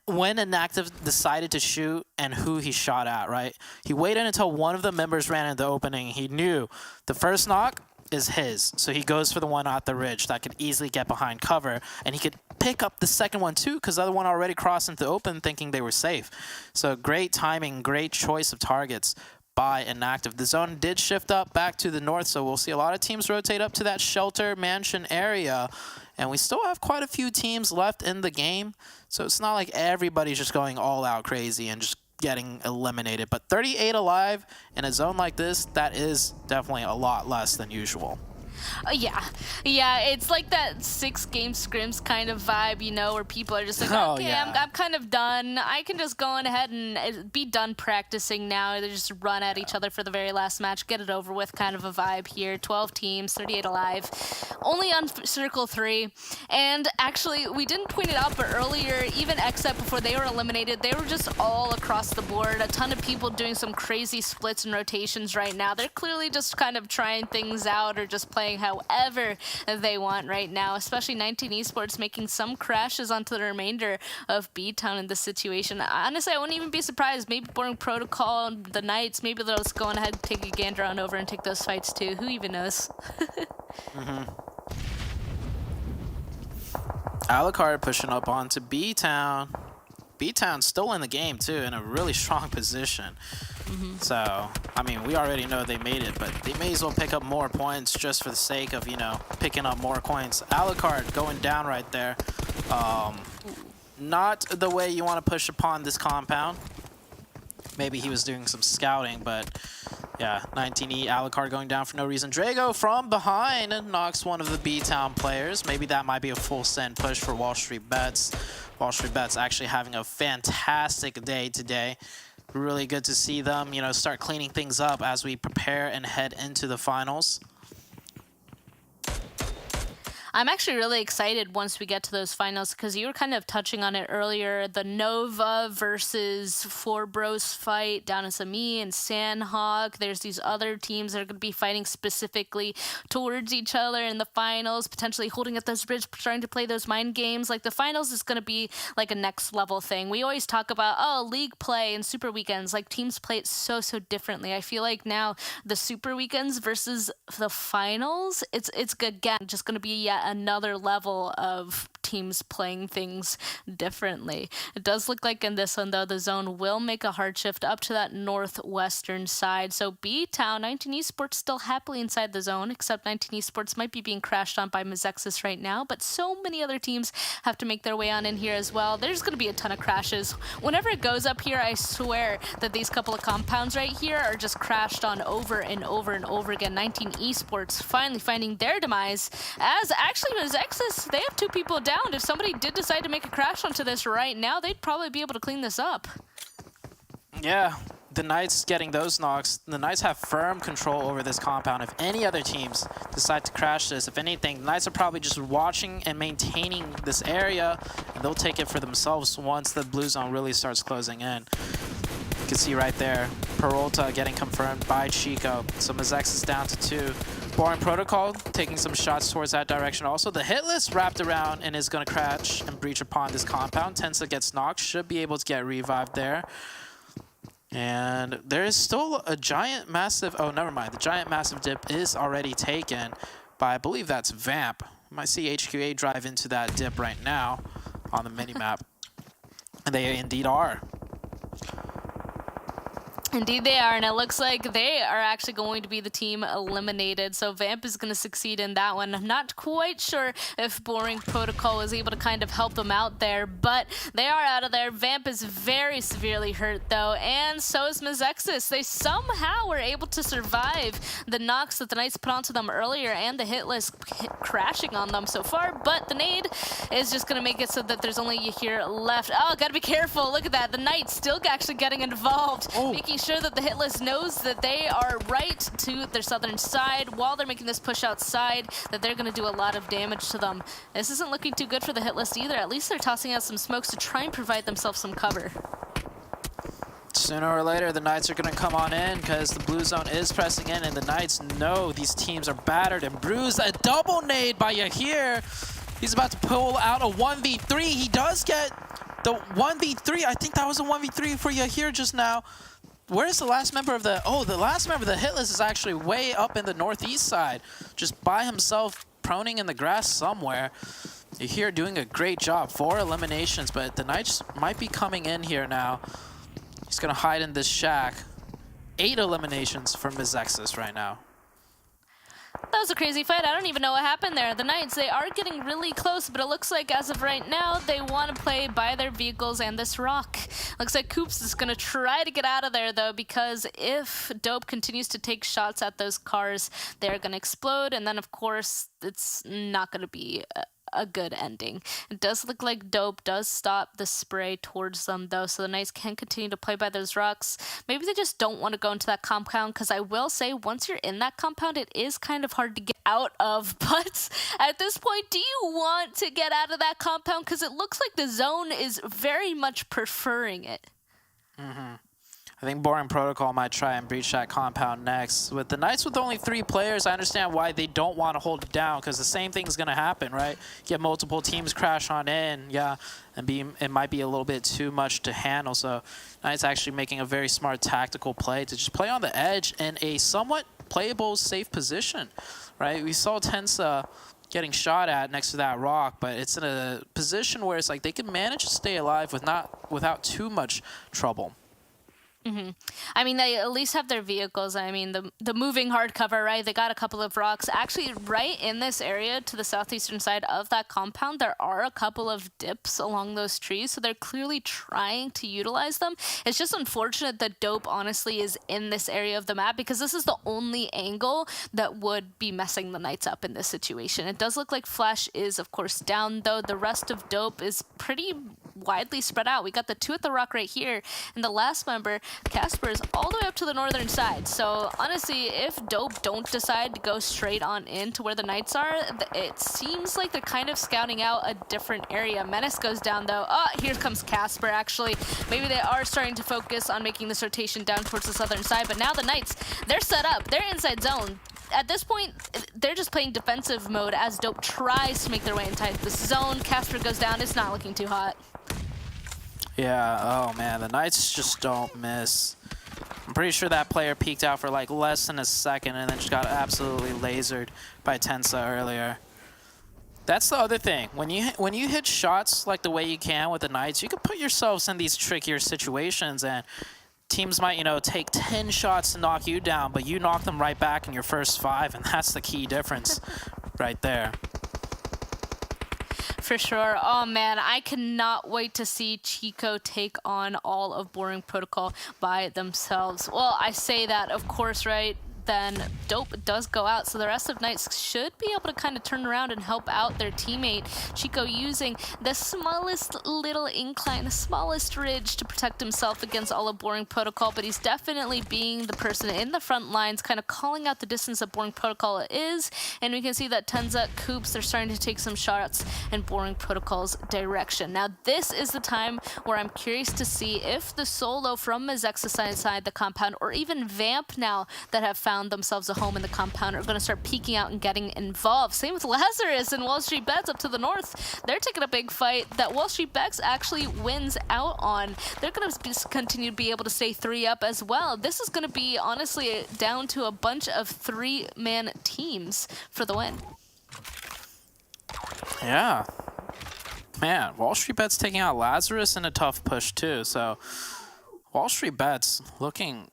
when Inactive decided to shoot and who he shot at, right? He waited until one of the members ran in the opening. He knew the first knock is his, so he goes for the one at the ridge that could easily get behind cover, and he could pick up the second one too, because the other one already crossed into the open thinking they were safe. So great timing, great choice of targets by Inactive. The zone did shift up back to the north, so we'll see a lot of teams rotate up to that shelter mansion area, and we still have quite a few teams left in the game, so it's not like everybody's just going all out crazy and just getting eliminated. But 38 alive in a zone like this, that is definitely a lot less than usual. Yeah, it's like that 6-game scrims kind of vibe, you know, where people are just like, okay, I'm kind of done. I can just go on ahead and be done practicing now. They just run at each other for the very last match, get it over with kind of a vibe here. 12 teams, 38 alive, only on Circle 3. And actually, we didn't point it out, but earlier, even XSET, before they were eliminated, they were just all across the board. A ton of people doing some crazy splits and rotations right now. They're clearly just kind of trying things out or just playing however they want right now, especially 19 Esports making some crashes onto the remainder of BTOWN in this situation. Honestly, I wouldn't even be surprised. Maybe Boring Protocol, the Knights, maybe they'll just go on ahead and take a gander on over and take those fights too. Who even knows? Alucard pushing up onto BTOWN. BTOWN's still in the game too, in a really strong position. So, I mean, we already know they made it, but they may as well pick up more points just for the sake of, you know, picking up more coins. Alucard going down right there. Not the way you want to push upon this compound. Maybe he was doing some scouting, but yeah, 19E, Alucard going down for no reason. Drago from behind knocks one of the BTOWN players. Maybe that might be a full send push for WallStreetBets. WallStreetBets actually having a fantastic day today. Really good to see them, you know, start cleaning things up as we prepare and head into the finals. I'm actually really excited once we get to those finals because you were kind of touching on it earlier. The Nova versus Four Bros fight down in Sami and Sanhok. There's these other teams that are going to be fighting specifically towards each other in the finals, potentially holding up those bridges, trying to play those mind games. Like the finals is going to be like a next level thing. We always talk about, oh, league play and super weekends. Like teams play it so differently. I feel like now the super weekends versus the finals, it's again just going to be yet another level of teams playing things differently. It does look like in this one, though, the zone will make a hard shift up to that northwestern side. So BTOWN, 19 Esports still happily inside the zone, except 19 Esports might be being crashed on by Mezexis right now, but so many other teams have to make their way on in here as well. There's going to be a ton of crashes. Whenever it goes up here, I swear that these couple of compounds right here are just crashed on over and over and over again. 19 Esports finally finding their demise, as actually Mezexis, they have 2 people down. If somebody did decide to make a crash onto this right now, they'd probably be able to clean this up. Yeah, the Knights getting those knocks. The Knights have firm control over this compound. If any other teams decide to crash this, if anything, the Knights are probably just watching and maintaining this area, and they'll take it for themselves once the blue zone really starts closing in. You can see right there, Peralta getting confirmed by Chico. So Mezexis down to 2. Boring Protocol taking some shots towards that direction. Also, the Hitlist wrapped around and is going to crash and breach upon this compound. Tensa gets knocked, should be able to get revived there. And there is still a giant massive, oh, never mind. The giant massive dip is already taken by, I believe that's Vamp. You might see HQA drive into that dip right now on the minimap. And they indeed are. Indeed they are, and it looks like they are actually going to be the team eliminated. So Vamp is going to succeed in that one. I'm not quite sure if Boring Protocol was able to kind of help them out there, but they are out of there. Vamp is very severely hurt, though, and so is Mezexis. They somehow were able to survive the knocks that the Knights put onto them earlier and the hit list crashing on them so far, but the nade is just going to make it so that there's only here left. Oh, gotta be careful. Look at that. The Knights still actually getting involved, making sure that the hit list knows that they are right to their southern side while they're making this push outside, that they're going to do a lot of damage to them. This isn't looking too good for the hit list either. At least they're tossing out some smokes to try and provide themselves some cover. Sooner or later, the Knights are going to come on in because the blue zone is pressing in, and the Knights know these teams are battered and bruised. A double nade by Yahir. He's about to pull out a 1v3. He does get the 1v3. I think that was a 1v3 for Yahir just now. Where's the last member of the... Oh, the last member of the hit list is actually way up in the northeast side. Just by himself, proning in the grass somewhere. Yahir doing a great job. 4 eliminations, but the Knights might be coming in here now. He's going to hide in this shack. 8 eliminations for Mezexis right now. That was a crazy fight. I don't even know what happened there. The Knights, they are getting really close, but it looks like as of right now, they want to play by their vehicles and this rock. Looks like Coops is going to try to get out of there, though, because if Dope continues to take shots at those cars, they're going to explode, and then, of course, it's not going to be a good ending. It does look like Dope does stop the spray towards them, though, so the Knights can continue to play by those rocks. Maybe they just don't want to go into that compound, because I will say, once you're in that compound, it is kind of hard to get out of. But at this point, do you want to get out of that compound? Because it looks like the zone is very much preferring it. I think Boring Protocol might try and breach that compound next. With the Knights with only 3 players, I understand why they don't want to hold it down, because the same thing's going to happen, right? Get multiple teams crash on in, yeah, and it might be a little bit too much to handle. So Knights actually making a very smart tactical play to just play on the edge in a somewhat playable, safe position, right? We saw Tensa getting shot at next to that rock, but it's in a position where it's like they can manage to stay alive without too much trouble. I mean, they at least have their vehicles. I mean, the moving hardcover, right? They got a couple of rocks. Actually, right in this area to the southeastern side of that compound, there are a couple of dips along those trees, so they're clearly trying to utilize them. It's just unfortunate that Dope, honestly, is in this area of the map, because this is the only angle that would be messing the Knights up in this situation. It does look like Flash is, of course, down, though. The rest of Dope is pretty widely spread out. We got the 2 at the rock right here, and the last member Casper is all the way up to the northern side. So honestly, if Dope don't decide to go straight on into where the Knights are, it seems like they're kind of scouting out a different area. Menace goes down though. Oh, here comes Casper actually. Maybe they are starting to focus on making this rotation down towards the southern side, but now the Knights, they're set up. They're inside zone. At this point, they're just playing defensive mode as Dope tries to make their way inside this zone. Casper goes down. It's not looking too hot. Yeah, oh man, the Knights just don't miss. I'm pretty sure that player peeked out for like less than a second and then just got absolutely lasered by Tensa earlier. That's the other thing. When you hit shots like the way you can with the Knights, you can put yourselves in these trickier situations, and teams might, you know, take 10 shots to knock you down, but you knock them right back in your first 5, and that's the key difference right there. For sure. Oh man, I cannot wait to see Chico take on all of Boring Protocol by themselves. Well, I say that, of course, right? Then Dope does go out, so the rest of Knights should be able to kind of turn around and help out their teammate. Chico using the smallest little incline, the smallest ridge to protect himself against all of Boring Protocol, but he's definitely being the person in the front lines, kind of calling out the distance that Boring Protocol is, and we can see that Tenza, Coops, they're starting to take some shots in Boring Protocol's direction. Now, this is the time where I'm curious to see if the solo from Mezexis inside the compound, or even Vamp now that have found themselves a home in the compound, are going to start peeking out and getting involved. Same with Lazarus and WallStreetBets up to the north. They're taking a big fight that WallStreetBets actually wins out on. They're going to continue to be able to stay 3 up as well. This is going to be, honestly, down to a bunch of 3-man teams for the win. Yeah. Man, WallStreetBets taking out Lazarus in a tough push too, so WallStreetBets looking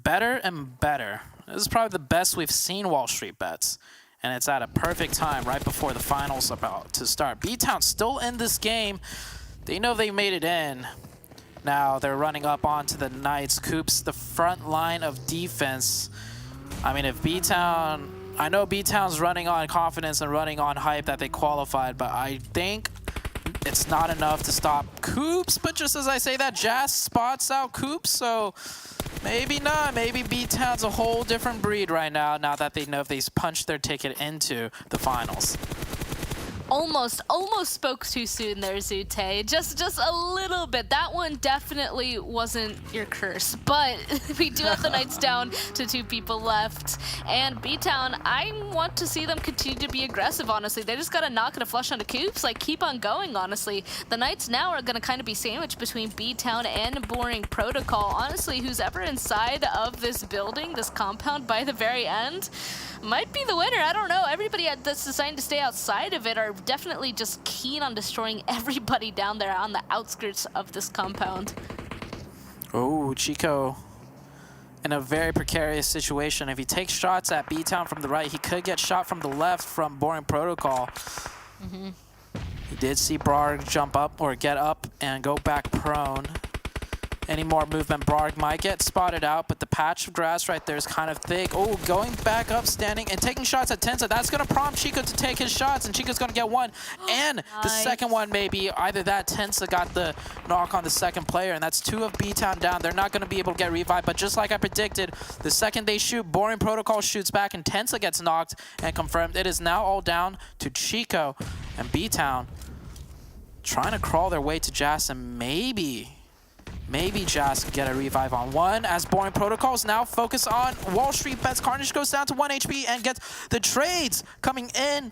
better and better. This is probably the best we've seen WallStreetBets, and it's at a perfect time right before the finals about to start. BTOWN still in this game. They know they made it in. Now they're running up onto the Knights. Coops, the front line of defense. I mean, if BTOWN, I know BTOWN's running on confidence and running on hype that they qualified, but I think it's not enough to stop Coops. But just as I say that, Jazz spots out Coops, so maybe not. Maybe BTOWN's a whole different breed right now, now that they know if they've punched their ticket into the finals. Almost spoke too soon there, Zute. Just a little bit. That one definitely wasn't your curse. But we do have the Knights down to 2 people left. And BTOWN, I want to see them continue to be aggressive, honestly. They just got to knock and a flush onto Coops. Like, keep on going, honestly. The Knights now are going to kind of be sandwiched between BTOWN and Boring Protocol. Honestly, who's ever inside of this building, this compound by the very end, might be the winner. I don't know. Everybody that's deciding to stay outside of it are definitely just keen on destroying everybody down there on the outskirts of this compound. Oh, Chico in a very precarious situation. If he takes shots at BTOWN from the right, he could get shot from the left from Boring Protocol. He did see Brarg jump up or get up and go back prone. Any more movement, Brarg might get spotted out, but the patch of grass right there is kind of thick. Oh, going back up, standing, and taking shots at Tensa. That's going to prompt Chico to take his shots, and Chico's going to get one. And the second one, maybe, either that, Tensa got the knock on the second player, and that's 2 of BTOWN down. They're not going to be able to get revived, but just like I predicted, the second they shoot, Boring Protocol shoots back, and Tensa gets knocked and confirmed. It is now all down to Chico and BTOWN trying to crawl their way to Jazz, and maybe Jazz can get a revive on one, as Boring Protocols now focus on WallStreetBets. Carnage goes down to 1 HP and gets the trades coming in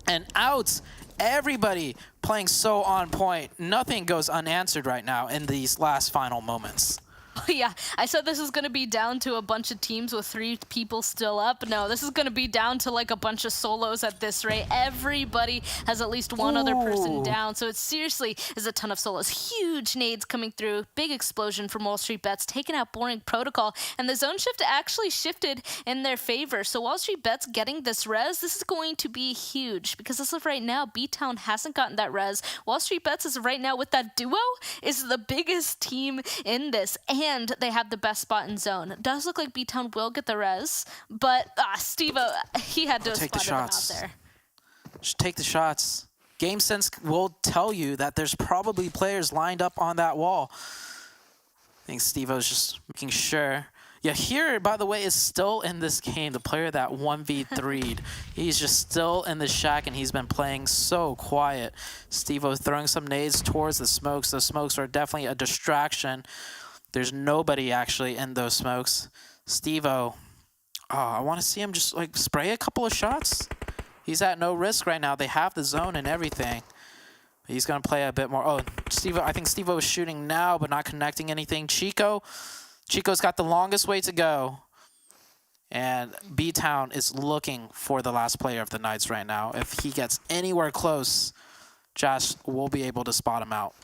and out. Everybody playing so on point. Nothing goes unanswered right now in these last final moments. Yeah, I said this is going to be down to a bunch of teams with 3 people still up. No, this is going to be down to like a bunch of solos at this rate. Everybody has at least one other person down. So it seriously is a ton of solos. Huge nades coming through. Big explosion from WallStreetBets, taking out Boring Protocol. And the zone shift actually shifted in their favor. So WallStreetBets getting this res, this is going to be huge. Because as of right now, BTOWN hasn't gotten that res. WallStreetBets, as of right now, with that duo, is the biggest team in this. And they have the best spot in zone. It does look like BTOWN will get the res, but Steve-O, he had to spot them out there. Just take the shots. Game sense will tell you that there's probably players lined up on that wall. think Steve-O's just making sure. Yeah, here, by the way, is still in this game, the player that 1v3'd. He's just still in the shack, and he's been playing so quiet. Steve-O throwing some nades towards the smokes. The smokes are definitely a distraction. There's nobody actually in those smokes. Steve-O, I want to see him just like spray a couple of shots. He's at no risk right now. They have the zone and everything. He's going to play a bit more. Oh, Steve-O, I think Steve-O is shooting now, but not connecting anything. Chico's got the longest way to go. And BTOWN is looking for the last player of the Knights right now. If he gets anywhere close, Josh will be able to spot him out.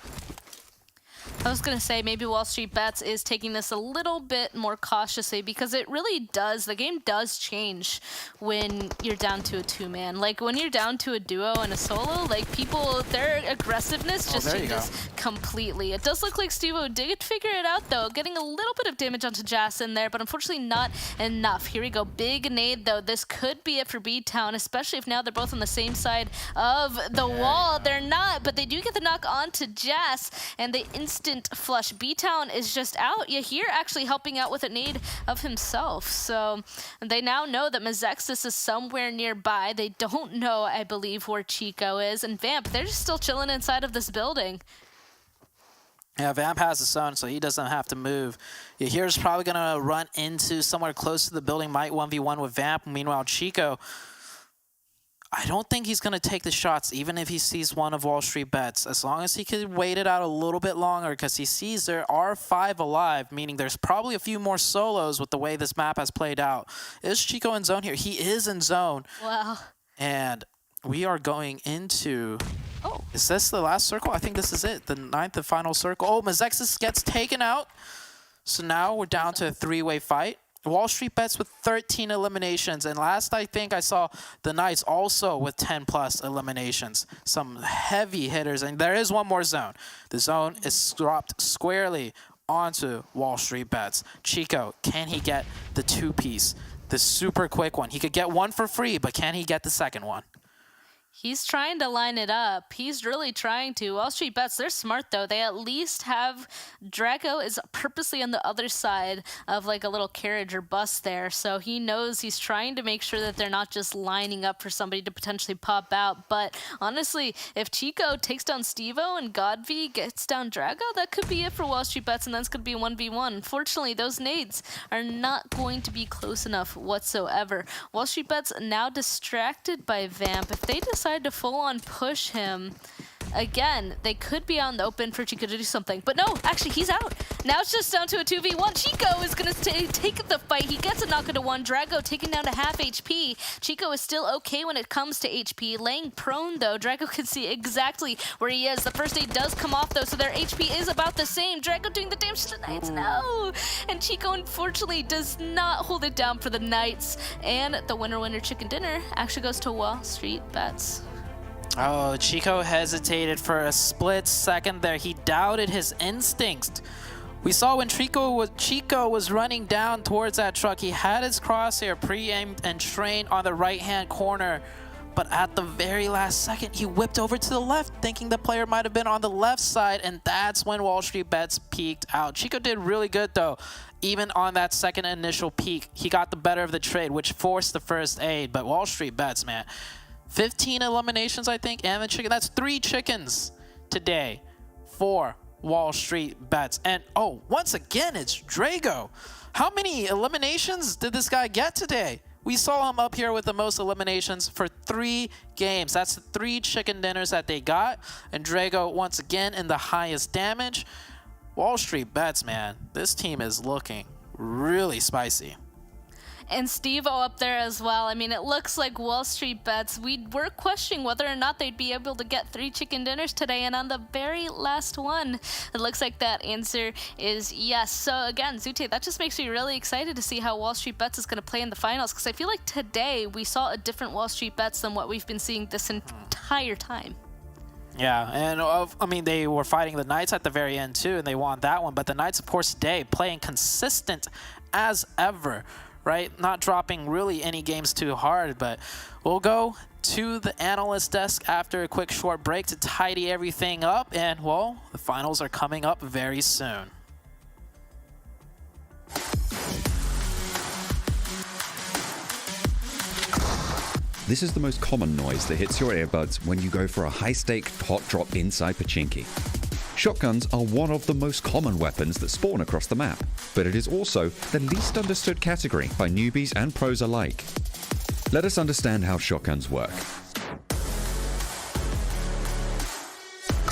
I was going to say maybe WallStreetBets is taking this a little bit more cautiously because it really does. The game does change when you're down to a two-man. Like when you're down to a duo and a solo, like people, their aggressiveness just changes completely. It does look like Steve-O did figure it out though, getting a little bit of damage onto Jas in there, but unfortunately not enough. Here we go. Big nade though. This could be it for BTOWN, especially if now they're both on the same side of the wall. They're not, but they do get the knock onto Jas, and they instant flush. BTOWN is just out. Yahir actually helping out with a nade of himself. So they now know that Mezexis is somewhere nearby. They don't know, I believe, where Chico is. And Vamp, they're just still chilling inside of this building. Yeah, Vamp has the zone, so he doesn't have to move. Yahir's probably going to run into somewhere close to the building, might 1v1 with Vamp. Meanwhile, Chico, I don't think he's going to take the shots, even if he sees one of WallStreetBets, as long as he could wait it out a little bit longer, because he sees there are 5 alive, meaning there's probably a few more solos with the way this map has played out. Is Chico in zone here? He is in zone. Wow. And we are going into... Oh, is this the last circle? I think this is it, the 9th and final circle. Oh, Mezexis gets taken out. So now we're down to a 3-way fight. WallStreetBets with 13 eliminations, and last I think I saw the Knights also with 10+ eliminations. Some heavy hitters, and there is one more zone. The zone is dropped squarely onto WallStreetBets. Chico, can he get the 2-piece? The super quick one. He could get one for free, but can he get the second one? He's trying to line it up. He's really trying to. WallStreetBets, they're smart though. They at least have Draco is purposely on the other side of like a little carriage or bus there. So he knows he's trying to make sure that they're not just lining up for somebody to potentially pop out. But honestly, if Chico takes down Steve-O and Godv gets down Draco, that could be it for WallStreetBets, and that's going to be a 1v1. Unfortunately, those nades are not going to be close enough whatsoever. WallStreetBets now distracted by Vamp. If they decide to full-on push him again, they could be out in the open for Chico to do something. But no, actually, he's out. Now it's just down to a 2v1. Chico is going to take the fight. He gets a knock into one. Drago taken down to half HP. Chico is still okay when it comes to HP. Laying prone, though. Drago can see exactly where he is. The first aid does come off, though, so their HP is about the same. Drago doing the damage to the Knights. No! And Chico, unfortunately, does not hold it down for the Knights. And the winner chicken dinner actually goes to WallStreetBets. Oh, Chico hesitated for a split second there. He doubted his instincts. We saw when Chico was running down towards that truck, he had his crosshair pre-aimed and trained on the right-hand corner. But at the very last second, he whipped over to the left, thinking the player might have been on the left side, and that's when WallStreetBets peeked out. Chico did really good, though. Even on that second initial peek, he got the better of the trade, which forced the first aid. But WallStreetBets, man, 15 eliminations, I think, and the chicken. That's 3 chickens today for WallStreetBets. And, oh, once again, it's Drago. How many eliminations did this guy get today? We saw him up here with the most eliminations for 3 games. That's the 3 chicken dinners that they got. And Drago, once again, in the highest damage. WallStreetBets, man, this team is looking really spicy. And Steve-O up there as well. I mean, it looks like WallStreetBets, we were questioning whether or not they'd be able to get 3 chicken dinners today, and on the very last one, it looks like that answer is yes. So again, Zute, that just makes me really excited to see how WallStreetBets is going to play in the finals, because I feel like today we saw a different WallStreetBets than what we've been seeing this entire time. Yeah, and I mean, they were fighting the Knights at the very end too, and they won that one, but the Knights, of course, today playing consistent as ever. Right? Not dropping really any games too hard, but we'll go to the analyst desk after a quick short break to tidy everything up, and, well, the finals are coming up very soon. This is the most common noise that hits your earbuds when you go for a high-staked hot drop inside Pachinki. Shotguns are one of the most common weapons that spawn across the map, but it is also the least understood category by newbies and pros alike. Let us understand how shotguns work.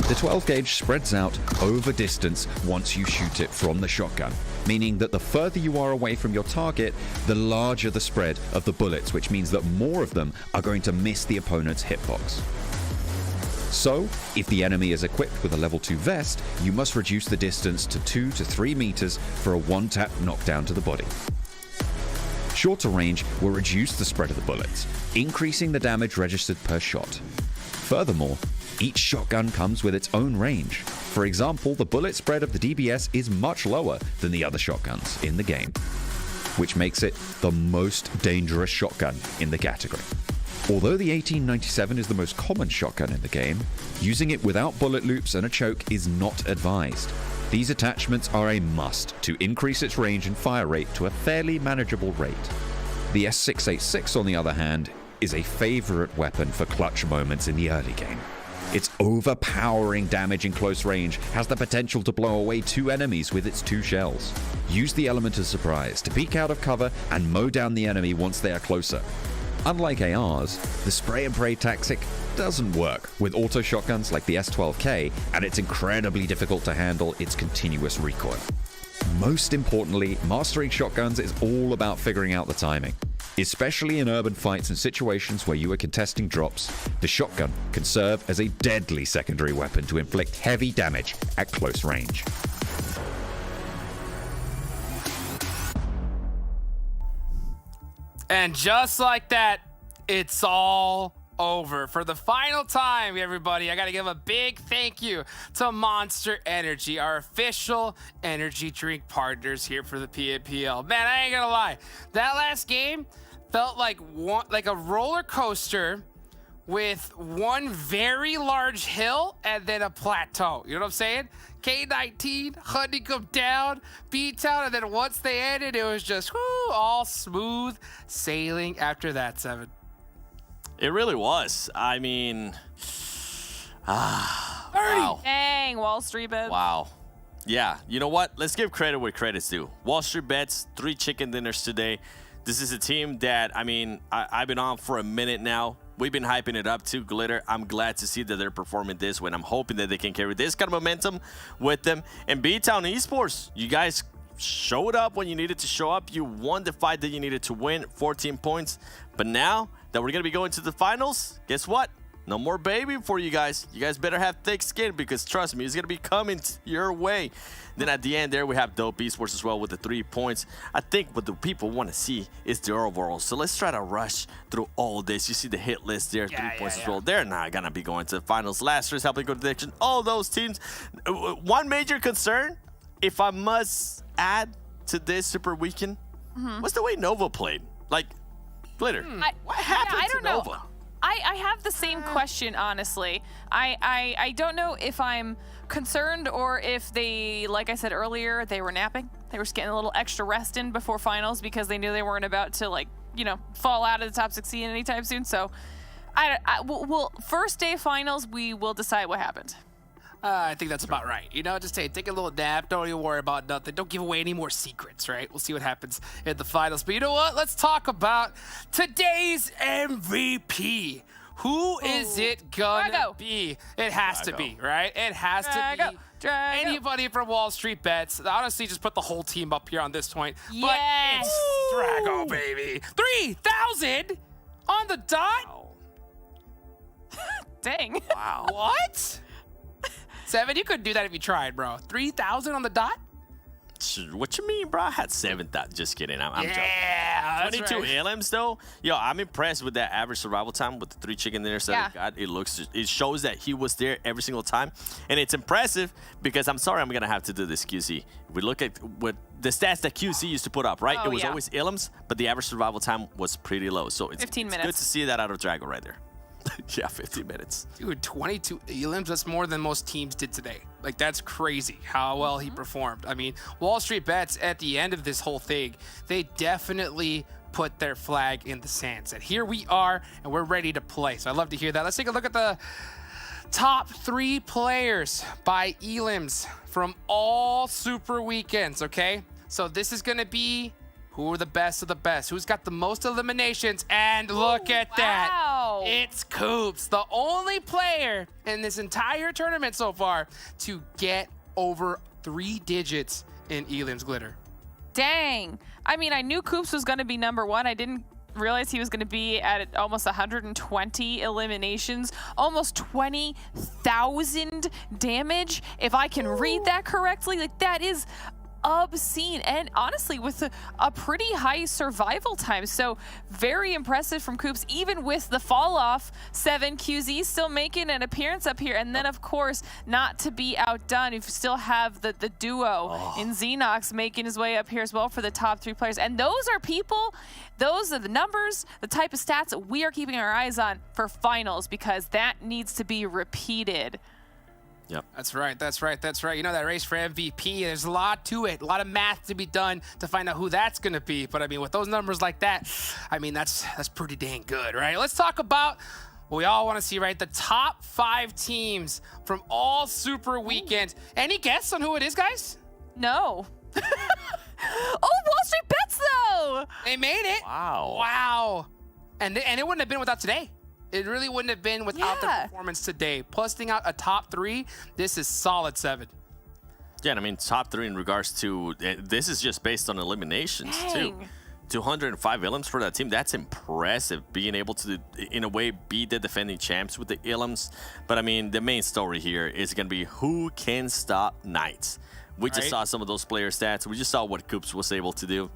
The 12 gauge spreads out over distance once you shoot it from the shotgun, meaning that the further you are away from your target, the larger the spread of the bullets, which means that more of them are going to miss the opponent's hitbox. So, if the enemy is equipped with a level 2 vest, you must reduce the distance to 2 to 3 meters for a one-tap knockdown to the body. Shorter range will reduce the spread of the bullets, increasing the damage registered per shot. Furthermore, each shotgun comes with its own range. For example, the bullet spread of the DBS is much lower than the other shotguns in the game, which makes it the most dangerous shotgun in the category. Although the 1897 is the most common shotgun in the game, using it without bullet loops and a choke is not advised. These attachments are a must to increase its range and fire rate to a fairly manageable rate. The S686, on the other hand, is a favorite weapon for clutch moments in the early game. Its overpowering damage in close range has the potential to blow away 2 enemies with its 2 shells. Use the element of surprise to peek out of cover and mow down the enemy once they are closer. Unlike ARs, the spray and pray tactic doesn't work with auto shotguns like the S12K, and it's incredibly difficult to handle its continuous recoil. Most importantly, mastering shotguns is all about figuring out the timing. Especially in urban fights and situations where you are contesting drops, the shotgun can serve as a deadly secondary weapon to inflict heavy damage at close range. And just like that, it's all over. For the final time, everybody, I got to give a big thank you to Monster Energy, our official energy drink partners here for the PMPL. Man, I ain't gonna lie, that last game felt like a roller coaster with one very large hill and then a plateau. You know what I'm saying? K19, Honeycomb down, BTOWN, and then once they ended, it was just all smooth sailing after that, Seven. It really was. I mean, wow. Dang, WallStreetBets. Wow. Yeah, you know what? Let's give credit where credit's due. WallStreetBets, 3 chicken dinners today. This is a team that, I mean, I've been on for a minute now. We've been hyping it up too, Glitter. I'm glad to see that they're performing this way. I'm hoping that they can carry this kind of momentum with them. And BTOWN Esports, you guys showed up when you needed to show up. You won the fight that you needed to win, 14 points. But now that we're going to be going to the finals, guess what? No more baby for you guys. You guys better have thick skin because trust me, it's going to be coming your way. Then at the end there, we have Dope Esports as well with the 3 points. I think what the people want to see is the overall. So let's try to rush through all this. You see the hit list there, 3 points as well. They're not going to be going to the finals. Lazarus helping go to prediction. All those teams. One major concern, if I must add to this Super Weekend, what's the way Nova played? Like, Glitter, what happened to Nova? I have the same question, honestly. I don't know if I'm concerned or if they, like I said earlier, they were napping. They were just getting a little extra rest in before finals because they knew they weren't about to, like, you know, fall out of the top 16 anytime soon. So, we'll first day finals, we will decide what happened. I think that's about right. You know, just take a little nap. Don't even worry about nothing. Don't give away any more secrets, right? We'll see what happens in the finals. But you know what? Let's talk about today's MVP. Who is it gonna be? It has to be, right? It has to be anybody from WallStreetBets. Honestly, just put the whole team up here on this point. Yes. But it's Drago, baby. 3,000 on the dot? Wow. Dang. Wow. What? Seven, you couldn't do that if you tried, bro. 3,000 on the dot? What you mean, bro? I had 7,000. Just kidding. I'm joking. Yeah, 22 elims though. Yo, I'm impressed with that average survival time with the 3 chicken dinners that he got. It shows that he was there every single time, and it's impressive because I'm sorry, I'm gonna have to do this QC. We look at what the stats that QC used to put up, right? It was always elims, but the average survival time was pretty low. So it's 15 it's minutes. good to see that out of Drago right there. Yeah, 15 minutes. Dude, 22 elims, that's more than most teams did today. Like, that's crazy how well he performed. I mean, WallStreetBets at the end of this whole thing, they definitely put their flag in the sand. Said, here we are, and we're ready to play. So I love to hear that. Let's take a look at the top 3 players by elims from all Super Weekends, okay? So this is going to be who are the best of the best, who's got the most eliminations, and look at that. It's Coops, the only player in this entire tournament so far to get over 3 digits in elims, Glitter. Dang. I mean, I knew Coops was going to be number 1. I didn't realize he was going to be at almost 120 eliminations, almost 20,000 damage. If I can read that correctly, like that is obscene, and honestly with a pretty high survival time. So very impressive from Coops, even with the fall off. 7QZ still making an appearance up here, and then of course, not to be outdone, you still have the duo in Xenox making his way up here as well for the top 3 players. And those are people, those are the numbers, the type of stats that we are keeping our eyes on for finals, because that needs to be repeated. Yep. That's right, that's right, that's right. You know, that race for MVP, there's a lot to it, a lot of math to be done to find out who that's going to be. But I mean, with those numbers like that, I mean, that's pretty dang good, right? Let's talk about what we all want to see, right? The top 5 teams from all Super Weekends. Any guess on who it is, guys? No. Oh, WallStreetBets though! They made it. Wow. Wow. And it wouldn't have been without today. It really wouldn't have been without their performance today. Busting out a top 3, this is solid 7. Yeah, and I mean, top 3 in regards to, this is just based on eliminations, too. 205 elims for that team. That's impressive, being able to, in a way, be the defending champs with the elims. But, I mean, the main story here is going to be who can stop Knights. We just saw some of those player stats. We just saw what Coops was able to do.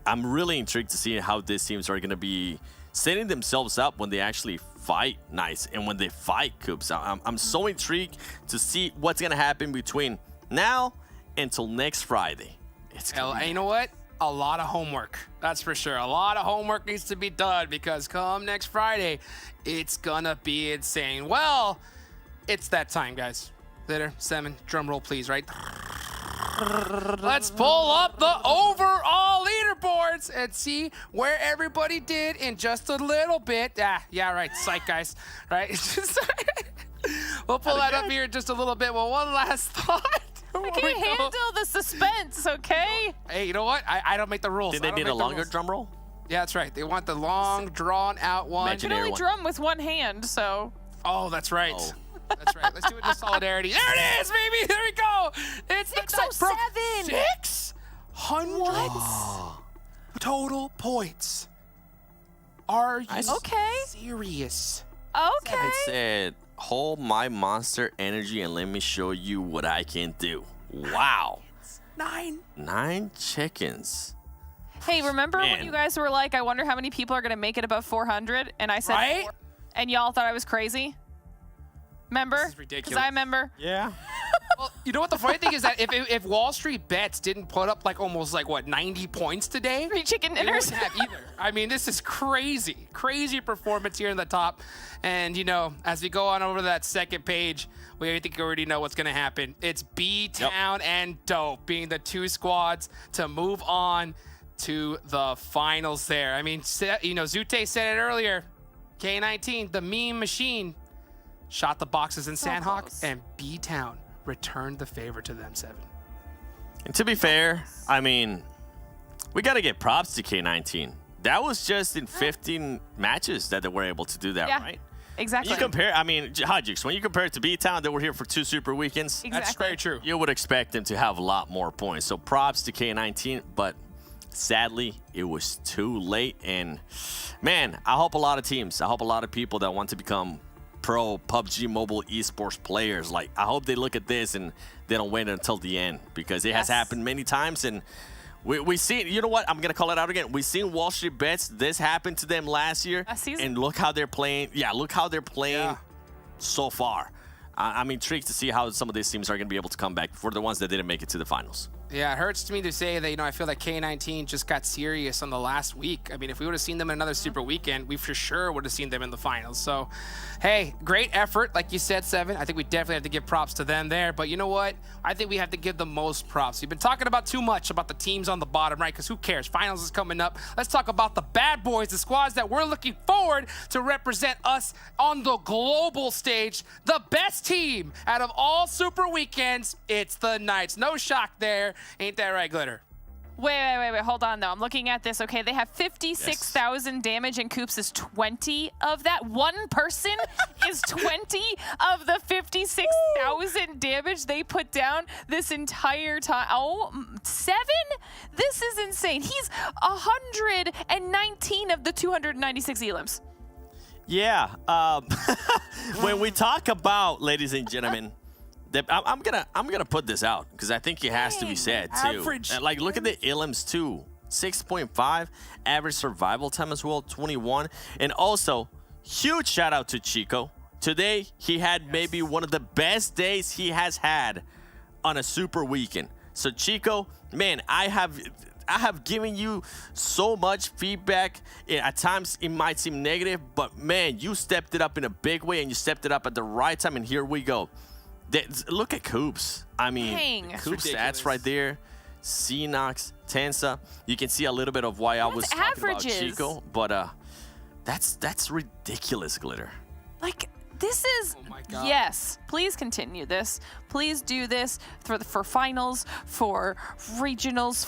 I'm really intrigued to see how these teams are going to be setting themselves up when they actually fight Knights and when they fight Coops. I'm so intrigued to see what's going to happen between now until next Friday. And you know what? A lot of homework. That's for sure. A lot of homework needs to be done, because come next Friday, it's going to be insane. Well, it's that time, guys. Glitter, 7, drum roll, please, right? Let's pull up the overall leaderboards and see where everybody did in just a little bit. Yeah, right. Psych, guys. Right? We'll pull that up here in just a little bit. Well, one last thought. I can't handle the suspense, okay? Hey, you know what? I don't make the rules. Did they need a longer drum roll? Yeah, that's right. They want the long, drawn-out one. I can only drum with one hand, so... Oh, that's right. Oh. That's right. Let's do it in solidarity. There it is, baby. There we go. It's 607. 600 total points. Are you serious? Okay. It said, hold my monster energy and let me show you what I can do. Wow. 9 chickens. Hey, remember when you guys were like, I wonder how many people are going to make it above 400? And I said 4, and y'all thought I was crazy? Remember? This is ridiculous. Because I remember. Yeah. Well, you know what the funny thing is, that if WallStreetBets didn't put up like almost like what 90 points today, 3 chicken they dinners. wouldn't have either. I mean, this is crazy performance here in the top. And you know, as we go on over to that second page, we think we already know what's going to happen. It's BTOWN and Dope being the 2 squads to move on to the finals there. I mean, you know, Zute said it earlier. K19, the meme machine, shot the boxes in Sanhok, and BTOWN returned the favor to them, 7. And to be fair, I mean, we got to get props to K19. That was just in 15 matches that they were able to do that, right? Exactly. You compare, I mean, Hajix, when you compare it to BTOWN, they were here for 2 super weekends. Exactly. That's very true. You would expect them to have a lot more points. So props to K19, but sadly, it was too late. And man, I hope a lot of teams, I hope a lot of people that want to become pro PUBG mobile esports players, like, I hope they look at this and they don't wait until the end, because it has happened many times. And we see, you know what, I'm gonna call it out again, we seen WallStreetBets, this happened to them last year, and look how they're playing. Look how they're playing so far. I'm intrigued to see how some of these teams are gonna be able to come back for the ones that didn't make it to the finals. Yeah, it hurts to me to say that, I feel like K19 just got serious on the last week. I mean, if we would have seen them in another Super Weekend, we for sure would have seen them in the finals. So, hey, great effort, like you said, Seven. I think we definitely have to give props to them there. But you know what? I think we have to give the most props. We've been talking about too much about the teams on the bottom, right? Because who cares? Finals is coming up. Let's talk about the bad boys, the squads that we're looking forward to represent us on the global stage. The best team out of all Super Weekends, it's the Knights. No shock there. Ain't that right, Glitter? Wait. Hold on, though. I'm looking at this. Okay, they have 56,000 damage, and Coops is 20 of that. One person is 20 of the 56,000 damage they put down this entire time. Oh, 7? This is insane. He's 119 of the 296 elims. Yeah. When we talk about, ladies and gentlemen, I'm gonna put this out because I think it has to be said too. Average. Like, look at the elims too. 6.5 average survival time as well, 21. And also, huge shout out to Chico. Today he had maybe one of the best days he has had on a Super Weekend. So Chico, man, I have given you so much feedback. At times it might seem negative, but man, you stepped it up in a big way and you stepped it up at the right time. And here we go. Look at Coops. I mean, Coops stats right there. Xenox, Tensa. You can see a little bit of why I was talking about Chico, but that's ridiculous, Glitter. Like, this is, yes, please continue this. Please do this for finals, for regionals,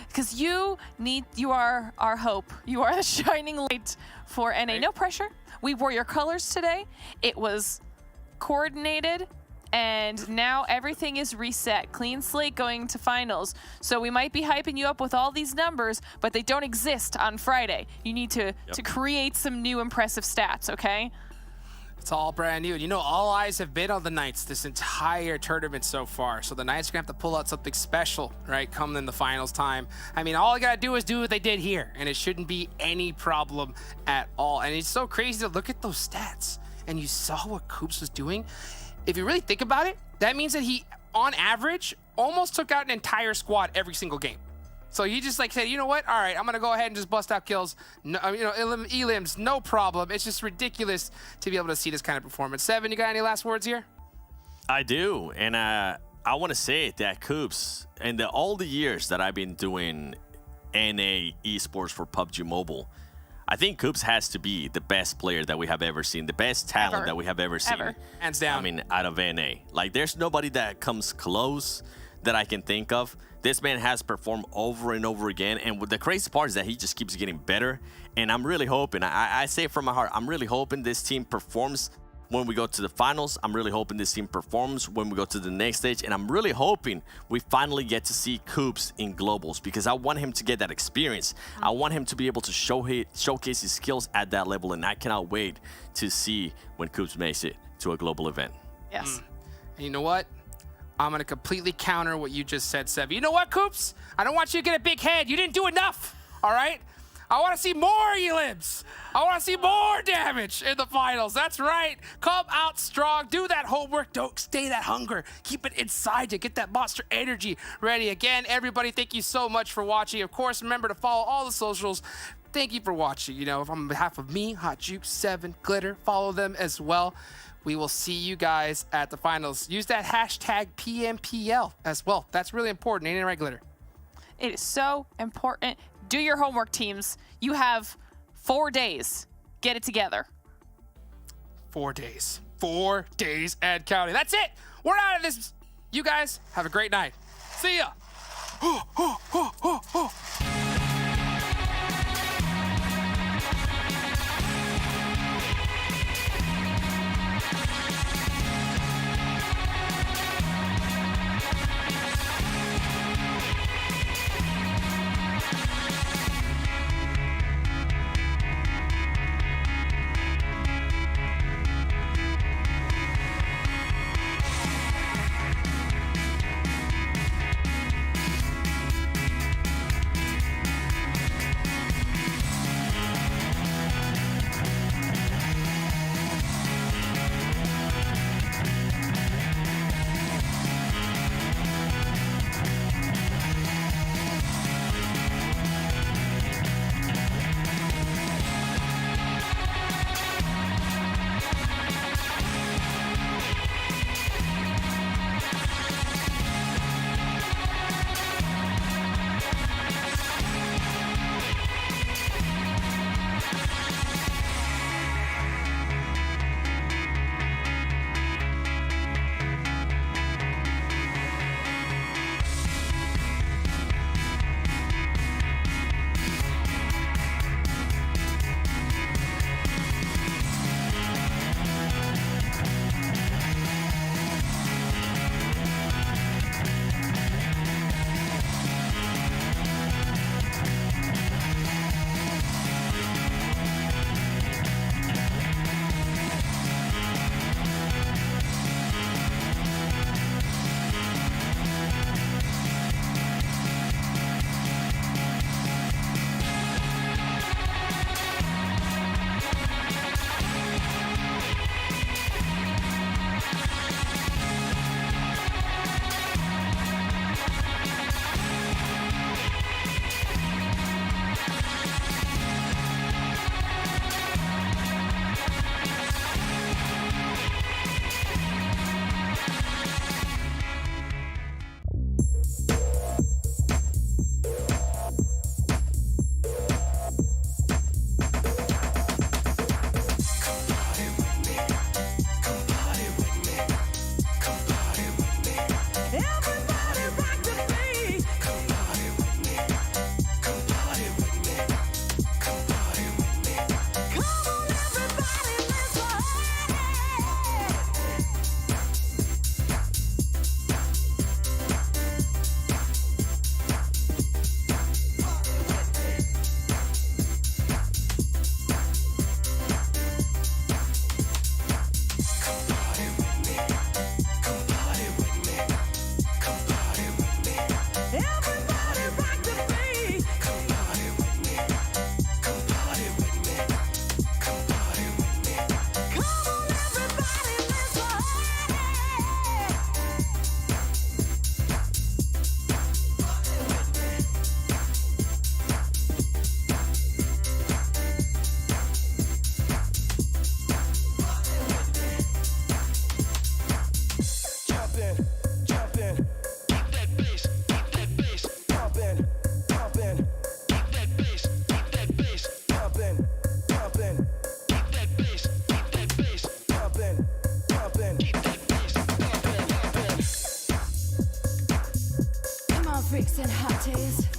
because you are our hope. You are the shining light for NA. No pressure. We wore your colors today. It was coordinated. And now everything is reset. Clean slate going to finals. So we might be hyping you up with all these numbers, but they don't exist on Friday. You need to create some new impressive stats, okay? It's all brand new. And all eyes have been on the Knights this entire tournament so far. So the Knights are going to have to pull out something special, right, coming in the finals time. I mean, all I got to do is do what they did here, and it shouldn't be any problem at all. And it's so crazy to look at those stats. And you saw what Coops was doing. If you really think about it, that means that he, on average, almost took out an entire squad every single game. So he just said, you know what? All right, I'm going to go ahead and just bust out kills. No, elims, no problem. It's just ridiculous to be able to see this kind of performance. Seven, you got any last words here? I do. And I want to say that Coops, and all the years that I've been doing NA esports for PUBG Mobile, I think Coops has to be the best player that we have ever seen, the best talent that we have ever seen. Hands down. I mean, out of NA. Like, there's nobody that comes close that I can think of. This man has performed over and over again, and the crazy part is that he just keeps getting better. And I'm really hoping, I say it from my heart, I'm really hoping this team performs when we go to the finals. I'm really hoping this team performs when we go to the next stage, and I'm really hoping we finally get to see Coops in globals, because I want him to get that experience. I want him to be able to showcase his skills at that level, and I cannot wait to see when Coops makes it to a global event. Yes. And you know what? I'm going to completely counter what you just said, Sev. You know what, Coops? I don't want you to get a big head. You didn't do enough, all right? I want to see more elims. I want to see more damage in the finals. That's right. Come out strong. Do that homework. Don't stay that hunger. Keep it inside you. Get that monster energy ready. Again, everybody, thank you so much for watching. Of course, remember to follow all the socials. Thank you for watching. On behalf of me, Hot Juke, Seven, Glitter, follow them as well. We will see you guys at the finals. Use that hashtag PMPL as well. That's really important. Ain't it right, Glitter? It is so important. Do your homework, teams. You have 4 days. Get it together. 4 days. 4 days and counting. That's it. We're out of this. You guys have a great night. See ya. mixing hot taste.